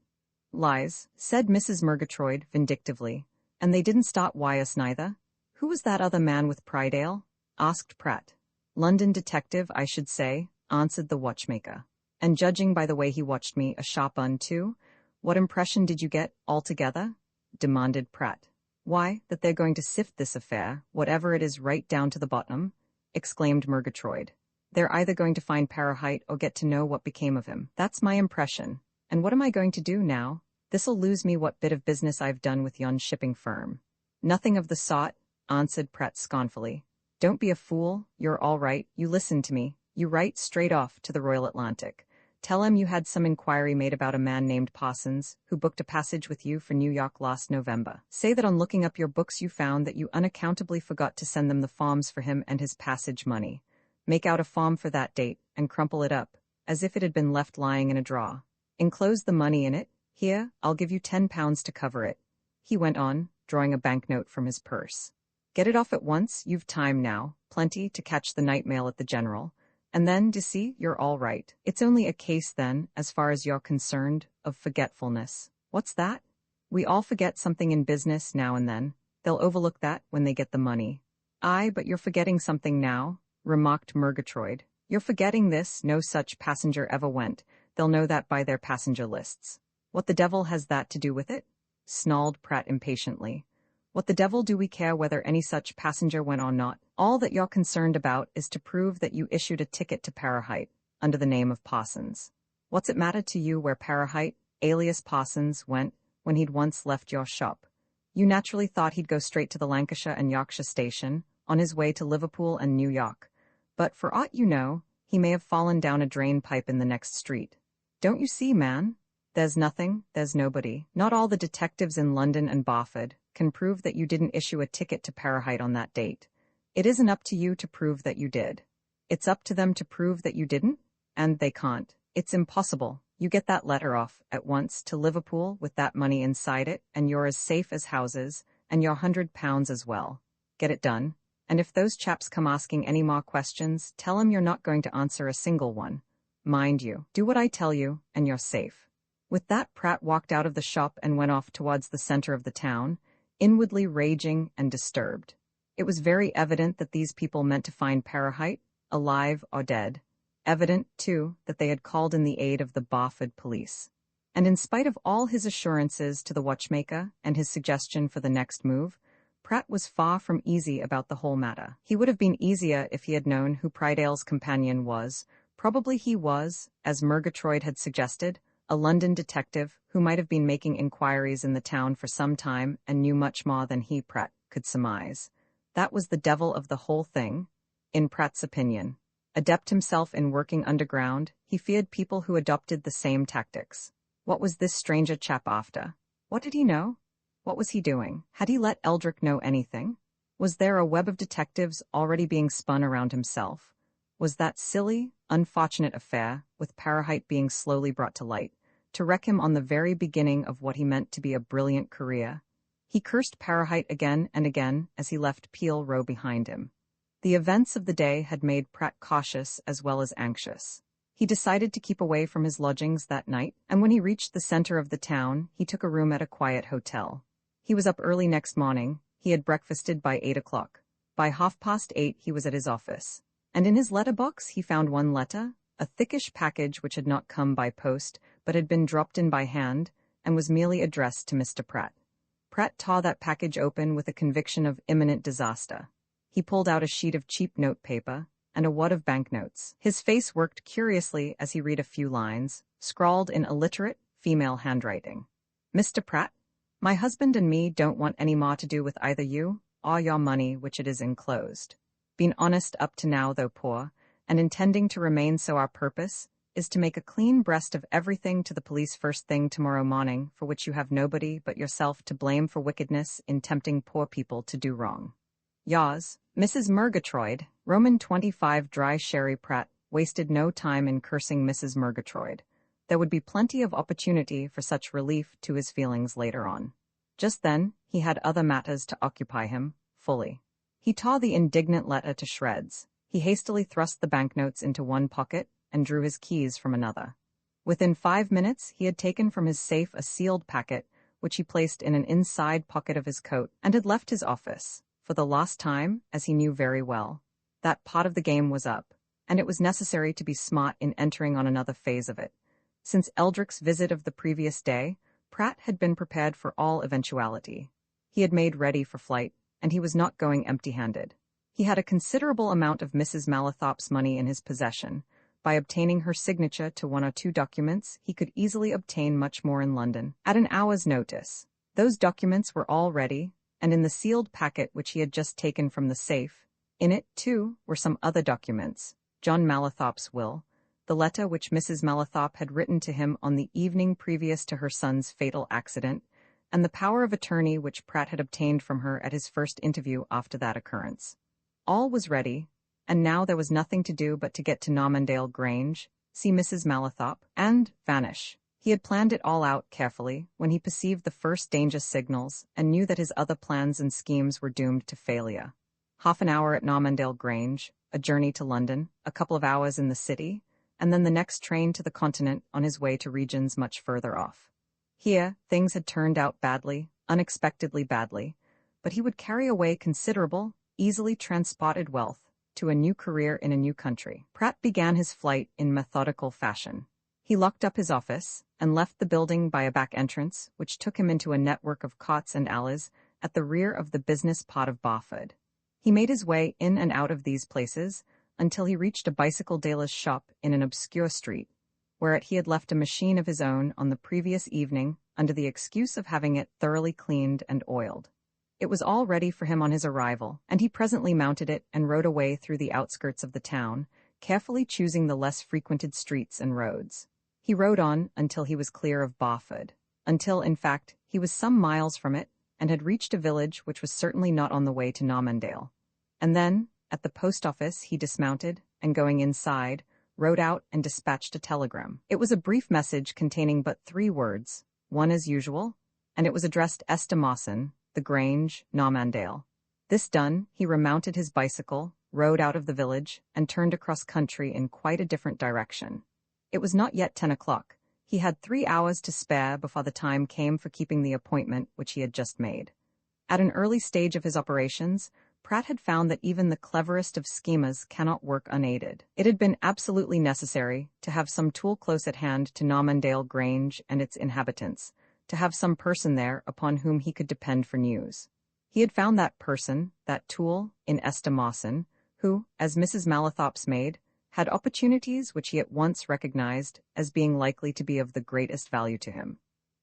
Lies, said Mrs. Murgatroyd vindictively. And they didn't start us neither. Who was that other man with Prydale? Asked Pratt. London detective, I should say, answered the watchmaker. And judging by the way he watched me, a sharp un too. What impression did you get, altogether? Demanded Pratt. Why, that they're going to sift this affair, whatever it is, right down to the bottom, exclaimed Murgatroyd. They're either going to find Parahite or get to know what became of him. That's my impression. And what am I going to do now? This'll lose me what bit of business I've done with yon shipping firm. Nothing of the sort, answered Pratt scornfully. Don't be a fool, you're all right, you listen to me. You write straight off to the Royal Atlantic. Tell him you had some inquiry made about a man named Parsons, who booked a passage with you for New York last November. Say that on looking up your books you found that you unaccountably forgot to send them the forms for him and his passage money. Make out a form for that date, and crumple it up, as if it had been left lying in a drawer. Enclose the money in it. Here, I'll give you £10 to cover it, he went on, drawing a banknote from his purse. Get it off at once, you've time now, plenty to catch the night mail at the General. And then, d'ye see, you're all right. It's only a case then, as far as you're concerned, of forgetfulness. What's that? We all forget something in business now and then. They'll overlook that when they get the money. Aye, but you're forgetting something now, remarked Murgatroyd. You're forgetting this, no such passenger ever went. They'll know that by their passenger lists. What the devil has that to do with it? Snarled Pratt impatiently. What the devil do we care whether any such passenger went or not? All that you're concerned about is to prove that you issued a ticket to Parahite, under the name of Parsons. What's it matter to you where Parahite, alias Parsons, went when he'd once left your shop? You naturally thought he'd go straight to the Lancashire and Yorkshire station, on his way to Liverpool and New York. But for aught you know, he may have fallen down a drain pipe in the next street. Don't you see, man? There's nothing, there's nobody. Not all the detectives in London and Barford can prove that you didn't issue a ticket to Parahite on that date. It isn't up to you to prove that you did. It's up to them to prove that you didn't, and they can't. It's impossible. You get that letter off at once to Liverpool with that money inside it, and you're as safe as houses, and your £100 as well. Get it done. And if those chaps come asking any more questions, tell 'em you're not going to answer a single one. Mind you, do what I tell you, and you're safe. With that, Pratt walked out of the shop and went off towards the center of the town, inwardly raging and disturbed. It was very evident that these people meant to find Parahite, alive or dead. Evident, too, that they had called in the aid of the Barford police. And in spite of all his assurances to the watchmaker and his suggestion for the next move, Pratt was far from easy about the whole matter. He would have been easier if he had known who Prydale's companion was. Probably he was, as Murgatroyd had suggested, a London detective who might have been making inquiries in the town for some time and knew much more than he, Pratt, could surmise. That was the devil of the whole thing, in Pratt's opinion. Adept himself in working underground, he feared people who adopted the same tactics. What was this stranger chap after? What did he know? What was he doing? Had he let Eldrick know anything? Was there a web of detectives already being spun around himself? Was that silly, unfortunate affair, with Parahite being slowly brought to light, to wreck him on the very beginning of what he meant to be a brilliant career? He cursed Parahite again and again as he left Peel Row behind him. The events of the day had made Pratt cautious as well as anxious. He decided to keep away from his lodgings that night, and when he reached the center of the town, he took a room at a quiet hotel. He was up early next morning. He had breakfasted by 8 o'clock. By 8:30 he was at his office. And in his letterbox he found one letter, a thickish package which had not come by post, but had been dropped in by hand, and was merely addressed to Mr. Pratt. Pratt tore that package open with a conviction of imminent disaster. He pulled out a sheet of cheap notepaper and a wad of banknotes. His face worked curiously as he read a few lines, scrawled in illiterate, female handwriting. Mr. Pratt, my husband and me don't want any more to do with either you or your money which it is enclosed. Been honest up to now though poor, and intending to remain so. Our purpose is to make a clean breast of everything to the police first thing tomorrow morning, for which you have nobody but yourself to blame for wickedness in tempting poor people to do wrong. Yours, Mrs. Murgatroyd, Roman 25 Dry Sherry. Pratt wasted no time in cursing Mrs. Murgatroyd. There would be plenty of opportunity for such relief to his feelings later on. Just then, he had other matters to occupy him, fully. He tore the indignant letter to shreds. He hastily thrust the banknotes into one pocket and drew his keys from another. Within 5 minutes, he had taken from his safe a sealed packet, which he placed in an inside pocket of his coat, and had left his office. For the last time, as he knew very well, that part of the game was up, and it was necessary to be smart in entering on another phase of it. Since Eldrick's visit of the previous day, Pratt had been prepared for all eventuality. He had made ready for flight, and he was not going empty-handed. He had a considerable amount of Mrs. Malathop's money in his possession. By obtaining her signature to 1 or 2 documents, he could easily obtain much more in London, at an hour's notice. Those documents were all ready, and in the sealed packet which he had just taken from the safe, in it, too, were some other documents: John Malathop's will, the letter which Mrs. Malathop had written to him on the evening previous to her son's fatal accident, and the power of attorney which Pratt had obtained from her at his first interview after that occurrence. All was ready, and now there was nothing to do but to get to Normandale Grange, see Mrs. Malathop, and vanish. He had planned it all out carefully when he perceived the first danger signals and knew that his other plans and schemes were doomed to failure. Half an hour at Normandale Grange, a journey to London, a couple of hours in the city, and then the next train to the continent on his way to regions much further off. Here, things had turned out badly, unexpectedly badly, but he would carry away considerable, easily transported wealth to a new career in a new country. Pratt began his flight in methodical fashion. He locked up his office and left the building by a back entrance, which took him into a network of cots and alleys at the rear of the business part of Barford. He made his way in and out of these places until he reached a bicycle dealer's shop in an obscure street, whereat he had left a machine of his own on the previous evening under the excuse of having it thoroughly cleaned and oiled. It was all ready for him on his arrival, and he presently mounted it and rode away through the outskirts of the town, carefully choosing the less frequented streets and roads. He rode on until he was clear of Barford, until, in fact, he was some miles from it and had reached a village which was certainly not on the way to Normandale. And then, at the post office, he dismounted, and going inside, rode out and dispatched a telegram. It was a brief message containing but 3 words, one as usual, and it was addressed Esther Mawson, The Grange, Normandale. This done, he remounted his bicycle, rode out of the village, and turned across country in quite a different direction. It was not yet 10 o'clock. He had 3 hours to spare before the time came for keeping the appointment which he had just made. At an early stage of his operations, Pratt had found that even the cleverest of schemers cannot work unaided. It had been absolutely necessary to have some tool close at hand to Normandale Grange and its inhabitants, to have some person there upon whom he could depend for news. He had found that person, that tool, in Esther Mawson, who, as Mrs. Malathop's maid, had opportunities which he at once recognized as being likely to be of the greatest value to him.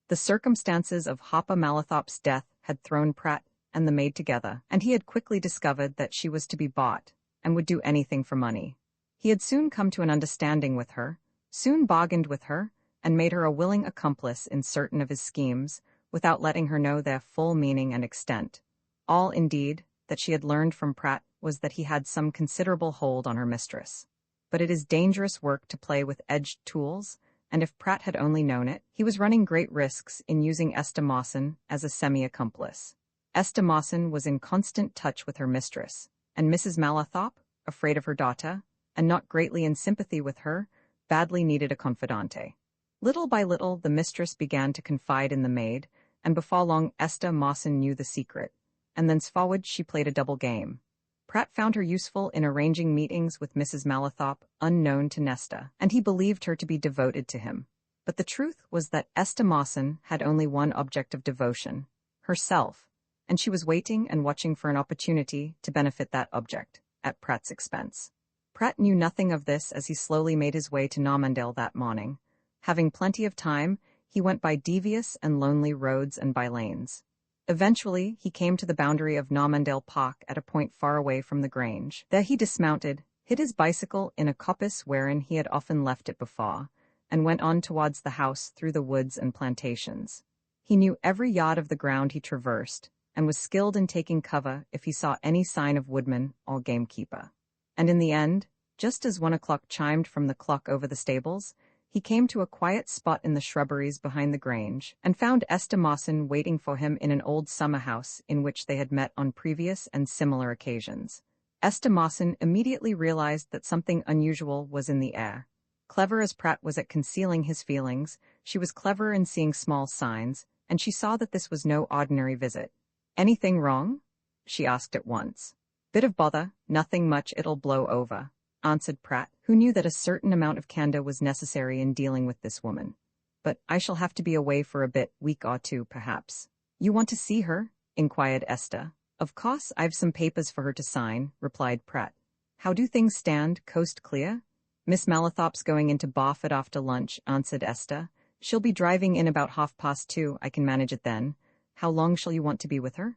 The circumstances of Hopper Malathop's death had thrown Pratt and the maid together, and he had quickly discovered that she was to be bought, and would do anything for money. He had soon come to an understanding with her, soon bargained with her, and made her a willing accomplice in certain of his schemes, without letting her know their full meaning and extent. All, indeed, that she had learned from Pratt was that he had some considerable hold on her mistress. But it is dangerous work to play with edged tools, and if Pratt had only known it, he was running great risks in using Esther Mawson as a semi-accomplice. Esther Mawson was in constant touch with her mistress, and Mrs. Malathop, afraid of her daughter, and not greatly in sympathy with her, badly needed a confidante. Little by little the mistress began to confide in the maid, and before long Esther Mawson knew the secret, and thenceforward she played a double game. Pratt found her useful in arranging meetings with Mrs. Malathop unknown to Nesta, and he believed her to be devoted to him. But the truth was that Esther Mawson had only one object of devotion, herself, and she was waiting and watching for an opportunity to benefit that object, at Pratt's expense. Pratt knew nothing of this as he slowly made his way to Normandale that morning. Having plenty of time, he went by devious and lonely roads and by lanes. Eventually, he came to the boundary of Normandale Park at a point far away from the Grange. There he dismounted, hid his bicycle in a coppice wherein he had often left it before, and went on towards the house through the woods and plantations. He knew every yard of the ground he traversed, and was skilled in taking cover if he saw any sign of woodman or gamekeeper. And in the end, just as 1 o'clock chimed from the clock over the stables, he came to a quiet spot in the shrubberies behind the Grange, and found Esther Mawson waiting for him in an old summer house in which they had met on previous and similar occasions. Esther Mawson immediately realized that something unusual was in the air. Clever as Pratt was at concealing his feelings, she was clever in seeing small signs, and she saw that this was no ordinary visit. "Anything wrong?" she asked at once. "Bit of bother, nothing much, it'll blow over," answered Pratt, who knew that a certain amount of candor was necessary in dealing with this woman. "But I shall have to be away for a bit, week or two, perhaps." "You want to see her?" inquired Esther. "Of course, I've some papers for her to sign," replied Pratt. "How do things stand, coast clear?" "Miss Malathop's going into Barford after lunch," answered Esther. "She'll be driving in about 2:30. I can manage it then. How long shall you want to be with her?"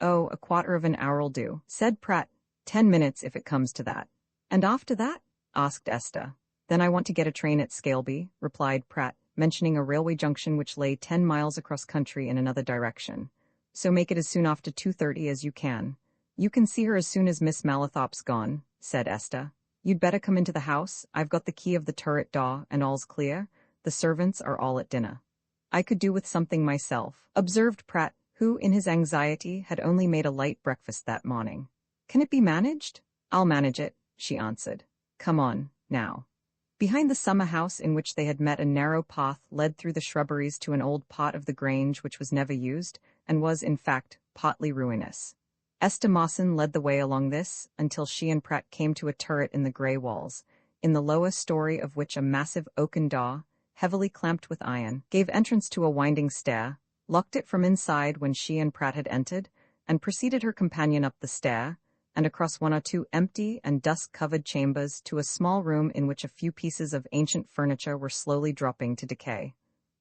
"Oh, a quarter of an hour'll do," said Pratt. 10 minutes if it comes to that." "And after that?" asked Esther. "Then I want to get a train at Scaleby," replied Pratt, mentioning a railway junction which lay 10 miles across country in another direction. "So make it as soon after 2:30 as you can." "You can see her as soon as Miss Malathop's gone," said Esther. "You'd better come into the house. I've got the key of the turret door, and all's clear. The servants are all at dinner." "I could do with something myself," observed Pratt, who, in his anxiety, had only made a light breakfast that morning. "Can it be managed?" "I'll manage it," she answered. "Come on, now." Behind the summer house in which they had met, a narrow path led through the shrubberies to an old part of the Grange which was never used, and was, in fact, partly ruinous. Esther Mawson led the way along this, until she and Pratt came to a turret in the grey walls, in the lower story of which a massive oaken door, heavily clamped with iron, gave entrance to a winding stair, locked it from inside when she and Pratt had entered, and preceded her companion up the stair, and across 1 or 2 empty and dust-covered chambers to a small room in which a few pieces of ancient furniture were slowly dropping to decay.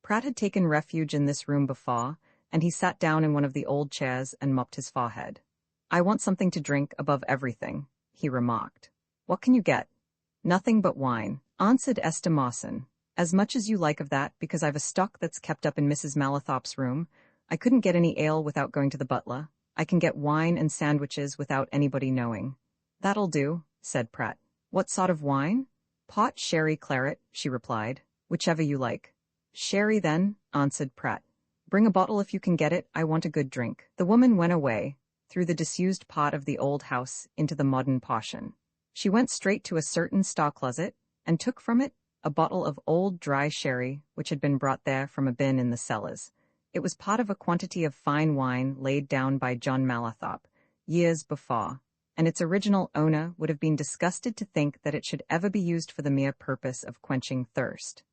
Pratt had taken refuge in this room before, and he sat down in one of the old chairs and mopped his forehead. "I want something to drink above everything," he remarked. "What can you get?" "Nothing but wine," answered Esther Mawson. "As much as you like of that, because I've a stock that's kept up in Mrs. Malathop's room. I couldn't get any ale without going to the butler. I can get wine and sandwiches without anybody knowing." "That'll do," said Pratt. "What sort of wine?" "Port, sherry, claret," she replied. "Whichever you like." "Sherry, then," answered Pratt. "Bring a bottle if you can get it. I want a good drink." The woman went away, through the disused part of the old house into the modern portion. She went straight to a certain store-closet, and took from it a bottle of old dry sherry which had been brought there from a bin in the cellars. It was part of a quantity of fine wine laid down by John Malathop, years before, and its original owner would have been disgusted to think that it should ever be used for the mere purpose of quenching thirst.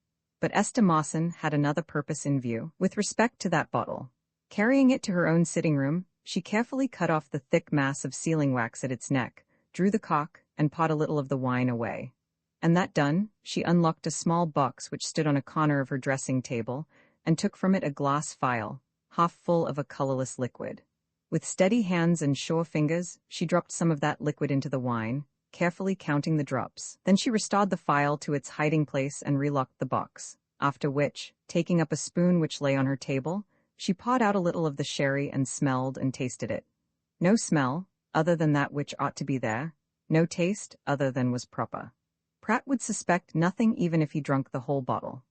But Esther Mawson had another purpose in view with respect to that bottle. Carrying it to her own sitting-room, she carefully cut off the thick mass of sealing wax at its neck, drew the cork, and poured a little of the wine away. And that done, she unlocked a small box which stood on a corner of her dressing-table, and took from it a glass phial, half full of a colorless liquid. With steady hands and sure fingers, she dropped some of that liquid into the wine, carefully counting the drops. Then she restored the phial to its hiding place and relocked the box, after which, taking up a spoon which lay on her table, She pawed out a little of the sherry and smelled and tasted it. No smell, other than that which ought to be there. No taste, other than was proper. Pratt would suspect nothing even if he drunk the whole bottle.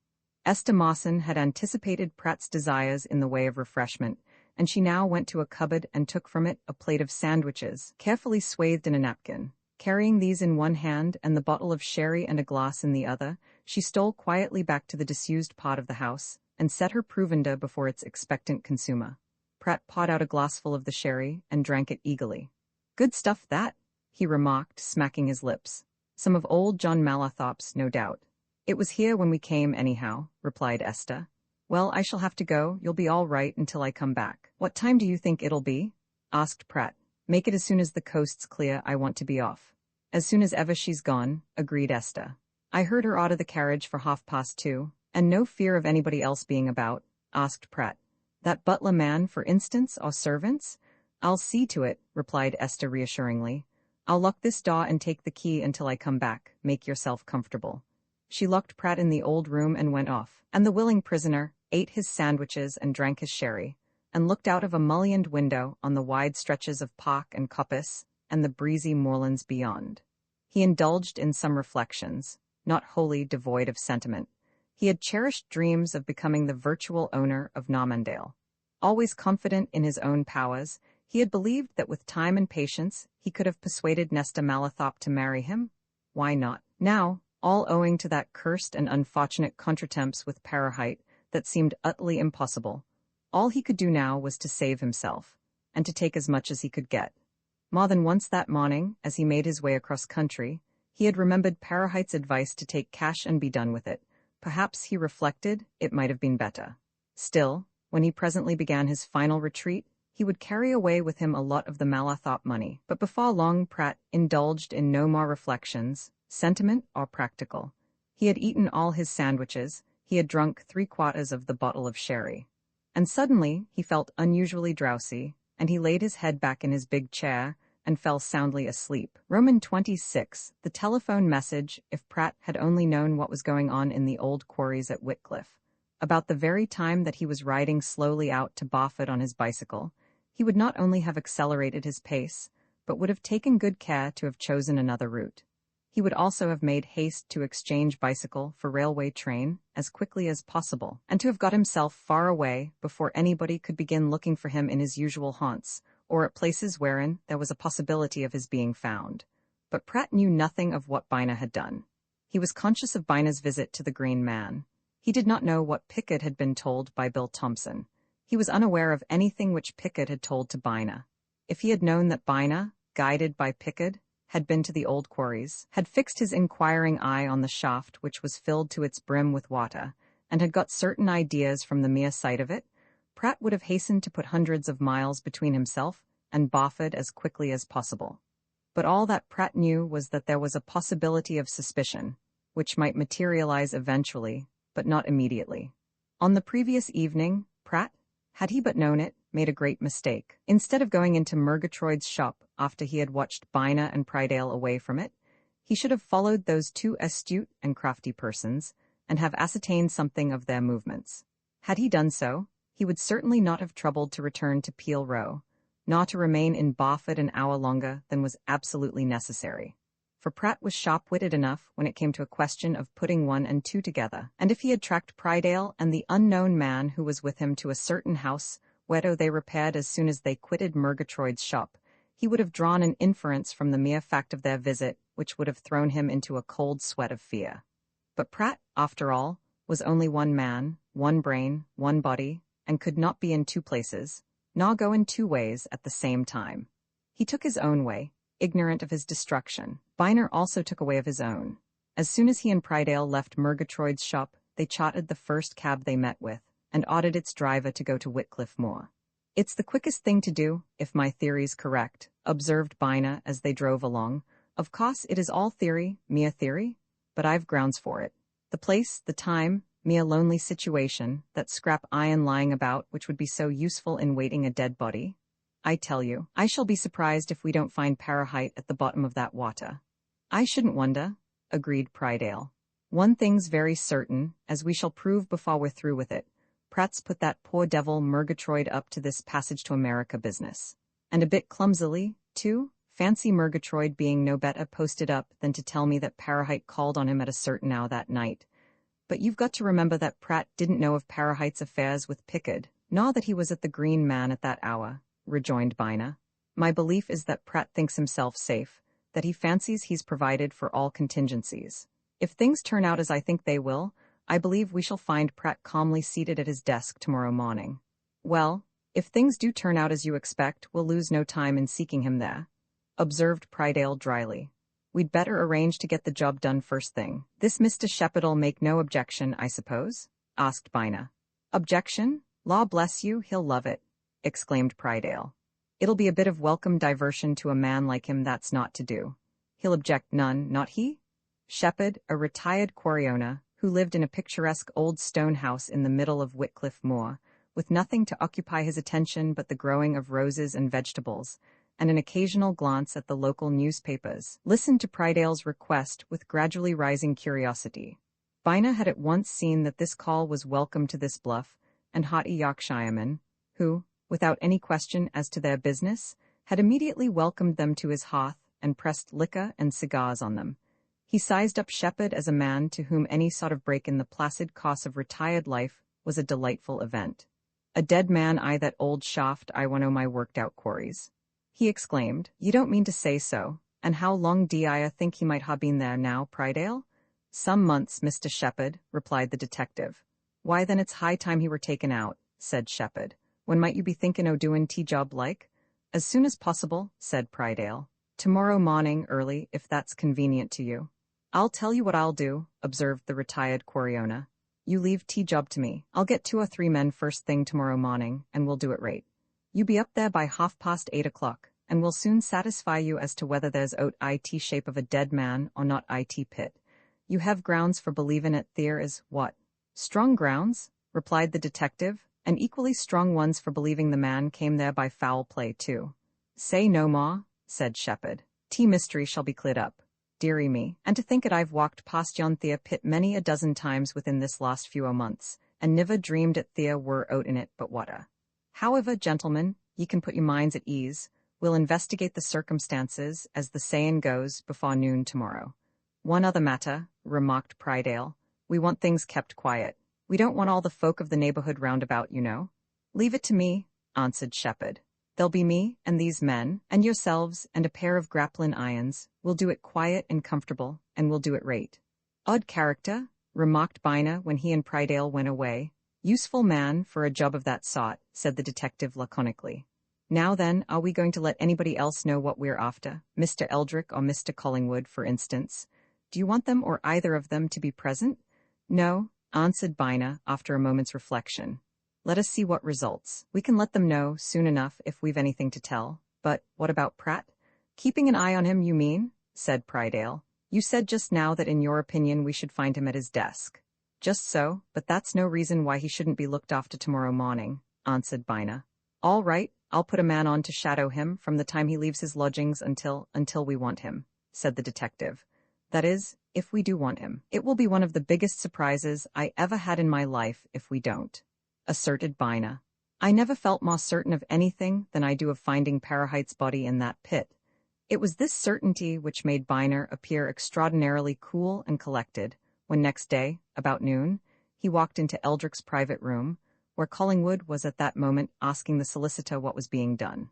Esther Mawson had anticipated Pratt's desires in the way of refreshment, and she now went to a cupboard and took from it a plate of sandwiches, carefully swathed in a napkin. Carrying these in one hand and the bottle of sherry and a glass in the other, she stole quietly back to the disused part of the house, and set her provender before its expectant consumer. Pratt pawed out a glassful of the sherry and drank it eagerly. "Good stuff, that," he remarked, smacking his lips. "Some of old John Mallathorpe's, no doubt." "It was here when we came, anyhow," replied Esther. "Well, I shall have to go. You'll be all right until I come back." "What time do you think it'll be?" asked Pratt. "Make it as soon as the coast's clear. I want to be off." "As soon as ever she's gone," agreed Esther. "I heard her out of the carriage for 2:30, and no fear of anybody else being about?" asked Pratt. "That butler man, for instance, or servants?" "I'll see to it," replied Esther reassuringly. "I'll lock this door and take the key until I come back. Make yourself comfortable." She locked Pratt in the old room and went off, and the willing prisoner ate his sandwiches and drank his sherry, and looked out of a mullioned window on the wide stretches of park and coppice and the breezy moorlands beyond. He indulged in some reflections, not wholly devoid of sentiment. He had cherished dreams of becoming the virtual owner of Normandale. Always confident in his own powers, he had believed that with time and patience he could have persuaded Nesta Mallathorpe to marry him. Why not? Now, all owing to that cursed and unfortunate contretemps with Parahite that seemed utterly impossible. All he could do now was to save himself, and to take as much as he could get. More than once that morning, as he made his way across country, he had remembered Parahite's advice to take cash and be done with it. Perhaps, he reflected, it might have been better. Still, when he presently began his final retreat, he would carry away with him a lot of the Mallathorpe money. But before long Pratt indulged in no more reflections, sentiment or practical. He had eaten all his sandwiches, he had drunk 3/4 of the bottle of sherry. And suddenly he felt unusually drowsy, and he laid his head back in his big chair and fell soundly asleep. Roman 26, the telephone message. If Pratt had only known what was going on in the old quarries at Whitcliffe, about the very time that he was riding slowly out to Barford on his bicycle, he would not only have accelerated his pace, but would have taken good care to have chosen another route. He would also have made haste to exchange bicycle for railway train as quickly as possible, and to have got himself far away before anybody could begin looking for him in his usual haunts, or at places wherein there was a possibility of his being found. But Pratt knew nothing of what Bina had done. He was conscious of Bina's visit to the Green Man. He did not know what Pickett had been told by Bill Thompson. He was unaware of anything which Pickett had told to Bina. If he had known that Bina, guided by Pickett, had been to the old quarries, had fixed his inquiring eye on the shaft which was filled to its brim with water, and had got certain ideas from the mere sight of it, Pratt would have hastened to put hundreds of miles between himself and Barford as quickly as possible. But all that Pratt knew was that there was a possibility of suspicion, which might materialize eventually, but not immediately. On the previous evening, Pratt, had he but known it, made a great mistake. Instead of going into Murgatroyd's shop after he had watched Bina and Prydale away from it, he should have followed those two astute and crafty persons, and have ascertained something of their movements. Had he done so, he would certainly not have troubled to return to Peel Row, nor to remain in Barford an hour longer than was absolutely necessary. For Pratt was sharp-witted enough when it came to a question of putting 1 and 2 together, and if he had tracked Prydale and the unknown man who was with him to a certain house, whereto they repaired as soon as they quitted Murgatroyd's shop, he would have drawn an inference from the mere fact of their visit which would have thrown him into a cold sweat of fear. But Pratt, after all, was only one man, one brain, one body, and could not be in 2 places, nor go in 2 ways at the same time. He took his own way, ignorant of his destruction. Biner also took a way of his own. As soon as he and Prydale left Murgatroyd's shop, they chartered the first cab they met with, and ordered its driver to go to Whitcliffe Moor. "It's the quickest thing to do, if my theory's correct," observed Bina as they drove along. "Of course, it is all theory, mere theory, but I've grounds for it. The place, the time, me a lonely situation, that scrap iron lying about which would be so useful in weighting a dead body. I tell you, I shall be surprised if we don't find Parahite at the bottom of that water." "I shouldn't wonder," agreed Prydale. "One thing's very certain, as we shall prove before we're through with it. Pratt's put that poor devil Murgatroyd up to this passage to America business. And a bit clumsily, too. Fancy Murgatroyd being no better posted up than to tell me that Parahite called on him at a certain hour that night. But you've got to remember that Pratt didn't know of Parahite's affairs with Pickard, nor that he was at the Green Man at that hour, rejoined Bina. My belief is that Pratt thinks himself safe, that he fancies he's provided for all contingencies. If things turn out as I think they will, I believe we shall find Pratt calmly seated at his desk tomorrow morning. Well, if things do turn out as you expect, we'll lose no time in seeking him there, observed Prydale dryly. We'd better arrange to get the job done first thing. This Mr. Shepard'll make no objection, I suppose? Asked Bina. Objection? Law bless you, he'll love it, exclaimed Prydale. It'll be a bit of welcome diversion to a man like him that's not to do. He'll object none, not he? Shepard, a retired quarry owner, who lived in a picturesque old stone house in the middle of Whitcliffe Moor, with nothing to occupy his attention but the growing of roses and vegetables, and an occasional glance at the local newspapers, listened to Prydale's request with gradually rising curiosity. Bina had at once seen that this call was welcome to this bluff and haughty Yorkshireman, who, without any question as to their business, had immediately welcomed them to his hearth and pressed liquor and cigars on them. He sized up Shepard as a man to whom any sort of break in the placid course of retired life was a delightful event. A dead man I that old shaft I one o' my worked-out quarries, he exclaimed. You don't mean to say so, and how long do I think he might ha' been there now, Prydale? Some months, Mr. Shepard, replied the detective. Why then it's high time he were taken out, said Shepard. When might you be thinking o' doing job like? As soon as possible, said Prydale. Tomorrow morning early, if that's convenient to you. I'll tell you what I'll do, observed the retired quarry owner. You leave job to me. I'll get 2 or 3 men first thing tomorrow morning, and we'll do it right. You be up there by 8:30, and we'll soon satisfy you as to whether there's it shape of a dead man or not it pit. You have grounds for believin' it there is, what? Strong grounds, replied the detective, and equally strong ones for believing the man came there by foul play too. Say no more, said Shepard. Mystery shall be cleared up. Dearie me, and to think it I've walked past yon Thea pit many a dozen times within this last few o' months, and niver dreamed it Thea were out in it but water. However, gentlemen, ye can put your minds at ease. We'll investigate the circumstances, as the sayin' goes, before noon tomorrow. One other matter, remarked Prydale. We want things kept quiet. We don't want all the folk of the neighborhood round about, you know. Leave it to me, answered Shepard. There'll be me, and these men, and yourselves, and a pair of grappling irons. We'll do it quiet and comfortable, and we'll do it right. Odd character, remarked Bina when he and Prydale went away. Useful man for a job of that sort, said the detective laconically. Now then, are we going to let anybody else know what we're after? Mr. Eldrick or Mr. Collingwood, for instance. Do you want them or either of them to be present? No, answered Bina after a moment's reflection. Let us see what results. We can let them know soon enough if we've anything to tell. But what about Pratt? Keeping an eye on him, you mean? Said Prydale. You said just now that in your opinion we should find him at his desk. Just so, but that's no reason why he shouldn't be looked after tomorrow morning, answered Bina. All right, I'll put a man on to shadow him from the time he leaves his lodgings until we want him, said the detective. That is, if we do want him. It will be one of the biggest surprises I ever had in my life if we don't, asserted Bina. I never felt more certain of anything than I do of finding Parahite's body in that pit. It was this certainty which made Bina appear extraordinarily cool and collected when next day, about noon, he walked into Eldrick's private room, where Collingwood was at that moment asking the solicitor what was being done.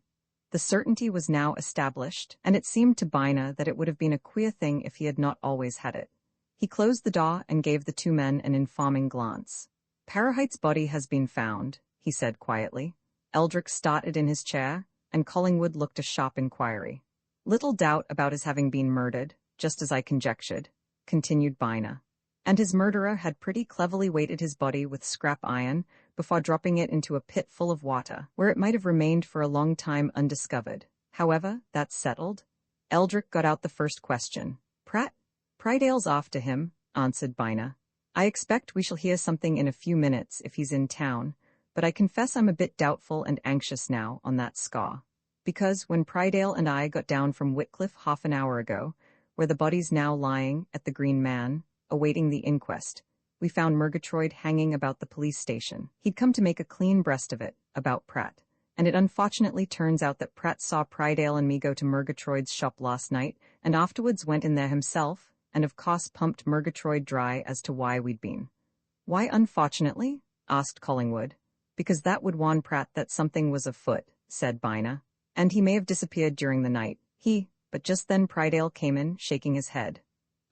The certainty was now established, and it seemed to Bina that it would have been a queer thing if he had not always had it. He closed the door and gave the 2 men an informing glance. Parahite's body has been found, he said quietly. Eldrick started in his chair, and Collingwood looked a sharp inquiry. Little doubt about his having been murdered, just as I conjectured, continued Bina. And his murderer had pretty cleverly weighted his body with scrap iron before dropping it into a pit full of water, where it might have remained for a long time undiscovered. However, that's settled. Eldrick got out the first question. Pratt? Prydale's after him, answered Bina. I expect we shall hear something in a few minutes if he's in town, but I confess I'm a bit doubtful and anxious now on that score. Because when Prydale and I got down from Whitcliffe half an hour ago, where the body's now lying at the Green Man, awaiting the inquest, we found Murgatroyd hanging about the police station. He'd come to make a clean breast of it, about Pratt. And it unfortunately turns out that Pratt saw Prydale and me go to Murgatroyd's shop last night, and afterwards went in there himself, and of course pumped Murgatroyd dry as to why we'd been. Why unfortunately? Asked Collingwood. Because that would warn Pratt that something was afoot, said Bina. And he may have disappeared during the night. But just then Prydale came in, shaking his head.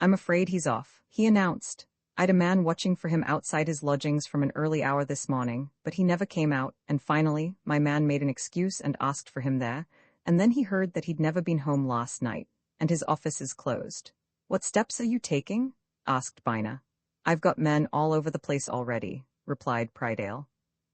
I'm afraid he's off, he announced. I'd a man watching for him outside his lodgings from an early hour this morning, but he never came out, and finally, my man made an excuse and asked for him there, and then he heard that he'd never been home last night, and his office is closed. What steps are you taking? Asked Bina. I've got men all over the place already, replied Prydale.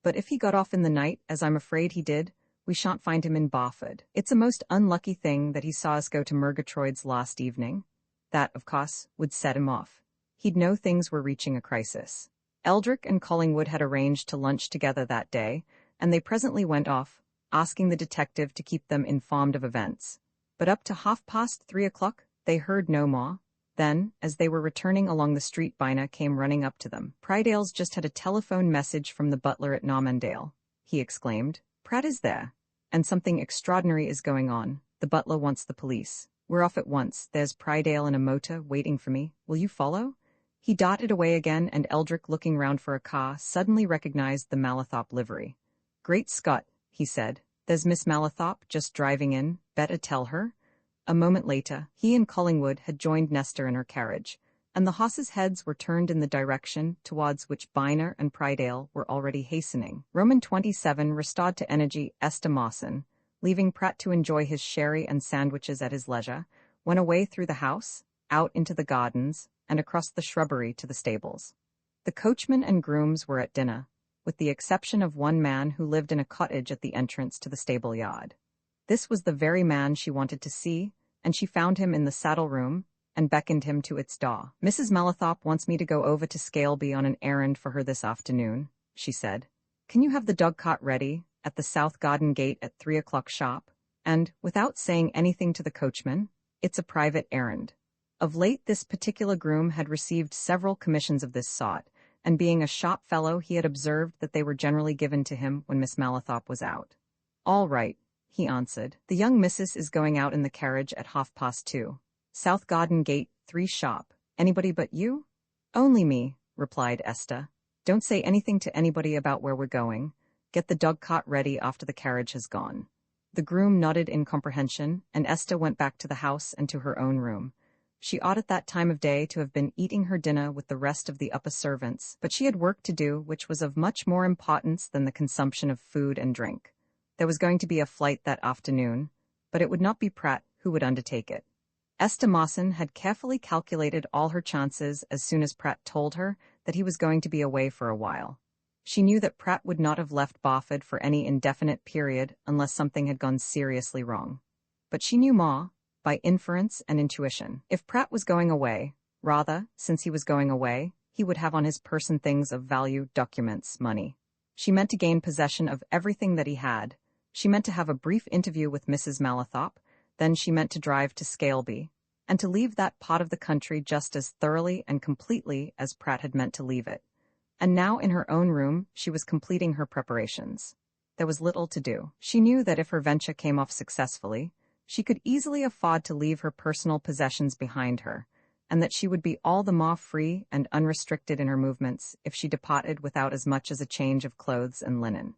But if he got off in the night, as I'm afraid he did, we shan't find him in Barford. It's a most unlucky thing that he saw us go to Murgatroyd's last evening. That, of course, would set him off. He'd know things were reaching a crisis. Eldrick and Collingwood had arranged to lunch together that day, and they presently went off, asking the detective to keep them informed of events. But up to 3:30, they heard no more. Then, as they were returning along the street, Bina came running up to them. Prydale's just had a telephone message from the butler at Normandale, he exclaimed. Pratt is there, and something extraordinary is going on. The butler wants the police. We're off at once. There's Prydale in a motor waiting for me. Will you follow? He darted away again, and Eldrick, looking round for a car, suddenly recognized the Mallathorpe livery. Great Scott, he said. There's Miss Mallathorpe just driving in. Better tell her. A moment later, he and Collingwood had joined Nestor in her carriage, and the horses' heads were turned in the direction towards which Bina and Prydale were already hastening. Roman 27 restored to energy, Esther Mawson, leaving Pratt to enjoy his sherry and sandwiches at his leisure, went away through the house, out into the gardens, and across the shrubbery to the stables. The coachman and grooms were at dinner, with the exception of one man who lived in a cottage at the entrance to the stable yard. This was the very man she wanted to see, and she found him in the saddle room, and beckoned him to its door. Mrs. Mallathorpe wants me to go over to Scaleby on an errand for her this afternoon, she said. Can you have the dog-cart ready, at the South Garden gate at 3:00 sharp? And, without saying anything to the coachman, it's a private errand. Of late this particular groom had received several commissions of this sort, and being a sharp fellow he had observed that they were generally given to him when Miss Mallathorpe was out. All right, he answered. The young missus is going out in the carriage at 2:30. South Garden gate, 3 sharp. Anybody but you? Only me, replied Esther. Don't say anything to anybody about where we're going. Get the dog-cart ready after the carriage has gone. The groom nodded in comprehension, and Esther went back to the house and to her own room. She ought at that time of day to have been eating her dinner with the rest of the upper servants, but she had work to do which was of much more importance than the consumption of food and drink. There was going to be a flight that afternoon, but it would not be Pratt who would undertake it. Esther Mawson had carefully calculated all her chances as soon as Pratt told her that he was going to be away for a while. She knew that Pratt would not have left Barford for any indefinite period unless something had gone seriously wrong. But she knew more, by inference and intuition. If Pratt was going away, rather, since he was going away, he would have on his person things of value, documents, money. She meant to gain possession of everything that he had. She meant to have a brief interview with Mrs. Mallathorpe, then she meant to drive to Scaleby, and to leave that part of the country just as thoroughly and completely as Pratt had meant to leave it. And now in her own room she was completing her preparations. There was little to do. She knew that if her venture came off successfully, she could easily afford to leave her personal possessions behind her, and that she would be all the more free and unrestricted in her movements if she departed without as much as a change of clothes and linen.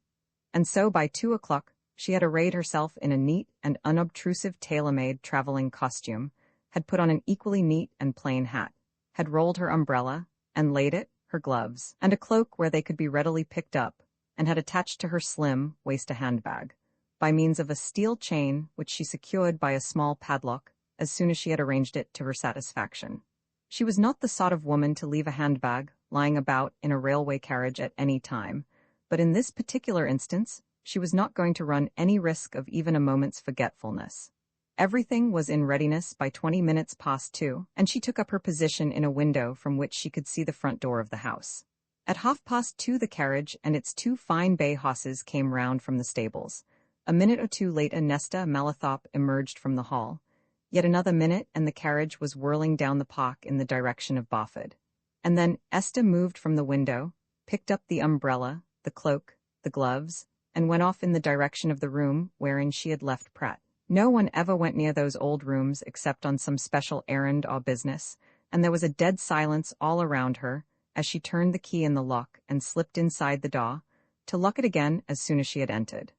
And so by 2:00, she had arrayed herself in a neat and unobtrusive tailor-made traveling costume, had put on an equally neat and plain hat, had rolled her umbrella, and laid it, her gloves, and a cloak where they could be readily picked up, and had attached to her slim waist a handbag, by means of a steel chain which she secured by a small padlock as soon as she had arranged it to her satisfaction. She was not the sort of woman to leave a handbag lying about in a railway carriage at any time, but in this particular instance she was not going to run any risk of even a moment's forgetfulness. Everything was in readiness by 2:20, and she took up her position in a window from which she could see the front door of the house. At 2:30 the carriage and its 2 fine bay horses came round from the stables. A minute or two later Nesta Mallathorpe emerged from the hall. Yet another minute and the carriage was whirling down the park in the direction of Barford. And then Esther moved from the window, picked up the umbrella, the cloak, the gloves, and went off in the direction of the room wherein she had left Pratt. No one ever went near those old rooms except on some special errand or business, and there was a dead silence all around her as she turned the key in the lock and slipped inside the door, to lock it again as soon as she had entered.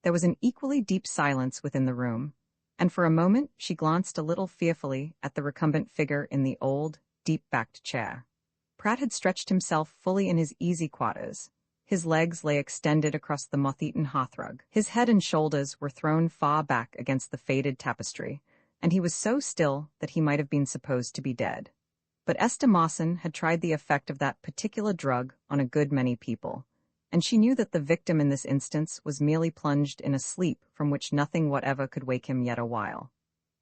There was an equally deep silence within the room, and for a moment she glanced a little fearfully at the recumbent figure in the old, deep-backed chair. Pratt had stretched himself fully in his easy quarters. His legs lay extended across the moth-eaten hearthrug. His head and shoulders were thrown far back against the faded tapestry, and he was so still that he might have been supposed to be dead. But Esther Mawson had tried the effect of that particular drug on a good many people, and she knew that the victim in this instance was merely plunged in a sleep from which nothing whatever could wake him yet awhile.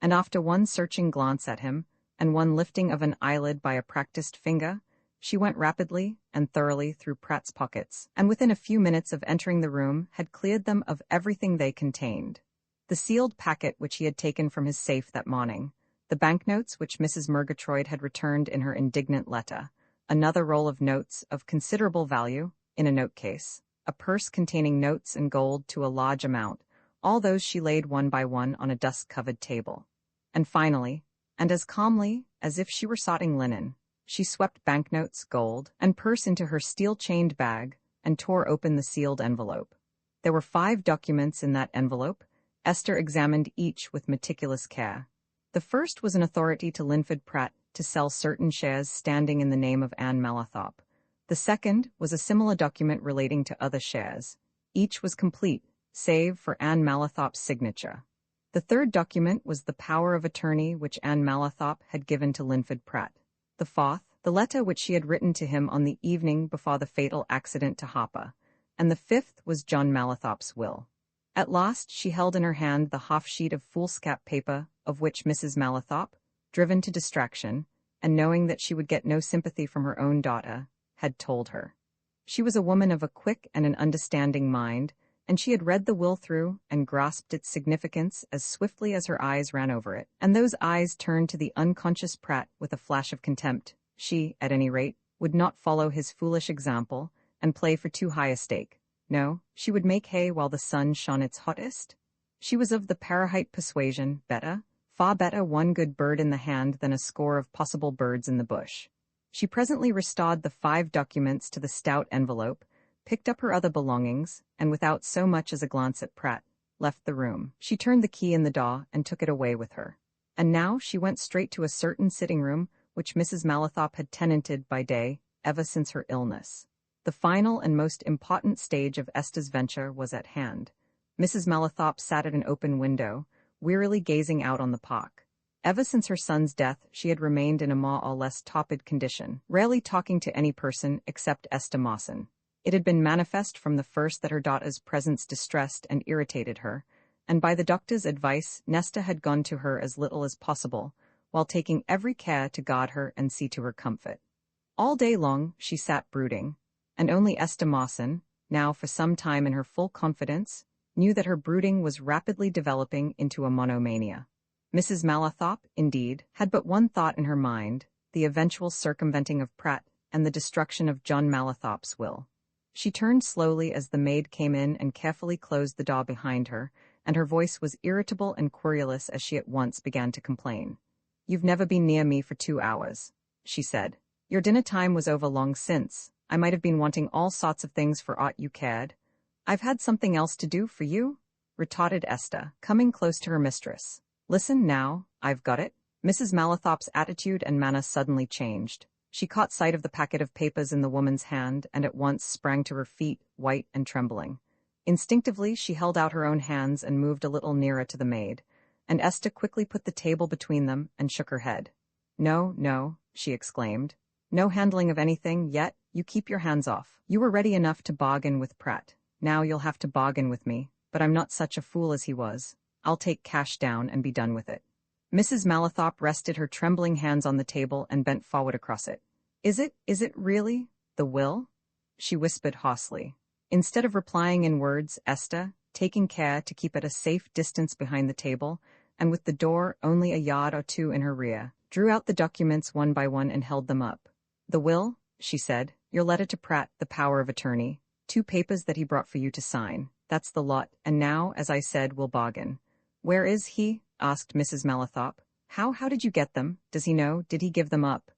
And after one searching glance at him, and one lifting of an eyelid by a practiced finger, she went rapidly and thoroughly through Pratt's pockets, and within a few minutes of entering the room had cleared them of everything they contained. The sealed packet which he had taken from his safe that morning, the banknotes which Mrs. Murgatroyd had returned in her indignant letter, another roll of notes of considerable value in a note case, a purse containing notes and gold to a large amount, all those she laid one by one on a dust-covered table. And finally, and as calmly as if she were sorting linen, she swept banknotes, gold, and purse into her steel-chained bag and tore open the sealed envelope. There were 5 documents in that envelope. Esther examined each with meticulous care. The first was an authority to Linford Pratt to sell certain shares standing in the name of Anne Malathop. The second was a similar document relating to other shares. Each was complete, save for Anne Malathop's signature. The third document was the power of attorney which Anne Malathop had given to Linford Pratt. The fourth, the letter which she had written to him on the evening before the fatal accident to Harper. And the fifth was John Malathop's will. At last she held in her hand the half-sheet of foolscap paper of which Mrs. Malathop, driven to distraction, and knowing that she would get no sympathy from her own daughter, had told her. She was a woman of a quick and an understanding mind, and she had read the will through and grasped its significance as swiftly as her eyes ran over it. And those eyes turned to the unconscious Pratt with a flash of contempt. She, at any rate, would not follow his foolish example and play for too high a stake. No, she would make hay while the sun shone its hottest. She was of the Parahite persuasion, better, far better one good bird in the hand than a score of possible birds in the bush. She presently restored the 5 documents to the stout envelope, picked up her other belongings, and without so much as a glance at Pratt, left the room. She turned the key in the door and took it away with her. And now she went straight to a certain sitting room which Mrs. Malathop had tenanted by day ever since her illness. The final and most important stage of Esther's venture was at hand. Mrs. Malathop sat at an open window, wearily gazing out on the park. Ever since her son's death, she had remained in a more or less torpid condition, rarely talking to any person except Esther Mawson. It had been manifest from the first that her daughter's presence distressed and irritated her, and by the doctor's advice Nesta had gone to her as little as possible, while taking every care to guard her and see to her comfort. All day long she sat brooding, and only Esther Mawson, now for some time in her full confidence, knew that her brooding was rapidly developing into a monomania. Mrs. Malathop, indeed, had but one thought in her mind, the eventual circumventing of Pratt and the destruction of John Malathop's will. She turned slowly as the maid came in and carefully closed the door behind her, and her voice was irritable and querulous as she at once began to complain. "You've never been near me for 2 hours," she said. "Your dinner time was over long since. I might have been wanting all sorts of things for aught you cared." "I've had something else to do for you," retorted Esther, coming close to her mistress. "Listen now, I've got it." Mrs. Malathop's attitude and manner suddenly changed. She caught sight of the packet of papers in the woman's hand and at once sprang to her feet, white and trembling. Instinctively she held out her own hands and moved a little nearer to the maid, and Esther quickly put the table between them and shook her head. "No, no," she exclaimed. "No handling of anything yet. You keep your hands off. You were ready enough to bargain with Pratt. Now you'll have to bargain with me, but I'm not such a fool as he was. I'll take cash down and be done with it." Mrs. Malathop rested her trembling hands on the table and bent forward across it. Is it really, the will?" she whispered hoarsely. Instead of replying in words, Esther, taking care to keep at a safe distance behind the table, and with the door only a yard or 2 in her rear, drew out the documents one by one and held them up. "The will," she said, "your letter to Pratt, the power of attorney, 2 papers that he brought for you to sign. That's the lot, and now, as I said, we'll bargain." "Where is he?" asked Mrs. Malathop. How did you get them? Does he know? Did he give them up?"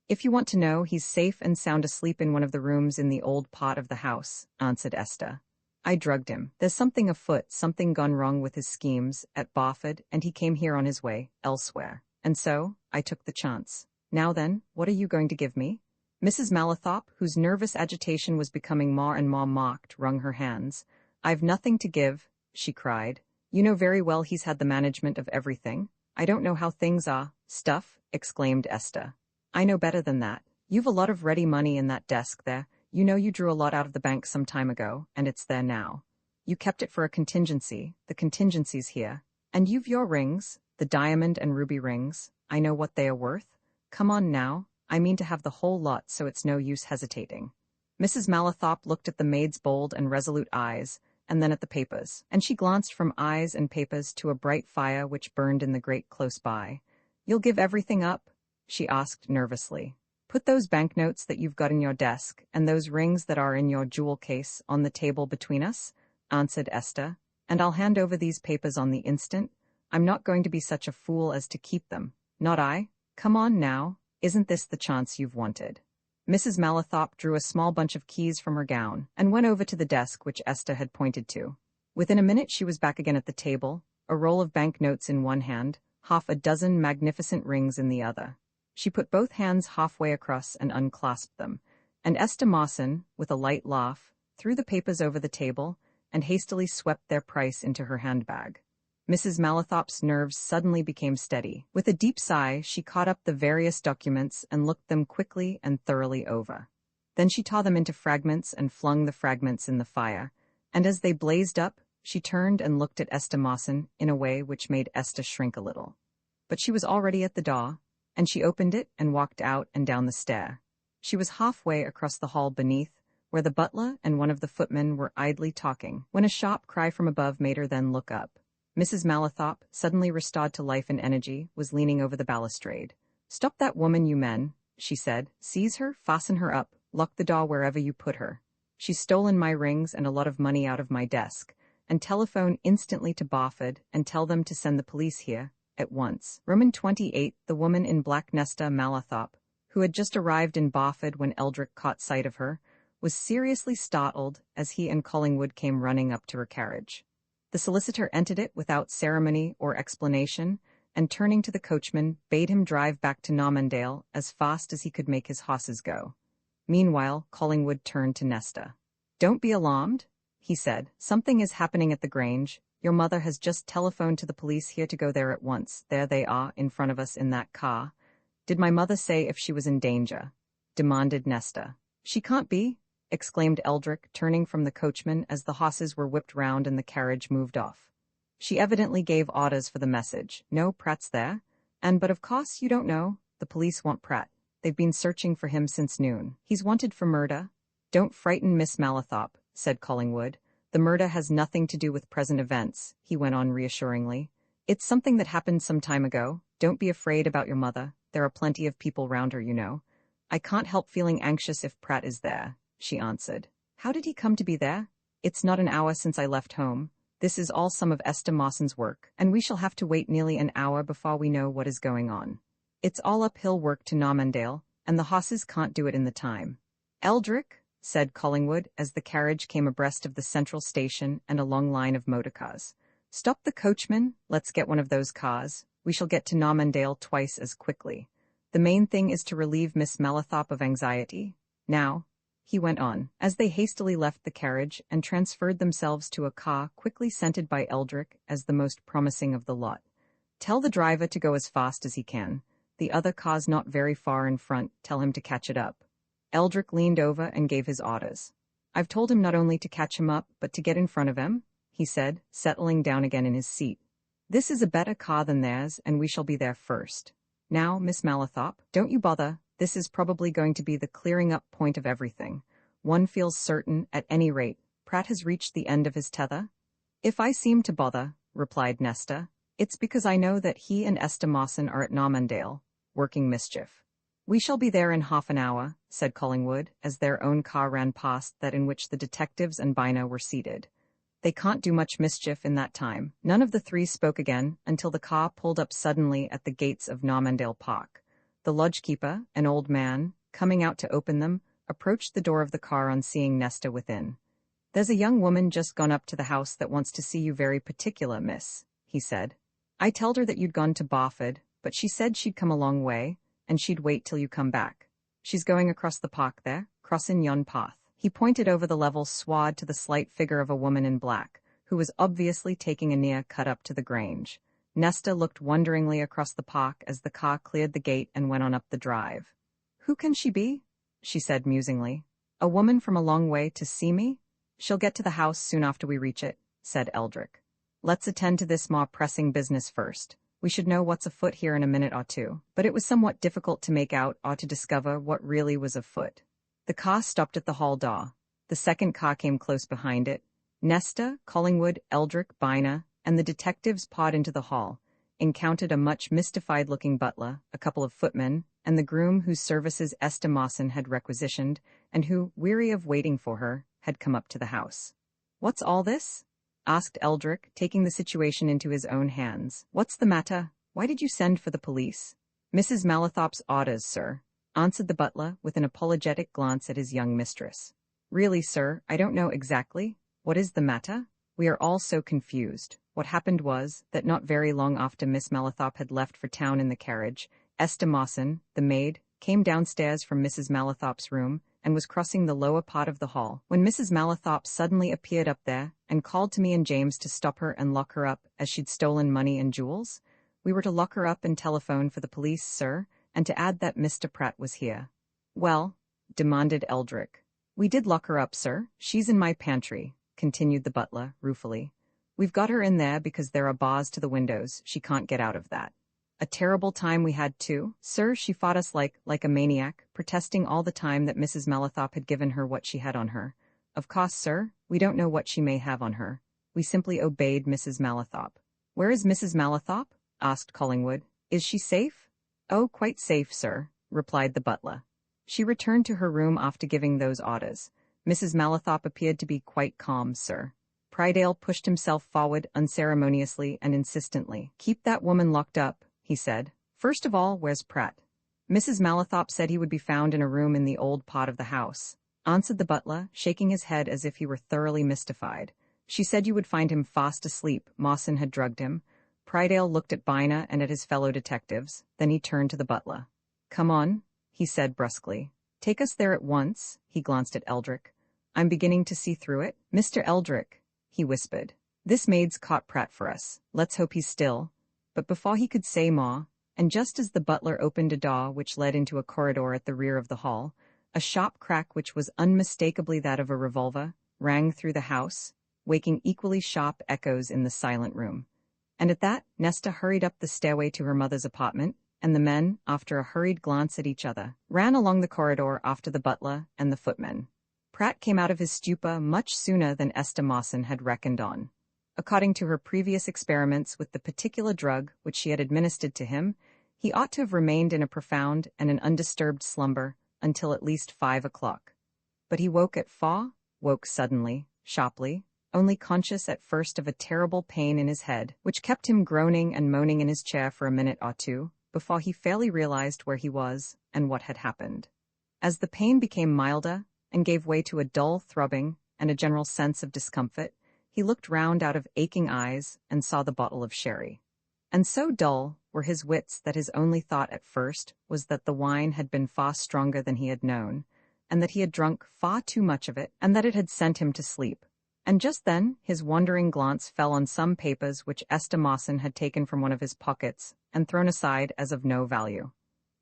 "If you want to know, he's safe and sound asleep in one of the rooms in the old part of the house," answered Esther. "I drugged him. There's something afoot, something gone wrong with his schemes at Barford, and he came here on his way, elsewhere. And so, I took the chance. Now then, what are you going to give me?" Mrs. Malathop, whose nervous agitation was becoming more and more marked, wrung her hands. "I've nothing to give," she cried. "You know very well he's had the management of everything." "I don't know how things are." "Stuff," exclaimed Esther. "I know better than that. You've a lot of ready money in that desk there. You know you drew a lot out of the bank some time ago, and it's there now. You kept it for a contingency. The contingency's here. And you've your rings, the diamond and ruby rings. I know what they are worth. Come on now. I mean to have the whole lot, so it's no use hesitating." Mrs. Malathop looked at the maid's bold and resolute eyes, and then at the papers, and she glanced from eyes and papers to a bright fire which burned in the grate close by. "You'll give everything up?" she asked nervously. "Put those banknotes that you've got in your desk, and those rings that are in your jewel case, on the table between us," answered Esther, "and I'll hand over these papers on the instant. I'm not going to be such a fool as to keep them. Not I. Come on now. Isn't this the chance you've wanted?" Mrs. Malathop drew a small bunch of keys from her gown, and went over to the desk which Esther had pointed to. Within a minute she was back again at the table, a roll of banknotes in one hand, 6 magnificent rings in the other. She put both hands halfway across and unclasped them, and Esther Mawson, with a light laugh, threw the papers over the table, and hastily swept their price into her handbag. Mrs. Malathop's nerves suddenly became steady. With a deep sigh, she caught up the various documents and looked them quickly and thoroughly over. Then she tore them into fragments and flung the fragments in the fire, and as they blazed up, she turned and looked at Esther Mawson in a way which made Esther shrink a little. But she was already at the door, and she opened it and walked out and down the stair. She was halfway across the hall beneath, where the butler and one of the footmen were idly talking, when a sharp cry from above made her then look up. Mrs. Malathop, suddenly restored to life and energy, was leaning over the balustrade. "Stop that woman, you men," she said. "Seize her, fasten her up, lock the door wherever you put her. She's stolen my rings and a lot of money out of my desk, and telephone instantly to Barford and tell them to send the police here, at once." Roman 28, the woman in black, Nesta Malathop, who had just arrived in Barford when Eldrick caught sight of her, was seriously startled as he and Collingwood came running up to her carriage. The solicitor entered it without ceremony or explanation, and turning to the coachman, bade him drive back to Normandale as fast as he could make his horses go. Meanwhile, Collingwood turned to Nesta. "Don't be alarmed," he said. "Something is happening at the Grange. Your mother has just telephoned to the police here to go there at once. There they are, in front of us in that car." "Did my mother say if she was in danger?" demanded Nesta. "She can't be," exclaimed Eldrick, turning from the coachman as the horses were whipped round and the carriage moved off. "She evidently gave orders for the message. No, Pratt's there. But of course you don't know. The police want Pratt. They've been searching for him since noon. He's wanted for murder." "Don't frighten Miss Malathop," said Collingwood. "The murder has nothing to do with present events," he went on reassuringly. "It's something that happened some time ago. Don't be afraid about your mother. There are plenty of people round her, you know." "I can't help feeling anxious if Pratt is there," she answered. "How did he come to be there?" "It's not an hour since I left home. This is all some of Esther Mawson's work, and we shall have to wait nearly an hour before we know what is going on. It's all uphill work to Normandale, and the horses can't do it in the time." "Eldrick," said Collingwood as the carriage came abreast of the central station and a long line of motor cars. "Stop the coachman. Let's get one of those cars. We shall get to Normandale twice as quickly. The main thing is to relieve Miss Malathop of anxiety. Now," he went on, as they hastily left the carriage and transferred themselves to a car quickly scented by Eldrick as the most promising of the lot, "tell the driver to go as fast as he can. The other car's not very far in front. Tell him to catch it up." Eldrick leaned over and gave his orders. "I've told him not only to catch him up, but to get in front of him," he said, settling down again in his seat. "This is a better car than theirs, and we shall be there first. Now, Miss Malathop, don't you bother. This is probably going to be the clearing-up point of everything. One feels certain, at any rate, Pratt has reached the end of his tether." "If I seem to bother," replied Nesta, "it's because I know that he and Esther Mawson are at Normandale, working mischief." "We shall be there in half an hour," said Collingwood, as their own car ran past that in which the detectives and Bina were seated. "They can't do much mischief in that time." None of the three spoke again until the car pulled up suddenly at the gates of Narmandale Park. The lodgekeeper, an old man, coming out to open them, approached the door of the car on seeing Nesta within. "There's a young woman just gone up to the house that wants to see you very particular, miss," he said. "I telled her that you'd gone to Barford, but she said she'd come a long way, and she'd wait till you come back. She's going across the park there, crossin' yon path." He pointed over the level sward to the slight figure of a woman in black, who was obviously taking a near cut up to the Grange. Nesta looked wonderingly across the park as the car cleared the gate and went on up the drive. "Who can she be?" she said musingly. "A woman from a long way to see me? She'll get to the house soon after we reach it," said Eldrick. "Let's attend to this more pressing business first. We should know what's afoot here in a minute or two." But it was somewhat difficult to make out or to discover what really was afoot. The car stopped at the hall door. The second car came close behind it. Nesta, Collingwood, Eldrick, Bina, and the detectives pawed into the hall, encountered a much mystified-looking butler, a couple of footmen, and the groom whose services Esther Mawson had requisitioned, and who, weary of waiting for her, had come up to the house. "What's all this?" asked Eldrick, taking the situation into his own hands. "What's the matter? Why did you send for the police?" "Mrs. Malathop's orders, sir," answered the butler with an apologetic glance at his young mistress. "Really, sir, I don't know exactly. What is the matter? We are all so confused. What happened was that not very long after Miss Malathop had left for town in the carriage, Esther Mawson, the maid, came downstairs from Mrs. Malathop's room and was crossing the lower part of the hall, when Mrs. Malathop suddenly appeared up there and called to me and James to stop her and lock her up, as she'd stolen money and jewels. We were to lock her up and telephone for the police, sir, and to add that Mr. Pratt was here." "Well?" demanded Eldrick. "We did lock her up, sir. She's in my pantry," continued the butler, ruefully. "We've got her in there because there are bars to the windows. She can't get out of that. A terrible time we had too, sir. She fought us like a maniac, protesting all the time that Mrs. Malathop had given her what she had on her. Of course, sir, we don't know what she may have on her. We simply obeyed Mrs. Malathop." "Where is Mrs. Malathop?" asked Collingwood. "Is she safe?" "Oh, quite safe, sir," replied the butler. "She returned to her room after giving those orders. Mrs. Malathop appeared to be quite calm, sir." Prydale pushed himself forward unceremoniously and insistently. "Keep that woman locked up," he said. "First of all, where's Pratt?" "Mrs. Malathop said he would be found in a room in the old part of the house," answered the butler, shaking his head as if he were thoroughly mystified. "She said you would find him fast asleep. Mawson had drugged him." Prydale looked at Bina and at his fellow detectives. Then he turned to the butler. "Come on," he said brusquely. "Take us there at once." He glanced at Eldrick. "I'm beginning to see through it." "Mr. Eldrick," he whispered, "this maid's caught Pratt for us. Let's hope he's still." But before he could say more, and just as the butler opened a door which led into a corridor at the rear of the hall, a sharp crack which was unmistakably that of a revolver rang through the house, waking equally sharp echoes in the silent room. And at that, Nesta hurried up the stairway to her mother's apartment, and the men, after a hurried glance at each other, ran along the corridor after the butler and the footmen. Pratt came out of his stupor much sooner than Esther Mawson had reckoned on. According to her previous experiments with the particular drug which she had administered to him, he ought to have remained in a profound and an undisturbed slumber until at least 5 o'clock. But he woke at 4, woke suddenly, sharply, only conscious at first of a terrible pain in his head, which kept him groaning and moaning in his chair for a minute or two, before he fairly realized where he was and what had happened. As the pain became milder and gave way to a dull throbbing and a general sense of discomfort, he looked round out of aching eyes and saw the bottle of sherry. And so dull were his wits that his only thought at first was that the wine had been far stronger than he had known, and that he had drunk far too much of it, and that it had sent him to sleep. And just then his wandering glance fell on some papers which Esther Mawson had taken from one of his pockets and thrown aside as of no value.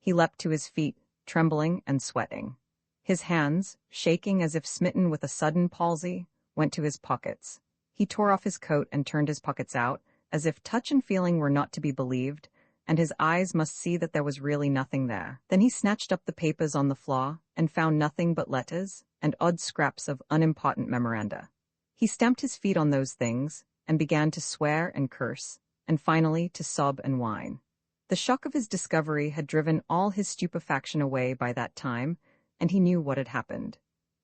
He leapt to his feet, trembling and sweating. His hands, shaking as if smitten with a sudden palsy, went to his pockets. He tore off his coat and turned his pockets out, as if touch and feeling were not to be believed, and his eyes must see that there was really nothing there. Then he snatched up the papers on the floor and found nothing but letters and odd scraps of unimportant memoranda. He stamped his feet on those things and began to swear and curse, and finally to sob and whine. The shock of his discovery had driven all his stupefaction away by that time, and he knew what had happened.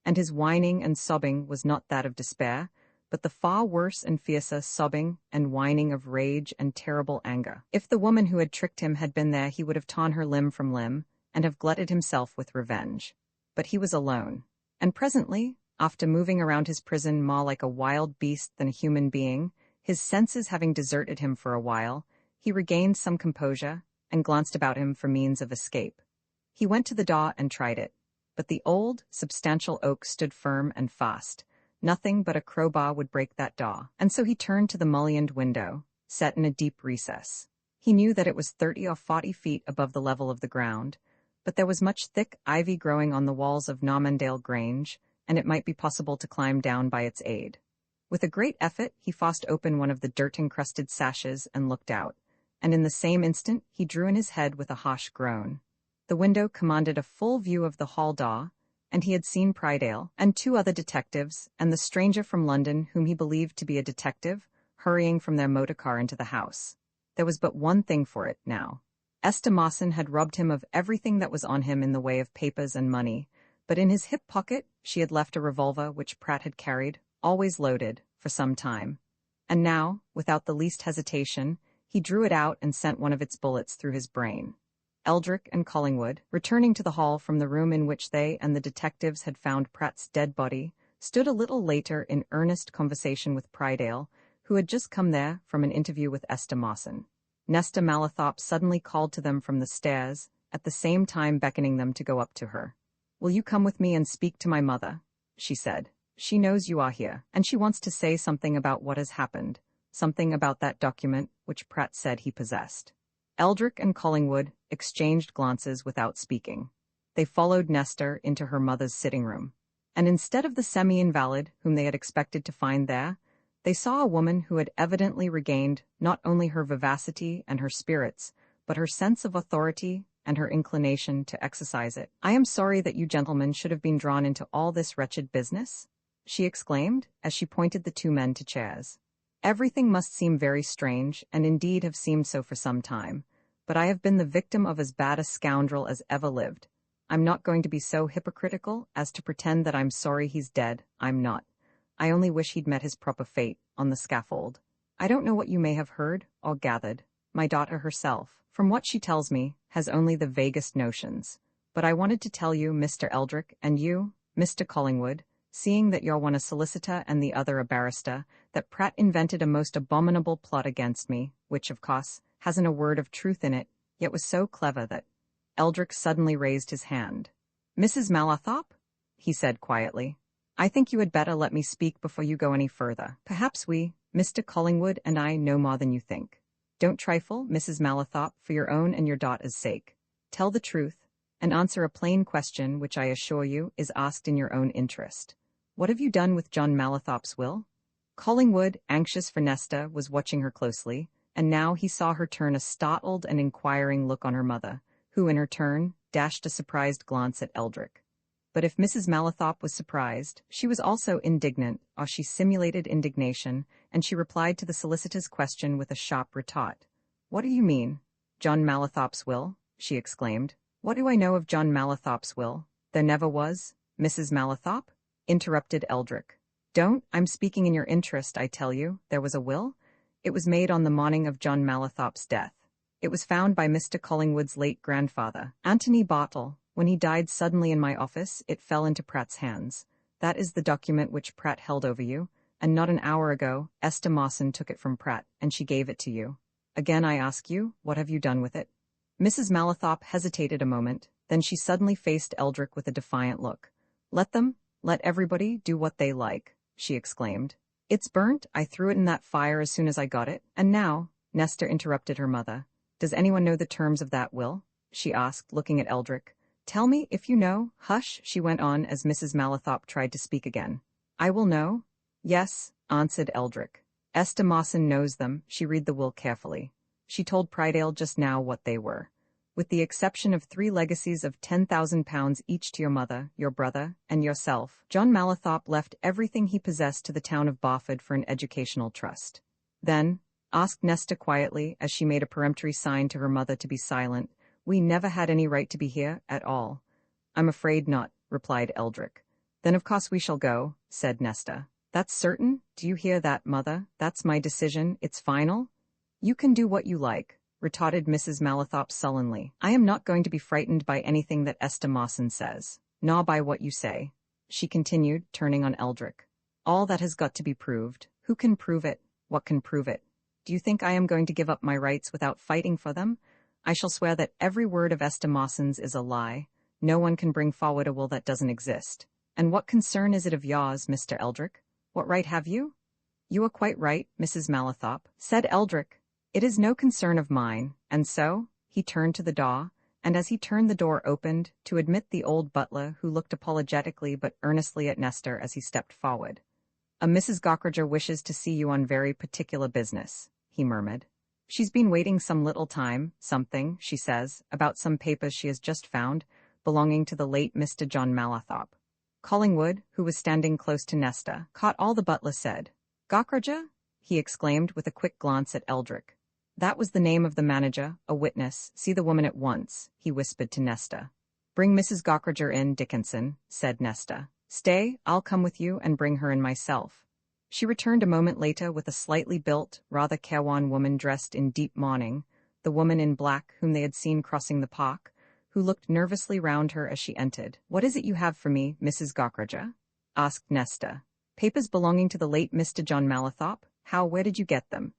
And his whining and sobbing was not that of despair, but the far worse and fiercer sobbing and whining of rage and terrible anger. If the woman who had tricked him had been there, he would have torn her limb from limb, and have glutted himself with revenge. But he was alone. And presently, after moving around his prison more like a wild beast than a human being, his senses having deserted him for a while, he regained some composure, and glanced about him for means of escape. He went to the door and tried it. But the old, substantial oak stood firm and fast. Nothing but a crowbar would break that door, and so he turned to the mullioned window, set in a deep recess. He knew that it was 30 or 40 feet above the level of the ground, but there was much thick ivy growing on the walls of Normandale Grange, and it might be possible to climb down by its aid. With a great effort, he forced open one of the dirt-encrusted sashes and looked out, and in the same instant he drew in his head with a harsh groan. The window commanded a full view of the hall door, and he had seen Prydale and 2 other detectives, and the stranger from London whom he believed to be a detective, hurrying from their motor car into the house. There was but one thing for it now. Esther Mawson had robbed him of everything that was on him in the way of papers and money, but in his hip pocket she had left a revolver which Pratt had carried, always loaded, for some time. And now, without the least hesitation, he drew it out and sent one of its bullets through his brain. Eldrick and Collingwood, returning to the hall from the room in which they and the detectives had found Pratt's dead body, stood a little later in earnest conversation with Prydale, who had just come there from an interview with Esther Mawson. Nesta Malathop suddenly called to them from the stairs, at the same time beckoning them to go up to her. "Will you come with me and speak to my mother?" she said. "She knows you are here, and she wants to say something about what has happened, something about that document which Pratt said he possessed." Eldrick and Collingwood exchanged glances without speaking. They followed Nestor into her mother's sitting room, and instead of the semi-invalid whom they had expected to find there, they saw a woman who had evidently regained not only her vivacity and her spirits, but her sense of authority and her inclination to exercise it. "I am sorry that you gentlemen should have been drawn into all this wretched business," she exclaimed, as she pointed the 2 men to chairs. "Everything must seem very strange, and indeed have seemed so for some time, but I have been the victim of as bad a scoundrel as ever lived. I'm not going to be so hypocritical as to pretend that I'm sorry he's dead. I'm not. I only wish he'd met his proper fate, on the scaffold. I don't know what you may have heard or gathered. My daughter herself, from what she tells me, has only the vaguest notions. But I wanted to tell you, Mr. Eldrick, and you, Mr. Collingwood, seeing that you're one a solicitor and the other a barrister, that Pratt invented a most abominable plot against me, which, of course, hasn't a word of truth in it, yet was so clever that—" Eldrick suddenly raised his hand. "Mrs. Malathop," he said quietly, "I think you had better let me speak before you go any further. Perhaps we, Mr. Collingwood and I, know more than you think. Don't trifle, Mrs. Malathop, for your own and your daughter's sake. Tell the truth, and answer a plain question which I assure you is asked in your own interest. What have you done with John Malathop's will?" Collingwood, anxious for Nesta, was watching her closely, and now he saw her turn a startled and inquiring look on her mother, who in her turn dashed a surprised glance at Eldrick. But if Mrs. Malathop was surprised, she was also indignant, or she simulated indignation, and she replied to the solicitor's question with a sharp retort. "What do you mean? John Malathop's will?" she exclaimed. "What do I know of John Malathop's will? There never was, Mrs. Malathop?" interrupted Eldrick. I'm speaking in your interest, I tell you. There was a will? It was made on the morning of John Malathop's death. It was found by Mr. Collingwood's late grandfather, Anthony Bartle. When he died suddenly in my office, it fell into Pratt's hands. That is the document which Pratt held over you, and not an hour ago, Esther Mawson took it from Pratt, and she gave it to you. Again I ask you, what have you done with it?" Mrs. Malathop hesitated a moment, then she suddenly faced Eldrick with a defiant look. Let everybody do what they like," she exclaimed. "It's burnt, I threw it in that fire as soon as I got it, and now—" Nestor interrupted her mother. "Does anyone know the terms of that will?" she asked, looking at Eldrick. "Tell me if you know. Hush," she went on as Mrs. Malathop tried to speak again. "I will know." "Yes," answered Eldrick. "Esther Mawson knows them. She read the will carefully. She told Prydale just now what they were. With the exception of 3 legacies of £10,000 each to your mother, your brother, and yourself, John Malathop left everything he possessed to the town of Barford for an educational trust. Then, asked Nesta quietly as she made a peremptory sign to her mother to be silent. We never had any right to be here at all. I'm afraid not, replied Eldrick. Then of course we shall go, said Nesta. That's certain? Do you hear that, Mother? That's my decision, it's final? You can do what you like, retorted Mrs. Malathop sullenly. I am not going to be frightened by anything that Esther Mawson says, nor by what you say, she continued, turning on Eldrick. All that has got to be proved. Who can prove it? What can prove it? Do you think I am going to give up my rights without fighting for them? I shall swear that every word of Esther Mawson's is a lie. No one can bring forward a will that doesn't exist. And what concern is it of yours, Mr. Eldrick? What right have you? You are quite right, Mrs. Malathop, said Eldrick. It is no concern of mine, and so, he turned to the door, and as he turned the door opened, to admit the old butler who looked apologetically but earnestly at Nestor as he stepped forward. A Mrs. Gockridger wishes to see you on very particular business, he murmured. She's been waiting some little time, something, she says, about some papers she has just found, belonging to the late Mr. John Malathop. Collingwood, who was standing close to Nesta, caught all the butler said. Gockridger? He exclaimed with a quick glance at Eldrick. That was the name of the manager, a witness. See the woman at once, he whispered to Nesta. Bring Mrs. Gockridger in, Dickinson, said Nesta. Stay, I'll come with you and bring her in myself. She returned a moment later with a slightly built, rather careworn woman dressed in deep mourning, the woman in black whom they had seen crossing the park, who looked nervously round her as she entered. What is it you have for me, Mrs. Gockridger? Asked Nesta. Papers belonging to the late Mr. John Malathop? Where did you get them?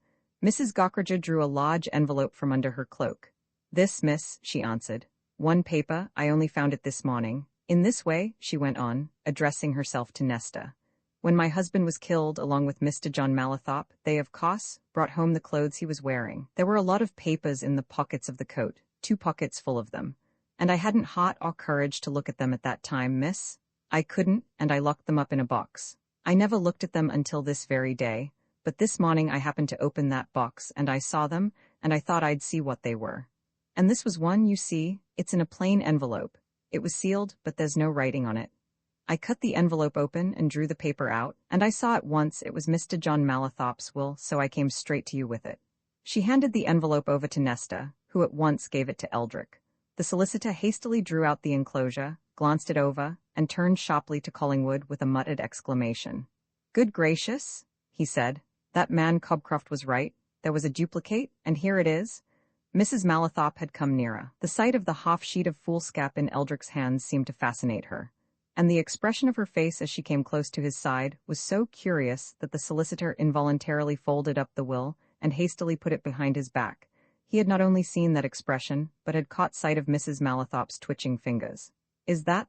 Mrs. Gockridger drew a large envelope from under her cloak. This, miss, she answered. One paper, I only found it this morning. In this way, she went on, addressing herself to Nesta. When my husband was killed along with Mr. John Malathop, they, of course, brought home the clothes he was wearing. There were a lot of papers in the pockets of the coat, 2 pockets full of them. And I hadn't heart or courage to look at them at that time, miss. I couldn't, and I locked them up in a box. I never looked at them until this very day, but this morning I happened to open that box and I saw them, and I thought I'd see what they were. And this was one, you see, it's in a plain envelope. It was sealed, but there's no writing on it. I cut the envelope open and drew the paper out, and I saw at once it was Mr. John Malathop's will, so I came straight to you with it. She handed the envelope over to Nesta, who at once gave it to Eldrick. The solicitor hastily drew out the enclosure, glanced it over, and turned sharply to Collingwood with a muttered exclamation. Good gracious, he said. That man Cobcroft was right. There was a duplicate, and here it is. Mrs. Malathop had come nearer. The sight of the half-sheet of foolscap in Eldrick's hands seemed to fascinate her, and the expression of her face as she came close to his side was so curious that the solicitor involuntarily folded up the will and hastily put it behind his back. He had not only seen that expression, but had caught sight of Mrs. Malathop's twitching fingers. Is that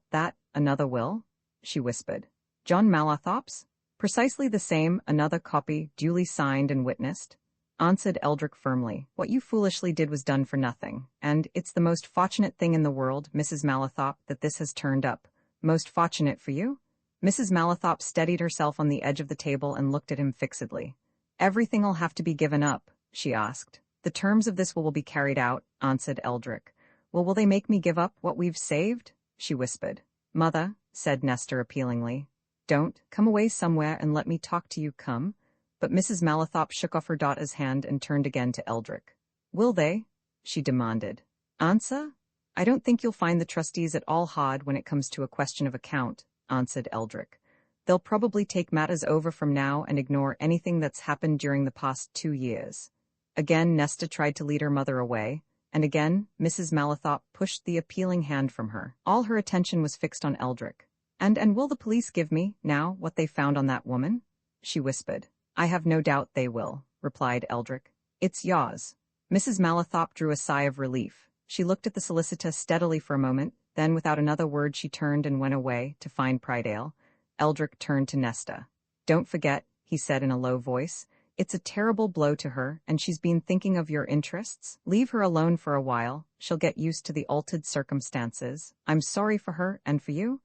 another will? She whispered. John Malathop's? Precisely the same, another copy, duly signed and witnessed, answered Eldrick firmly. What you foolishly did was done for nothing, and it's the most fortunate thing in the world, Mrs. Malathop, that this has turned up. Most fortunate for you? Mrs. Malathop steadied herself on the edge of the table and looked at him fixedly. Everything'll have to be given up, she asked. The terms of this will be carried out, answered Eldrick. Well, will they make me give up what we've saved? She whispered. Mother, said Nestor appealingly. Don't, come away somewhere and let me talk to you, come. But Mrs. Malathop shook off her daughter's hand and turned again to Eldrick. Will they? She demanded. Answer? I don't think you'll find the trustees at all hard when it comes to a question of account, answered Eldrick. They'll probably take matters over from now and ignore anything that's happened during the past 2 years. Again Nesta tried to lead her mother away, and again Mrs. Malathop pushed the appealing hand from her. All her attention was fixed on Eldrick. And will the police give me, now, what they found on that woman? She whispered. I have no doubt they will, replied Eldrick. It's yours. Mrs. Malathop drew a sigh of relief. She looked at the solicitor steadily for a moment, then without another word she turned and went away to find Prydale. Eldrick turned to Nesta. Don't forget, he said in a low voice. It's a terrible blow to her, and she's been thinking of your interests. Leave her alone for a while. She'll get used to the altered circumstances. I'm sorry for her and for you.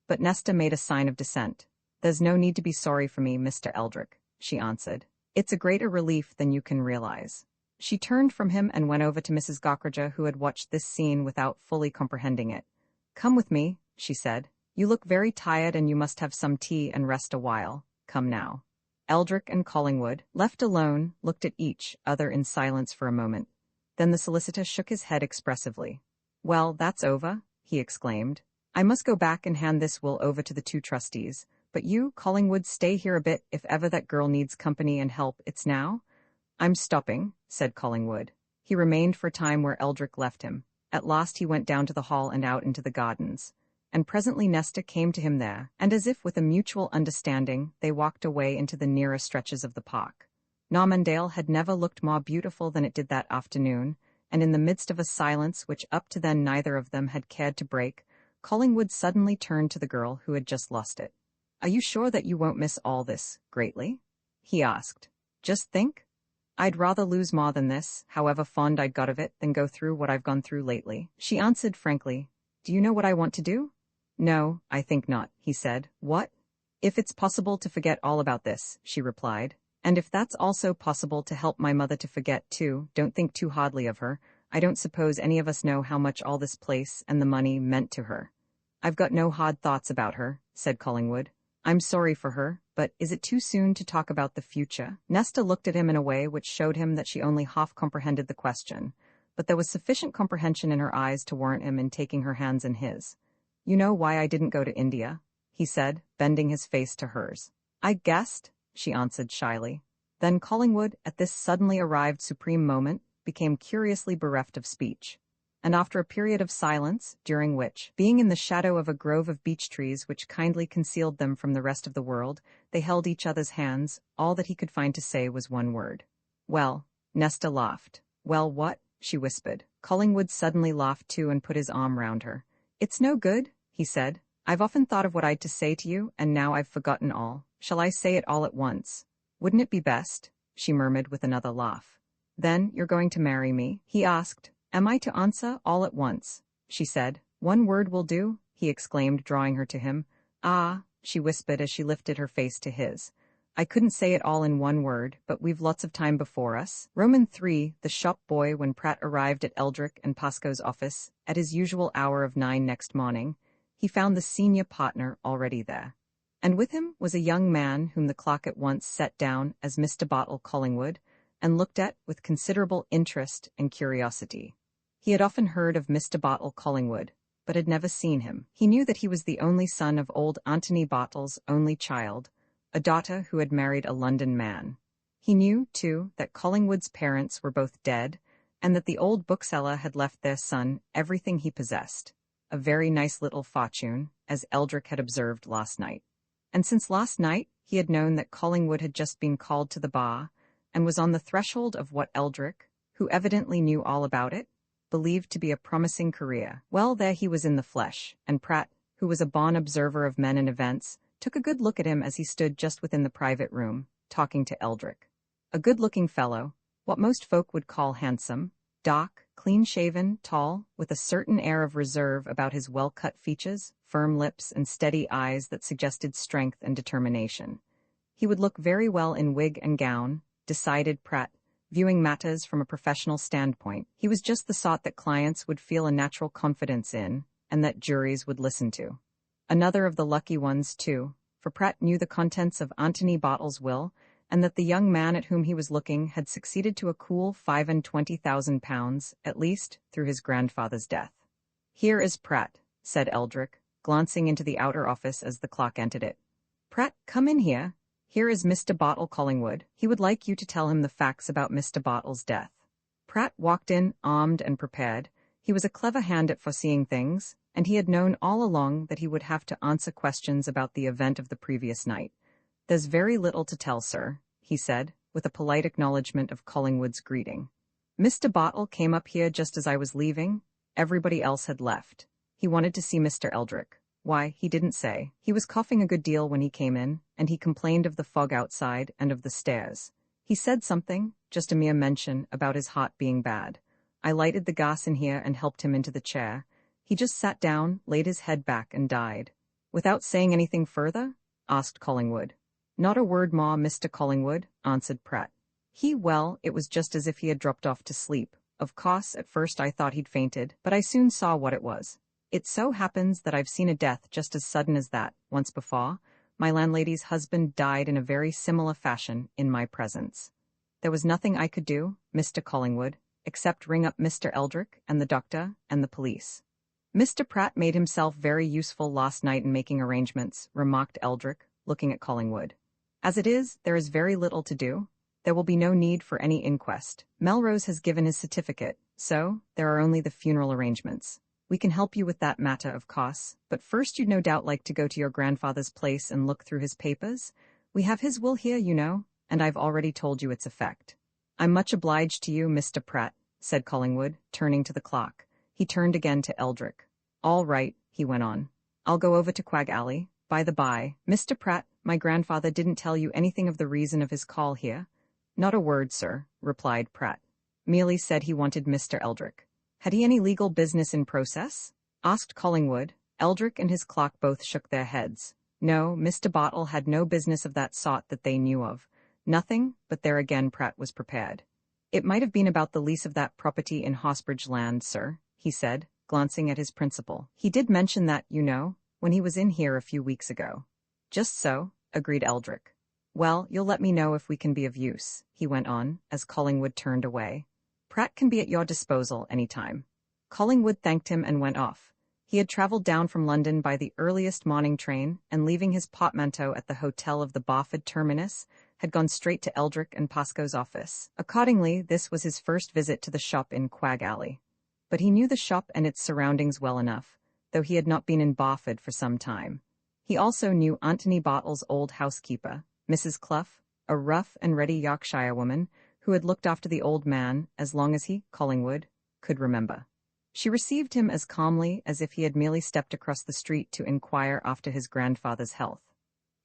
But Nesta made a sign of dissent. There's no need to be sorry for me, Mr. Eldrick, she answered. It's a greater relief than you can realize. She turned from him and went over to Mrs. Gockridger, who had watched this scene without fully comprehending it. Come with me, she said. You look very tired and you must have some tea and rest a while. Come now. Eldrick and Collingwood, left alone, looked at each other in silence for a moment. Then the solicitor shook his head expressively. "Well, that's over," he exclaimed. "I must go back and hand this will over to the two trustees, but you, Collingwood, stay here a bit if ever that girl needs company and help. It's now." "I'm stopping," said Collingwood. He remained for a time where Eldrick left him. At last he went down to the hall and out into the gardens. And presently Nesta came to him there, and as if with a mutual understanding, they walked away into the nearer stretches of the park. Narmondale had never looked more beautiful than it did that afternoon, and in the midst of a silence which up to then neither of them had cared to break, Collingwood suddenly turned to the girl who had just lost it. "Are you sure that you won't miss all this greatly?" he asked. "Just think. I'd rather lose more than this, however fond I'd got of it, than go through what I've gone through lately." She answered frankly, "Do you know what I want to do?" "No, I think not," he said. "What?" "If it's possible to forget all about this," she replied. "And if that's also possible to help my mother to forget too, don't think too hardly of her. I don't suppose any of us know how much all this place and the money meant to her." "I've got no hard thoughts about her," said Collingwood. "I'm sorry for her, but is it too soon to talk about the future?" Nesta looked at him in a way which showed him that she only half comprehended the question, but there was sufficient comprehension in her eyes to warrant him in taking her hands in his. "You know why I didn't go to India?" he said, bending his face to hers. "I guessed," she answered shyly. Then Collingwood, at this suddenly arrived supreme moment, became curiously bereft of speech. And after a period of silence, during which, being in the shadow of a grove of beech trees which kindly concealed them from the rest of the world, they held each other's hands, all that he could find to say was one word. "Well." Nesta laughed. "Well, what?" she whispered. Collingwood suddenly laughed too and put his arm round her. "It's no good," he said. "I've often thought of what I'd to say to you, and now I've forgotten all. Shall I say it all at once?" "Wouldn't it be best?" she murmured with another laugh. "Then you're going to marry me?" he asked. "Am I to answer all at once?" she said. "One word will do," he exclaimed, drawing her to him. "Ah," she whispered as she lifted her face to his. "I couldn't say it all in one word, but we've lots of time before us." Roman 3, the shop boy, when Pratt arrived at Eldrick and Pascoe's office, at his usual hour of 9 next morning, he found the senior partner already there. And with him was a young man whom the clerk at once set down as Mr. Bartle Collingwood, and looked at with considerable interest and curiosity. He had often heard of Mr. Bartle Collingwood, but had never seen him. He knew that he was the only son of old Antony Bartle's only child, a daughter who had married a London man. He knew, too, that Collingwood's parents were both dead, and that the old bookseller had left their son everything he possessed, a very nice little fortune, as Eldrick had observed last night. And since last night he had known that Collingwood had just been called to the bar, and was on the threshold of what Eldrick, who evidently knew all about it, believed to be a promising career. Well, there he was in the flesh, and Pratt, who was a born observer of men and events, took a good look at him as he stood just within the private room, talking to Eldrick. A good-looking fellow, what most folk would call handsome, dark, clean-shaven, tall, with a certain air of reserve about his well-cut features, firm lips, and steady eyes that suggested strength and determination. He would look very well in wig and gown, decided Pratt, viewing matters from a professional standpoint. He was just the sort that clients would feel a natural confidence in, and that juries would listen to. Another of the lucky ones, too, for Pratt knew the contents of Antony Bartle's will, and that the young man at whom he was looking had succeeded to a cool £25,000, at least, through his grandfather's death. "Here is Pratt," said Eldrick, glancing into the outer office as the clerk entered it. "Pratt, come in here. Here is Mr. Bartle Collingwood. He would like you to tell him the facts about Mr. Bartle's death." Pratt walked in, armed and prepared. He was a clever hand at foreseeing things, and he had known all along that he would have to answer questions about the event of the previous night. "There's very little to tell, sir," he said, with a polite acknowledgement of Collingwood's greeting. "Mr. Bartle came up here just as I was leaving. Everybody else had left. He wanted to see Mr. Eldrick. Why, he didn't say. He was coughing a good deal when he came in, and he complained of the fog outside and of the stairs. He said something, just a mere mention, about his heart being bad. I lighted the gas in here and helped him into the chair. He just sat down, laid his head back, and died." "Without saying anything further?" asked Collingwood. "Not a word more, Mr. Collingwood," answered Pratt. Well, it was just as if he had dropped off to sleep. Of course, at first I thought he'd fainted, but I soon saw what it was. It so happens that I've seen a death just as sudden as that, once before. My landlady's husband died in a very similar fashion in my presence. There was nothing I could do, Mr. Collingwood, except ring up Mr. Eldrick and the doctor and the police. Mr. Pratt made himself very useful last night in making arrangements, remarked Eldrick, looking at Collingwood. As it is, there is very little to do. There will be no need for any inquest. Melrose has given his certificate, so there are only the funeral arrangements. We can help you with that matter, of course, but first you'd no doubt like to go to your grandfather's place and look through his papers. We have his will here, you know, and I've already told you its effect. I'm much obliged to you, Mr. Pratt, said Collingwood, turning to the clock. He turned again to Eldrick. All right, he went on. I'll go over to Quag Alley. By the by, Mr. Pratt, my grandfather didn't tell you anything of the reason of his call here? Not a word, sir, replied Pratt. Merely said he wanted Mr. Eldrick. Had he any legal business in process? Asked Collingwood. Eldrick and his clock both shook their heads. No, Mr. Bartle had no business of that sort that they knew of. Nothing, but there again Pratt was prepared. It might have been about the lease of that property in Hosbridge Land, sir, he said, glancing at his principal. He did mention that, you know, when he was in here a few weeks ago. Just so, agreed Eldrick. Well, you'll let me know if we can be of use, he went on, as Collingwood turned away. Pratt can be at your disposal any time. Collingwood thanked him and went off. He had travelled down from London by the earliest morning train, and leaving his portmanteau at the hotel of the Barford terminus, had gone straight to Eldrick and Pascoe's office. Accordingly, this was his first visit to the shop in Quag Alley. But he knew the shop and its surroundings well enough, though he had not been in Barford for some time. He also knew Anthony Bartle's old housekeeper, Mrs. Clough, a rough and ready Yorkshire woman, who had looked after the old man as long as he, Collingwood, could remember. She received him as calmly as if he had merely stepped across the street to inquire after his grandfather's health.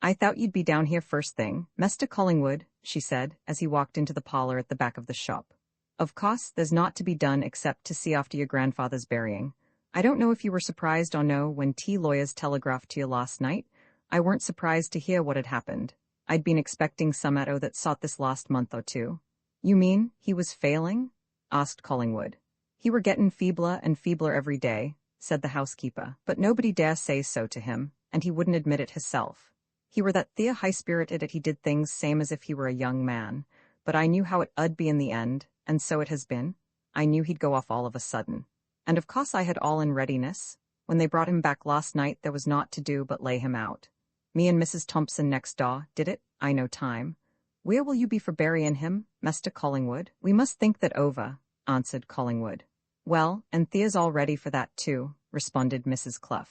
I thought you'd be down here first thing, Mr. Collingwood, she said, as he walked into the parlour at the back of the shop. Of course, there's naught to be done except to see after your grandfather's burying. I don't know if you were surprised or no when lawyers telegraphed to you last night. I weren't surprised to hear what had happened. I'd been expecting some atto that sought this last month or two. You mean he was failing? Asked Collingwood. He were gettin' feebler and feebler every day, said the housekeeper, but nobody dare say so to him, and he wouldn't admit it hisself. He were that high-spirited that he did things same as if he were a young man, but I knew how it 'ud be in the end, and so it has been. I knew he'd go off all of a sudden. And of course I had all in readiness. When they brought him back last night there was naught to do but lay him out. Me and Mrs. Thompson next door did it, I no time. Where will you be for burying him, Mr. Collingwood? We must think that over, answered Collingwood. Well, and Thea's all ready for that too, responded Mrs. Clough.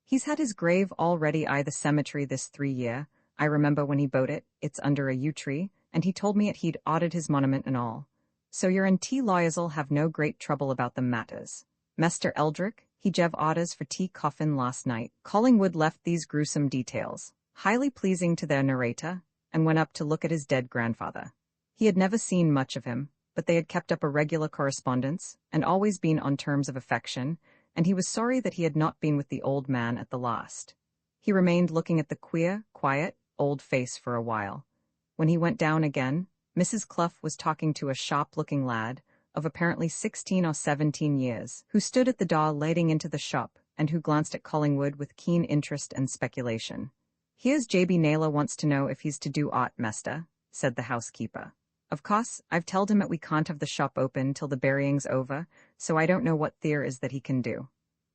He's had his grave all ready the cemetery this 3 year. I remember when he bought it, it's under a yew tree, and he told me he'd ordered his monument and all. So your lawyers'll have no great trouble about them matters. Mr. Eldrick, he jev orders for coffin last night. Collingwood left these gruesome details, highly pleasing to their narrator, and went up to look at his dead grandfather. He had never seen much of him, but they had kept up a regular correspondence, and always been on terms of affection, and he was sorry that he had not been with the old man at the last. He remained looking at the queer, quiet, old face for a while. When he went down again, Mrs. Clough was talking to a sharp-looking lad, of apparently 16 or 17 years, who stood at the door leading into the shop, and who glanced at Collingwood with keen interest and speculation. Here's J.B. Naylor wants to know if he's to do aught, Mester, said the housekeeper. Of course, I've telled him that we can't have the shop open till the burying's over, so I don't know what there is that he can do.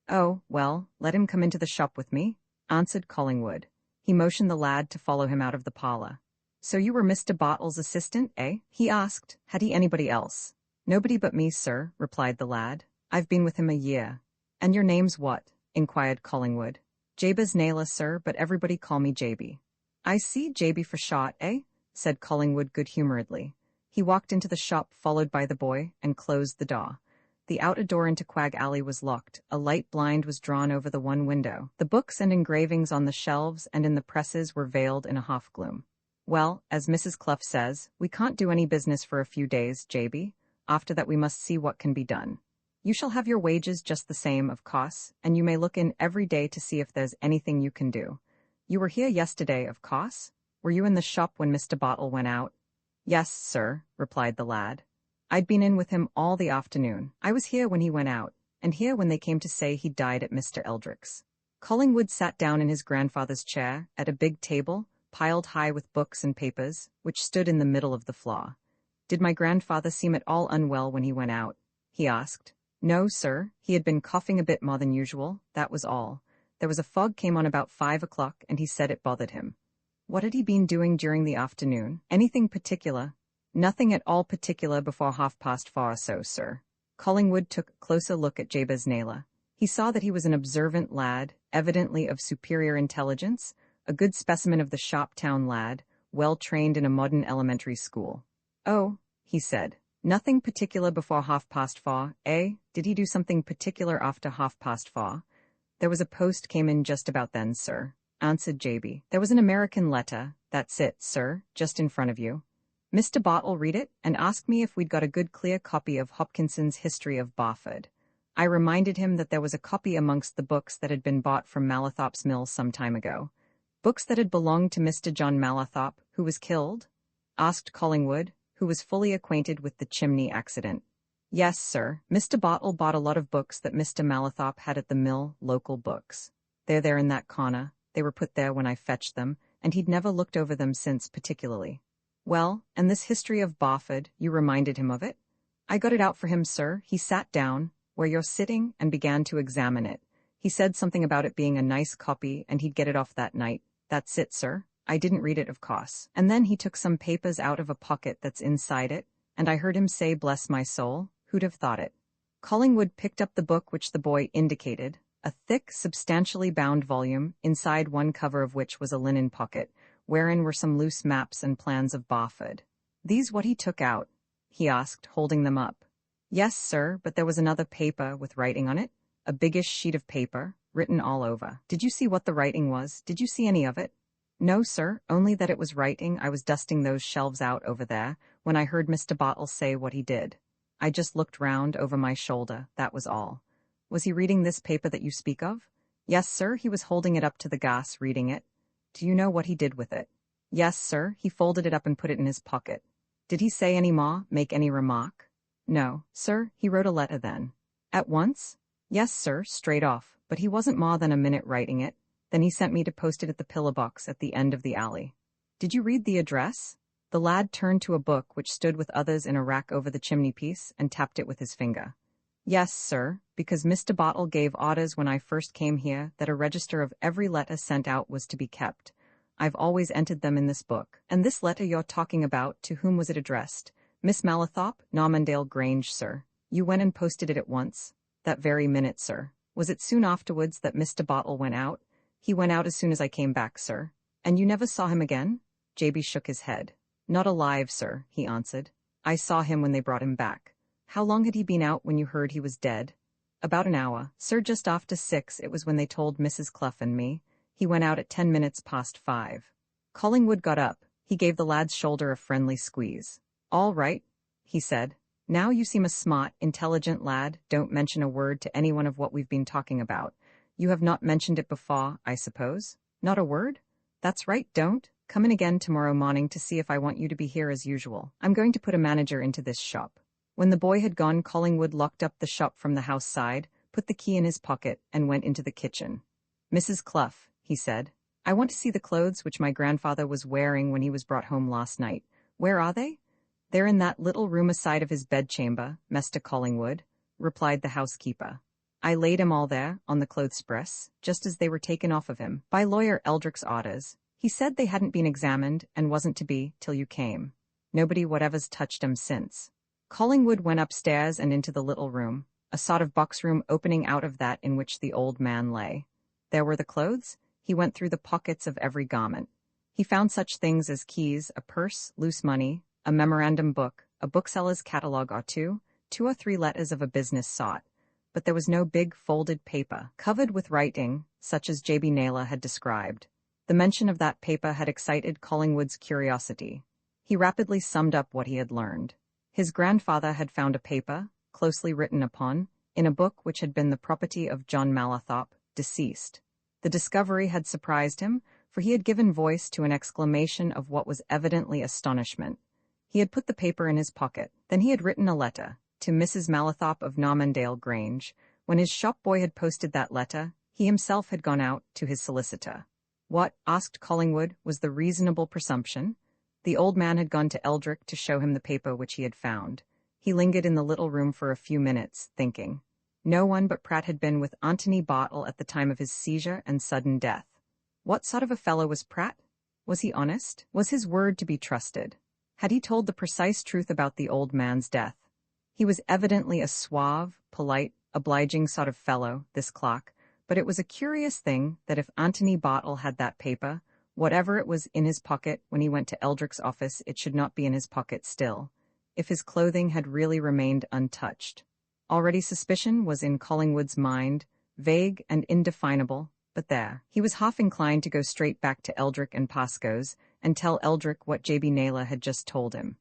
Oh, well, let him come into the shop with me, answered Collingwood. He motioned the lad to follow him out of the parlour. So you were Mr. Bartle's assistant, eh? He asked. Had he anybody else? Nobody but me, sir, replied the lad. I've been with him a year. And your name's what? Inquired Collingwood. Jabez Naylor, sir, but everybody call me JB. I see, JB for short, eh? Said Collingwood good-humouredly. He walked into the shop, followed by the boy, and closed the door. The outer door into Quag Alley was locked. A light blind was drawn over the one window. The books and engravings on the shelves and in the presses were veiled in a half-gloom. Well, as Mrs. Clough says, we can't do any business for a few days, JB. After that we must see what can be done. You shall have your wages just the same, of course, and you may look in every day to see if there's anything you can do. You were here yesterday, of course? Were you in the shop when Mr. Bartle went out? Yes, sir, replied the lad. I'd been in with him all the afternoon. I was here when he went out, and here when they came to say he died at Mr. Eldrick's. Collingwood sat down in his grandfather's chair, at a big table, piled high with books and papers, which stood in the middle of the floor. "Did my grandfather seem at all unwell when he went out?" he asked. "No, sir, he had been coughing a bit more than usual, that was all. There was a fog came on about 5 o'clock, and he said it bothered him." "What had he been doing during the afternoon? Anything particular?" "Nothing at all particular before 4:30 or so, sir." Collingwood took a closer look at Jabez Naylor. He saw that he was an observant lad, evidently of superior intelligence, a good specimen of the shop town lad, well trained in a modern elementary school. "Oh," he said, "nothing particular before 4:30, eh? Did he do something particular after 4:30? "There was a post came in just about then, sir," answered JB. "There was an American letter, that's it, sir, just in front of you. Mr. Bartle read it, and asked me if we'd got a good clear copy of Hopkinson's History of Barford. I reminded him that there was a copy amongst the books that had been bought from Mallathorpe's mill some time ago." "Books that had belonged to Mr. John Mallathorpe, who was killed?" asked Collingwood, who was fully acquainted with the chimney accident. "Yes, sir. Mr. Bartle bought a lot of books that Mr. Mallathorpe had at the mill, local books. They're there in that corner. They were put there when I fetched them, and he'd never looked over them since particularly." "Well, and this History of Barford, you reminded him of it?" "I got it out for him, sir. He sat down, where you're sitting, and began to examine it. He said something about it being a nice copy, and he'd get it off that night. That's it, sir. I didn't read it, of course. And then he took some papers out of a pocket that's inside it, and I heard him say, 'Bless my soul, who'd have thought it?'" Collingwood picked up the book which the boy indicated, a thick, substantially bound volume, inside one cover of which was a linen pocket, wherein were some loose maps and plans of Barford. "These what he took out?" he asked, holding them up. "Yes, sir, but there was another paper with writing on it, a biggish sheet of paper, written all over." "Did you see what the writing was? Did you see any of it?" "No, sir, only that it was writing. I was dusting those shelves out over there, when I heard Mr. Bartle say what he did. I just looked round over my shoulder, that was all." "Was he reading this paper that you speak of?" "Yes, sir, he was holding it up to the gas, reading it." "Do you know what he did with it?" "Yes, sir, he folded it up and put it in his pocket." "Did he say any more, make any remark?" "No, sir, he wrote a letter then." "At once?" "Yes, sir, straight off, but he wasn't more than a minute writing it. Then he sent me to post it at the pillar box at the end of the alley." "Did you read the address?" The lad turned to a book which stood with others in a rack over the chimney-piece and tapped it with his finger. "Yes, sir, because Mr. Bartle gave orders when I first came here that a register of every letter sent out was to be kept. I've always entered them in this book. And this letter you're talking about, to whom was it addressed?" "Miss Mallathorpe, Normandale Grange, sir." "You went and posted it at once?" "That very minute, sir." "Was it soon afterwards that Mr. Bartle went out?" "He went out as soon as I came back, sir." "And you never saw him again?" JB shook his head. "Not alive, sir," he answered. "I saw him when they brought him back." "How long had he been out when you heard he was dead?" "About an hour, sir, just after 6 it was when they told Mrs. Clough and me. He went out at 10 minutes past 5. Collingwood got up. He gave the lad's shoulder a friendly squeeze. "All right," he said. "Now you seem a smart, intelligent lad. Don't mention a word to anyone of what we've been talking about. You have not mentioned it before, I suppose?" "Not a word?" "That's right, don't. Come in again tomorrow morning to see if I want you to be here as usual. I'm going to put a manager into this shop." When the boy had gone, Collingwood locked up the shop from the house side, put the key in his pocket, and went into the kitchen. "Mrs. Clough," he said, "I want to see the clothes which my grandfather was wearing when he was brought home last night. Where are they?" "They're in that little room aside of his bedchamber, Mr. Collingwood," replied the housekeeper. "I laid 'em all there, on the clothes press, just as they were taken off of him, by Lawyer Eldrick's orders. He said they hadn't been examined, and wasn't to be, till you came. Nobody whatever's touched 'em since." Collingwood went upstairs and into the little room, a sort of box-room opening out of that in which the old man lay. There were the clothes. He went through the pockets of every garment. He found such things as keys, a purse, loose money, a memorandum book, a bookseller's catalogue or two or three letters of a business sort. But there was no big folded paper, covered with writing, such as J.B. Naylor had described. The mention of that paper had excited Collingwood's curiosity. He rapidly summed up what he had learned. His grandfather had found a paper, closely written upon, in a book which had been the property of John Mallathorpe, deceased. The discovery had surprised him, for he had given voice to an exclamation of what was evidently astonishment. He had put the paper in his pocket. Then he had written a letter, to Mrs. Mallathorpe of Normandale Grange. When his shop boy had posted that letter, He himself had gone out to his solicitor. What, asked Collingwood, was the reasonable presumption? The old man had gone to Eldrick to show him the paper which he had found. He lingered in the little room for a few minutes, thinking. No one but Pratt had been with Antony Bartle at the time of his seizure and sudden death. What sort of a fellow was Pratt? Was he honest? Was his word to be trusted? Had he told the precise truth about the old man's death? He was evidently a suave, polite, obliging sort of fellow, this clerk, but it was a curious thing that if Antony Bartle had that paper, whatever it was in his pocket when he went to Eldrick's office, it should not be in his pocket still, if his clothing had really remained untouched. Already suspicion was in Collingwood's mind, vague and indefinable, but there. He was half inclined to go straight back to Eldrick and Pascoe's and tell Eldrick what J.B. Naylor had just told him.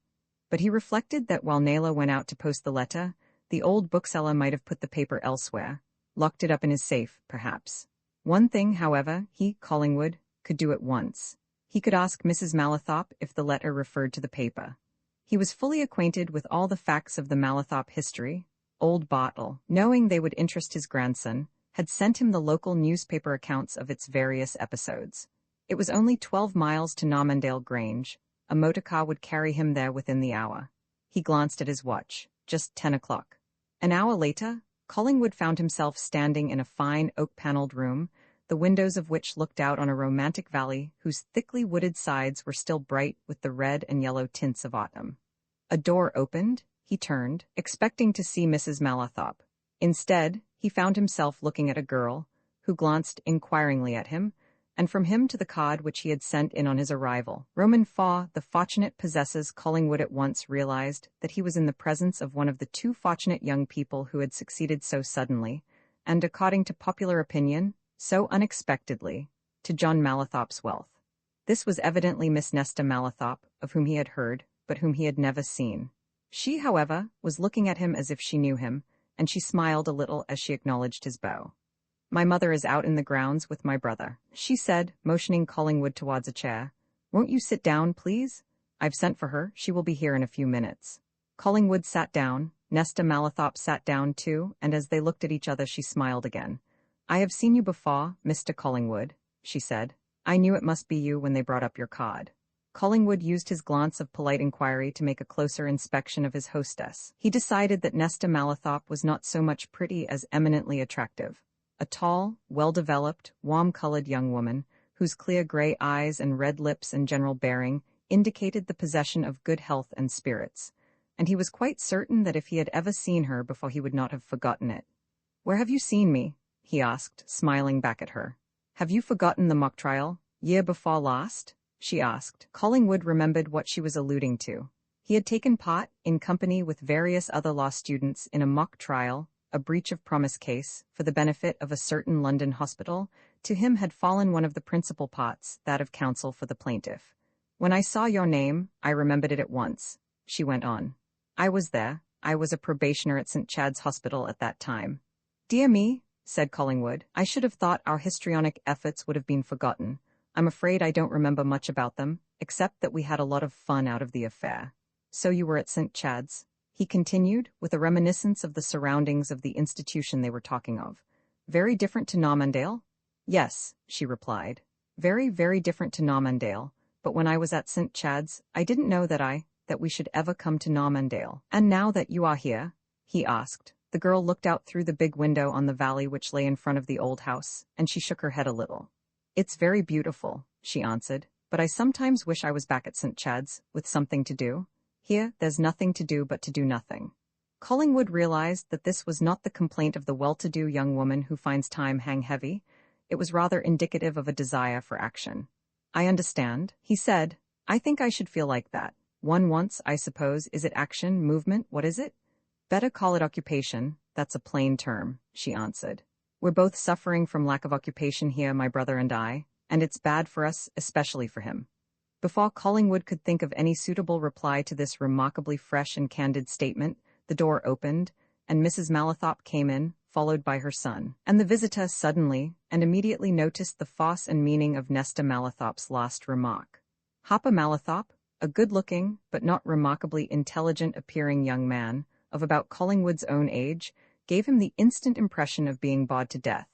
But he reflected that while Naylor went out to post the letter, the old bookseller might have put the paper elsewhere, locked it up in his safe, perhaps. One thing, however, he, Collingwood, could do at once. He could ask Mrs. Malathop if the letter referred to the paper. He was fully acquainted with all the facts of the Malathop history. Old Bartle, knowing they would interest his grandson, had sent him the local newspaper accounts of its various episodes. It was only 12 miles to Normandale Grange. A motor car would carry him there within the hour. He glanced at his watch. Just 10 o'clock. An hour later, Collingwood found himself standing in a fine oak-panelled room, the windows of which looked out on a romantic valley whose thickly wooded sides were still bright with the red and yellow tints of autumn. A door opened. He turned, expecting to see Mrs. Malathop. Instead, he found himself looking at a girl, who glanced inquiringly at him, and from him to the card which he had sent in on his arrival. Roman Faw, the fortunate possessors. Collingwood at once realized that he was in the presence of one of the two fortunate young people who had succeeded so suddenly, and according to popular opinion, so unexpectedly, to John Malathop's wealth. This was evidently Miss Nesta Malathop, of whom he had heard, but whom he had never seen. She, however, was looking at him as if she knew him, and she smiled a little as she acknowledged his bow. "My mother is out in the grounds with my brother," she said, motioning Collingwood towards a chair. "Won't you sit down, please? I've sent for her. She will be here in a few minutes." Collingwood sat down. Nesta Malathop sat down too, and as they looked at each other she smiled again. "I have seen you before, Mr. Collingwood," she said. "I knew it must be you when they brought up your card." Collingwood used his glance of polite inquiry to make a closer inspection of his hostess. He decided that Nesta Malathop was not so much pretty as eminently attractive. A tall, well-developed, warm-colored young woman, whose clear gray eyes and red lips and general bearing indicated the possession of good health and spirits, and he was quite certain that if he had ever seen her before he would not have forgotten it. "Where have you seen me?" he asked, smiling back at her. "Have you forgotten the mock trial, year before last?" she asked. Collingwood remembered what she was alluding to. He had taken part, in company with various other law students, in a mock trial, a breach of promise case, for the benefit of a certain London hospital. To him had fallen one of the principal parts, that of counsel for the plaintiff. "When I saw your name, I remembered it at once," she went on. "I was there. I was a probationer at St. Chad's Hospital at that time." "Dear me," said Collingwood, "I should have thought our histrionic efforts would have been forgotten. I'm afraid I don't remember much about them, except that we had a lot of fun out of the affair." "So you were at St. Chad's?" he continued, with a reminiscence of the surroundings of the institution they were talking of. "Very different to Normandale?" "Yes," she replied. "Very, very different to Normandale, but when I was at St. Chad's, I didn't know that we should ever come to Normandale." "And now that you are here?" he asked. The girl looked out through the big window on the valley which lay in front of the old house, and she shook her head a little. "It's very beautiful," she answered, "but I sometimes wish I was back at St. Chad's, with something to do. Here, there's nothing to do but to do nothing." Collingwood realized that this was not the complaint of the well-to-do young woman who finds time hang heavy. It was rather indicative of a desire for action. "I understand," he said. "I think I should feel like that. One wants, I suppose, is it action, movement, what is it?" "Better call it occupation. That's a plain term," she answered. "We're both suffering from lack of occupation here, my brother and I, and it's bad for us, especially for him." Before Collingwood could think of any suitable reply to this remarkably fresh and candid statement, the door opened, and Mrs. Malathop came in, followed by her son. And the visitor suddenly and immediately noticed the force and meaning of Nesta Malathop's last remark. Harper Malathop, a good-looking but not remarkably intelligent-appearing young man, of about Collingwood's own age, gave him the instant impression of being bored to death.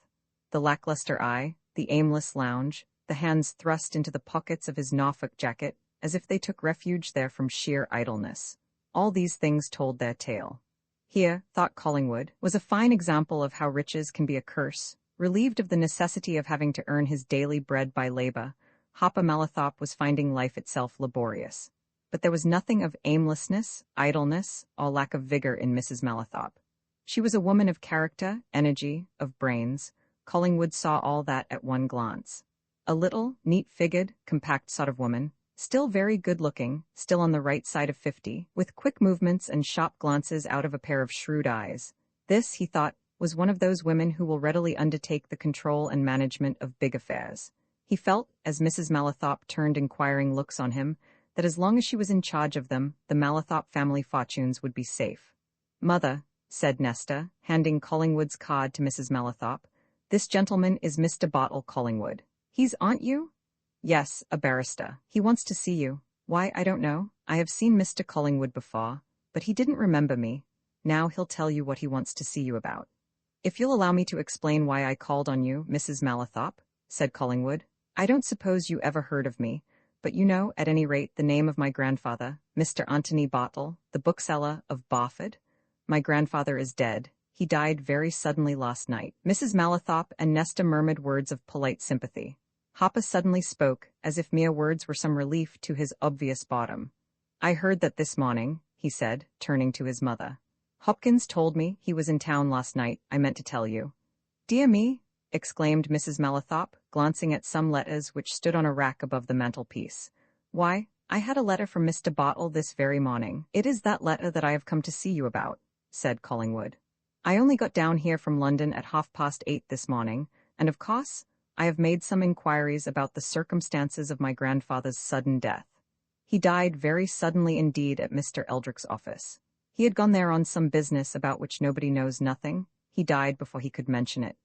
the lackluster eye, the aimless lounge, the hands thrust into the pockets of his Norfolk jacket, as if they took refuge there from sheer idleness. All these things told their tale. Here, thought Collingwood, was a fine example of how riches can be a curse. Relieved of the necessity of having to earn his daily bread by labor, Hopper Malethorpe was finding life itself laborious. But there was nothing of aimlessness, idleness, or lack of vigor in Mrs. Malethorpe. She was a woman of character, energy, of brains. Collingwood saw all that at one glance. A little, neat-figured, compact sort of woman, still very good-looking, still on the right side of 50, with quick movements and sharp glances out of a pair of shrewd eyes. This, he thought, was one of those women who will readily undertake the control and management of big affairs. He felt, as Mrs. Malethorpe turned inquiring looks on him, that as long as she was in charge of them, the Malethorpe family fortunes would be safe. "Mother," said Nesta, handing Collingwood's card to Mrs. Malethorpe, "this gentleman is Mr. Bartle Collingwood. He's aren't you?" "Yes, a barrister. He wants to see you." "Why, I don't know. I have seen Mr. Collingwood before, but he didn't remember me. Now he'll tell you what he wants to see you about." "If you'll allow me to explain why I called on you, Mrs. Malethorpe," said Collingwood. "I don't suppose you ever heard of me, but you know, at any rate, the name of my grandfather, Mr. Antony Bartle, the bookseller of Barford. My grandfather is dead. He died very suddenly last night." Mrs. Malethorpe and Nesta murmured words of polite sympathy. Hopper suddenly spoke, as if mere words were some relief to his obvious boredom. "I heard that this morning," he said, turning to his mother. "Hopkins told me he was in town last night. I meant to tell you." "Dear me," exclaimed Mrs. Malethorpe, glancing at some letters which stood on a rack above the mantelpiece. "Why, I had a letter from Mr. Bartle this very morning." "It is that letter that I have come to see you about," said Collingwood. "I only got down here from London at 8:30 this morning, and of course, I have made some inquiries about the circumstances of my grandfather's sudden death. He died very suddenly indeed at Mr. Eldrick's office. He had gone there on some business about which nobody knows nothing. He died before he could mention it.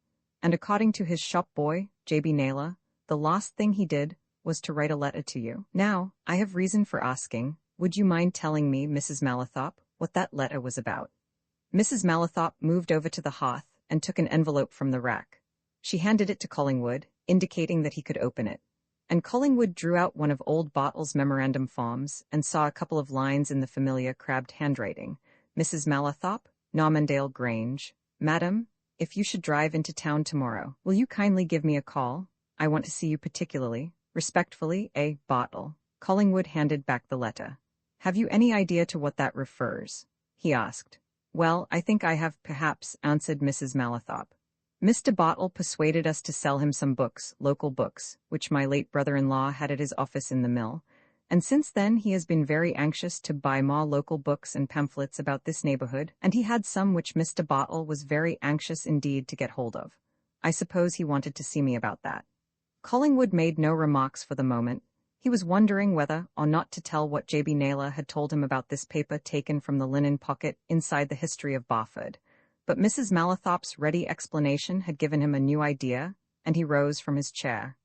And according to his shop boy, J.B. Naylor, the last thing he did was to write a letter to you. Now, I have reason for asking, would you mind telling me, Mrs. Malethorpe, what that letter was about?" Mrs. Malethorpe moved over to the hearth and took an envelope from the rack. She handed it to Collingwood, indicating that he could open it. And Collingwood drew out one of old Bartle's memorandum forms and saw a couple of lines in the familiar crabbed handwriting. "Mrs. Malethorpe, Normandale Grange. Madam, if you should drive into town tomorrow, will you kindly give me a call? I want to see you particularly. Respectfully, A. Bartle." Collingwood handed back the letter. "Have you any idea to what that refers?" he asked. "Well, I think I have, perhaps," answered Mrs. Malethorpe. "Mr. Bartle persuaded us to sell him some books, local books, which my late brother-in-law had at his office in the mill, and since then he has been very anxious to buy more local books and pamphlets about this neighborhood, and he had some which Mr. Bartle was very anxious indeed to get hold of. I suppose he wanted to see me about that." Collingwood made no remarks for the moment. He was wondering whether or not to tell what J.B. Naylor had told him about this paper taken from the linen pocket inside the history of Barford. But Mrs. Malethorpe's ready explanation had given him a new idea, and he rose from his chair.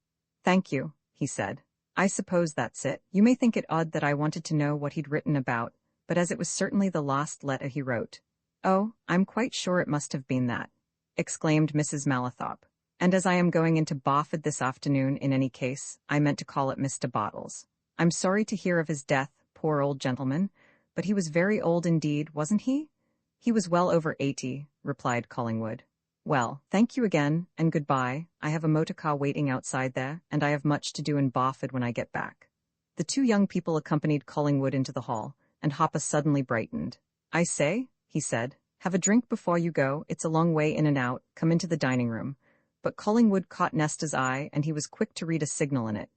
"Thank you," he said. "I suppose that's it. You may think it odd that I wanted to know what he'd written about, but as it was certainly the last letter he wrote." "Oh, I'm quite sure it must have been that," exclaimed Mrs. Malethorpe. "And as I am going into Barford this afternoon in any case, I meant to call at Mr. Bartle's. I'm sorry to hear of his death, poor old gentleman, but he was very old indeed, wasn't he?" "He was well over 80, replied Collingwood. "Well, thank you again, and goodbye. I have a motor car waiting outside there, and I have much to do in Barford when I get back." The two young people accompanied Collingwood into the hall, and Hopper suddenly brightened. "I say," he said, "have a drink before you go. It's a long way in and out. Come into the dining room." But Collingwood caught Nesta's eye, and he was quick to read a signal in it.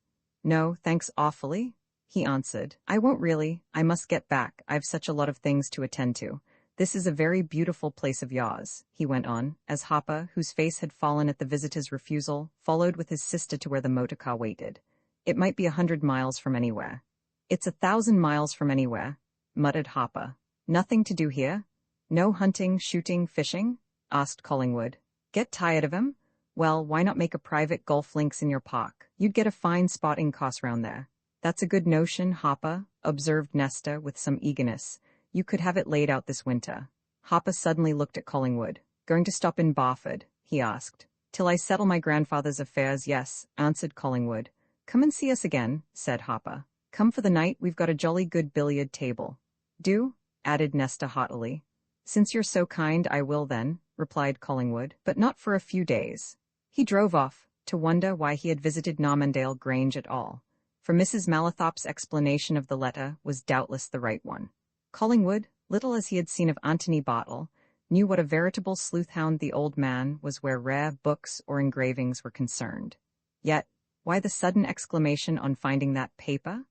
"No, thanks awfully," he answered. "I won't really. I must get back. I've such a lot of things to attend to. This is a very beautiful place of yours," he went on, as Hopper, whose face had fallen at the visitor's refusal, followed with his sister to where the motor car waited. "It might be 100 miles from anywhere." "It's 1,000 miles from anywhere," muttered Hopper. "Nothing to do here?" "No hunting, shooting, fishing?" asked Collingwood. "Get tired of 'em? Well, why not make a private golf links in your park? You'd get a fine spotting course round there." "That's a good notion, Hopper," observed Nesta with some eagerness. "You could have it laid out this winter." Hopper suddenly looked at Collingwood. "Going to stop in Barford?" he asked. "Till I settle my grandfather's affairs, yes," answered Collingwood. "Come and see us again," said Hopper. "Come for the night, we've got a jolly good billiard table." "Do?" added Nesta haughtily. "Since you're so kind, I will then," replied Collingwood, "but not for a few days." He drove off, to wonder why he had visited Normandale Grange at all, for Mrs. Malathop's explanation of the letter was doubtless the right one. Collingwood, little as he had seen of Antony Bartle, knew what a veritable sleuth-hound the old man was where rare books or engravings were concerned. Yet, why the sudden exclamation on finding that paper?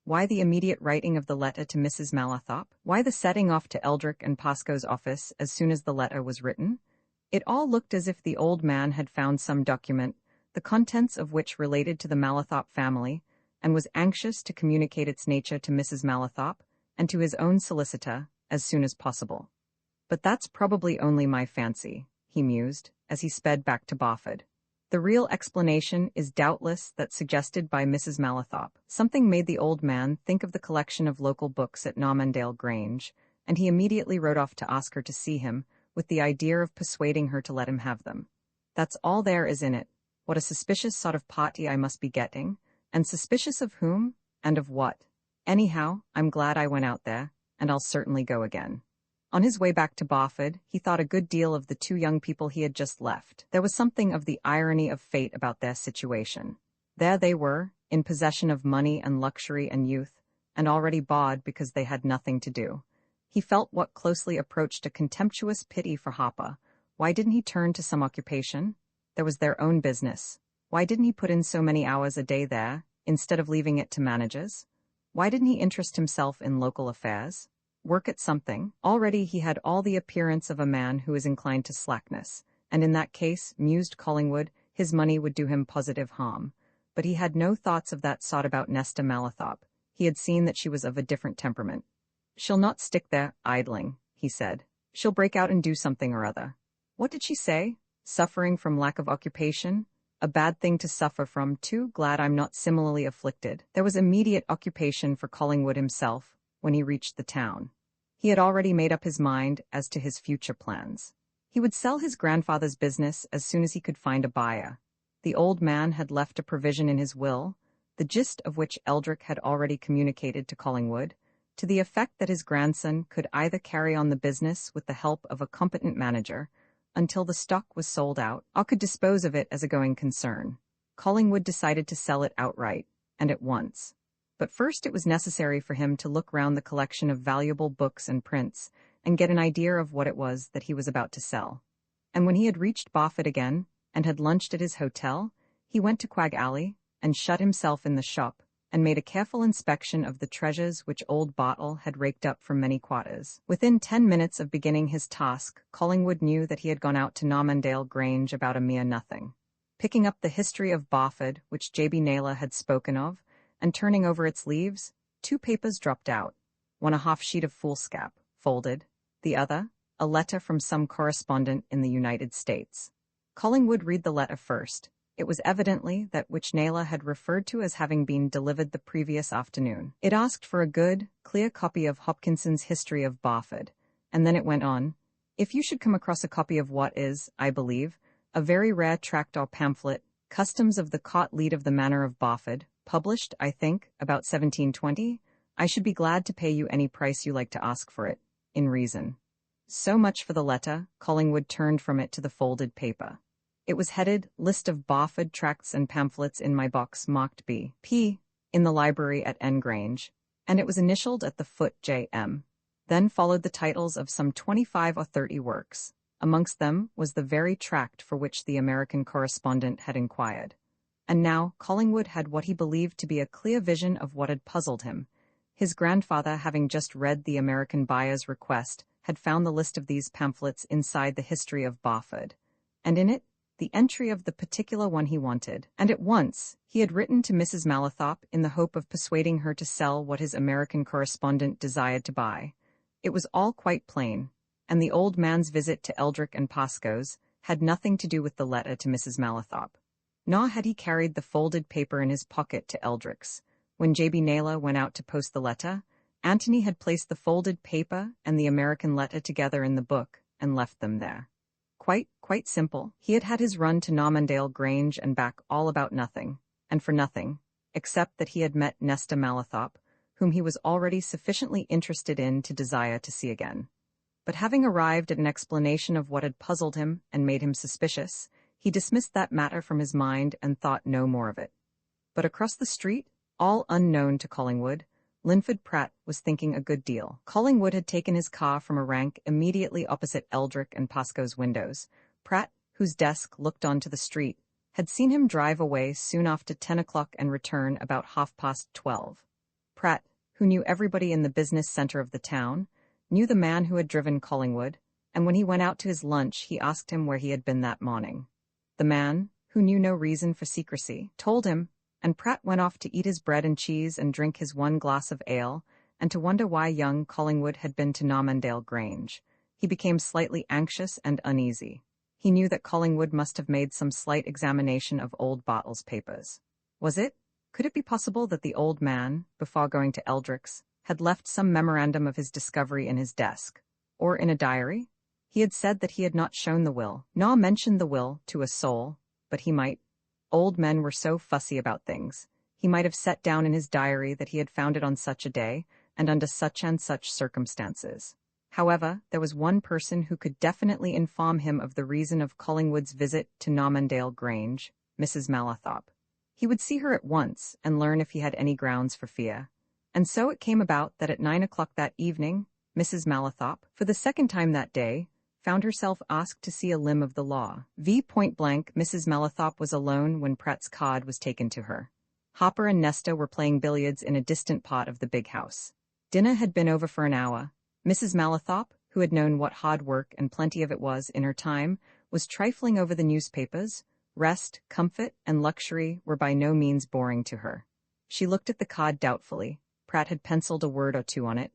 Why the immediate writing of the letter to Mrs. Malathop? Why the setting off to Eldrick and Pascoe's office as soon as the letter was written? It all looked as if the old man had found some document, the contents of which related to the Malathop family, and was anxious to communicate its nature to Mrs. Malathop and to his own solicitor as soon as possible. But that's probably only my fancy, he mused, as he sped back to Barford. The real explanation is doubtless that suggested by Mrs. Malathop. Something made the old man think of the collection of local books at Normandale Grange, and he immediately wrote off to ask her to see him, with the idea of persuading her to let him have them. That's all there is in it. What a suspicious sort of party I must be getting, and suspicious of whom, and of what. Anyhow, I'm glad I went out there, and I'll certainly go again. On his way back to Barford, he thought a good deal of the two young people he had just left. There was something of the irony of fate about their situation. There they were, in possession of money and luxury and youth, and already bawed because they had nothing to do. He felt what closely approached a contemptuous pity for Hopper. Why didn't he turn to some occupation? There was their own business. Why didn't he put in so many hours a day there, instead of leaving it to managers? Why didn't he interest himself in local affairs? Work at something? Already he had all the appearance of a man who is inclined to slackness, and in that case, mused Collingwood, his money would do him positive harm. But he had no thoughts of that sort about Nesta Malathop. He had seen that she was of a different temperament. "She'll not stick there, idling," he said. "She'll break out and do something or other." What did she say? Suffering from lack of occupation? A bad thing to suffer from, too. Glad I'm not similarly afflicted. There was immediate occupation for Collingwood himself when he reached the town. He had already made up his mind as to his future plans. He would sell his grandfather's business as soon as he could find a buyer. The old man had left a provision in his will, the gist of which Eldrick had already communicated to Collingwood, to the effect that his grandson could either carry on the business with the help of a competent manager until the stock was sold out, or could dispose of it as a going concern. Collingwood decided to sell it outright, and at once. But first it was necessary for him to look round the collection of valuable books and prints, and get an idea of what it was that he was about to sell. And when he had reached Barford again, and had lunched at his hotel, he went to Quag Alley, and shut himself in the shop, and made a careful inspection of the treasures which old Bartle had raked up from many quarters. Within 10 minutes of beginning his task, Collingwood knew that he had gone out to Normandale Grange about a mere nothing. Picking up the History of Barford, which J.B. Naylor had spoken of, and turning over its leaves, 2 papers dropped out, one a half-sheet of foolscap, folded, the other, a letter from some correspondent in the United States. Collingwood read the letter first. It was evidently that which Naylor had referred to as having been delivered the previous afternoon. It asked for a good, clear copy of Hopkinson's History of Barford, and then it went on, "If you should come across a copy of what is, I believe, a very rare tract or pamphlet, Customs of the Court Leet of the Manor of Barford, published, I think, about 1720, I should be glad to pay you any price you like to ask for it, in reason." So much for the letter. Collingwood turned from it to the folded paper. It was headed, "List of Barford Tracts and Pamphlets in my box marked B.P. in the library at N Grange," and it was initialed at the foot J.M. Then followed the titles of some 25 or 30 works. Amongst them was the very tract for which the American correspondent had inquired. And now Collingwood had what he believed to be a clear vision of what had puzzled him. His grandfather, having just read the American buyer's request, had found the list of these pamphlets inside the History of Barford, and in it the entry of the particular one he wanted. And at once he had written to Mrs. Malathop in the hope of persuading her to sell what his American correspondent desired to buy. It was all quite plain, and the old man's visit to Eldrick and Pascoe's had nothing to do with the letter to Mrs. Malathop. Nor had he carried the folded paper in his pocket to Eldrick's. When J.B. Naylor went out to post the letter, Antony had placed the folded paper and the American letter together in the book and left them there. Quite simple. He had had his run to Normandale Grange and back all about nothing, and for nothing, except that he had met Nesta Malathop, whom he was already sufficiently interested in to desire to see again. But having arrived at an explanation of what had puzzled him and made him suspicious, he dismissed that matter from his mind and thought no more of it. But across the street, all unknown to Collingwood, Linford Pratt was thinking a good deal. Collingwood had taken his car from a rank immediately opposite Eldrick and Pascoe's windows. Pratt, whose desk looked onto the street, had seen him drive away soon after 10 o'clock and return about 12:30. Pratt, who knew everybody in the business centre of the town, knew the man who had driven Collingwood, and when he went out to his lunch he asked him where he had been that morning. The man, who knew no reason for secrecy, told him, and Pratt went off to eat his bread and cheese and drink his one glass of ale, and to wonder why young Collingwood had been to Normandale Grange. He became slightly anxious and uneasy. He knew that Collingwood must have made some slight examination of old Bartle's papers. Could it be possible that the old man, before going to Eldrick's, had left some memorandum of his discovery in his desk, or in a diary? He had said that he had not shown the will, nor mentioned the will, to a soul, but he might. Old men were so fussy about things. He might have set down in his diary that he had found it on such a day, and under such and such circumstances. However, there was one person who could definitely inform him of the reason of Collingwood's visit to Normandale Grange, Mrs. Malathop. He would see her at once and learn if he had any grounds for fear. And so it came about that at 9 o'clock that evening, Mrs. Malathop, for the second time that day, found herself asked to see a limb of the law. Point blank, Mrs. Malathop was alone when Pratt's card was taken to her. Hopper and Nesta were playing billiards in a distant part of the big house. Dinner had been over for an hour. Mrs. Malathop, who had known what hard work and plenty of it was in her time, was trifling over the newspapers. Rest, comfort, and luxury were by no means boring to her. She looked at the card doubtfully. Pratt had penciled a word or two on it.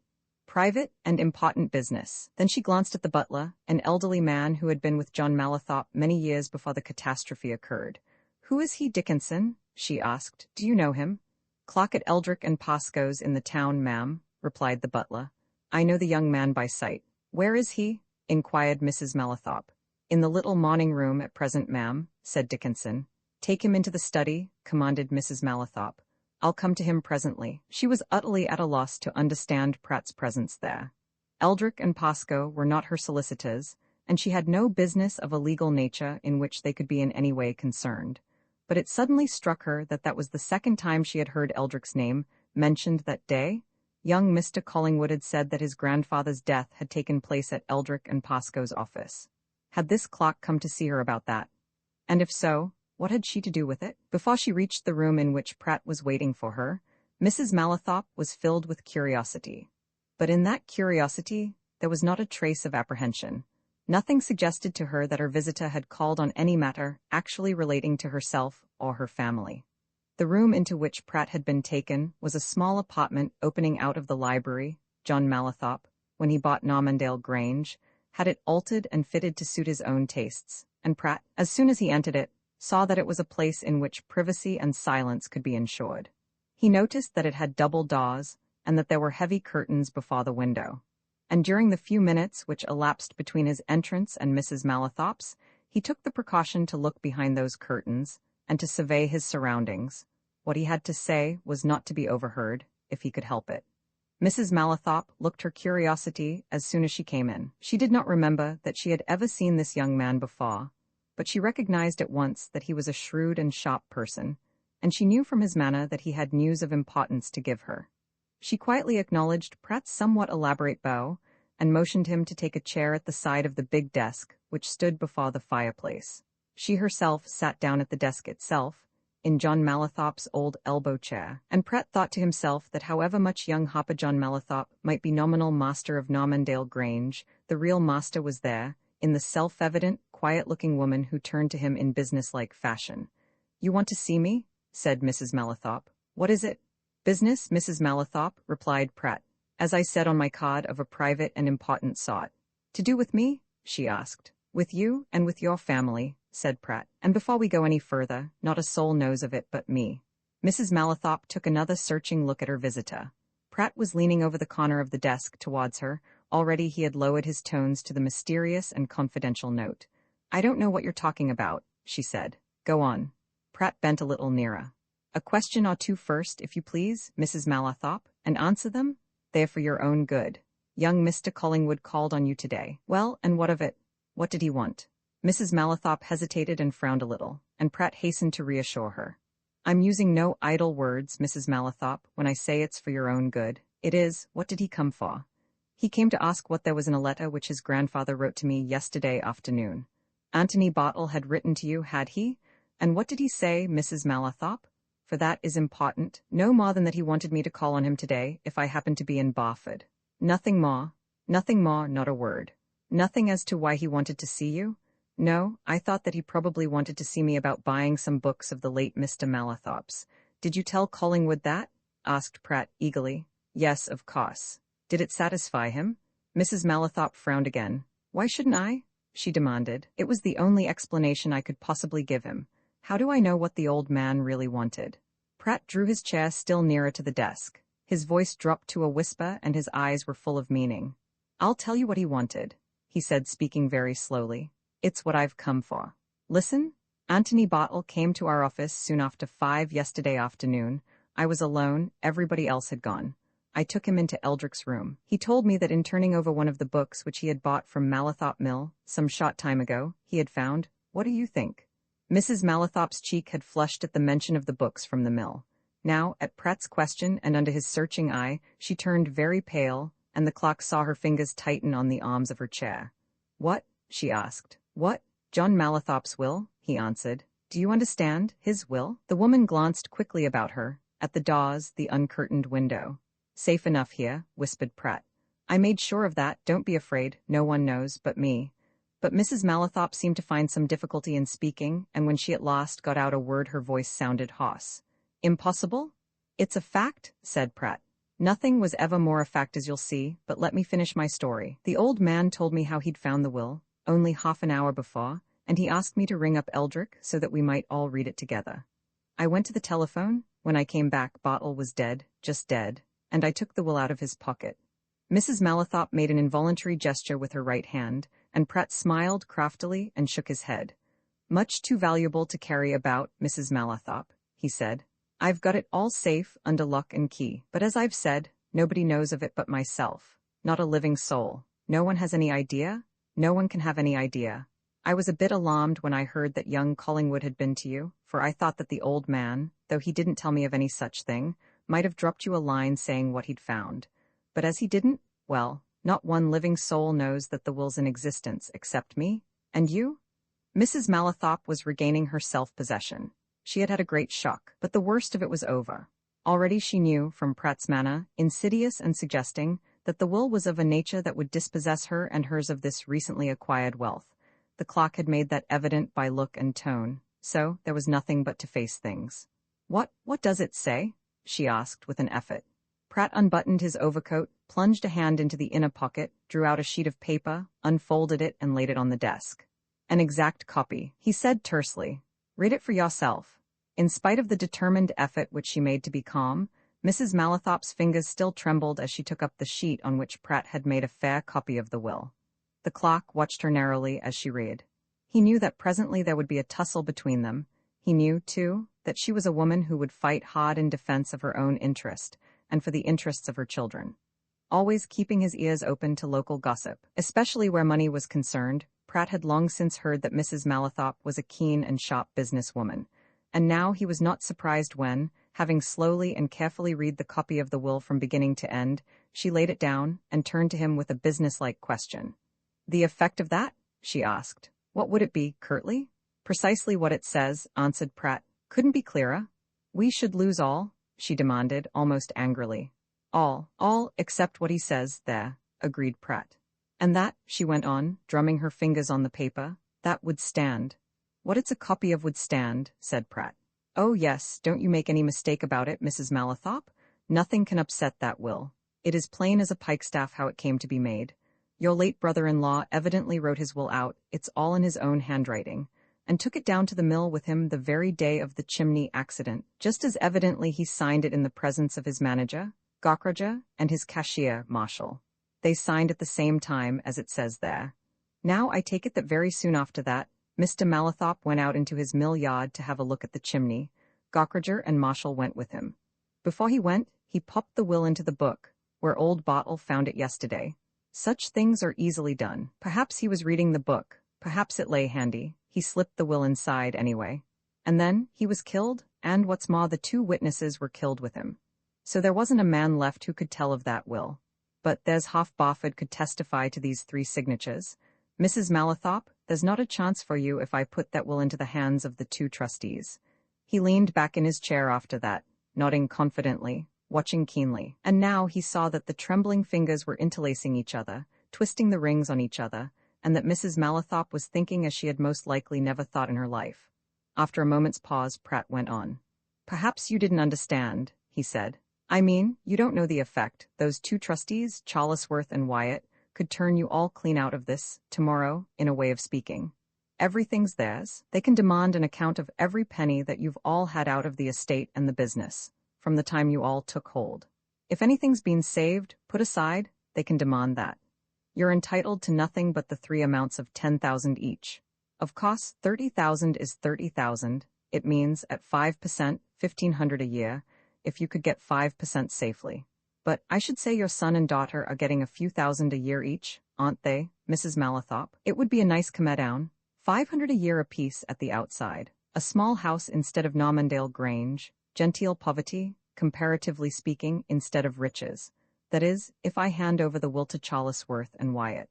Private and important business. Then she glanced at the butler, an elderly man who had been with John Malathop many years before the catastrophe occurred. "Who is he, Dickinson?" she asked. "Do you know him?" "Clock at Eldrick and Pascoe's in the town, ma'am," replied the butler. "I know the young man by sight." "Where is he?" inquired Mrs. Malathop. "In the little morning room at present, ma'am," said Dickinson. "Take him into the study," commanded Mrs. Malathop. "I'll come to him presently." She was utterly at a loss to understand Pratt's presence there. Eldrick and Pascoe were not her solicitors, and she had no business of a legal nature in which they could be in any way concerned. But it suddenly struck her that that was the second time she had heard Eldrick's name mentioned that day. Young Mr. Collingwood had said that his grandfather's death had taken place at Eldrick and Pascoe's office. Had this clock come to see her about that? And if so, what had she to do with it? Before she reached the room in which Pratt was waiting for her, Mrs. Malathop was filled with curiosity. But in that curiosity, there was not a trace of apprehension. Nothing suggested to her that her visitor had called on any matter actually relating to herself or her family. The room into which Pratt had been taken was a small apartment opening out of the library. John Malathop, when he bought Normandale Grange, had it altered and fitted to suit his own tastes, and Pratt, as soon as he entered it, saw that it was a place in which privacy and silence could be ensured. He noticed that it had double doors, and that there were heavy curtains before the window. And during the few minutes which elapsed between his entrance and Mrs. Malathop's, he took the precaution to look behind those curtains, and to survey his surroundings. What he had to say was not to be overheard, if he could help it. Mrs. Malathop looked her curiosity as soon as she came in. She did not remember that she had ever seen this young man before, but she recognized at once that he was a shrewd and sharp person, and she knew from his manner that he had news of importance to give her. She quietly acknowledged Pratt's somewhat elaborate bow, and motioned him to take a chair at the side of the big desk which stood before the fireplace. She herself sat down at the desk itself, in John Malathop's old elbow chair, and Pratt thought to himself that however much young Hopper John Malathop might be nominal master of Normandale Grange, the real master was there, in the self-evident, quiet-looking woman who turned to him in business-like fashion. "You want to see me?" said Mrs. Malathop. "What is it?" "Business, Mrs. Malathop," replied Pratt. "As I said on my card, of a private and important sort." "To do with me?" she asked. "With you, and with your family," said Pratt. "And before we go any further, not a soul knows of it but me." Mrs. Malathop took another searching look at her visitor. Pratt was leaning over the corner of the desk towards her. Already he had lowered his tones to the mysterious and confidential note. I don't know what you're talking about, she said. Go on. Pratt bent a little nearer. A question or two first, if you please, Mrs. Malathop, and answer them. They're for your own good. Young Mr. Collingwood called on you today. Well, and what of it? What did he want? Mrs. Malathop hesitated and frowned a little, and Pratt hastened to reassure her. I'm using no idle words, Mrs. Malathop, when I say it's for your own good. It is, what did he come for? He came to ask what there was in a letter which his grandfather wrote to me yesterday afternoon. Anthony Bartle had written to you, had he? And what did he say, Mrs. Malathop? For that is important, no more than that he wanted me to call on him today if I happened to be in Barford. Nothing more, not a word. Nothing as to why he wanted to see you? No, I thought that he probably wanted to see me about buying some books of the late Mr. Malathop's. Did you tell Collingwood that? Asked Pratt eagerly. Yes, of course. Did it satisfy him? Mrs. Malathop frowned again. Why shouldn't I? She demanded. It was the only explanation I could possibly give him. How do I know what the old man really wanted? Pratt drew his chair still nearer to the desk. His voice dropped to a whisper and his eyes were full of meaning. I'll tell you what he wanted, he said, speaking very slowly. It's what I've come for. Listen, Anthony Bartle came to our office soon after 5 yesterday afternoon. I was alone, everybody else had gone. I took him into Eldrick's room. He told me that in turning over one of the books which he had bought from Malathop Mill, some short time ago, he had found, what do you think? Mrs. Malathop's cheek had flushed at the mention of the books from the mill. Now, at Pratt's question and under his searching eye, she turned very pale, and the clock saw her fingers tighten on the arms of her chair. What? She asked. What? John Malathop's will? He answered. Do you understand? His will? The woman glanced quickly about her, at the doors, the uncurtained window. Safe enough here, whispered Pratt. I made sure of that, don't be afraid, no one knows but me. But Mrs. Malathop seemed to find some difficulty in speaking, and when she at last got out a word her voice sounded hoarse. Impossible? It's a fact, said Pratt. Nothing was ever more a fact, as you'll see, but let me finish my story. The old man told me how he'd found the will, only half an hour before, and he asked me to ring up Eldrick so that we might all read it together. I went to the telephone. When I came back, Bartle was dead, just dead, and I took the will out of his pocket. Mrs. Malathop made an involuntary gesture with her right hand, and Pratt smiled craftily and shook his head. Much too valuable to carry about, Mrs. Malathop, he said. I've got it all safe, under lock and key, but as I've said, nobody knows of it but myself. Not a living soul. No one has any idea? No one can have any idea. I was a bit alarmed when I heard that young Collingwood had been to you, for I thought that the old man, though he didn't tell me of any such thing, might have dropped you a line saying what he'd found. But as he didn't, well, not one living soul knows that the will's in existence except me, and you? Mrs. Malathop was regaining her self-possession. She had had a great shock, but the worst of it was over. Already she knew, from Pratt's manner, insidious and suggesting, that the will was of a nature that would dispossess her and hers of this recently acquired wealth. The clock had made that evident by look and tone, so there was nothing but to face things. What does it say? She asked with an effort. Pratt unbuttoned his overcoat, plunged a hand into the inner pocket, drew out a sheet of paper, unfolded it and laid it on the desk. An exact copy, he said tersely. Read it for yourself. In spite of the determined effort which she made to be calm, Mrs. Malathop's fingers still trembled as she took up the sheet on which Pratt had made a fair copy of the will. The clock watched her narrowly as she read. He knew that presently there would be a tussle between them. He knew, too, that she was a woman who would fight hard in defense of her own interest, and for the interests of her children. Always keeping his ears open to local gossip, especially where money was concerned, Pratt had long since heard that Mrs. Malathop was a keen and sharp businesswoman, and now he was not surprised when, having slowly and carefully read the copy of the will from beginning to end, she laid it down and turned to him with a businesslike question. The effect of that? She asked. What would it be, curtly? Precisely what it says, answered Pratt. Couldn't be clearer. We should lose all, she demanded, almost angrily. All, except what he says there, agreed Pratt. And that, she went on, drumming her fingers on the paper, that would stand. What it's a copy of would stand, said Pratt. Oh yes, don't you make any mistake about it, Mrs. Malathop. Nothing can upset that will. It is plain as a pikestaff how it came to be made. Your late brother-in-law evidently wrote his will out, it's all in his own handwriting, and took it down to the mill with him the very day of the chimney accident, just as evidently he signed it in the presence of his manager, Gaukroger, and his cashier, Marshall. They signed at the same time, as it says there. Now I take it that very soon after that, Mr. Malathop went out into his mill yard to have a look at the chimney. Gockridger and Marshall went with him. Before he went, he popped the will into the book, where old Bartle found it yesterday. Such things are easily done. Perhaps he was reading the book, perhaps it lay handy. He slipped the will inside anyway. And then, he was killed, and what's more, the 2 witnesses were killed with him. So there wasn't a man left who could tell of that will. But there's half Barford could testify to these 3 signatures. Mrs. Malathop, there's not a chance for you if I put that will into the hands of the 2 trustees. He leaned back in his chair after that, nodding confidently, watching keenly. And now he saw that the trembling fingers were interlacing each other, twisting the rings on each other, and that Mrs. Malathop was thinking as she had most likely never thought in her life. After a moment's pause, Pratt went on. Perhaps you didn't understand, he said. I mean, you don't know the effect. Those 2 trustees, Charlesworth and Wyatt, could turn you all clean out of this, tomorrow, in a way of speaking. Everything's theirs. They can demand an account of every penny that you've all had out of the estate and the business, from the time you all took hold. If anything's been saved, put aside, they can demand that. You're entitled to nothing but the 3 amounts of 10,000 each. Of course, 30,000 is 30,000. It means, at 5%, 1,500 a year, if you could get 5% safely. But I should say your son and daughter are getting a few thousand a year each, aren't they, Mrs. Malathop? It would be a nice come-down. 500 a year apiece at the outside. A small house instead of Normandale Grange. Genteel poverty, comparatively speaking, instead of riches. That is, if I hand over the will to Charlesworth and Wyatt.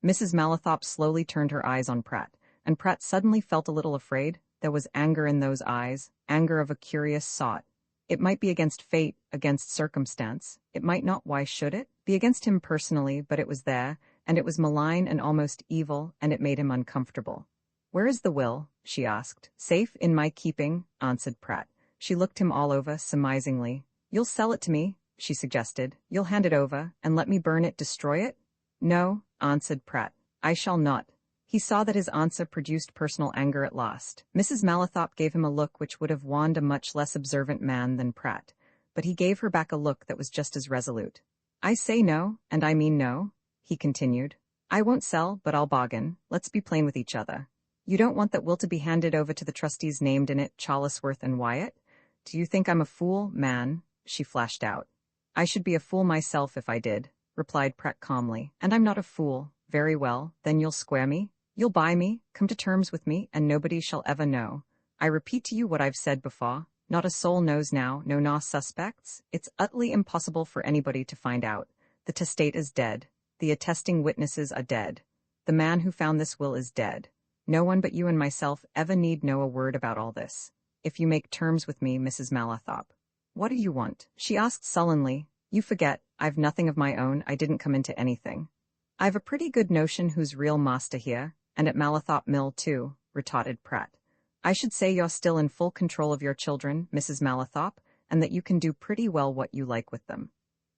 Mrs. Malathop slowly turned her eyes on Pratt, and Pratt suddenly felt a little afraid. There was anger in those eyes, anger of a curious sort. It might be against fate, against circumstance. It might not, why should it? Be against him personally, but it was there, and it was malign and almost evil, and it made him uncomfortable. Where is the will? She asked. Safe in my keeping, answered Pratt. She looked him all over, surmisingly. You'll sell it to me, she suggested. You'll hand it over, and let me burn it, destroy it? No, answered Pratt. I shall not. He saw that his answer produced personal anger at last. Mrs. Malathop gave him a look which would have warned a much less observant man than Pratt, but he gave her back a look that was just as resolute. I say no, and I mean no, he continued. I won't sell, but I'll bargain. Let's be plain with each other. You don't want that will to be handed over to the trustees named in it, Charlesworth and Wyatt? Do you think I'm a fool, man? She flashed out. I should be a fool myself if I did, replied Pratt calmly. And I'm not a fool. Very well, then you'll square me? You'll buy me, come to terms with me, and nobody shall ever know. I repeat to you what I've said before. Not a soul knows now, no naw suspects. It's utterly impossible for anybody to find out. The testate is dead. The attesting witnesses are dead. The man who found this will is dead. No one but you and myself ever need know a word about all this. If you make terms with me, Mrs. Malathop. What do you want? She asked sullenly. You forget, I've nothing of my own, I didn't come into anything. I've a pretty good notion who's real master here, and at Malathop Mill too, retorted Pratt. I should say you're still in full control of your children, Mrs. Malathop, and that you can do pretty well what you like with them.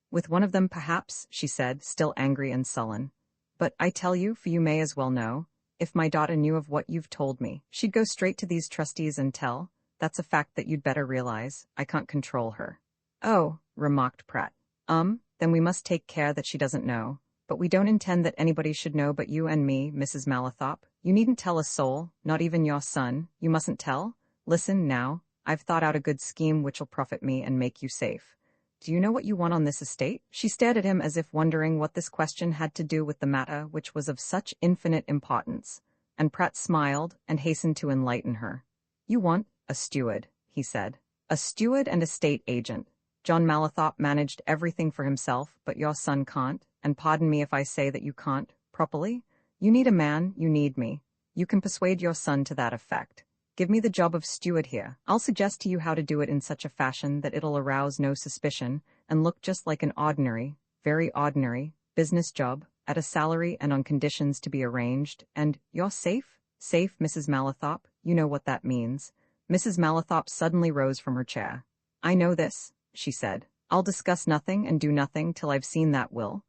With one of them, perhaps, she said, still angry and sullen. But I tell you, for you may as well know, if my daughter knew of what you've told me, she'd go straight to these trustees and tell. That's a fact that you'd better realize. I can't control her. Oh, remarked Pratt. Then we must take care that she doesn't know. But we don't intend that anybody should know but you and me, Mrs. Malathop. You needn't tell a soul, not even your son. You mustn't tell. Listen, now, I've thought out a good scheme which'll profit me and make you safe. Do you know what you want on this estate? She stared at him as if wondering what this question had to do with the matter which was of such infinite importance. And Pratt smiled and hastened to enlighten her. You want a steward, he said. A steward and estate agent. John Malathop managed everything for himself, but your son can't. And pardon me if I say that you can't, properly. You need a man, you need me. You can persuade your son to that effect. Give me the job of steward here. I'll suggest to you how to do it in such a fashion that it'll arouse no suspicion, and look just like an ordinary, very ordinary, business job, at a salary and on conditions to be arranged, and you're safe? Safe, Mrs. Malathop, you know what that means. Mrs. Malathop suddenly rose from her chair. I know this, she said. I'll discuss nothing and do nothing till I've seen that will.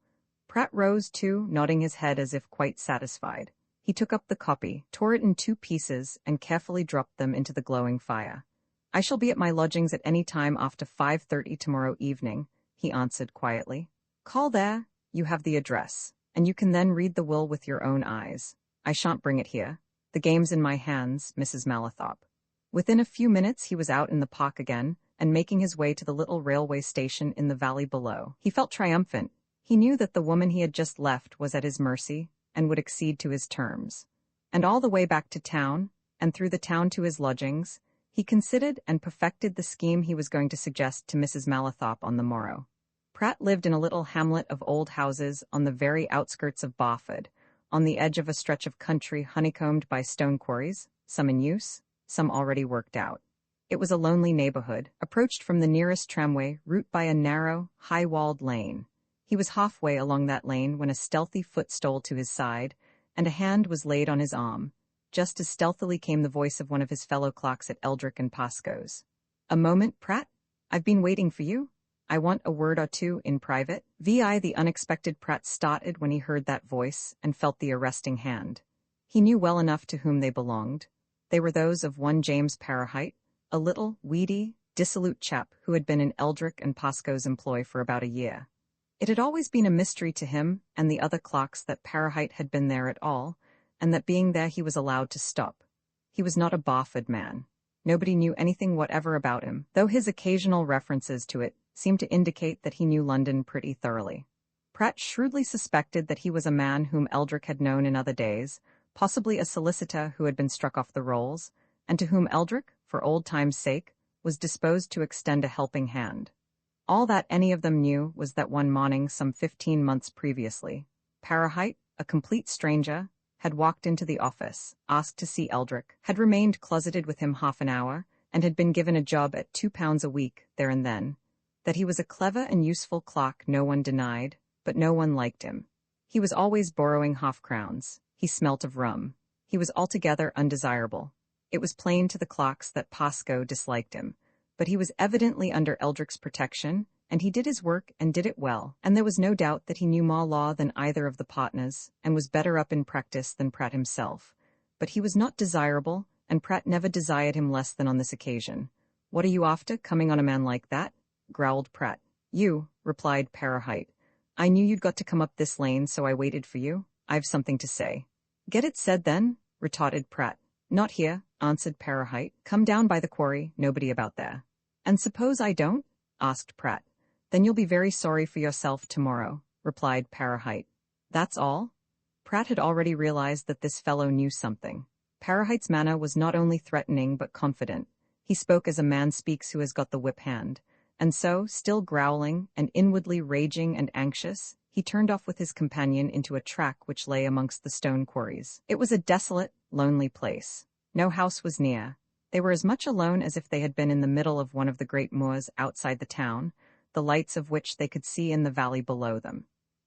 Pratt rose too, nodding his head as if quite satisfied. He took up the copy, tore it in 2 pieces, and carefully dropped them into the glowing fire. I shall be at my lodgings at any time after 5:30 tomorrow evening, he answered quietly. Call there, you have the address, and you can then read the will with your own eyes. I shan't bring it here. The game's in my hands, Mrs. Malathop. Within a few minutes he was out in the park again, and making his way to the little railway station in the valley below. He felt triumphant. He knew that the woman he had just left was at his mercy, and would accede to his terms. And all the way back to town, and through the town to his lodgings, he considered and perfected the scheme he was going to suggest to Mrs. Malathop on the morrow. Pratt lived in a little hamlet of old houses on the very outskirts of Barford, on the edge of a stretch of country honeycombed by stone quarries, some in use, some already worked out. It was a lonely neighborhood, approached from the nearest tramway route by a narrow, high-walled lane. He was halfway along that lane when a stealthy foot stole to his side, and a hand was laid on his arm. Just as stealthily came the voice of one of his fellow clerks at Eldrick and Pascoe's. "A moment, Pratt? I've been waiting for you. I want a word or two in private." The unexpected Pratt started when he heard that voice and felt the arresting hand. He knew well enough to whom they belonged. They were those of one James Parahite, a little, weedy, dissolute chap who had been in Eldrick and Pascoe's employ for about a year. It had always been a mystery to him and the other clerks that Parahite had been there at all, and that being there he was allowed to stop. He was not a Barford man. Nobody knew anything whatever about him, though his occasional references to it seemed to indicate that he knew London pretty thoroughly. Pratt shrewdly suspected that he was a man whom Eldrick had known in other days, possibly a solicitor who had been struck off the rolls, and to whom Eldrick, for old time's sake, was disposed to extend a helping hand. All that any of them knew was that one morning some 15 months previously, Parahite, a complete stranger, had walked into the office, asked to see Eldrick, had remained closeted with him half an hour, and had been given a job at £2 a week there and then. That he was a clever and useful clerk no one denied, but no one liked him. He was always borrowing half-crowns. He smelt of rum. He was altogether undesirable. It was plain to the clerks that Pascoe disliked him, but he was evidently under Eldrick's protection, and he did his work and did it well, and there was no doubt that he knew more law than either of the partners, and was better up in practice than Pratt himself. But he was not desirable, and Pratt never desired him less than on this occasion. "What are you after, coming on a man like that?" growled Pratt. "You," replied Parahite. "I knew you'd got to come up this lane, so I waited for you. I've something to say." "Get it said then," retorted Pratt. "Not here," answered Parahite. "Come down by the quarry, nobody about there." "And suppose I don't?" asked Pratt. "Then you'll be very sorry for yourself tomorrow," replied Parahite. "That's all?" Pratt had already realized that this fellow knew something. Parahite's manner was not only threatening but confident. He spoke as a man speaks who has got the whip hand. And so, still growling and inwardly raging and anxious, he turned off with his companion into a track which lay amongst the stone quarries. It was a desolate, lonely place. No house was near. They were as much alone as if they had been in the middle of one of the great moors outside the town, the lights of which they could see in the valley below them.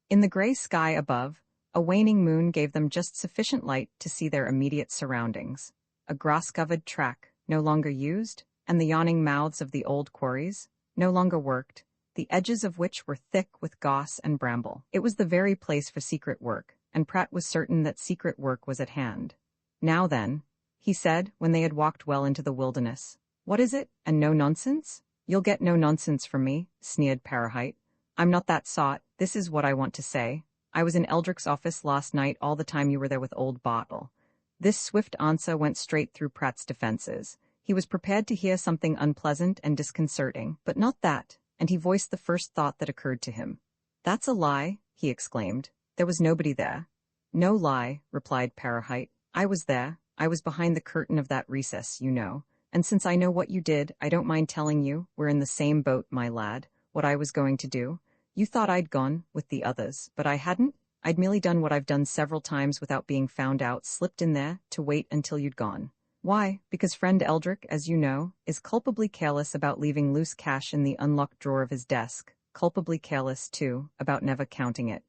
In the grey sky above, a waning moon gave them just sufficient light to see their immediate surroundings. A grass-covered track, no longer used, and the yawning mouths of the old quarries, no longer worked, the edges of which were thick with goss and bramble. It was the very place for secret work, and Pratt was certain that secret work was at hand. "Now then," he said, when they had walked well into the wilderness. "What is it, and no nonsense?" "You'll get no nonsense from me," sneered Parahite. "I'm not that sot. This is what I want to say. I was in Eldrick's office last night all the time you were there with old Bartle." This swift answer went straight through Pratt's defenses. He was prepared to hear something unpleasant and disconcerting, but not that, and he voiced the first thought that occurred to him. "That's a lie," he exclaimed. "There was nobody there." "No lie," replied Parahite. "I was there. I was behind the curtain of that recess, you know. And since I know what you did, I don't mind telling you, we're in the same boat, my lad, what I was going to do. You thought I'd gone, with the others, but I hadn't. I'd merely done what I've done several times without being found out, slipped in there, to wait until you'd gone. Why? Because friend Eldrick, as you know, is culpably careless about leaving loose cash in the unlocked drawer of his desk, culpably careless, too, about never counting it.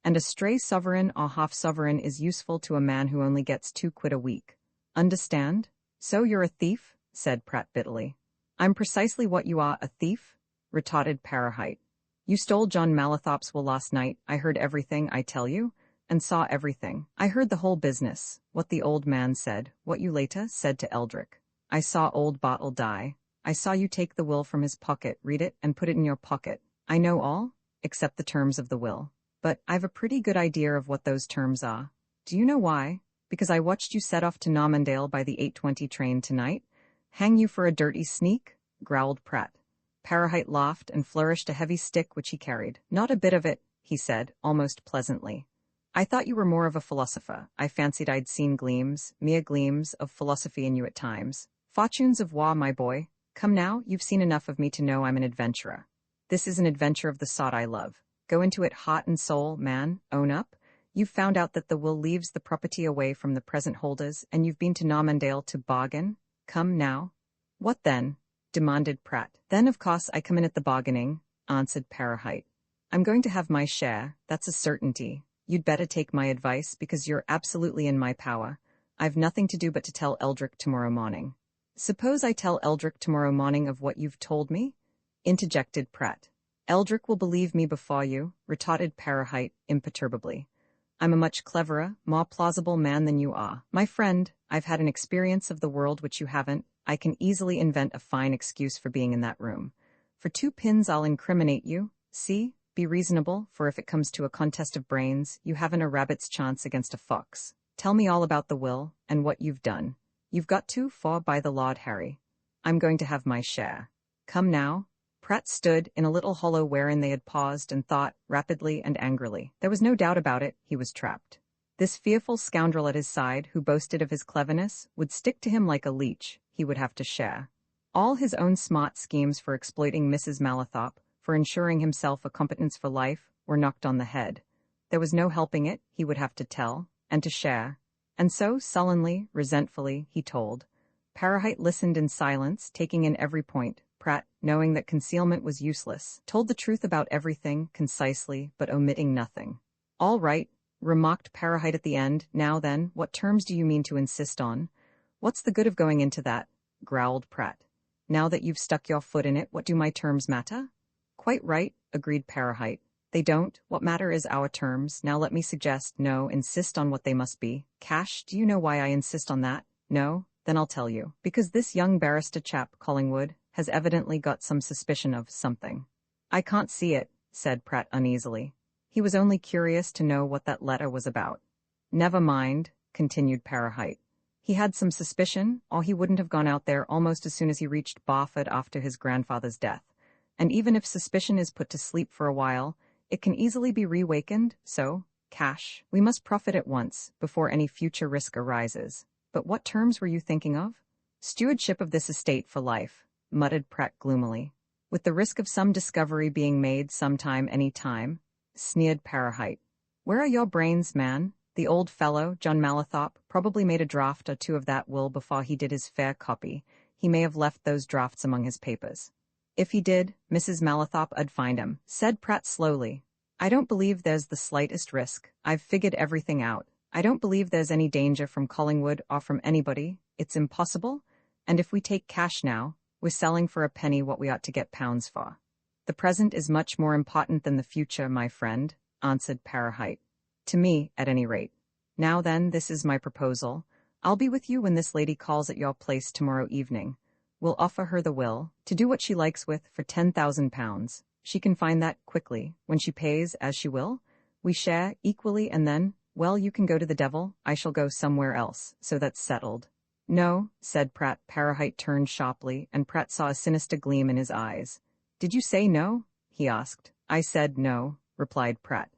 And a stray sovereign or half-sovereign is useful to a man who only gets £2 a week. Understand? So you're a thief?" said Pratt bitterly. "I'm precisely what you are, a thief," retorted Parahite. "You stole John Malathop's will last night. I heard everything, I tell you, and saw everything. I heard the whole business, what the old man said, what you later said to Eldrick. I saw old Bartle die. I saw you take the will from his pocket, read it, and put it in your pocket. I know all, except the terms of the will. But I've a pretty good idea of what those terms are. Do you know why? Because I watched you set off to Normandale by the 8:20 train tonight? Hang you for a dirty sneak? Growled Pratt. Parahite laughed and flourished a heavy stick which he carried. Not a bit of it, he said, almost pleasantly. I thought you were more of a philosopher. I fancied I'd seen gleams, mere gleams, of philosophy in you at times. Fortunes of war, my boy. Come now, you've seen enough of me to know I'm an adventurer. This is an adventure of the sort I love. Go into it heart and soul, man, own up. You've found out that the will leaves the property away from the present holders, and you've been to Normandale to bargain. Come now. What then? Demanded Pratt. Then of course I come in at the bargaining, answered Parahite. I'm going to have my share, that's a certainty. You'd better take my advice, because you're absolutely in my power. I've nothing to do but to tell Eldrick tomorrow morning. Suppose I tell Eldrick tomorrow morning of what you've told me? Interjected Pratt. Eldrick will believe me before you, retorted Parahite imperturbably. I'm a much cleverer, more plausible man than you are. My friend, I've had an experience of the world which you haven't. I can easily invent a fine excuse for being in that room. For 2 pins I'll incriminate you. See? Be reasonable, for if it comes to a contest of brains, you haven't a rabbit's chance against a fox. Tell me all about the will, and what you've done. You've got to, for by the Lord Harry, I'm going to have my share. Come now. Pratt stood in a little hollow wherein they had paused and thought, rapidly and angrily. There was no doubt about it, he was trapped. This fearful scoundrel at his side, who boasted of his cleverness, would stick to him like a leech. He would have to share. All his own smart schemes for exploiting Mrs. Malathop, for ensuring himself a competence for life, were knocked on the head. There was no helping it, he would have to tell, and to share. And so, sullenly, resentfully, he told. Parahite listened in silence, taking in every point. Pratt, knowing that concealment was useless, told the truth about everything, concisely, but omitting nothing. All right, remarked Parahite at the end. Now then, what terms do you mean to insist on? What's the good of going into that? Growled Pratt. Now that you've stuck your foot in it, what do my terms matter? Quite right, agreed Parahite. They don't. What matter is our terms. Now let me suggest, no, insist on what they must be. Cash, do you know why I insist on that? No? Then I'll tell you. Because this young barrister chap, Collingwood, has evidently got some suspicion of something. I can't see it, said Pratt uneasily. He was only curious to know what that letter was about. Never mind, continued Parahite. He had some suspicion, or he wouldn't have gone out there almost as soon as he reached Barford after his grandfather's death. And even if suspicion is put to sleep for a while, it can easily be reawakened, so, cash, we must profit at once, before any future risk arises. But what terms were you thinking of? Stewardship of this estate for life, muttered Pratt gloomily. With the risk of some discovery being made sometime, any time, sneered Parahite. Where are your brains, man? The old fellow, John Malathop, probably made a draft or 2 of that will before he did his fair copy. He may have left those drafts among his papers. If he did, Mrs. Malathop 'ud find him, said Pratt slowly. I don't believe there's the slightest risk. I've figured everything out. I don't believe there's any danger from Collingwood or from anybody. It's impossible. And if we take cash now, we're selling for a penny what we ought to get pounds for. The present is much more important than the future, my friend, answered Parahite. To me, at any rate. Now then, this is my proposal. I'll be with you when this lady calls at your place tomorrow evening. We'll offer her the will, to do what she likes with, for £10,000. She can find that quickly, when she pays, as she will. We share equally, and then, well, you can go to the devil, I shall go somewhere else, so that's settled. No, said Pratt. Parahite turned sharply, and Pratt saw a sinister gleam in his eyes. Did you say no? He asked. I said no, replied Pratt.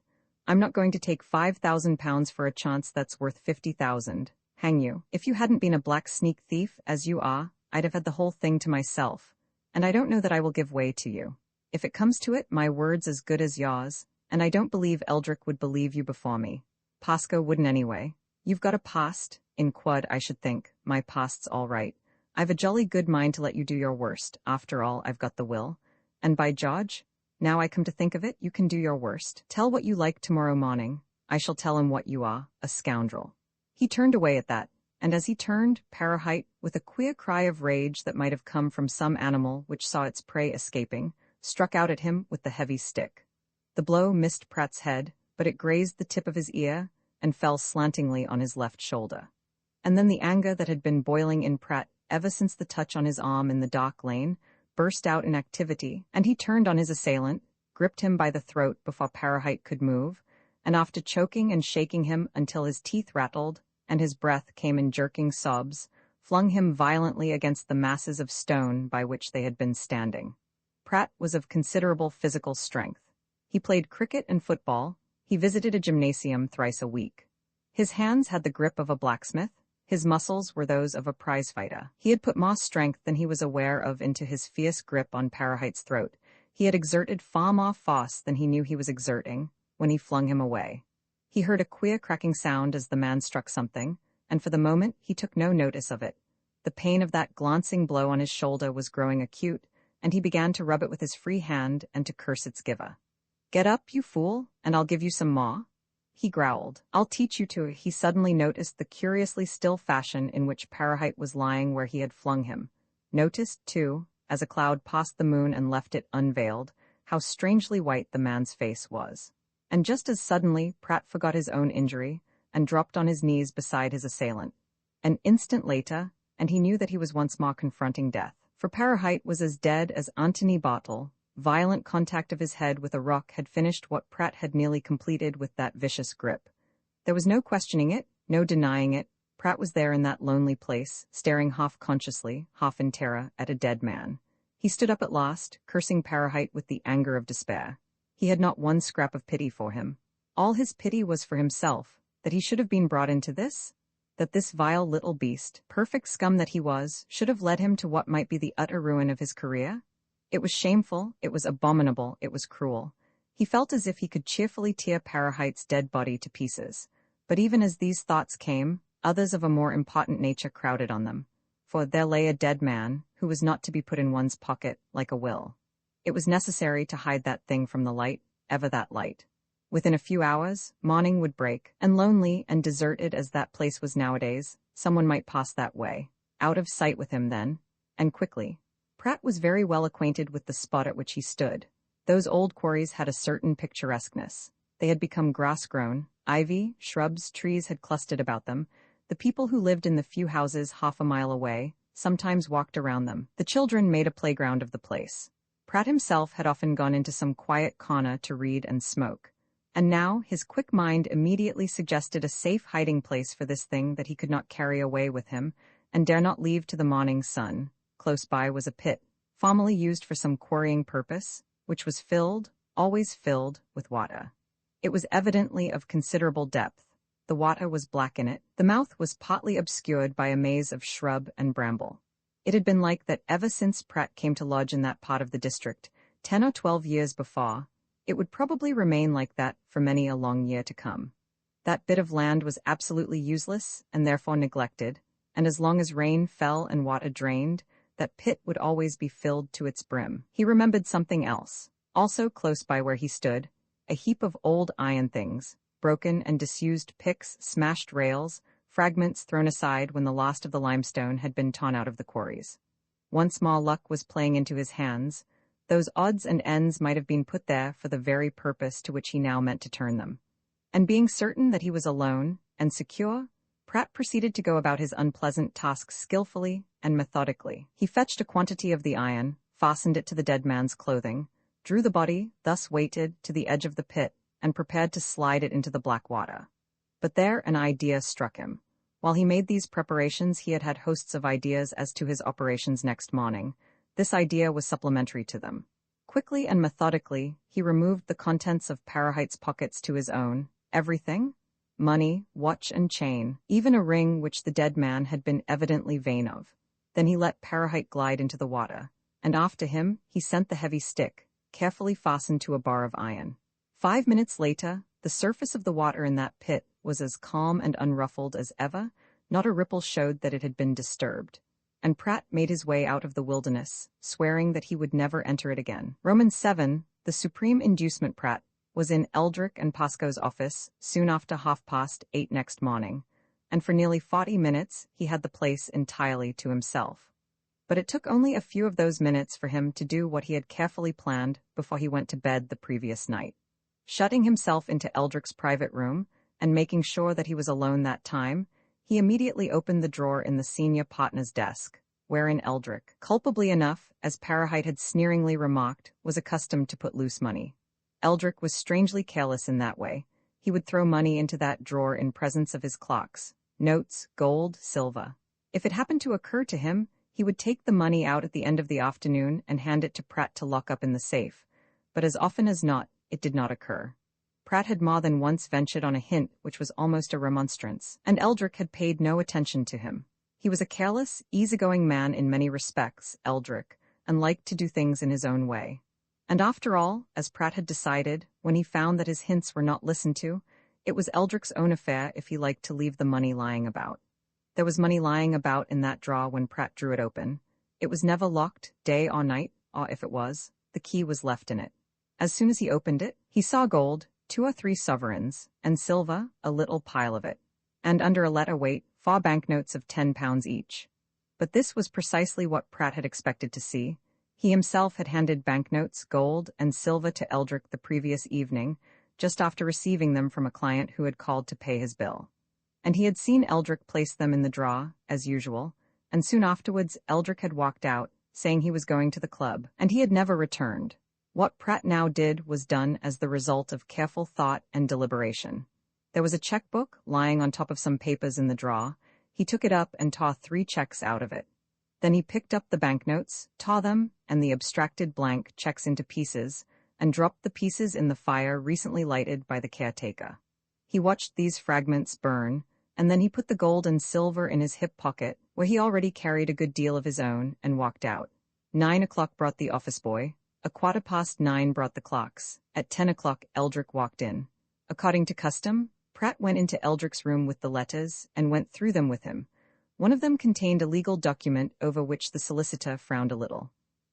I'm not going to take £5,000 for a chance that's worth 50,000. Hang you. If you hadn't been a black sneak thief, as you are, I'd have had the whole thing to myself. And I don't know that I will give way to you. If it comes to it, my word's as good as yours, and I don't believe Eldrick would believe you before me. Pascoe wouldn't anyway. You've got a past, in quod, I should think. My past's all right. I've a jolly good mind to let you do your worst. After all, I've got the will. And by George, now I come to think of it, you can do your worst. Tell what you like tomorrow morning. I shall tell him what you are, a scoundrel. He turned away at that, and as he turned, Parahite, with a queer cry of rage that might have come from some animal which saw its prey escaping, struck out at him with the heavy stick. The blow missed Pratt's head, but it grazed the tip of his ear and fell slantingly on his left shoulder. And then the anger that had been boiling in Pratt ever since the touch on his arm in the dark lane burst out in activity, and he turned on his assailant, gripped him by the throat before Parahite could move, and after choking and shaking him until his teeth rattled, and his breath came in jerking sobs, flung him violently against the masses of stone by which they had been standing. Pratt was of considerable physical strength. He played cricket and football. He visited a gymnasium thrice a week. His hands had the grip of a blacksmith. His muscles were those of a prizefighter. He had put more strength than he was aware of into his fierce grip on Parahite's throat. He had exerted far more force than he knew he was exerting when he flung him away. He heard a queer cracking sound as the man struck something, and for the moment he took no notice of it. The pain of that glancing blow on his shoulder was growing acute, and he began to rub it with his free hand and to curse its giver. "Get up, you fool, and I'll give you some more," he growled. "I'll teach you to." He suddenly noticed the curiously still fashion in which Parahite was lying where he had flung him. Noticed, too, as a cloud passed the moon and left it unveiled, how strangely white the man's face was. And just as suddenly, Pratt forgot his own injury and dropped on his knees beside his assailant. An instant later, and he knew that he was once more confronting death. For Parahite was as dead as Antony Bartle. Violent contact of his head with a rock had finished what Pratt had nearly completed with that vicious grip. There was no questioning it, no denying it. Pratt was there in that lonely place, staring half consciously, half in terror, at a dead man. He stood up at last, cursing Parahite with the anger of despair. He had not one scrap of pity for him. All his pity was for himself, that he should have been brought into this, that this vile little beast, perfect scum that he was, should have led him to what might be the utter ruin of his career. It was shameful, it was abominable, it was cruel. He felt as if he could cheerfully tear Parahite's dead body to pieces. But even as these thoughts came, others of a more important nature crowded on them. For there lay a dead man, who was not to be put in one's pocket like a will. It was necessary to hide that thing from the light, ever that light. Within a few hours, morning would break, and lonely and deserted as that place was nowadays, someone might pass that way. Out of sight with him then, and quickly. Pratt was very well acquainted with the spot at which he stood. Those old quarries had a certain picturesqueness. They had become grass-grown, ivy, shrubs, trees had clustered about them. The people who lived in the few houses half a mile away sometimes walked around them. The children made a playground of the place. Pratt himself had often gone into some quiet corner to read and smoke. And now his quick mind immediately suggested a safe hiding place for this thing that he could not carry away with him and dare not leave to the morning sun. Close by was a pit, formerly used for some quarrying purpose, which was filled, always filled, with water. It was evidently of considerable depth. The water was black in it. The mouth was partly obscured by a maze of shrub and bramble. It had been like that ever since Pratt came to lodge in that part of the district, 10 or 12 years before. It would probably remain like that for many a long year to come. That bit of land was absolutely useless and therefore neglected, and as long as rain fell and water drained, that pit would always be filled to its brim. He remembered something else. Also close by where he stood, a heap of old iron things, broken and disused picks, smashed rails, fragments thrown aside when the last of the limestone had been torn out of the quarries. Once more luck was playing into his hands. Those odds and ends might have been put there for the very purpose to which he now meant to turn them. And being certain that he was alone and secure, Pratt proceeded to go about his unpleasant task skillfully and methodically. He fetched a quantity of the iron, fastened it to the dead man's clothing, drew the body, thus weighted, to the edge of the pit, and prepared to slide it into the black water. But there an idea struck him. While he made these preparations, he had had hosts of ideas as to his operations next morning. This idea was supplementary to them. Quickly and methodically, he removed the contents of Parahite's pockets to his own. Everything? Money, watch and chain, even a ring which the dead man had been evidently vain of. Then he let Parahite glide into the water, and after him he sent the heavy stick, carefully fastened to a bar of iron. 5 minutes later, the surface of the water in that pit was as calm and unruffled as ever. Not a ripple showed that it had been disturbed. And Pratt made his way out of the wilderness, swearing that he would never enter it again. Romans 7, the supreme inducement. Pratt was in Eldrick and Pascoe's office soon after 8:30 next morning, and for nearly 40 minutes he had the place entirely to himself. But it took only a few of those minutes for him to do what he had carefully planned before he went to bed the previous night. Shutting himself into Eldrick's private room, and making sure that he was alone that time, he immediately opened the drawer in the senior partner's desk, wherein Eldrick, culpably enough, as Parahite had sneeringly remarked, was accustomed to put loose money. Eldrick was strangely careless in that way. He would throw money into that drawer in presence of his clocks, notes, gold, silver. If it happened to occur to him, he would take the money out at the end of the afternoon and hand it to Pratt to lock up in the safe. But as often as not, it did not occur. Pratt had more than once ventured on a hint which was almost a remonstrance, and Eldrick had paid no attention to him. He was a careless, easygoing man in many respects, Eldrick, and liked to do things in his own way. And after all, as Pratt had decided, when he found that his hints were not listened to, it was Eldrick's own affair if he liked to leave the money lying about. There was money lying about in that drawer when Pratt drew it open. It was never locked, day or night, or if it was, the key was left in it. As soon as he opened it, he saw gold, 2 or 3 sovereigns, and silver, a little pile of it. And under a letter weight, 4 banknotes of £10 each. But this was precisely what Pratt had expected to see. He himself had handed banknotes, gold, and silver to Eldrick the previous evening, just after receiving them from a client who had called to pay his bill. And he had seen Eldrick place them in the drawer, as usual, and soon afterwards Eldrick had walked out, saying he was going to the club, and he had never returned. What Pratt now did was done as the result of careful thought and deliberation. There was a checkbook lying on top of some papers in the drawer. He took it up and tore 3 checks out of it. Then he picked up the banknotes, tore them and the abstracted blank checks into pieces, and dropped the pieces in the fire recently lighted by the caretaker. He watched these fragments burn, and then he put the gold and silver in his hip pocket, where he already carried a good deal of his own, and walked out. 9 o'clock brought the office boy. 9:15 brought the clocks. At 10 o'clock Eldrick walked in. According to custom, Pratt went into Eldrick's room with the letters, and went through them with him. One of them contained a legal document over which the solicitor frowned a little.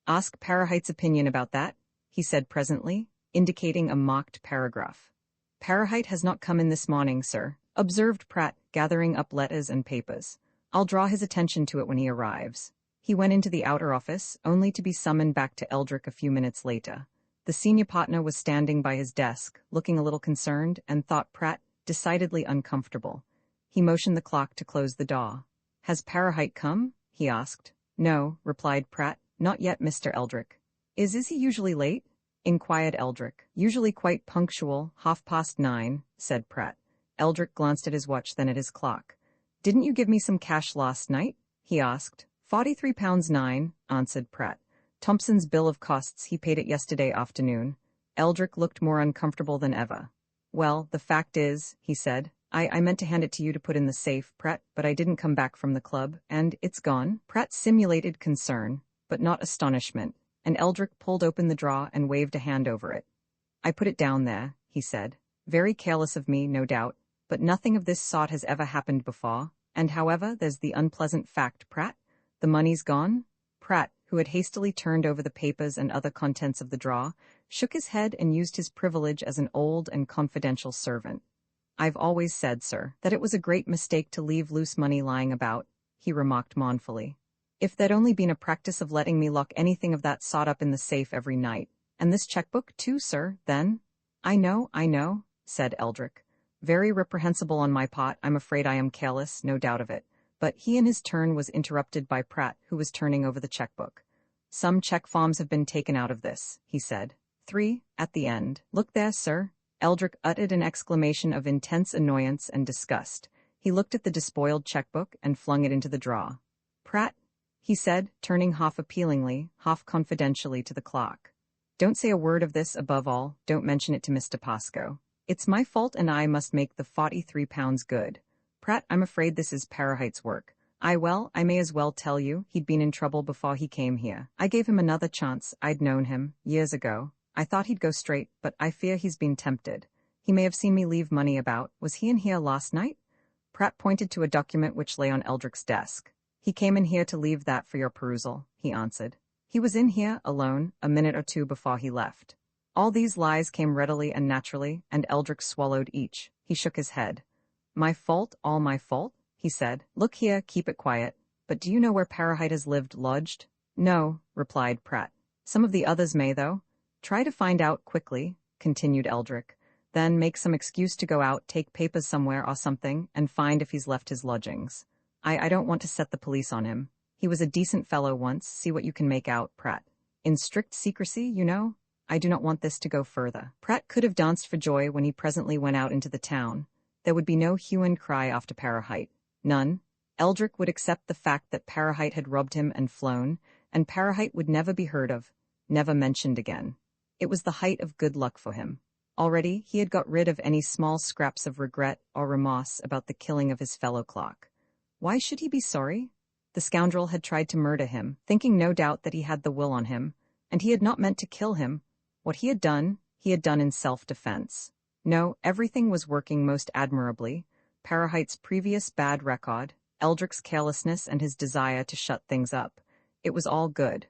"Ask Parahite's opinion about that," he said presently, indicating a marked paragraph. "Parahite has not come in this morning, sir," observed Pratt, gathering up letters and papers. "I'll draw his attention to it when he arrives." He went into the outer office, only to be summoned back to Eldrick a few minutes later. The senior partner was standing by his desk, looking a little concerned, and thought Pratt decidedly uncomfortable. He motioned the clock to close the door. "Has Parahite come?" he asked. "No," replied Pratt. "Not yet, Mr. Eldrick." Is he usually late?" inquired Eldrick. "Usually quite punctual, 9:30, said Pratt. Eldrick glanced at his watch, then at his clock. "Didn't you give me some cash last night?" he asked. £43.9, answered Pratt. "Thompson's bill of costs, he paid it yesterday afternoon." Eldrick looked more uncomfortable than ever. "Well, the fact is," he said, I meant to hand it to you to put in the safe, Pratt, but I didn't come back from the club, and it's gone." Pratt simulated concern, but not astonishment, and Eldrick pulled open the drawer and waved a hand over it. "I put it down there," he said. "Very careless of me, no doubt, but nothing of this sort has ever happened before, and however, there's the unpleasant fact, Pratt. The money's gone." Pratt, who had hastily turned over the papers and other contents of the drawer, shook his head and used his privilege as an old and confidential servant. "I've always said, sir, that it was a great mistake to leave loose money lying about," he remarked mournfully. "If there'd only been a practice of letting me lock anything of that sort up in the safe every night, and this checkbook too, sir, then—" I know, said Eldrick. "Very reprehensible on my part. I'm afraid I am careless, no doubt of it." But he in his turn was interrupted by Pratt, who was turning over the checkbook. "Some check forms have been taken out of this," he said. 3, at the end. "Look there, sir." Eldrick uttered an exclamation of intense annoyance and disgust. He looked at the despoiled checkbook and flung it into the drawer. "Pratt," he said, turning half appealingly, half confidentially to the clock. "Don't say a word of this. Above all, don't mention it to Mr. Pascoe. It's my fault, and I must make the £43 good. Pratt, I'm afraid this is Parahite's work. I may as well tell you, he'd been in trouble before he came here. I gave him another chance. I'd known him, years ago. I thought he'd go straight, but I fear he's been tempted. He may have seen me leave money about. Was he in here last night?" Pratt pointed to a document which lay on Eldrick's desk. "He came in here to leave that for your perusal," he answered. "He was in here, alone, a minute or two before he left." All these lies came readily and naturally, and Eldrick swallowed each. He shook his head. "My fault, all my fault?" he said. "Look here, keep it quiet. But do you know where Parahite has lived, lodged?" "No," replied Pratt. "Some of the others may, though. Try to find out quickly," continued Eldrick. "Then make some excuse to go out, take papers somewhere or something, and find if he's left his lodgings. I don't want to set the police on him. He was a decent fellow once. See what you can make out, Pratt. In strict secrecy, you know. I do not want this to go further." Pratt could have danced for joy when he presently went out into the town. There would be no hue and cry after Parahite. None. Eldrick would accept the fact that Parahite had robbed him and flown, and Parahite would never be heard of, never mentioned again. It was the height of good luck for him. Already, he had got rid of any small scraps of regret or remorse about the killing of his fellow clerk. Why should he be sorry? The scoundrel had tried to murder him, thinking no doubt that he had the will on him, and he had not meant to kill him. What he had done in self-defense. No, everything was working most admirably. Parahite's previous bad record, Eldrick's carelessness and his desire to shut things up. It was all good.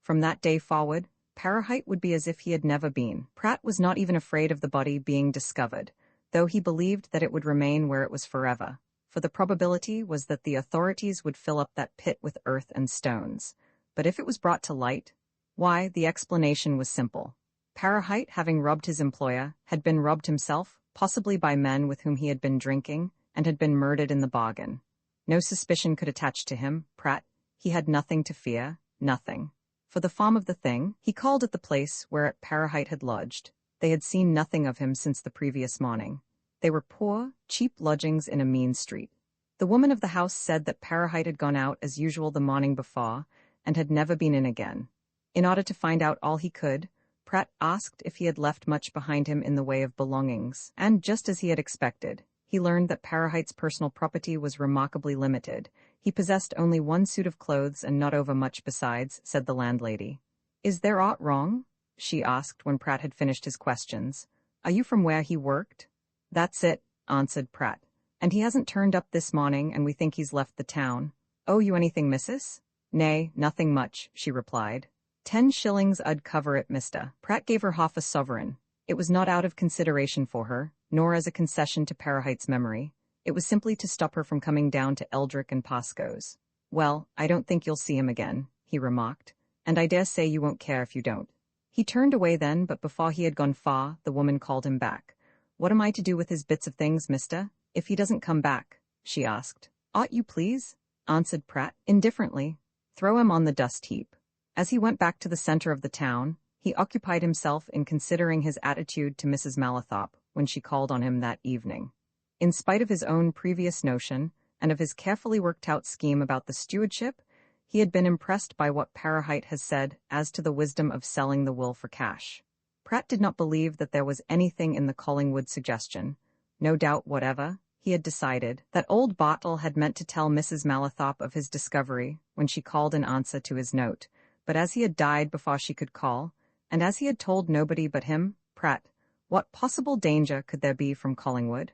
From that day forward, Parahite would be as if he had never been. Pratt was not even afraid of the body being discovered, though he believed that it would remain where it was forever, for the probability was that the authorities would fill up that pit with earth and stones. But if it was brought to light, why, the explanation was simple. Parahite, having robbed his employer, had been robbed himself, possibly by men with whom he had been drinking, and had been murdered in the bargain. No suspicion could attach to him, Pratt. He had nothing to fear, nothing. For the form of the thing, he called at the place where Parahite had lodged. They had seen nothing of him since the previous morning. They were poor, cheap lodgings in a mean street. The woman of the house said that Parahite had gone out as usual the morning before, and had never been in again. In order to find out all he could, Pratt asked if he had left much behind him in the way of belongings, and just as he had expected, he learned that Parahite's personal property was remarkably limited. He possessed only one suit of clothes and not over much besides, said the landlady. Is there aught wrong? She asked when Pratt had finished his questions. Are you from where he worked? That's it, answered Pratt. And he hasn't turned up this morning, and we think he's left the town. Owe you anything, missus? Nay, nothing much, she replied. 10 shillings I'd cover it, mister. Pratt gave her half a sovereign. It was not out of consideration for her, nor as a concession to Parahite's memory. It was simply to stop her from coming down to Eldrick and Pascoe's. Well, I don't think you'll see him again, he remarked, and I dare say you won't care if you don't. He turned away then, but before he had gone far, the woman called him back. What am I to do with his bits of things, mister, if he doesn't come back? She asked. Ought you please? Answered Pratt, indifferently. Throw him on the dust heap. As he went back to the center of the town, he occupied himself in considering his attitude to Mrs. Malathop when she called on him that evening. In spite of his own previous notion, and of his carefully worked-out scheme about the stewardship, he had been impressed by what Parahite has said as to the wisdom of selling the will for cash. Pratt did not believe that there was anything in the Collingwood suggestion. No doubt whatever, he had decided, that old Bartle had meant to tell Mrs. Malathop of his discovery when she called in answer to his note, but as he had died before she could call, and as he had told nobody but him, Pratt, what possible danger could there be from Collingwood?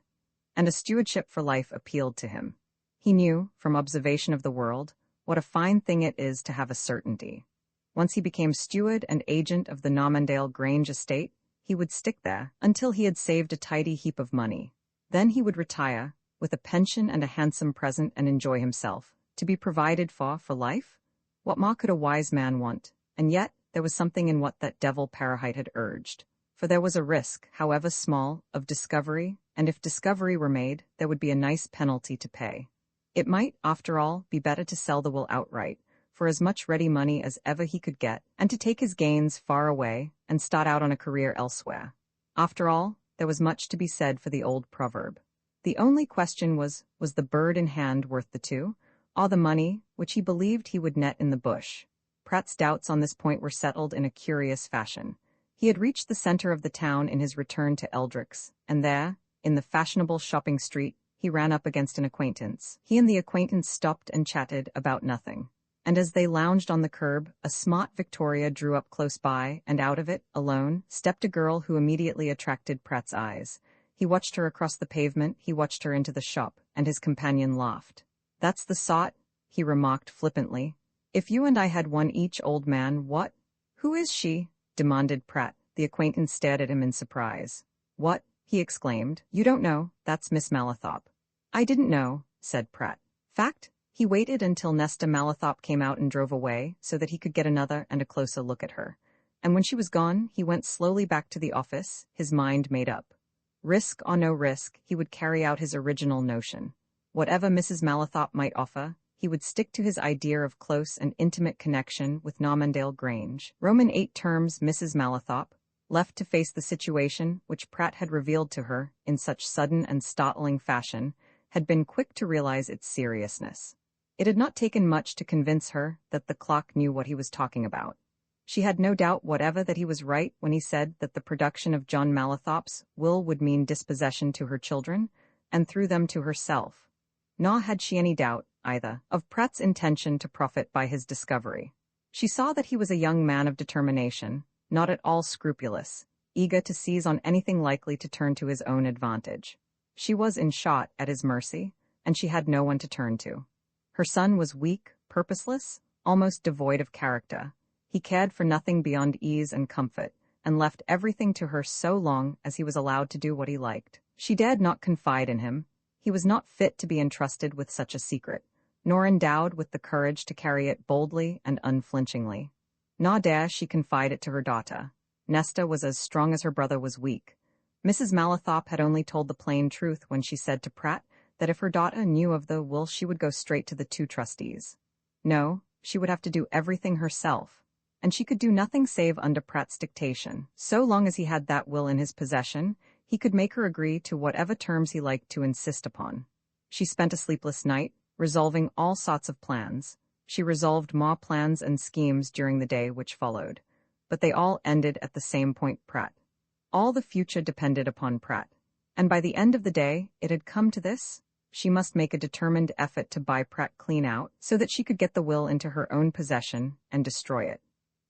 And a stewardship for life appealed to him. He knew, from observation of the world, what a fine thing it is to have a certainty. Once he became steward and agent of the Normandale Grange estate, he would stick there until he had saved a tidy heap of money. Then he would retire, with a pension and a handsome present, and enjoy himself, to be provided for life? What more could a wise man want? And yet, there was something in what that devil Parahite had urged. For there was a risk, however small, of discovery, and if discovery were made, there would be a nice penalty to pay. It might, after all, be better to sell the will outright, for as much ready money as ever he could get, and to take his gains far away, and start out on a career elsewhere. After all, there was much to be said for the old proverb. The only question was the bird in hand worth the two, or the money, which he believed he would net in the bush? Pratt's doubts on this point were settled in a curious fashion. He had reached the center of the town in his return to Eldrick's, and there, in the fashionable shopping street, he ran up against an acquaintance. He and the acquaintance stopped and chatted about nothing. And as they lounged on the curb, a smart Victoria drew up close by, and out of it, alone, stepped a girl who immediately attracted Pratt's eyes. He watched her across the pavement, he watched her into the shop, and his companion laughed. That's the sort, he remarked flippantly. If you and I had one each, old man, what? Who is she? Demanded Pratt. The acquaintance stared at him in surprise. What? He exclaimed. You don't know, that's Miss Malathop. I didn't know, said Pratt. Fact? He waited until Nesta Malathop came out and drove away, so that he could get another and a closer look at her. And when she was gone, he went slowly back to the office, his mind made up. Risk or no risk, he would carry out his original notion. Whatever Mrs. Malathop might offer, he would stick to his idea of close and intimate connection with Normandale Grange. Roman 8 terms Mrs. Malathop, left to face the situation which Pratt had revealed to her in such sudden and startling fashion, had been quick to realize its seriousness. It had not taken much to convince her that the clock knew what he was talking about. She had no doubt whatever that he was right when he said that the production of John Mallathorpe's will would mean dispossession to her children, and through them to herself. Nor had she any doubt, either, of Pratt's intention to profit by his discovery. She saw that he was a young man of determination, not at all scrupulous, eager to seize on anything likely to turn to his own advantage. She was, in short, at his mercy, and she had no one to turn to. Her son was weak, purposeless, almost devoid of character. He cared for nothing beyond ease and comfort, and left everything to her so long as he was allowed to do what he liked. She dared not confide in him. He was not fit to be entrusted with such a secret, nor endowed with the courage to carry it boldly and unflinchingly. Nor dare she confide it to her daughter. Nesta was as strong as her brother was weak. Mrs. Mallathorpe had only told the plain truth when she said to Pratt that if her daughter knew of the will she would go straight to the 2 trustees. No, she would have to do everything herself, and she could do nothing save under Pratt's dictation. So long as he had that will in his possession, he could make her agree to whatever terms he liked to insist upon. She spent a sleepless night, resolving all sorts of plans. She resolved more plans and schemes during the day which followed, but they all ended at the same point: Pratt. All the future depended upon Pratt, and by the end of the day it had come to this: she must make a determined effort to buy Pratt clean out, so that she could get the will into her own possession and destroy it.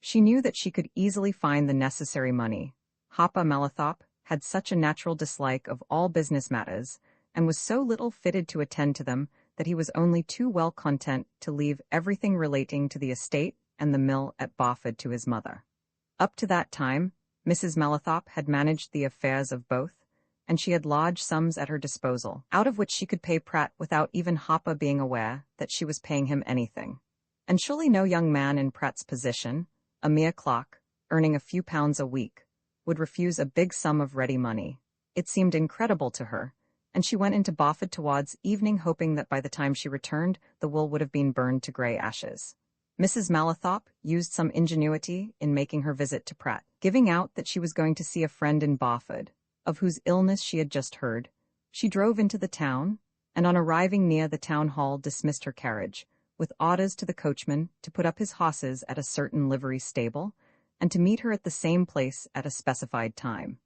She knew that she could easily find the necessary money. Harper Mallathorpe had such a natural dislike of all business matters, and was so little fitted to attend to them, that he was only too well content to leave everything relating to the estate and the mill at Barford to his mother. Up to that time, Mrs. Mallathorpe had managed the affairs of both, and she had large sums at her disposal, out of which she could pay Pratt without even Harper being aware that she was paying him anything. And surely no young man in Pratt's position, a mere clerk, earning a few pounds a week, would refuse a big sum of ready money. It seemed incredible to her, and she went into Barford towards evening, hoping that by the time she returned the will would have been burned to grey ashes. Mrs. Mallathorpe used some ingenuity in making her visit to Pratt, giving out that she was going to see a friend in Barford, of whose illness she had just heard. She drove into the town, and on arriving near the town hall dismissed her carriage, with orders to the coachman to put up his horses at a certain livery stable, and to meet her at the same place at a specified time.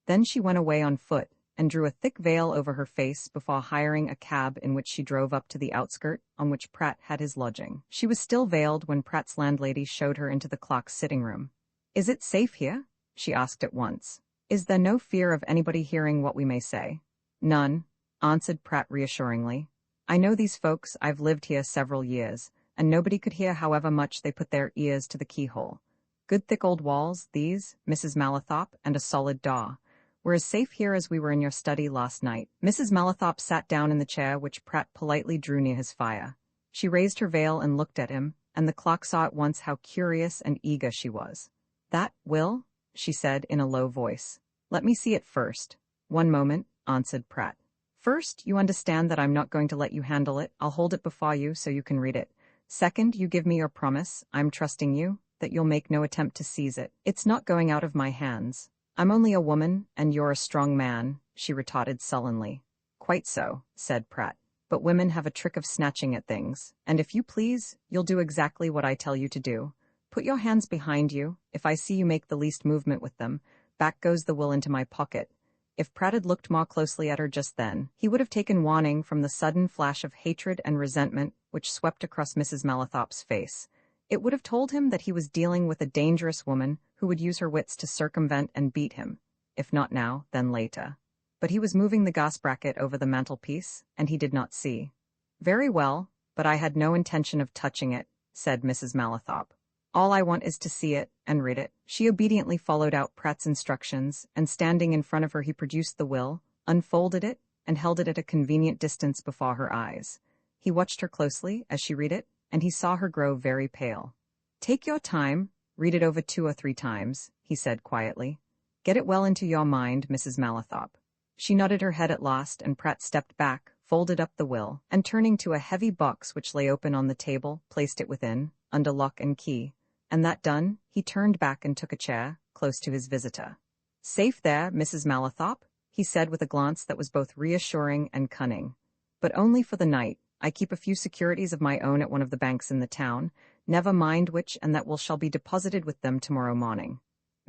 Then she went away on foot, and drew a thick veil over her face before hiring a cab, in which she drove up to the outskirt on which Pratt had his lodging. She was still veiled when Pratt's landlady showed her into the clock's sitting room. "Is it safe here?" she asked at once. "Is there no fear of anybody hearing what we may say?" "None," answered Pratt reassuringly. "I know these folks. I've lived here several years, and nobody could hear however much they put their ears to the keyhole. Good thick old walls, these, Mrs. Mallathorpe, and a solid door. We're as safe here as we were in your study last night." Mrs. Mallathorpe sat down in the chair which Pratt politely drew near his fire. She raised her veil and looked at him, and the clock saw at once how curious and eager she was. "That will?" she said in a low voice. "Let me see it first." "One moment," answered Pratt. "First, you understand that I'm not going to let you handle it. I'll hold it before you so you can read it. Second, you give me your promise, I'm trusting you, that you'll make no attempt to seize it. It's not going out of my hands." "I'm only a woman, and you're a strong man," she retorted sullenly. "Quite so," said Pratt. "But women have a trick of snatching at things, and if you please, you'll do exactly what I tell you to do. Put your hands behind you. If I see you make the least movement with them, back goes the will into my pocket." If Pratt had looked more closely at her just then, he would have taken warning from the sudden flash of hatred and resentment which swept across Mrs. Mallathorpe's face. It would have told him that he was dealing with a dangerous woman who would use her wits to circumvent and beat him, if not now, then later. But he was moving the gas bracket over the mantelpiece, and he did not see. "Very well, but I had no intention of touching it," said Mrs. Mallathorpe. "All I want is to see it and read it." She obediently followed out Pratt's instructions, and standing in front of her he produced the will, unfolded it, and held it at a convenient distance before her eyes. He watched her closely as she read it, and he saw her grow very pale. "Take your time, read it over 2 or 3 times, he said quietly. "Get it well into your mind, Mrs. Mallathorpe." She nodded her head at last, and Pratt stepped back, folded up the will, and turning to a heavy box which lay open on the table, placed it within, under lock and key, and that done, he turned back and took a chair, close to his visitor. "Safe there, Mrs. Mallathorpe," he said with a glance that was both reassuring and cunning. But only for the night. I keep a few securities of my own at one of the banks in the town, never mind which, and that shall be deposited with them tomorrow morning.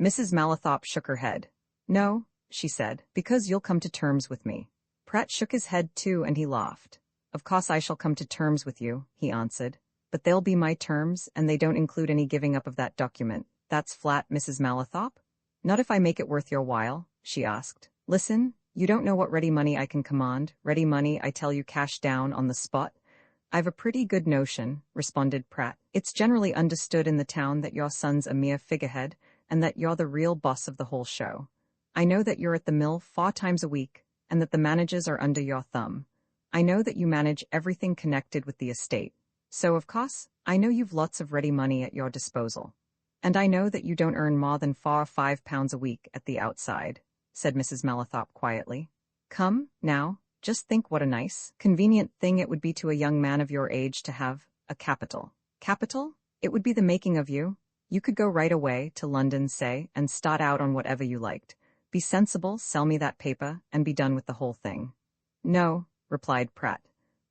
Mrs. Malathop shook her head. No, she said, because you'll come to terms with me. Pratt shook his head too, and he laughed. Of course I shall come to terms with you, he answered. But they'll be my terms, and they don't include any giving up of that document. That's flat, Mrs. Malathop? Not if I make it worth your while, she asked. Listen, you don't know what ready money I can command. Ready money, I tell you, cash down on the spot. I've a pretty good notion, responded Pratt. It's generally understood in the town that your son's a mere figurehead, and that you're the real boss of the whole show. I know that you're at the mill 4 times a week, and that the managers are under your thumb. I know that you manage everything connected with the estate. So, of course, I know you've lots of ready money at your disposal. And I know that you don't earn more than 4 or 5 pounds a week at the outside, said Mrs. Malathop quietly. Come, now, just think what a nice, convenient thing it would be to a young man of your age to have a capital. Capital? It would be the making of you. You could go right away to London, say, and start out on whatever you liked. Be sensible, sell me that paper, and be done with the whole thing. No, replied Pratt.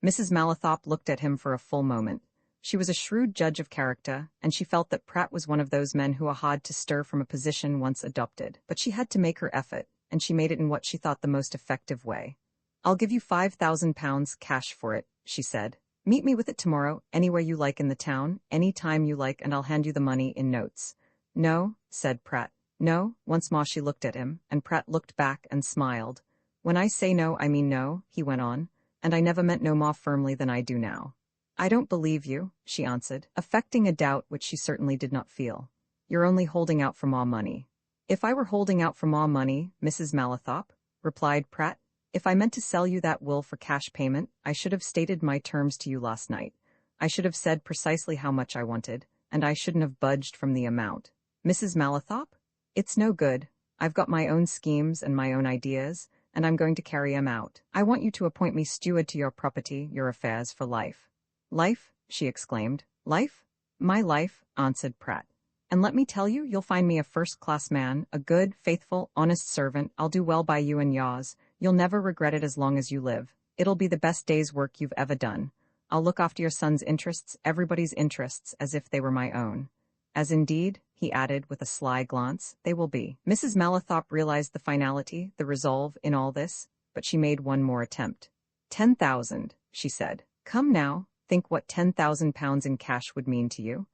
Mrs. Malathop looked at him for a full moment. She was a shrewd judge of character, and she felt that Pratt was one of those men who are hard to stir from a position once adopted. But she had to make her effort, and she made it in what she thought the most effective way. I'll give you £5,000 cash for it, she said. Meet me with it tomorrow, anywhere you like in the town, any time you like, and I'll hand you the money in notes. No, said Pratt. No. Once more she looked at him, and Pratt looked back and smiled. When I say no, I mean no, he went on, and I never meant no more firmly than I do now. I don't believe you, she answered, affecting a doubt which she certainly did not feel. You're only holding out for more money. If I were holding out for more money, Mrs. Malathop, replied Pratt, if I meant to sell you that will for cash payment, I should have stated my terms to you last night. I should have said precisely how much I wanted, and I shouldn't have budged from the amount. Mrs. Malathop? It's no good. I've got my own schemes and my own ideas, and I'm going to carry 'em out. I want you to appoint me steward to your property, your affairs, for life. Life? She exclaimed. Life? My life, answered Pratt. And let me tell you, you'll find me a first-class man, a good, faithful, honest servant. I'll do well by you and yours. You'll never regret it as long as you live. It'll be the best day's work you've ever done. I'll look after your son's interests, everybody's interests, as if they were my own. As indeed, he added with a sly glance, they will be. Mrs. Malathop realized the finality, the resolve in all this, but she made one more attempt. 10,000, she said. Come now, think what £10,000 in cash would mean to you.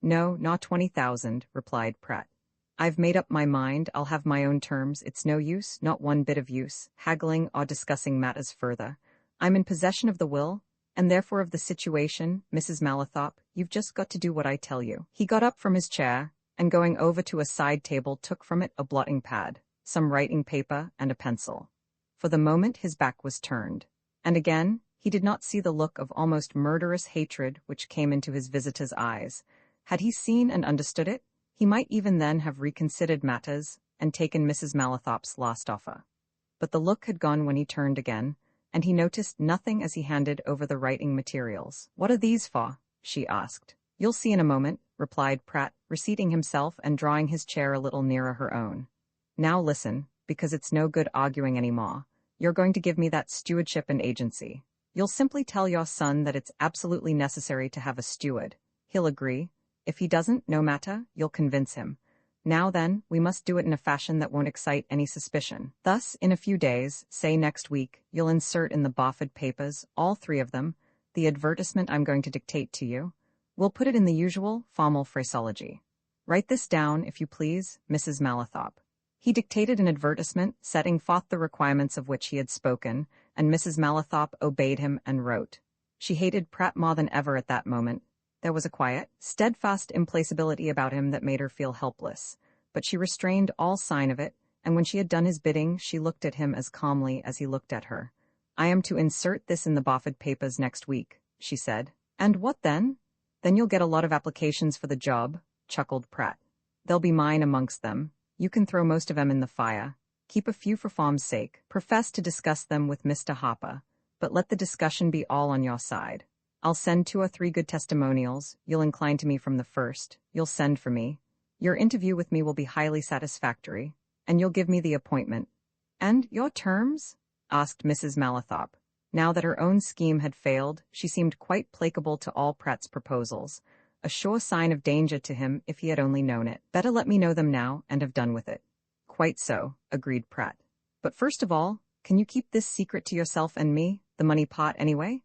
No, not 20,000, replied Pratt. I've made up my mind, I'll have my own terms, it's no use, not one bit of use, haggling or discussing matters further. I'm in possession of the will, and therefore of the situation, Mrs. Malathop, you've just got to do what I tell you. He got up from his chair, and going over to a side table took from it a blotting pad, some writing paper, and a pencil. For the moment his back was turned, and again he did not see the look of almost murderous hatred which came into his visitor's eyes. Had he seen and understood it, he might even then have reconsidered matters and taken Mrs. Malathop's last offer. But the look had gone when he turned again, and he noticed nothing as he handed over the writing materials. What are these for? She asked. You'll see in a moment, replied Pratt, reseating himself and drawing his chair a little nearer her own. Now listen, because it's no good arguing any more. You're going to give me that stewardship and agency. You'll simply tell your son that it's absolutely necessary to have a steward. He'll agree. If he doesn't, no matter, you'll convince him. Now then, we must do it in a fashion that won't excite any suspicion. Thus, in a few days, say next week, you'll insert in the Barford papers, all 3 of them, the advertisement I'm going to dictate to you. We'll put it in the usual, formal phraseology. Write this down, if you please, Mrs. Malathop. He dictated an advertisement, setting forth the requirements of which he had spoken, and Mrs. Malathop obeyed him and wrote. She hated Pratt more than ever at that moment. There was a quiet, steadfast implacability about him that made her feel helpless, but she restrained all sign of it, and when she had done his bidding, she looked at him as calmly as he looked at her. I am to insert this in the Barford papers next week, she said. And what then? Then you'll get a lot of applications for the job, chuckled Pratt. They'll be mine amongst them. You can throw most of them in the fire. Keep a few for form's sake. Profess to discuss them with Mr. Harper, but let the discussion be all on your side. I'll send 2 or 3 good testimonials. You'll incline to me from the first. You'll send for me. Your interview with me will be highly satisfactory, and you'll give me the appointment. And your terms? Asked Mrs. Malathop. Now that her own scheme had failed, she seemed quite placable to all Pratt's proposals, a sure sign of danger to him if he had only known it. Better let me know them now and have done with it. Quite so, agreed Pratt. But first of all, can you keep this secret to yourself and me, the money pot anyway?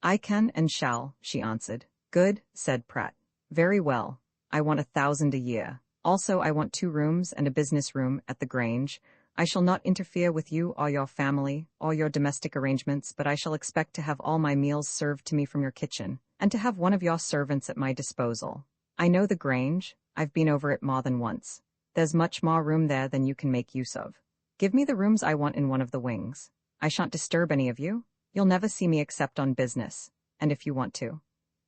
I can and shall, she answered. Good, said Pratt. Very well. I want 1,000 a year. Also, I want 2 rooms and a business room at the Grange. I shall not interfere with you or your family or your domestic arrangements, but I shall expect to have all my meals served to me from your kitchen, and to have one of your servants at my disposal. I know the Grange. I've been over it more than once. There's much more room there than you can make use of. Give me the rooms I want in one of the wings. I shan't disturb any of you. You'll never see me except on business, and if you want to.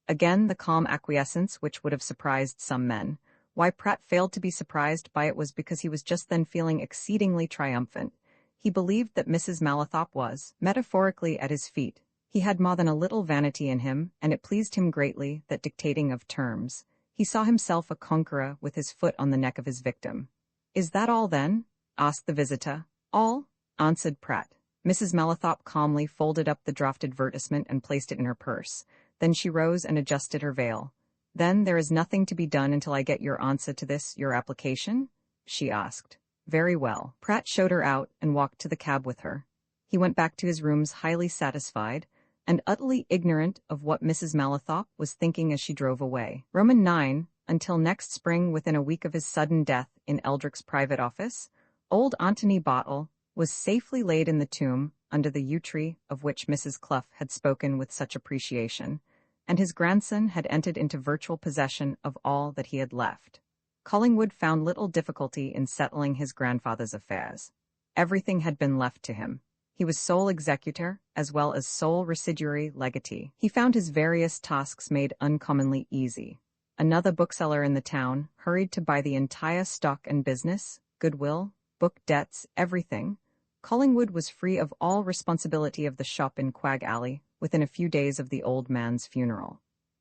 Again the calm acquiescence which would have surprised some men. Why Pratt failed to be surprised by it was because he was just then feeling exceedingly triumphant. He believed that Mrs. Malathop was, metaphorically, at his feet. He had more than a little vanity in him, and it pleased him greatly that, dictating of terms, he saw himself a conqueror with his foot on the neck of his victim. Is that all, then? Asked the visitor. All, answered Pratt. Mrs. Malathop calmly folded up the draft advertisement and placed it in her purse. Then she rose and adjusted her veil. Then there is nothing to be done until I get your answer to this, your application? She asked. Very well. Pratt showed her out and walked to the cab with her. He went back to his rooms highly satisfied, and utterly ignorant of what Mrs. Malathop was thinking as she drove away. Roman 9, until next spring, within a week of his sudden death in Eldrick's private office, old Antony Bottle was safely laid in the tomb under the yew tree of which Mrs. Clough had spoken with such appreciation, and his grandson had entered into virtual possession of all that he had left. Collingwood found little difficulty in settling his grandfather's affairs. Everything had been left to him. He was sole executor, as well as sole residuary legatee. He found his various tasks made uncommonly easy. Another bookseller in the town hurried to buy the entire stock and business, goodwill, book debts, everything. Collingwood was free of all responsibility of the shop in Quag Alley within a few days of the old man's funeral.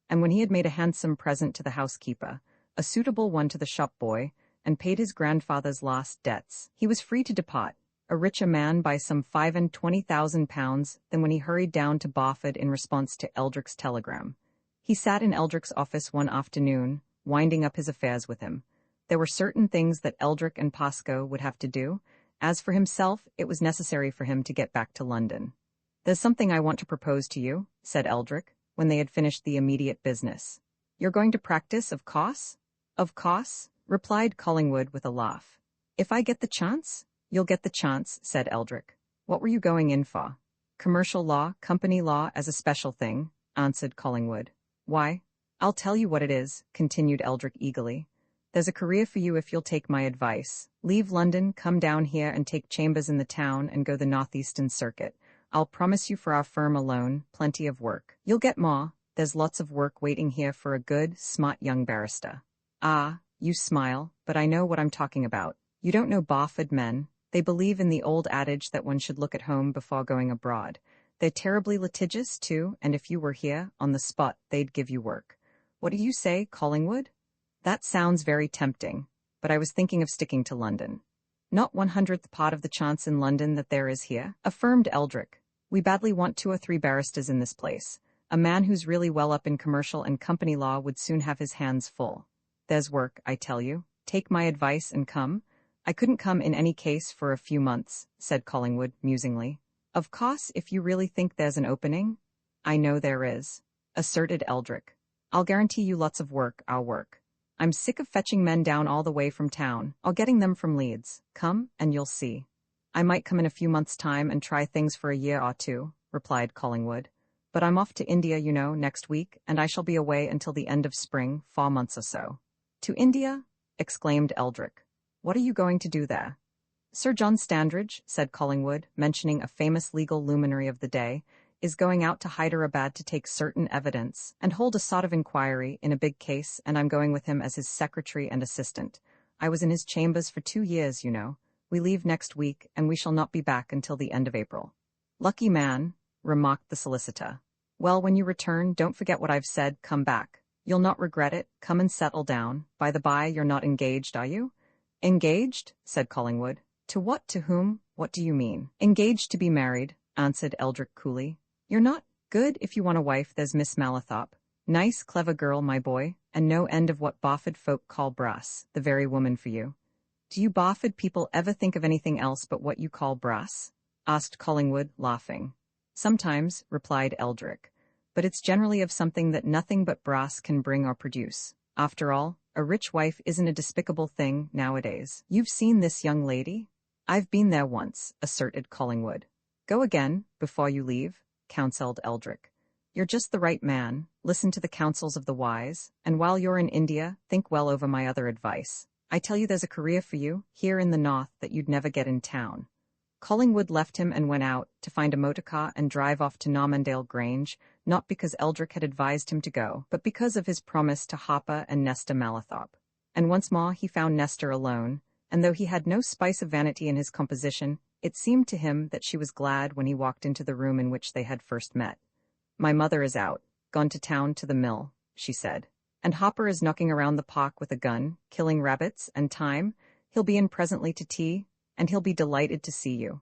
And when he had made a handsome present to the housekeeper, a suitable one to the shop boy, and paid his grandfather's last debts, he was free to depart, a richer man by some £25,000 than when he hurried down to Barford in response to Eldrick's telegram. He sat in Eldrick's office one afternoon, winding up his affairs with him. There were certain things that Eldrick and Pascoe would have to do. As for himself, it was necessary for him to get back to London. There's something I want to propose to you, said Eldrick, when they had finished the immediate business. You're going to practice, of course? Of course, replied Collingwood with a laugh. If I get the chance? You'll get the chance, said Eldrick. What were you going in for? Commercial law, company law as a special thing, answered Collingwood. Why, I'll tell you what it is, continued Eldrick eagerly. There's a career for you if you'll take my advice. Leave London, come down here and take chambers in the town and go the northeastern circuit. I'll promise you for our firm alone, plenty of work. You'll get more. There's lots of work waiting here for a good, smart young barrister. Ah, you smile, but I know what I'm talking about. You don't know Barford men. They believe in the old adage that one should look at home before going abroad. They're terribly litigious, too, and if you were here, on the spot, they'd give you work. What do you say, Collingwood? That sounds very tempting, but I was thinking of sticking to London. Not 1/100th part of the chance in London that there is here, affirmed Eldrick. We badly want 2 or 3 barristers in this place. A man who's really well up in commercial and company law would soon have his hands full. There's work, I tell you. Take my advice and come. I couldn't come in any case for a few months, said Collingwood musingly. Of course, if you really think there's an opening. I know there is, asserted Eldrick. I'll guarantee you lots of work, I'll work. I'm sick of fetching men down all the way from town, or getting them from Leeds. Come, and you'll see. I might come in a few months' time and try things for a year or 2, replied Collingwood. But I'm off to India, you know, next week, and I shall be away until the end of spring, 4 months or so. To India? Exclaimed Eldrick. What are you going to do there? Sir John Standridge, said Collingwood, mentioning a famous legal luminary of the day, is going out to Hyderabad to take certain evidence and hold a sort of inquiry in a big case, and I'm going with him as his secretary and assistant. I was in his chambers for 2 years, you know. We leave next week, and we shall not be back until the end of April. Lucky man, remarked the solicitor. Well, when you return, don't forget what I've said, come back. You'll not regret it, come and settle down. By the by, you're not engaged, are you? Engaged? Said Collingwood. To what, to whom, what do you mean? Engaged to be married, answered Eldrick coolly. You're You're not good if you want a wife, there's Miss Malathop. Nice, clever girl, my boy, and no end of what Barford folk call brass, the very woman for you. Do you Barford people ever think of anything else but what you call brass? Asked Collingwood, laughing. Sometimes, replied Eldrick. But it's generally of something that nothing but brass can bring or produce. After all, a rich wife isn't a despicable thing nowadays. You've seen this young lady? I've been there once, asserted Collingwood. Go again, before you leave, counselled Eldrick. You're just the right man, listen to the counsels of the wise, and while you're in India, think well over my other advice. I tell you there's a career for you, here in the north, that you'd never get in town. Collingwood left him and went out, to find a motor car and drive off to Normandale Grange, not because Eldrick had advised him to go, but because of his promise to Harper and Nesta Malathop. And once more he found Nesta alone, and though he had no spice of vanity in his composition, it seemed to him that she was glad when he walked into the room in which they had first met. My mother is out, gone to town to the mill, she said. And Hopper is knocking around the park with a gun, killing rabbits, and time. He'll be in presently to tea, and he'll be delighted to see you.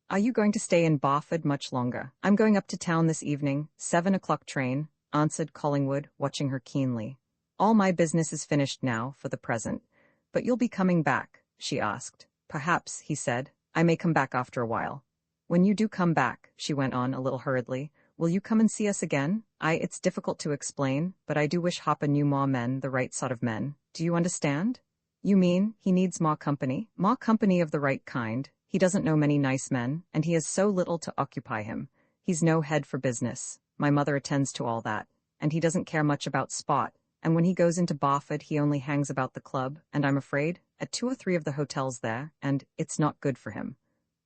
Are you going to stay in Barford much longer? I'm going up to town this evening, 7 o'clock train, answered Collingwood, watching her keenly. All my business is finished now, for the present. But you'll be coming back, she asked. Perhaps, he said, I may come back after a while. When you do come back, she went on a little hurriedly, will you come and see us again? It's difficult to explain, but I do wish Hopper knew more men, the right sort of men. Do you understand? You mean, he needs more company? More company of the right kind. He doesn't know many nice men, and he has so little to occupy him. He's no head for business. My mother attends to all that. And he doesn't care much about sport. And when he goes into Barford, he only hangs about the club, and I'm afraid, at 2 or 3 of the hotels there, and it's not good for him.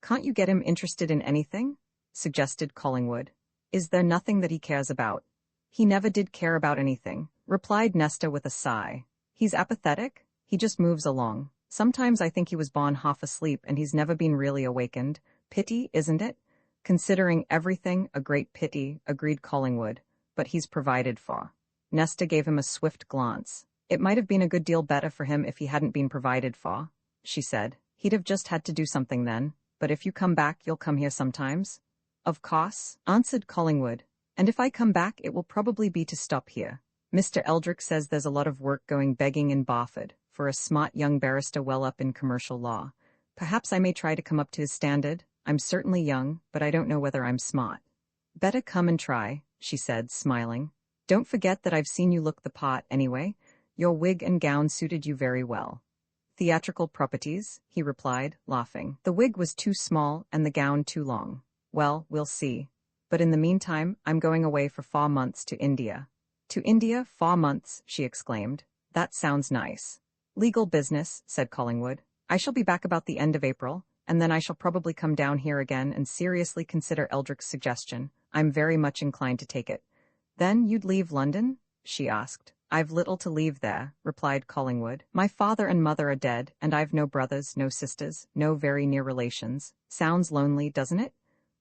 Can't you get him interested in anything? Suggested Collingwood. Is there nothing that he cares about? He never did care about anything, replied Nesta with a sigh. He's apathetic? He just moves along. Sometimes I think he was born half asleep and he's never been really awakened. Pity, isn't it? Considering everything, a great pity, agreed Collingwood. But he's provided for. Nesta gave him a swift glance. It might have been a good deal better for him if he hadn't been provided for, she said. He'd have just had to do something then. But if you come back, you'll come here sometimes? Of course, answered Collingwood. And if I come back, it will probably be to stop here. Mr. Eldrick says there's a lot of work going begging in Barford, for a smart young barrister well up in commercial law. Perhaps I may try to come up to his standard. I'm certainly young, but I don't know whether I'm smart. Better come and try, she said, smiling. Don't forget that I've seen you look the part, anyway. Your wig and gown suited you very well. Theatrical properties, he replied, laughing. The wig was too small and the gown too long. Well, we'll see. But in the meantime, I'm going away for 4 months to India. To India, 4 months, she exclaimed. That sounds nice. Legal business, said Collingwood. I shall be back about the end of April, and then I shall probably come down here again and seriously consider Eldrick's suggestion. I'm very much inclined to take it. Then you'd leave London? She asked. I've little to leave there, replied Collingwood. My father and mother are dead, and I've no brothers, no sisters, no very near relations. Sounds lonely, doesn't it?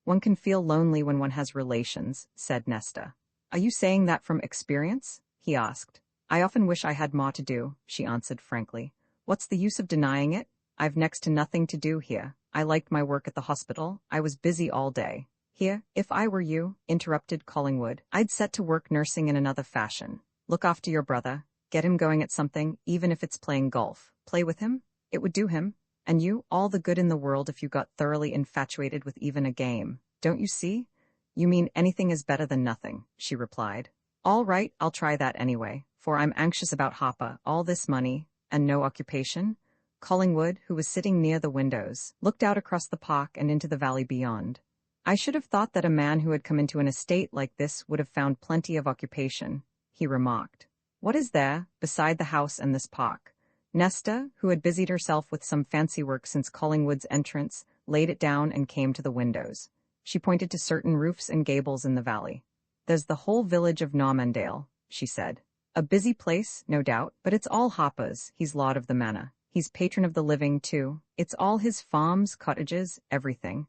One can feel lonely when one has relations, said Nesta. Are you saying that from experience? He asked. I often wish I had more to do, she answered frankly. What's the use of denying it? I've next to nothing to do here. I liked my work at the hospital. I was busy all day. Here, if I were you, interrupted Collingwood, I'd set to work nursing in another fashion. Look after your brother. Get him going at something, even if it's playing golf. Play with him. It would do him. And you, all the good in the world if you got thoroughly infatuated with even a game. Don't you see? You mean anything is better than nothing, she replied. All right, I'll try that anyway, for I'm anxious about Hopper, all this money, and no occupation. Collingwood, who was sitting near the windows, looked out across the park and into the valley beyond. I should have thought that a man who had come into an estate like this would have found plenty of occupation, he remarked. What is there, beside the house and this park? Nesta, who had busied herself with some fancy work since Collingwood's entrance, laid it down and came to the windows. She pointed to certain roofs and gables in the valley. There's the whole village of Normandale, she said. A busy place, no doubt, but it's all Hopper's. He's lord of the manor. He's patron of the living, too. It's all his farms, cottages, everything.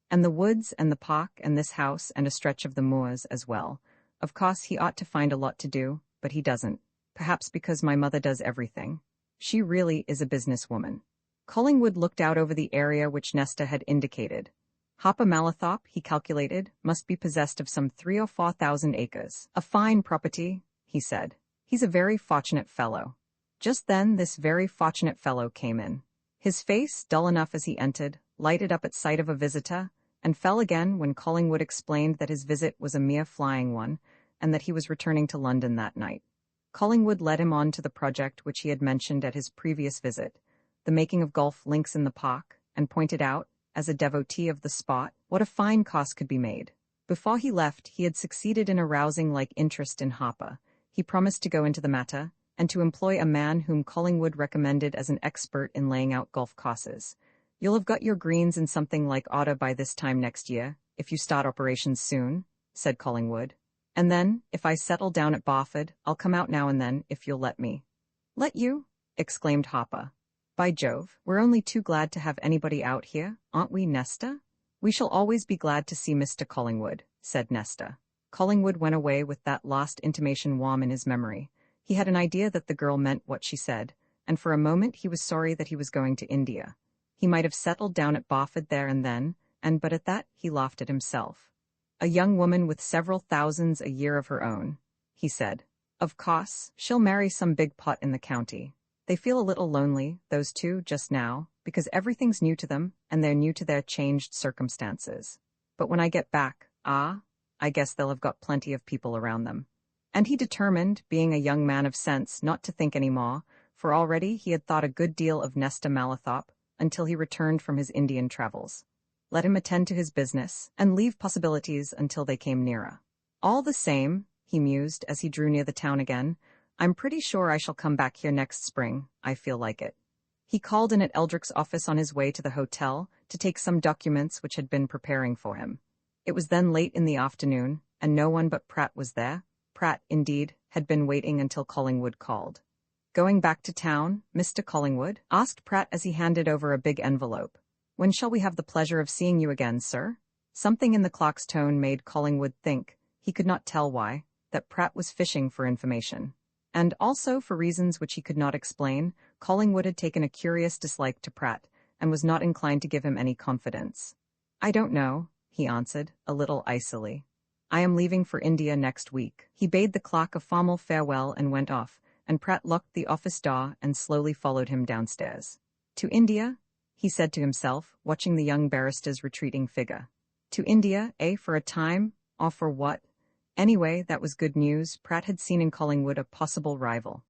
And the woods and the park and this house and a stretch of the moors as well. Of course, he ought to find a lot to do, but he doesn't. Perhaps because my mother does everything. She really is a businesswoman. Collingwood looked out over the area which Nesta had indicated. Hapa Malathop, he calculated, must be possessed of some 3 or 4,000 acres. A fine property, he said. He's a very fortunate fellow. Just then this very fortunate fellow came in. His face, dull enough as he entered, lighted up at sight of a visitor, and fell again when Collingwood explained that his visit was a mere flying one, and that he was returning to London that night. Collingwood led him on to the project which he had mentioned at his previous visit, the making of golf links in the park, and pointed out, as a devotee of the spot, what a fine cost could be made. Before he left, he had succeeded in arousing like interest in Hapa. He promised to go into the matter, and to employ a man whom Collingwood recommended as an expert in laying out golf courses. You'll have got your greens in something like order by this time next year, if you start operations soon, said Collingwood. And then, if I settle down at Barford, I'll come out now and then, if you'll let me. Let you? Exclaimed Hapa. By Jove, we're only too glad to have anybody out here, aren't we, Nesta? We shall always be glad to see Mr. Collingwood, said Nesta. Collingwood went away with that last intimation warm in his memory. He had an idea that the girl meant what she said, and for a moment he was sorry that he was going to India. He might have settled down at Barford there and then, but at that he laughed at himself. A young woman with several thousands a year of her own, he said. Of course, she'll marry some big pot in the county. They feel a little lonely, those two, just now, because everything's new to them, and they're new to their changed circumstances. But when I get back, I guess they'll have got plenty of people around them. And he determined, being a young man of sense, not to think any more, for already he had thought a good deal of Nesta Malathop, until he returned from his Indian travels. Let him attend to his business, and leave possibilities until they came nearer. All the same, he mused as he drew near the town again, I'm pretty sure I shall come back here next spring, I feel like it. He called in at Eldrick's office on his way to the hotel to take some documents which had been preparing for him. It was then late in the afternoon, and no one but Pratt was there. Pratt, indeed, had been waiting until Collingwood called. Going back to town, Mr. Collingwood? Asked Pratt as he handed over a big envelope. When shall we have the pleasure of seeing you again, sir? Something in the clerk's tone made Collingwood think, he could not tell why, that Pratt was fishing for information. And also, for reasons which he could not explain, Collingwood had taken a curious dislike to Pratt, and was not inclined to give him any confidence. I don't know, he answered, a little icily. I am leaving for India next week. He bade the clerk a formal farewell and went off, and Pratt locked the office door and slowly followed him downstairs. To India? He said to himself, watching the young barrister's retreating figure. To India, for a time, or for what? Anyway, that was good news. Pratt had seen in Collingwood a possible rival.